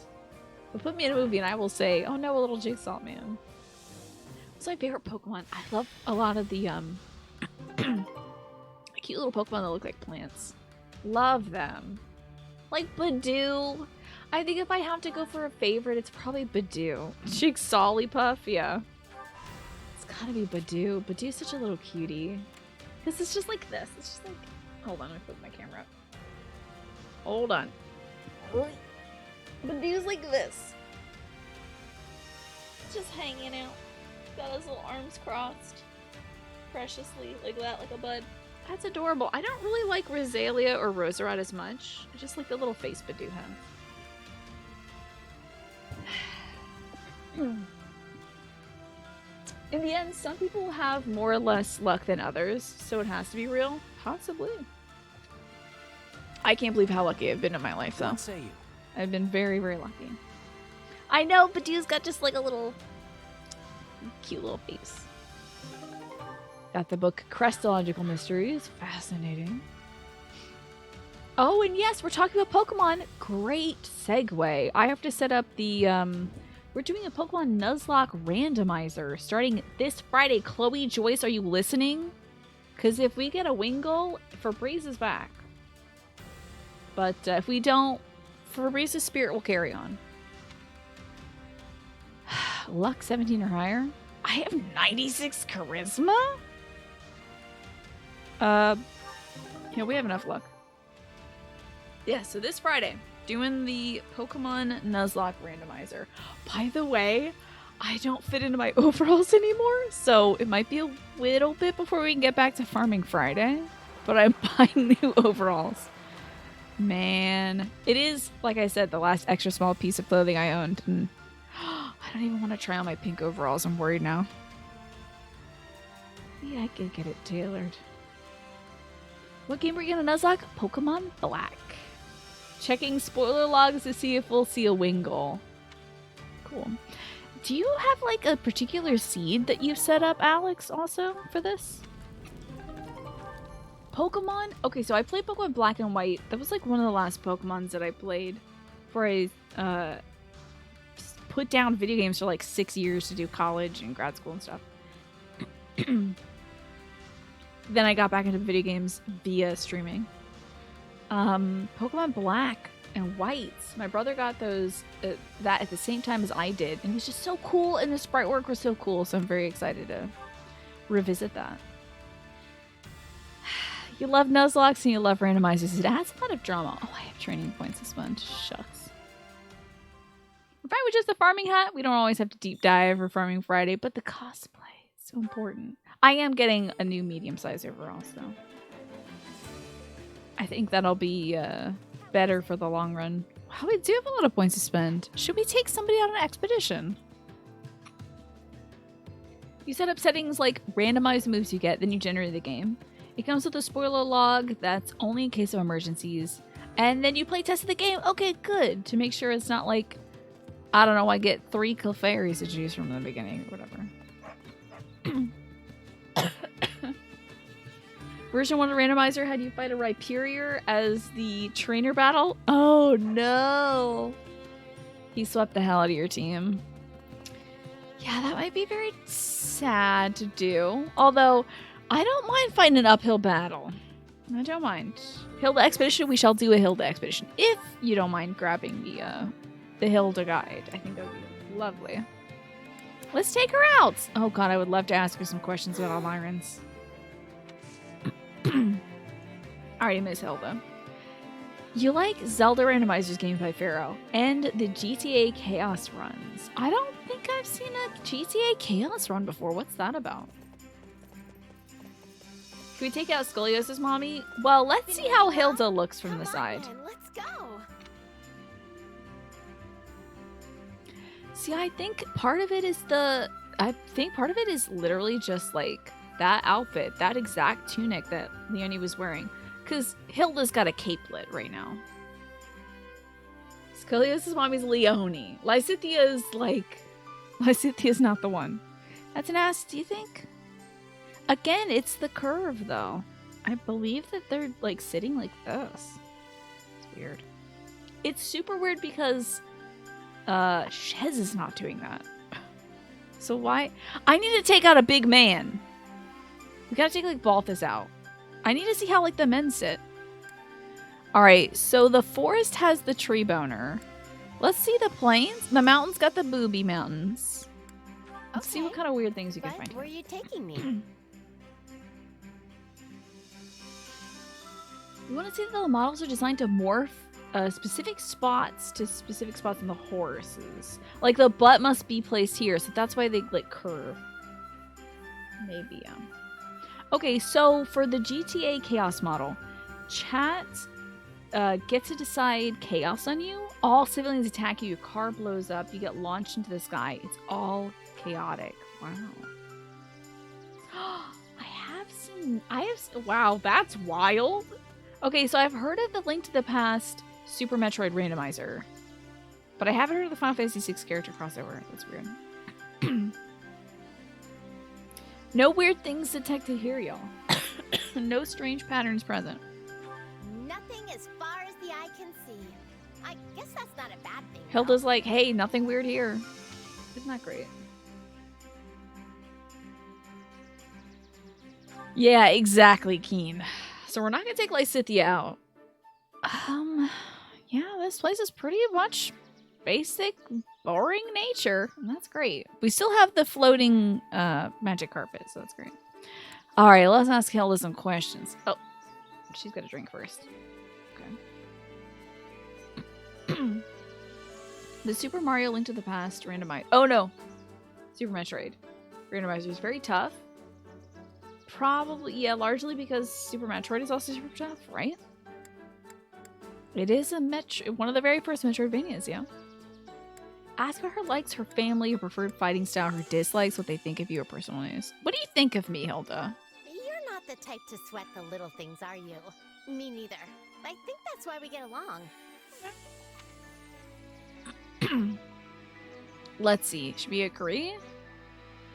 But put me in a movie and I will say, "Oh no, a little Jigsaw man." What's my favorite Pokemon? I love a lot of the cute little Pokemon that look like plants. Love them. Like Badoo. I think if I have to go for a favorite, it's probably Badoo. Jigsawlypuff, yeah. It's gotta be Badoo. Badoo's such a little cutie. Because it's just like this. It's just like... Hold on, let me put my camera up. Hold on. Badoo's like this. Just hanging out. Got his little arms crossed. Preciously, like that, like a bud. That's adorable. I don't really like Rosalia or Roserad as much. I just like the little face Badoo has. In the end, some people have more or less luck than others, so it has to be real. Possibly. I can't believe how lucky I've been in my life, though. What say you? I've been very, very lucky. I know, Badoo's got just like a little cute little face. Got the book Crestological Mysteries. Fascinating. Oh, and yes, we're talking about Pokemon. Great segue. I have to set up the, we're doing a Pokemon Nuzlocke randomizer starting this Friday. Chloe, Joyce, are you listening? Because if we get a Wingull, Febreze is back. But if we don't, Febreze Spirit will carry on. Luck 17 or higher? I have 96 charisma? Yeah, we have enough luck. Yeah, so this Friday, doing the Pokemon Nuzlocke randomizer. By the way, I don't fit into my overalls anymore, so it might be a little bit before we can get back to Farming Friday, but I'm buying new overalls. Man, it is, like I said, the last extra small piece of clothing I owned, and I I don't even want to try on my pink overalls. I'm worried now. Maybe I could get it tailored. What game are you gonna Nuzlocke? Pokemon Black. Checking spoiler logs to see if we'll see a Wingull. Cool. Do you have like a particular seed that you've set up, Alex, also for this? Pokemon? Okay, so I played Pokemon Black and White. That was like one of the last Pokemons that I played for a put down video games for like 6 years to do college and grad school and stuff. Then I got back into video games via streaming. Pokemon Black and White. My brother got those that at the same time as I did, and it was just so cool, and the sprite work was so cool. So I'm very excited to revisit that. You love Nuzlocke and you love randomizers. It adds a lot of drama. Oh, I have training points to spend. Shucks. We're fine with just the farming hat. We don't always have to deep dive for Farming Friday, but the cosplay is so important. I am getting a new medium size overall, so I think that'll be better for the long run. Wow, we do have a lot of points to spend. Should we take somebody on an expedition? You set up settings like randomize moves you get, then you generate the game. It comes with a spoiler log that's only in case of emergencies. And then you play test the game. Okay, good. To make sure it's not like, I don't know, I get 3 Clefairies to choose from the beginning or whatever. Version 1 of Randomizer had you fight a Rhyperior as the trainer battle. Oh no! He swept the hell out of your team. Yeah, that might be very sad to do. Although, I don't mind fighting an uphill battle. I don't mind. Hilda Expedition, we shall do a Hilda Expedition. If you don't mind grabbing the Hilda guide. I think that would be lovely. Let's take her out! Oh god, I would love to ask her some questions about Almirans. Alrighty, Miss Hilda. You like Zelda Randomizers games by Pharaoh and the GTA Chaos runs. I don't think I've seen a GTA Chaos run before. What's that about? Can we take out Scoliosis Mommy? Well, let's see how Hilda looks from the side. Let's go. See, I think part of it is literally just like that outfit, that exact tunic that Leonie was wearing. Because Hilda's got a capelet right now. Scoliosis Mommy's Leonie. Lysithia's not the one. That's an ass, do you think? Again, it's the curve, though. I believe that they're, like, sitting like this. It's weird. It's super weird because Shez is not doing that. So why? I need to take out a big man. We gotta take, like, Balthus out. I need to see how, like, the men sit. Alright, so the forest has the tree boner. Let's see the plains. The mountains got the booby mountains. Let's see what kind of weird things you can find. Where are you taking me? You want to see that the models are designed to morph specific spots to specific spots in the horses. Like, the butt must be placed here, so that's why they, like, curve. Maybe, Okay, so for the GTA Chaos model, chat gets to decide chaos on you. All civilians attack you, your car blows up, you get launched into the sky. It's all chaotic. Wow. Wow, that's wild. Okay, so I've heard of the Link to the Past Super Metroid Randomizer, but I haven't heard of the Final Fantasy VI character crossover. That's weird. No weird things detected here, y'all. No strange patterns present. Nothing as far as the eye can see. I guess that's not a bad thing. Hilda's like, hey, nothing weird here. Isn't that great? Yeah, exactly, Keen. So we're not gonna take Lysithia out. Yeah, this place is pretty much basic, boring nature. And that's great. We still have the floating magic carpet, so that's great. Alright, let's ask Hilda some questions. Oh, she's got a drink first. Okay. The Super Mario Link to the Past randomizer. Oh no! Super Metroid randomizer is very tough. Probably, yeah, largely because Super Metroid is also super tough, right? It is one of the very first Metroidvanias, yeah. Ask about her likes, her family, her preferred fighting style, her dislikes, what they think of you, or personal news. What do you think of me, Hilda? You're not the type to sweat the little things, are you? Me neither. I think that's why we get along. Let's see. Should we agree?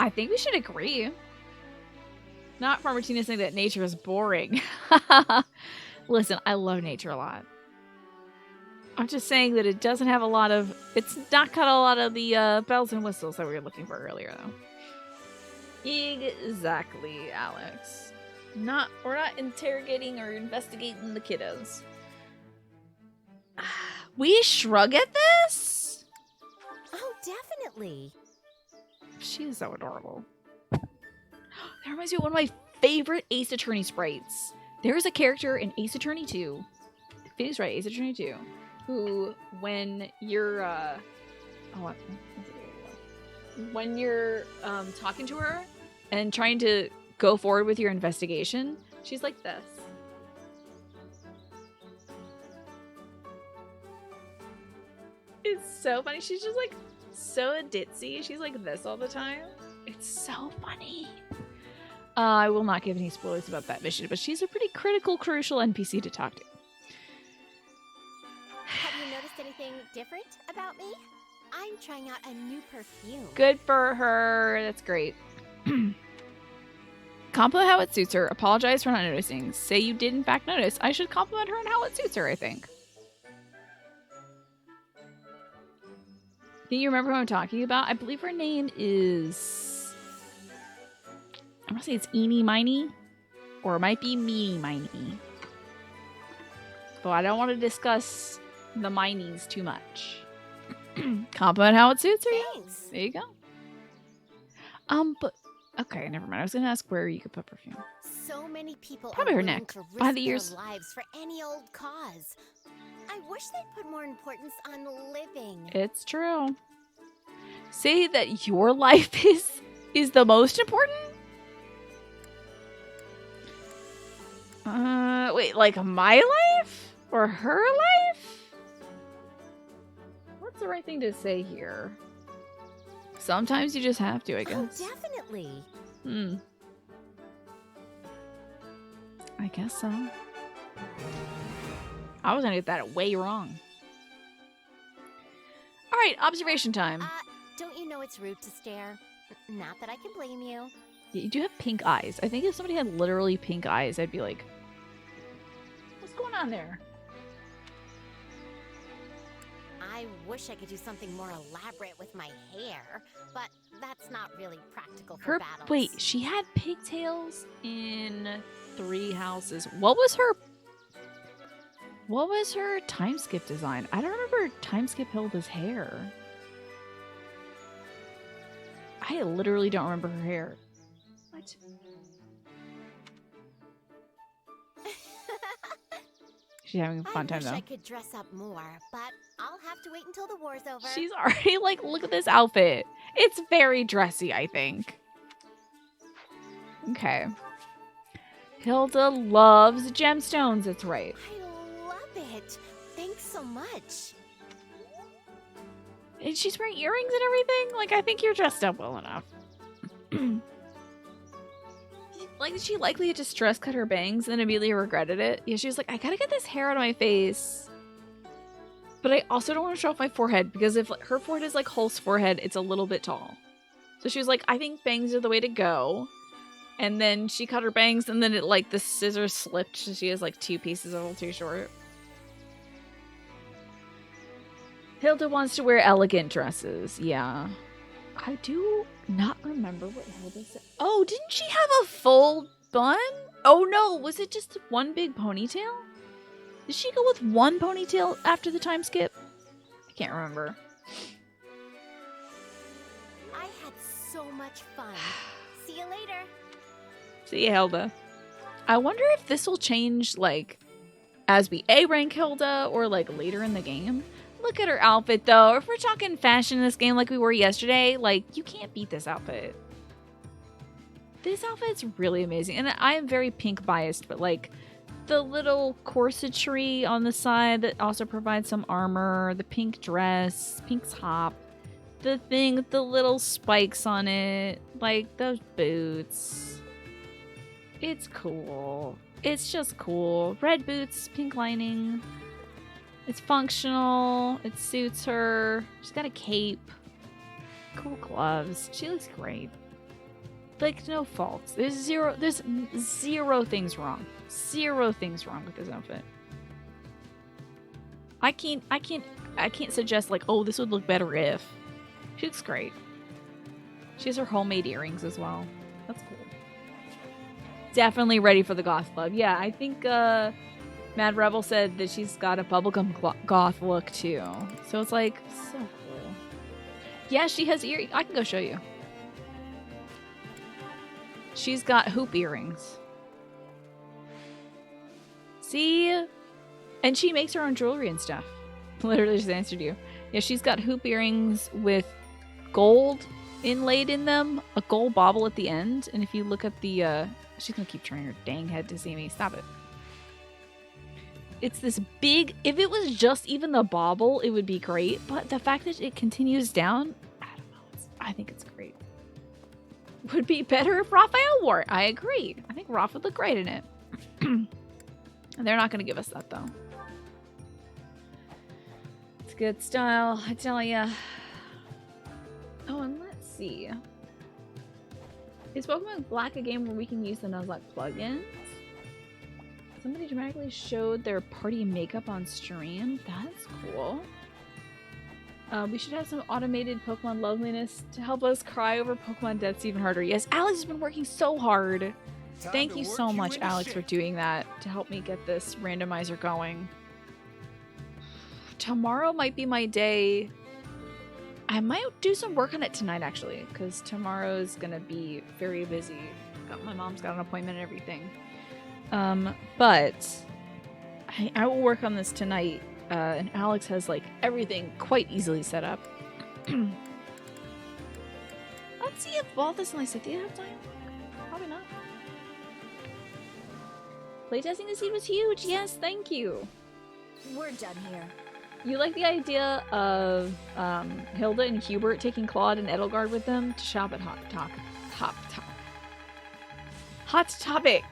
I think we should agree. Not for Martina saying that nature is boring. Listen, I love nature a lot. I'm just saying that it doesn't have a lot of... It's not got a lot of the bells and whistles that we were looking for earlier, though. Exactly, Alex. We're not interrogating or investigating the kiddos. We shrug at this? Oh, definitely. She is so adorable. That reminds me of one of my favorite Ace Attorney sprites. There's a character in Ace Attorney 2. Phoenix Wright, Ace Attorney 2. Who, when you're, when you're talking to her and trying to go forward with your investigation, she's like this. It's so funny. She's just like so ditzy. She's like this all the time. It's so funny. I will not give any spoilers about that mission, but she's a pretty critical, crucial NPC to talk to. Have you noticed anything different about me? I'm trying out a new perfume. Good for her. That's great. Compliment how it suits her. Apologize for not noticing. Say you did in fact notice. I should compliment her on how it suits her, I think. Do you remember who I'm talking about? I believe her name is... I want to say it's Eeny Miney. Or it might be Meeny Miney. But I don't want to discuss the Mineys too much. Compliment how it suits her. Thanks. There you go. But... Okay, never mind. I was going to ask where you could put perfume. So many people Probably are her willing neck. to risk By the ears. their lives for any old cause. I wish they'd put more importance on living. It's true. Say that your life is the most important? Wait, like my life? Or her life? What's the right thing to say here? Sometimes you just have to, I guess. Oh, definitely. I guess so. I was gonna get that way wrong. Alright, observation time. Don't you know it's rude to stare? Not that I can blame you. You do have pink eyes. I think if somebody had literally pink eyes, I'd be like, what's going on there? I wish I could do something more elaborate with my hair, but that's not really practical for battles. Wait, she had pigtails in 3 Houses. What was her time skip design? I don't remember time skip Hilda's hair. I literally don't remember her hair. What? She's having a fun time though. I wish I could dress up more, but I'll have to wait until the war's over. She's already like, look at this outfit. It's very dressy, I think. Okay. Hilda loves gemstones, that's right. I love it. Thanks so much. And she's wearing earrings and everything? Like, I think you're dressed up well enough. Like, she likely had to stress cut her bangs and immediately regretted it. Yeah, she was like, I gotta get this hair out of my face. But I also don't want to show off my forehead because if her forehead is like Hulk's forehead, it's a little bit tall. So she was like, I think bangs are the way to go. And then she cut her bangs and then it like the scissors slipped. So she has like 2 pieces a little too short. Hilda wants to wear elegant dresses. Yeah. I do not remember what Hilda said. Oh, didn't she have a full bun? Oh no, was it just one big ponytail? Did she go with one ponytail after the time skip? I can't remember. I had so much fun. See you later. See you, Hilda. I wonder if this will change, like, as we A-rank Hilda or, like, later in the game. Look at her outfit, though. If we're talking fashion in this game like we were yesterday, like, you can't beat this outfit. This outfit's really amazing. And I am very pink biased, but, like, the little corsetry on the side that also provides some armor, the pink dress, pink top. the thing with the little spikes on it. Like those boots. It's cool. It's just cool. Red boots, pink lining. It's functional. It suits her. She's got a cape. Cool gloves. She looks great. Like, no faults. There's zero things wrong. Zero things wrong with this outfit. I can't suggest like, oh, this would look better if. She looks great. She has her homemade earrings as well. That's cool. Definitely ready for the goth club. Yeah, I think Mad Rebel said that she's got a bubblegum goth look too. So it's like, so cool. Yeah, she has earrings. I can go show you. She's got hoop earrings. See? And she makes her own jewelry and stuff. Literally just answered you. Yeah, she's got hoop earrings with gold inlaid in them. A gold bauble at the end. And if you look at the... she's gonna keep turning her dang head to see me. Stop it. It's this big... If it was just even the bauble, it would be great. But the fact that it continues down... I don't know. I think it's great. Would be better if Raphael wore it. I agree. I think Raph would look great in it. They're not going to give us that, though. It's good style, I tell ya. Oh, and let's see. Is Pokemon Black a game where we can use the Nuzlocke plugins? Somebody dramatically showed their party makeup on stream. That's cool. We should have some automated Pokemon loveliness to help us cry over Pokemon deaths even harder. Yes, Alex has been working so hard. Thank you so much, Alex, for doing that to help me get this randomizer going. Tomorrow might be my day. I might do some work on it tonight, actually, because tomorrow's gonna be very busy. My mom's got an appointment and everything. But I will work on this tonight. And Alex has like everything quite easily set up. Let's see if Balthus and Lysithea have time. Probably not. Playtesting the seed was huge. Yes, thank you. We're done here. You like the idea of Hilda and Hubert taking Claude and Edelgard with them to shop at Hot Topic.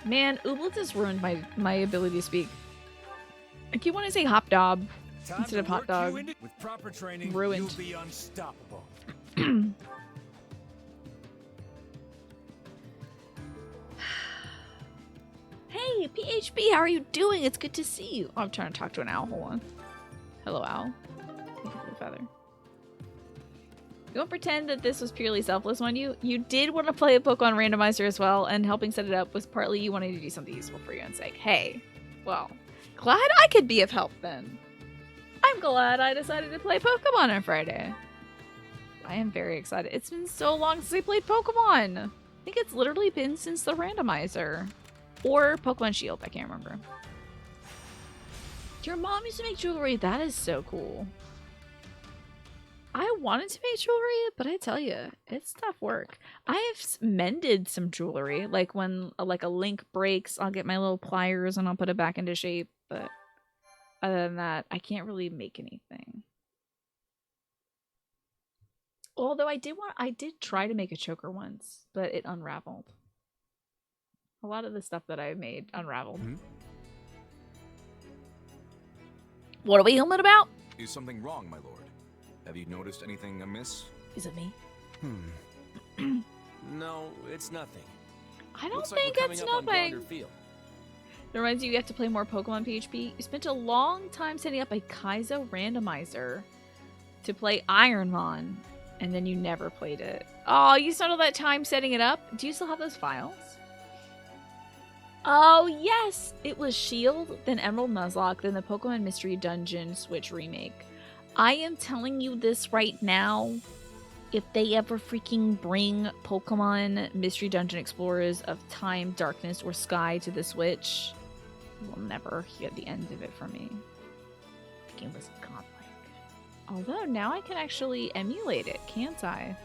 Man, Ooblet has ruined my ability to speak. I keep wanting to say hop dob instead of hot dog. With proper training, ruined. You'll be unstoppable. Hey, PHP, how are you doing? It's good to see you. Oh, I'm trying to talk to an owl. Hold on. Hello, owl. Thank you for the feather. You won't pretend that this was purely selfless on you. You did want to play a Pokemon randomizer as well, and helping set it up was partly you wanting to do something useful for your own sake. Hey, well... Glad I could be of help then. I'm glad I decided to play Pokemon on Friday. I am very excited. It's been so long since I played Pokemon. I think it's literally been since the randomizer. Or Pokemon Shield, I can't remember. Your mom used to make jewelry. That is so cool. I wanted to make jewelry, but I tell you, it's tough work. I have mended some jewelry. Like when like a link breaks, I'll get my little pliers and I'll put it back into shape. But other than that, I can't really make anything. Although I did try to make a choker once, but it unraveled. A lot of the stuff that I made unraveled. What are we humming about? Is something wrong, my lord? Have you noticed anything amiss? Is it me? No, it's nothing. I don't Looks like think we're it's coming up on nothing. Grounder Field. It reminds you have to play more Pokemon PHP. You spent a long time setting up a Kaizo randomizer to play Ironmon, and then you never played it. Oh, you spent all that time setting it up? Do you still have those files? Oh, yes! It was Shield, then Emerald Nuzlocke, then the Pokemon Mystery Dungeon Switch remake. I am telling you this right now. If they ever freaking bring Pokemon Mystery Dungeon Explorers of Time, Darkness, or Sky to the Switch, you will never hear the end of it from me. The game was godlike. Although now I can actually emulate it, can't I?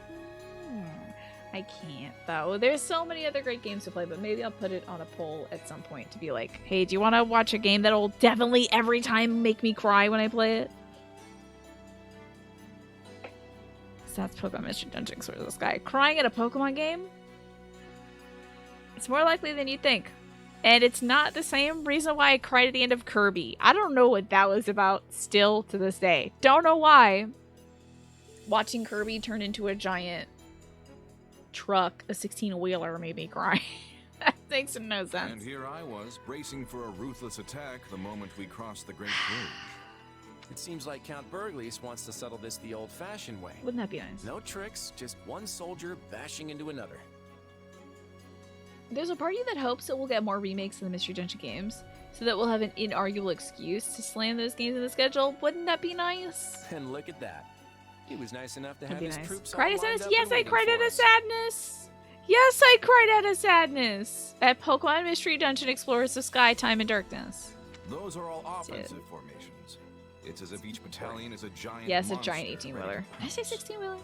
I can't, though. There's so many other great games to play, but maybe I'll put it on a poll at some point to be like, hey, do you want to watch a game that'll definitely every time make me cry when I play it? That's Pokemon Mystery Dungeon Explorer this guy. Crying at a Pokemon game? It's more likely than you think. And it's not the same reason why I cried at the end of Kirby. I don't know what that was about still to this day. Don't know why. Watching Kirby turn into a giant truck, a 16-wheeler, made me cry. That makes no sense. And here I was, bracing for a ruthless attack the moment we crossed the Great Bridge. It seems like Count Burgleys wants to settle this the old-fashioned way. Wouldn't that be nice? No tricks, just one soldier bashing into another. There's a part of you that hopes that we'll get more remakes of the Mystery Dungeon games, so that we'll have an inarguable excuse to slam those games in the schedule. Wouldn't that be nice? And look at that. He was nice enough to That'd have be his nice. troops Cried all at lined sadness? up Yes, and I waiting cried for out of us. sadness. Yes, I cried out of sadness at Pokemon Mystery Dungeon Explorers of Sky, Time and Darkness. Those are all offensive formations. It's as if each battalion is a giant Yes, a monster giant ready 18-wheeler. to Did I say 16-wheeler?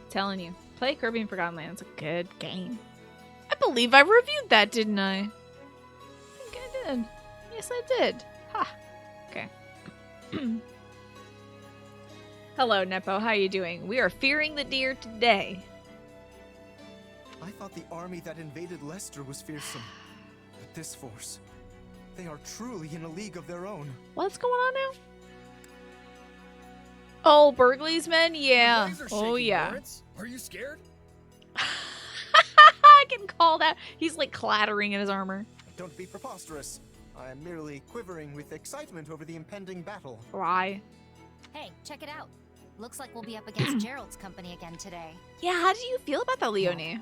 Telling you. Play Kirby and Forgotten Lands. A good game. I believe I reviewed that, didn't I? I think I did. Yes, I did. Ha. Okay. Hello, Nepo. How you doing? We are fearing the deer today. I thought the army that invaded Leicester was fearsome. But this force, they are truly in a league of their own. What's going on now? Oh, Burgley's men? Yeah. Your legs are Oh, shaking, yeah. Lawrence. Are you scared? I can call that. He's like clattering in his armor. Don't be preposterous. I am merely quivering with excitement over the impending battle. Why? Hey, check it out. Looks like we'll be up against Gerald's company again today. Yeah, how do you feel about that, Leonie?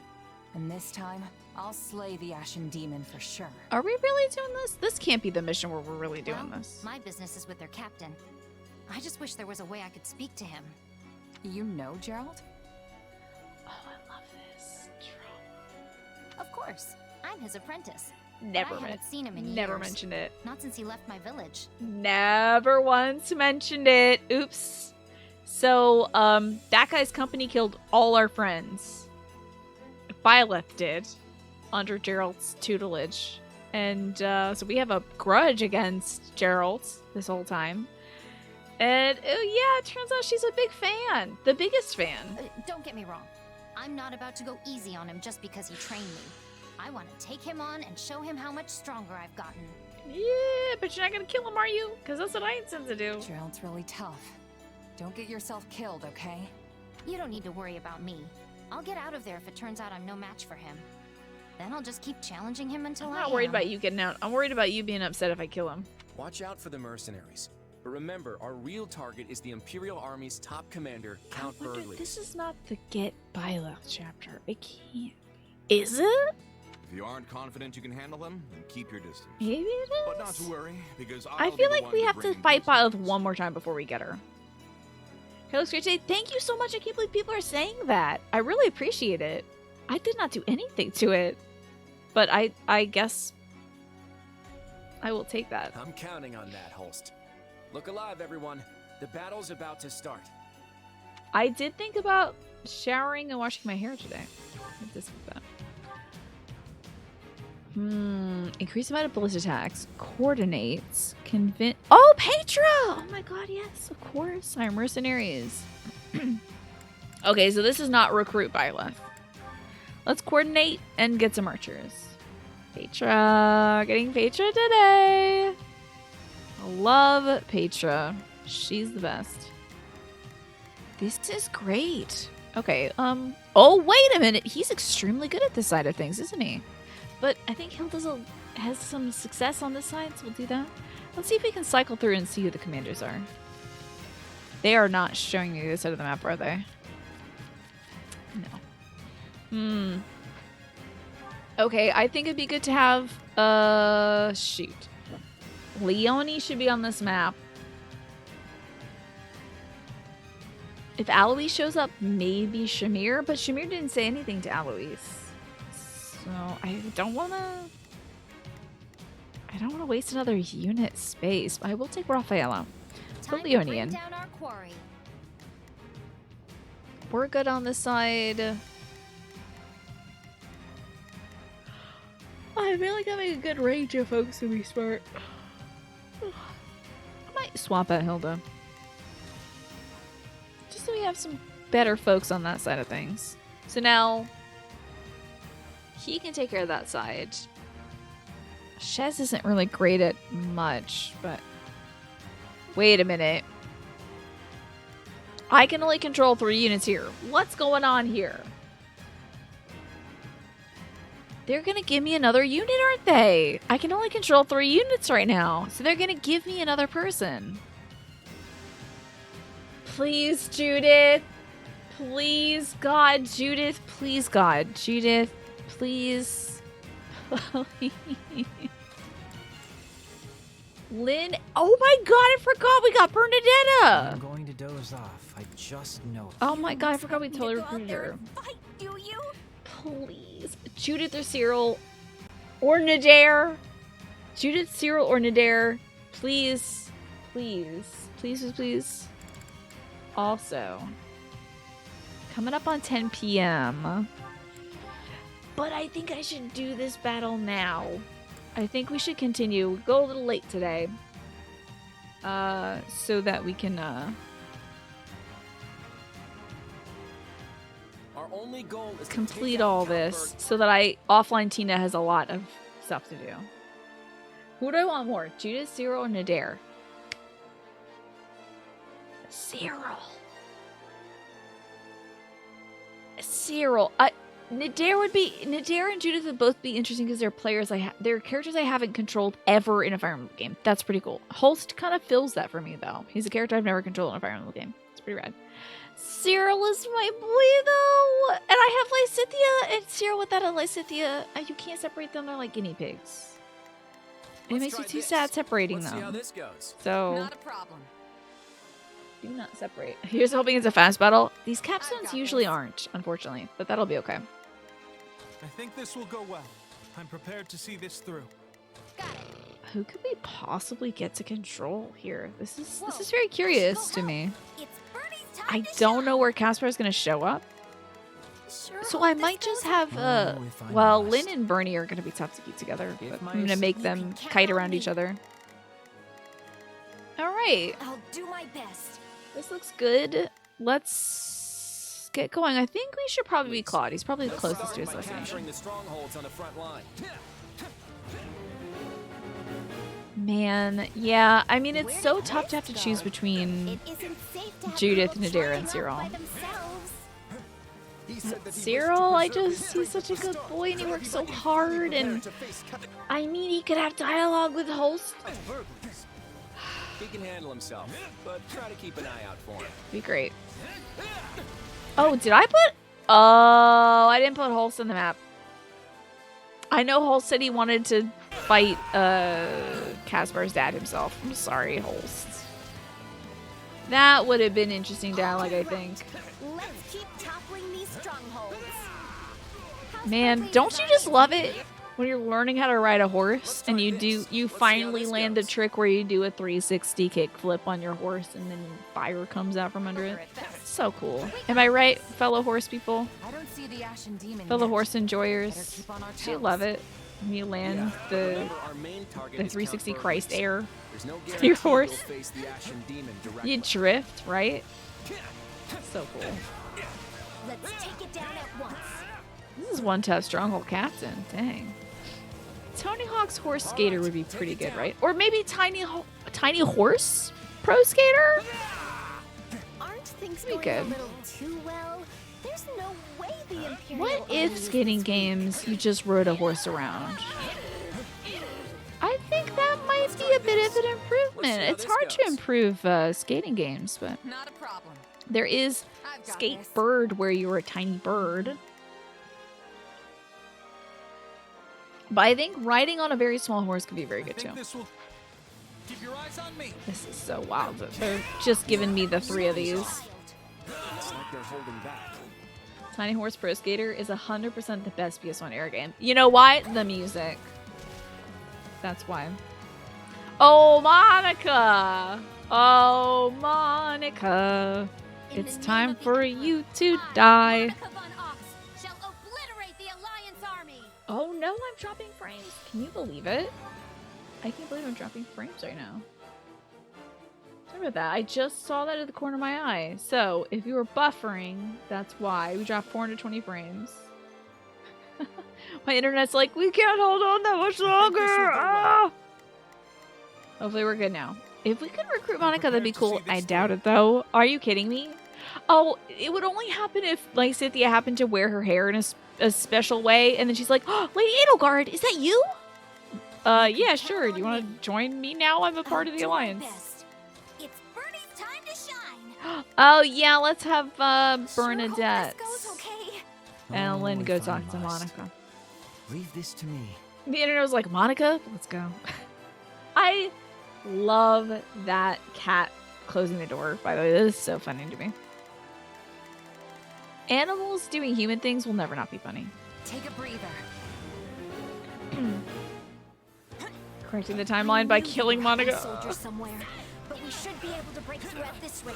And this time, I'll slay the Ashen Demon for sure. Are we really doing this? This can't be the mission where we're really doing Well, this. my business is with their captain. I just wish there was a way I could speak to him. You know Gerald? Oh, I love this. Of course. I'm his apprentice. Never But I haven't seen him in Never years. mentioned it. Not since he left my village. Never once mentioned it. Oops. So, that guy's company killed all our friends. Byleth did, under Gerald's tutelage. And, so we have a grudge against Gerald this whole time. And, oh yeah, it turns out she's a big fan. The biggest fan. Don't get me wrong. I'm not about to go easy on him just because he trained me. I want to take him on and show him how much stronger I've gotten. Yeah, but you're not gonna kill him, are you? Because that's what I intend to do. Gerald's really tough. Don't get yourself killed, okay? You don't need to worry about me. I'll get out of there if it turns out I'm no match for him. Then I'll just keep challenging him until I'm I not worried am. about you getting out. I'm worried about you being upset if I kill him. Watch out for the mercenaries. But remember, our real target is the Imperial Army's top commander, Count Burgley. This is not the Get Byleth chapter. It can't. Is it? If you aren't confident you can handle them, then keep your distance. Maybe it is. But not to worry, because I I'll feel be the like one we have to bring fight Byleth one more time before we get her. Hello, Screech. Thank you so much. I can't believe people are saying that. I really appreciate it. I did not do anything to it. But I guess I will take that. I'm counting on that, Holst. Look alive, everyone. The battle's about to start. I did think about showering and washing my hair today. I just did that. Increase the amount of ballistic attacks. Coordinates. Convince. Oh, Petra! Oh my god, yes, of course. I'm Mercenaries. Okay, so this is not recruit Byleth. Let's coordinate and get some archers. Petra. Getting Petra today. I love Petra. She's the best. This is great. Okay, oh, wait a minute. He's extremely good at this side of things, isn't he? But I think Hilda has some success on this side, so we'll do that. Let's see if we can cycle through and see who the commanders are. They are not showing me this side of the map, are they? No. Okay, I think it'd be good to have, shoot. Leonie should be on this map. If Alois shows up, maybe Shamir, but Shamir didn't say anything to Alois. So I don't want to waste another unit space. I will take Raphael. Put Leonie in. Down our quarry. We're good on this side. I feel like having a good range of folks would be smart. I might swap out Hilda. Just so we have some better folks on that side of things. So now he can take care of that side. Shez isn't really great at much, but wait a minute. I can only control 3 units here. What's going on here? They're gonna give me another unit, aren't they? I can only control 3 units right now. So they're gonna give me another person. Please, Judith. Please, God, Judith. Please, God, Judith. Please. Lynn. Oh my God, I forgot we got Bernadetta. I'm going to doze off. I just know. Oh my God, I forgot we totally recruited her. Do you? Please. Judith or Cyril or Nadir. Judith, Cyril, or Nadir. Please. Please. Please, please, please. Also, coming up on 10 p.m. But I think I should do this battle now. I think we should continue. We go a little late today. So that we can, Our only goal is complete all this so that offline Tina has a lot of stuff to do. Who do I want more? Judith, Cyril, or Nadir? Cyril. Nadir and Judith would both be interesting because they're players they're characters I haven't controlled ever in a Fire Emblem game. That's pretty cool. Holst kind of fills that for me though. He's a character I've never controlled in a Fire Emblem game. It's pretty rad. Cyril is my boy though, and I have Lysithea, and Cyril without a Lysithea, you can't separate them. They're like guinea pigs. It makes me too sad separating them. See how this goes. So Not a problem. do not separate. Here's hoping it's a fast battle. These capstones usually aren't, unfortunately, but that'll be okay. I think this will go well. I'm prepared to see this through. Who could we possibly get to control here? This is very curious to me. I don't know where Caspar is going to show up. So I might just have, well, Lynn and Bernie are going to be tough to keep together. But I'm going to make them kite around each other. All right. I'll do my best. This looks good. Let's get going. I think we should probably be Claude. He's probably the closest to his destination. The strongholds on the front line. Man, yeah. I mean, it's so tough to have to choose between Judith, Nadir, and Cyril. Cyril, he's such a good boy and he works so hard, and I mean, he could have dialogue with Holst. He can handle himself, but try to keep an eye out for him. Be great. Oh, did I put? Oh, I didn't put Holst on the map. I know Holst said he wanted to fight Caspar's dad himself. I'm sorry, Holst. That would have been interesting dialogue, I think. Let's keep toppling these strongholds. Man, don't you just love it when you're learning how to ride a horse and you finally land the trick where you do a 360 kick flip on your horse and then fire comes out from under it? So cool. Am I right, fellow horse people? I don't see the Ashen Demon Fellow yet. horse enjoyers. Keep on our Do you toes. love it when you land the Remember, our main target is 360 Count Christ Burgundy. air There's no to guarantee your you'll horse? face the Ashen Demon directly. You drift, right? So cool. Let's take it down at once. This is one tough stronghold captain. Dang. Tony Hawk's horse skater would be pretty good, right? Or maybe tiny horse pro skater? Aren't things Be going good. a little too well? There's no way the Imperial What Army if is skating this games you just rode a horse around? I think that might be a bit of an improvement. It's hard to improve skating games, but Not a problem. there is I've got Skate this. Bird where you're a tiny bird. But I think riding on a very small horse could be very good too. This will keep your eyes on me. This is so wild that they're just giving me the 3 of these. It's like they're holding back. Tiny Horse Pro Skater is 100% the best PS1 era game. You know why? The music. That's why. Oh, Monica! Oh, Monica. It's time for you to die. Monica von Ox shall obliterate the Alliance army. Oh no, I'm dropping frames. Can you believe it? I can't believe I'm dropping frames right now. Remember that. I just saw that at the corner of my eye. So, if you were buffering, that's why. We dropped 420 frames. My internet's like, we can't hold on that much longer! Ah! Hopefully we're good now. If we could recruit Monica, that'd be cool. I doubt it, though. Are you kidding me? Oh, it would only happen if, like, Cynthia happened to wear her hair in a special way, and then she's like, oh, Lady Edelgard, is that you? Yeah, sure. Do you want to join me now? I'm a part of the Alliance. It's Bernie's time to shine. Oh, yeah, let's have, Bernadette. And Lynn go talk to Monica. Leave this to me. The internet was like, Monica, let's go. I love that cat closing the door, by the way. This is so funny to me. Animals doing human things will never not be funny. Take a breather. Correcting the timeline by killing Monica. Soldier somewhere, but we should be able to break through at this rate.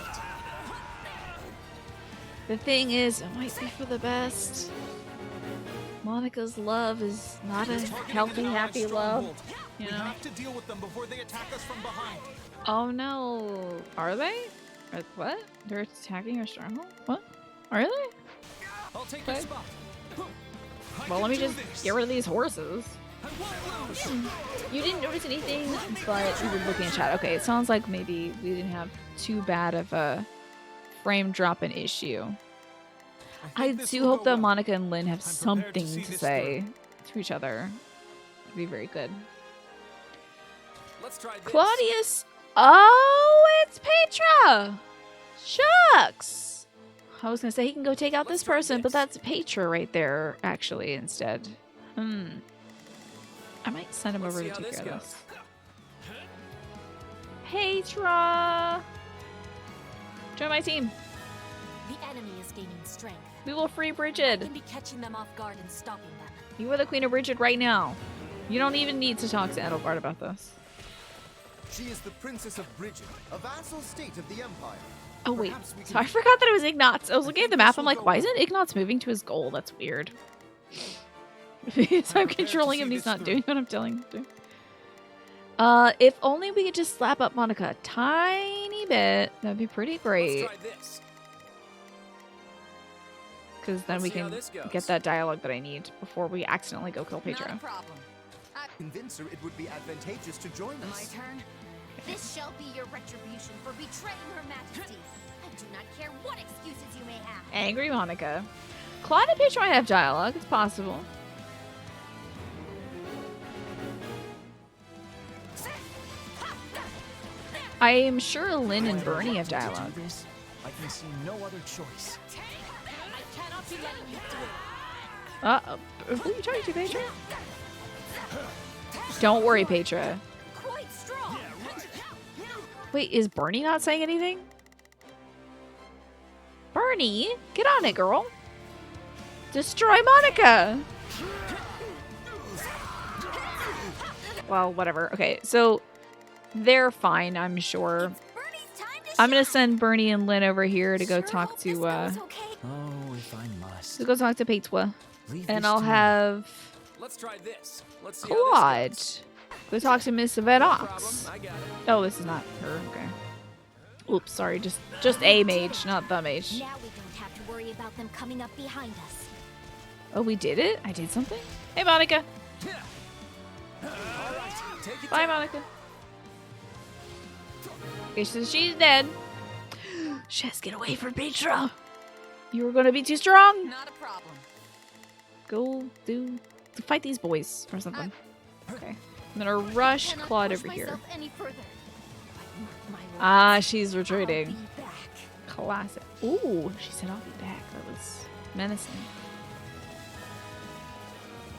The thing is, it might be for the best. Monica's love is not a healthy, happy love. You know? We have to deal with them before they attack us from behind. Oh no. Are they? What? They're attacking our stronghold? What? Are they? I'll take your spot. Well, let me just get rid of these horses. You didn't notice anything, but we were looking at chat. Okay, it sounds like maybe we didn't have too bad of a frame dropping issue. I do hope that Monica and Lynn have something to say to each other. It'd be very good. Let's try this. Claudius! Oh, it's Petra! Shucks! I was gonna say he can go take out this person, but that's Petra right there, actually, instead. I might send him over to take care of this. Petra! Join my team. The enemy is gaining strength. We will free I Bridget. can be catching them off guard and stopping them. You are the Queen of Bridget right now. You don't even need to talk to Edelgard about this. She is the Princess of Bridget, a vassal state of the Empire. Oh wait, so I forgot that it was Ignatz. I was looking at the map, I'm like, why isn't Ignatz moving to his goal? That's weird. Because I'm controlling him and he's not doing what I'm telling him to. If only we could just slap up Monica a tiny bit, that'd be pretty great. Because then we can get that dialogue that I need before we accidentally go kill Petra. Convince her it would be advantageous to join us. My turn. This shall be your retribution for betraying Her Majesty. I do not care what excuses you may have. Angry Monica. Claude and Petra might have dialogue. It's possible. I am sure Lynn and Bernie have dialogue. I can see no other choice. I cannot be letting you through. Who are you talking to, Petra? Don't worry, Petra. Quite strong. Wait, is Bernie not saying anything? Bernie, get on it, girl. Destroy Monica. Well, whatever. Okay, so they're fine, I'm sure. I'm gonna send Bernie and Lynn over here to go talk to Oh, if I must. to go talk to Petra. And I'll have Let's try this. Let's see Claude go talk to Miss Vedox. Oh, this is not her. Okay. Oops, sorry. Just a mage, not the mage. Now we don't have to worry about them coming up behind us. Oh, we did it? I did something? Hey, Monica. Bye, Monica. Okay, so she's dead. Shez, get away from Petra. You were gonna be too strong. Not a problem. Go fight these boys or something. Okay. I'm gonna rush Claude over here. Ah, she's retreating. Classic. Ooh, she said I'll be back. That was menacing.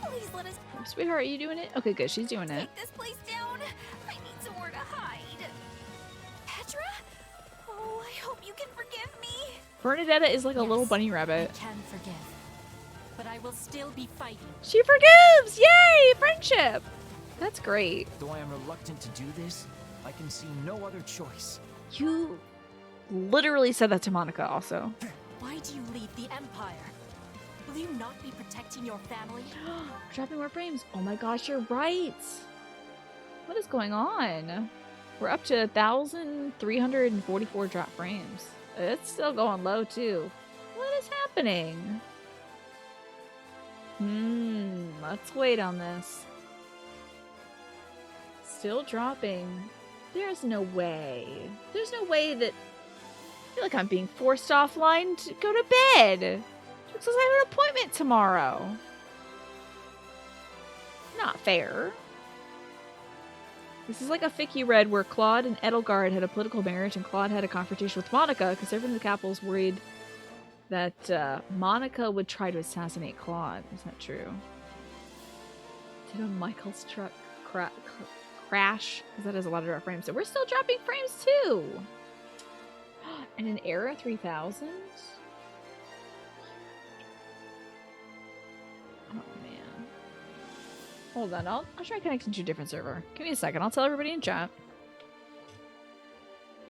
Please let us Sweetheart, are you doing it? Okay, good. She's doing it. take this place down. I need somewhere to hide. Petra? Oh, I hope you can forgive me. Bernadetta is like a little bunny rabbit. I can forgive, but I will still be fighting. She forgives! Yay! Friendship! That's great. Though I am reluctant to do this, I can see no other choice. You literally said that to Monica also. Why do you leave the Empire? Will you not be protecting your family? Dropping more frames. Oh my gosh, you're right. What is going on? We're up to 1,344 drop frames. It's still going low too. What is happening? Let's wait on this. Still dropping. There's no way. There's no way that... I feel like I'm being forced offline to go to bed. Just because I have an appointment tomorrow. Not fair. This is like a fic you read where Claude and Edelgard had a political marriage and Claude had a confrontation with Monica because everyone in the capital is worried that Monica would try to assassinate Claude. Is that true? Did a Michael's truck crash? Because that has a lot of drop frames. So we're still dropping frames too. And an Era 3000? Oh man. Hold on, I'll try connecting to a different server. Give me a second, I'll tell everybody in chat.